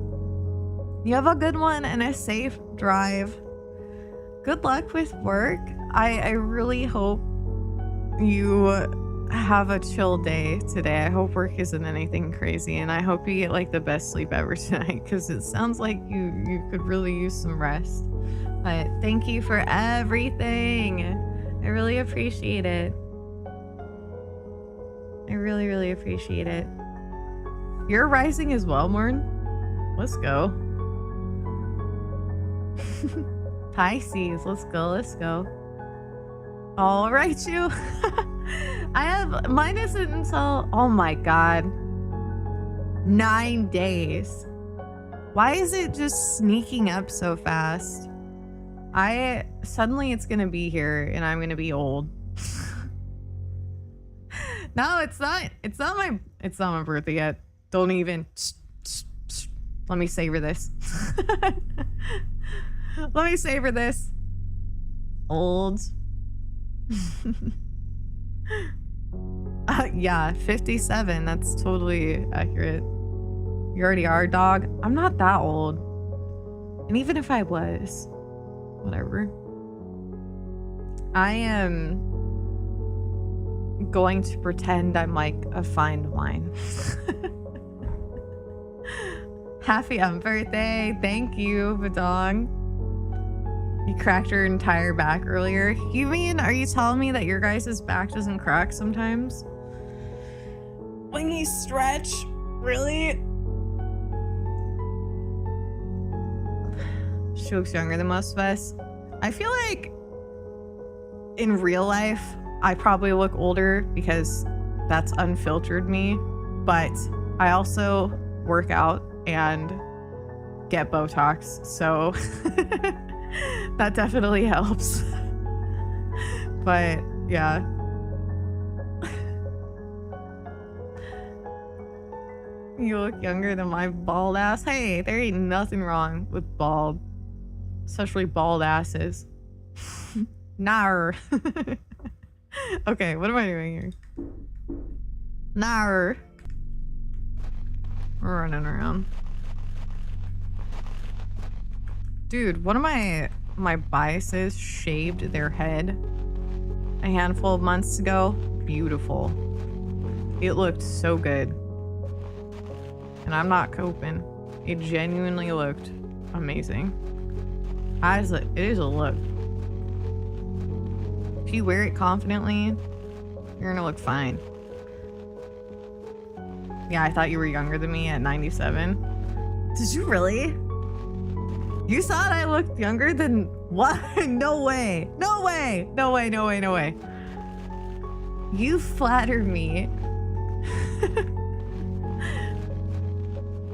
You have a good one and a safe drive. Good luck with work. I really hope you have a chill day today. I hope work isn't anything crazy, and I hope you get like the best sleep ever tonight, because it sounds like you could really use some rest. But thank you for everything. I really appreciate it. I really, really appreciate it. You're rising as well, Morn. Let's go. Pisces, let's go, let's go. All right, you. I have, mine isn't until, oh my god, 9 days. Why is it just sneaking up so fast? Suddenly it's gonna be here and I'm gonna be old. No, it's not my birthday yet. Don't even, let me savor this. Let me savor this. Old. Yeah, 57. That's totally accurate. You already are, dog. I'm not that old. And even if I was, whatever. I am going to pretend I'm like a fine wine. Happy birthday. Thank you, Badong. You cracked your entire back earlier. You mean, are you telling me that your guys' back doesn't crack sometimes? When you stretch? Really? She looks younger than most of us. I feel like in real life, I probably look older because that's unfiltered me. But I also work out and get Botox, so that definitely helps. But yeah. You look younger than my bald ass. Hey, there ain't nothing wrong with bald, especially bald asses. Nar. Okay, what am I doing here? Nar. We're running around. Dude, one of my biases shaved their head a handful of months ago. Beautiful. It looked so good. And I'm not coping. It genuinely looked amazing. It is a look. If you wear it confidently, you're gonna look fine. Yeah, I thought you were younger than me at 97. Did you really? You thought I looked younger than what? No way. No way. No way, no way, no way. You flatter me.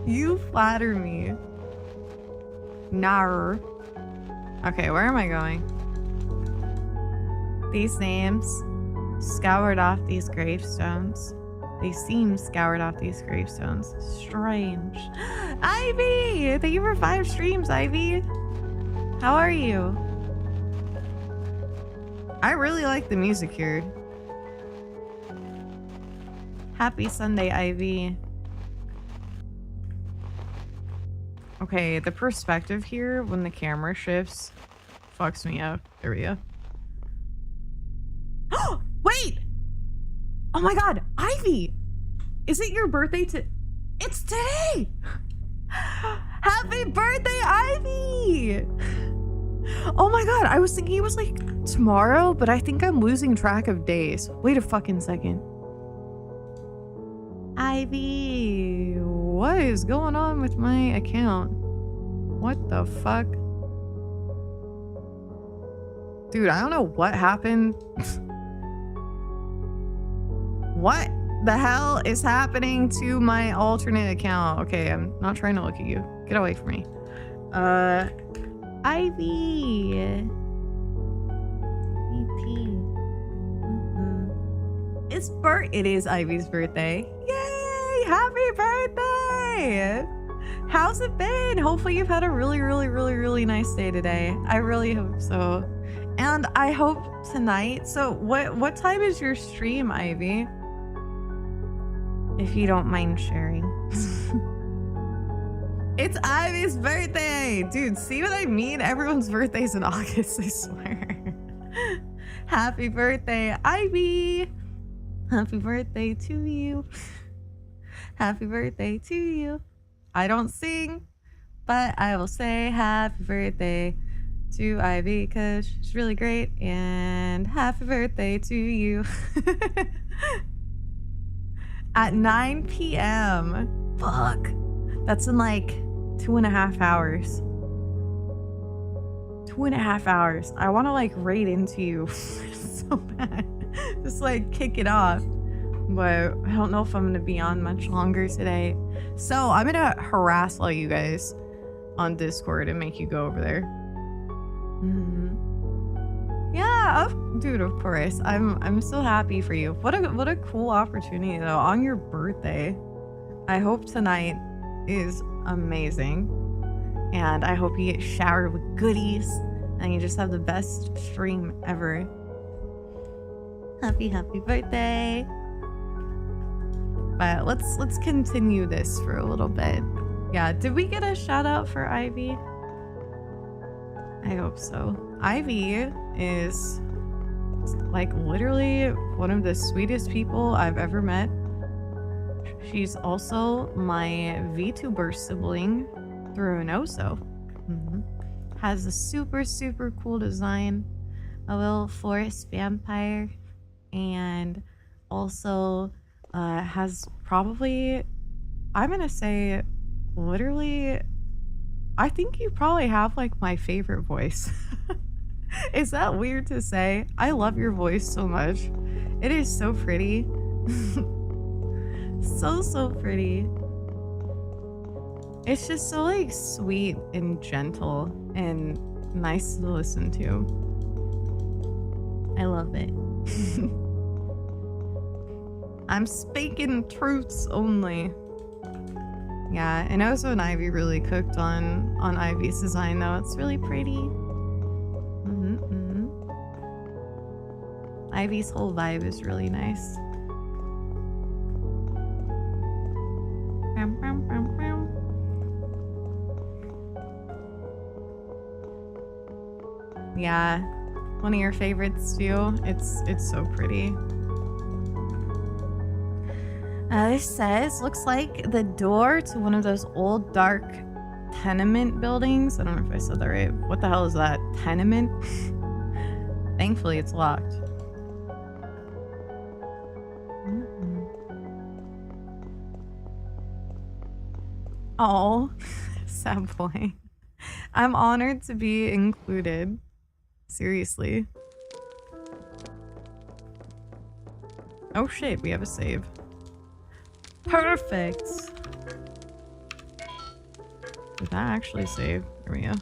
You flatter me. Nar. Okay, where am I going? These names scoured off these gravestones. They seem scoured off these gravestones. Strange. Ivy! Thank you for 5 streams, Ivy. How are you? I really like the music here. Happy Sunday, Ivy. Okay, the perspective here when the camera shifts fucks me up. There we go. Wait! Oh my god, Ivy! Is it your birthday It's today! Happy birthday, Ivy! Oh my god, I was thinking it was like tomorrow, but I think I'm losing track of days. Wait a fucking second. Ivy, what is going on with my account? What the fuck? Dude, I don't know what happened. What the hell is happening to my alternate account? Okay, I'm not trying to look at you. Get away from me. Ivy. tea. It is Ivy's birthday. Yay! Happy birthday! How's it been? Hopefully you've had a really nice day today. I really hope so. And I hope tonight. So what time is your stream, Ivy? If you don't mind sharing. It's Ivy's birthday! Dude, see what I mean? Everyone's birthday's in August, I swear. Happy birthday, Ivy! Happy birthday to you. Happy birthday to you. I don't sing, but I will say happy birthday to Ivy because she's really great. And happy birthday to you. At 9 p.m. Fuck. That's in like 2.5 hours. 2.5 hours. I want to like raid into you so bad. Just like kick it off. But I don't know if I'm going to be on much longer today. So I'm going to harass all you guys on Discord and make you go over there. Yeah, dude, of course. I'm so happy for you. What a cool opportunity though on your birthday. I hope tonight is amazing. And I hope you get showered with goodies and you just have the best stream ever. Happy birthday. But let's continue this for a little bit. Yeah, did we get a shout out for Ivy? I hope so. Ivy is like literally one of the sweetest people I've ever met. She's also my VTuber sibling through an OSO. Has a super cool design, a little forest vampire, and also has probably, I'm gonna say literally, I think you probably have like my favorite voice. Is that weird to say? I love your voice so much. It is so pretty. so pretty. It's just so like sweet and gentle and nice to listen to. I love it. I'm speaking truths only. Yeah, and also Ivy really cooked on Ivy's design though. It's really pretty. Ivy's whole vibe is really nice. Yeah, one of your favorites too. It's so pretty. This says, looks like the door to one of those old dark tenement buildings. I don't know if I said that right. What the hell is that? Tenement? Thankfully it's locked. Oh, sad boy. I'm honored to be included. Seriously. Oh shit, we have a save. Perfect. Did that actually save? There we go.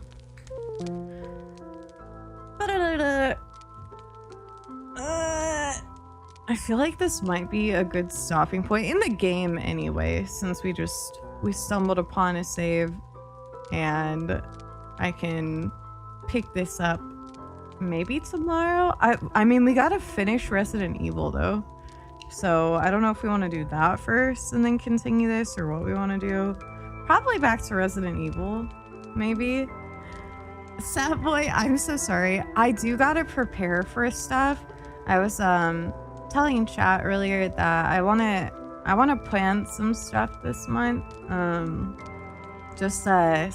I feel like this might be a good stopping point in the game anyway, since we stumbled upon a save and I can pick this up maybe tomorrow. I mean, we gotta finish Resident Evil though. So I don't know if we want to do that first and then continue this or what we want to do. Probably back to Resident Evil, maybe. Sad boy, I'm so sorry. I do gotta prepare for stuff. I was telling chat earlier that I wanna plan some stuff this month. Just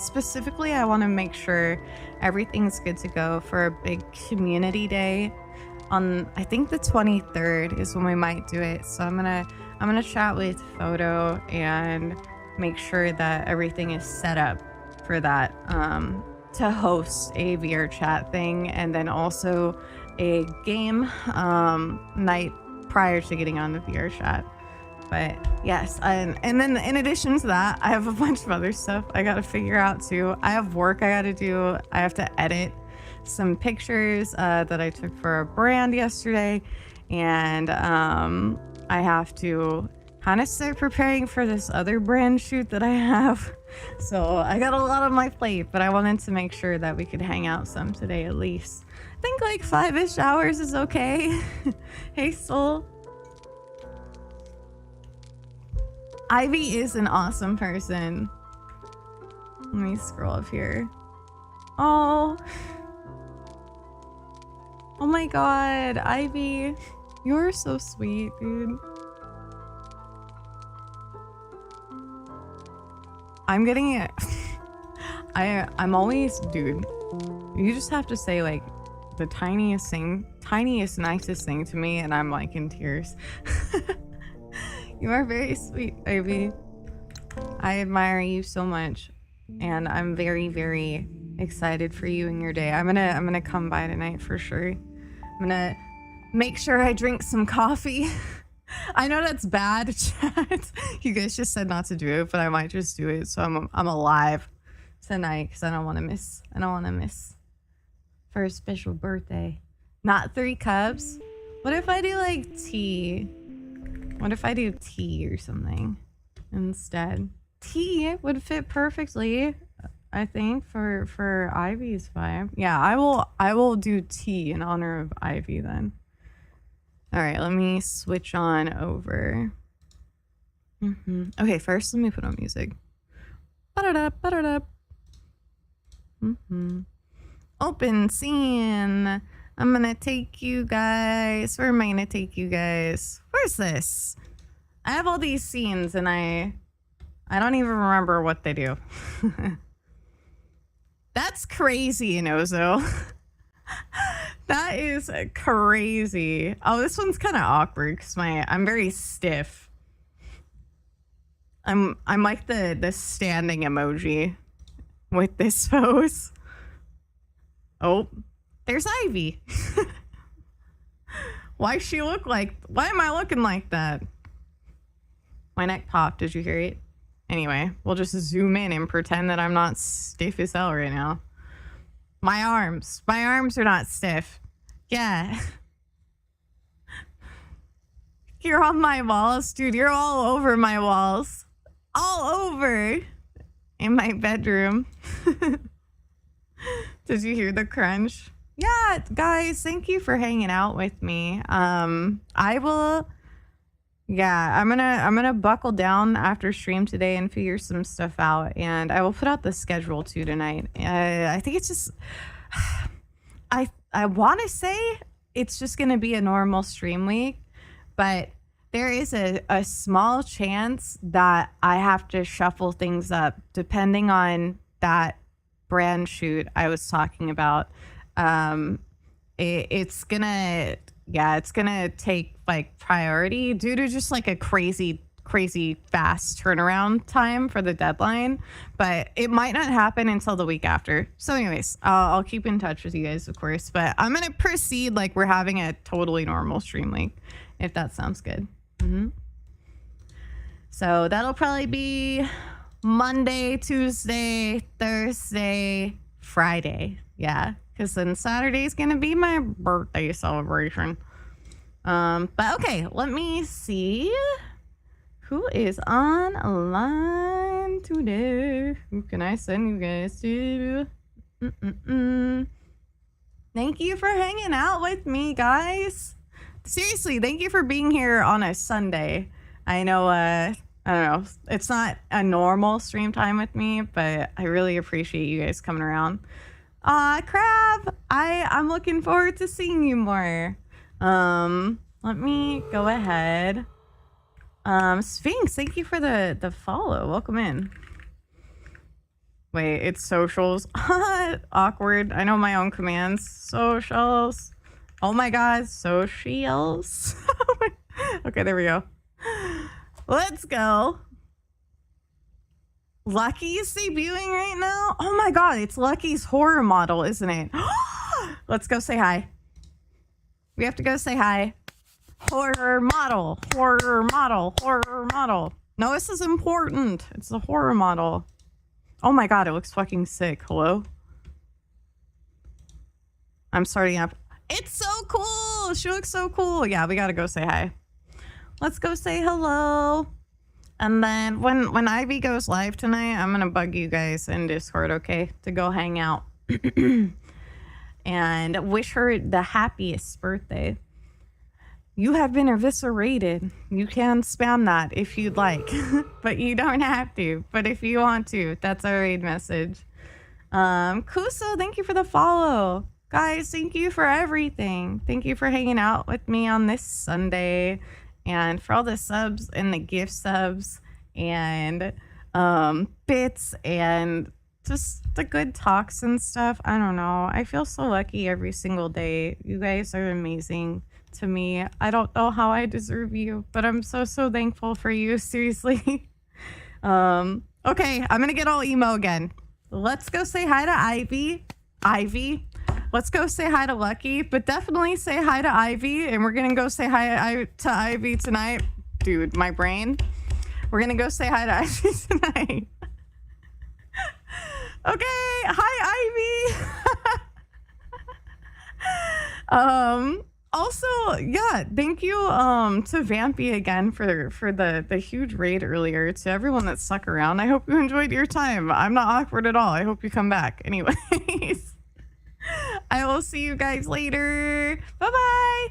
specifically, I want to make sure everything's good to go for a big community day. On I think the 23rd is when we might do it. So I'm gonna chat with Photo and make sure that everything is set up for that, to host a VR chat thing and then also a game night prior to getting on the VR chat. But yes, and then in addition to that, I have a bunch of other stuff I gotta figure out too. I have work I gotta do. I have to edit some pictures that I took for a brand yesterday, and I have to kind of start preparing for this other brand shoot that I have. So I got a lot on my plate, but I wanted to make sure that we could hang out some today at least. I think like 5-ish hours is okay. Hey, Soul. Ivy is an awesome person. Let me scroll up here. Oh. Oh my god, Ivy. You're so sweet, dude. I'm getting it. I'm always, dude. You just have to say like the tiniest, nicest thing to me, and I'm like in tears. You are very sweet, Ivy. I admire you so much, and I'm very, very excited for you and your day. I'm gonna come by tonight for sure. I'm gonna make sure I drink some coffee. I know that's bad, chat. You guys just said not to do it, but I might just do it so I'm alive tonight because I don't want to miss for a special birthday. Not 3 cups. What if I do like tea? What if I do tea or something instead? Tea would fit perfectly, I think, for Ivy's vibe. Yeah, I will do tea in honor of Ivy then. All right, let me switch on over. Okay, first let me put on music. Ba-da-da, ba-da-da. Open scene. I'm gonna take you guys. Where am I gonna take you guys? Where's this? I have all these scenes and I don't even remember what they do. That's crazy, 𝗦𝗨𝗣𝗣𝗢𝗥. That is crazy. Oh, this one's kind of awkward because I'm very stiff. I'm like the standing emoji with this pose. Oh, there's Ivy. Why am I looking like that? My neck popped. Did you hear it? Anyway, we'll just zoom in and pretend that I'm not stiff as hell right now. My arms are not stiff. Yeah. You're on my walls, dude. You're all over my walls. All over in my bedroom. Did you hear the crunch? Yeah, guys, thank you for hanging out with me. I'm gonna buckle down after stream today and figure some stuff out, and I will put out the schedule too tonight. I think it's just I want to say it's just gonna be a normal stream week, but there is a small chance that I have to shuffle things up depending on that brand shoot I was talking about. It's gonna take like priority due to just like a crazy fast turnaround time for the deadline, but it might not happen until the week after. So anyways, I'll keep in touch with you guys, of course, but I'm gonna proceed like we're having a totally normal stream week, if that sounds good. So that'll probably be Monday, Tuesday, Thursday, Friday. Yeah, because then Saturday is gonna be my birthday celebration. But okay, let me see who is online today. Who can I send you guys to? Thank you for hanging out with me, guys. Seriously, thank you for being here on a Sunday. I know, I don't know, it's not a normal stream time with me, but I really appreciate you guys coming around. Crab, I'm looking forward to seeing you more. Let me go ahead. Sphinx, thank you for the follow. Welcome in. Wait, it's socials. Awkward. I know my own commands. Socials. Oh my god, socials. Okay, there we go. Let's go. Lucky's debuting right now? Oh my god, it's Lucky's horror model, isn't it? Let's go say hi. We have to go say hi. Horror model, horror model, horror model. No, this is important. It's a horror model. Oh my god, it looks fucking sick. Hello? I'm starting up. It's so cool. She looks so cool. Yeah, we got to go say hi. Let's go say hello. And then when Ivy goes live tonight, I'm going to bug you guys in Discord, okay? To go hang out. And wish her the happiest birthday. You have been eviscerated. You can spam that if you'd like, but you don't have to. But if you want to, that's our raid message. Kuso, thank you for the follow. Guys, thank you for everything. Thank you for hanging out with me on this Sunday, and for all the subs and the gift subs and bits and just the good talks and stuff. I don't know. I feel so lucky every single day. You guys are amazing to me. I don't know how I deserve you, but I'm so thankful for you. Seriously. Okay, I'm gonna get all emo again. Let's go say hi to Ivy. Let's go say hi to Lucky, but definitely say hi to Ivy, and we're gonna go say hi to Ivy tonight. Dude, my brain. We're gonna go say hi to Ivy tonight. Okay, hi Ivy. Also, yeah, thank you to Vampy again for the huge raid earlier. To everyone that stuck around, I hope you enjoyed your time. I'm not awkward at all. I hope you come back. Anyways, I will see you guys later. Bye bye.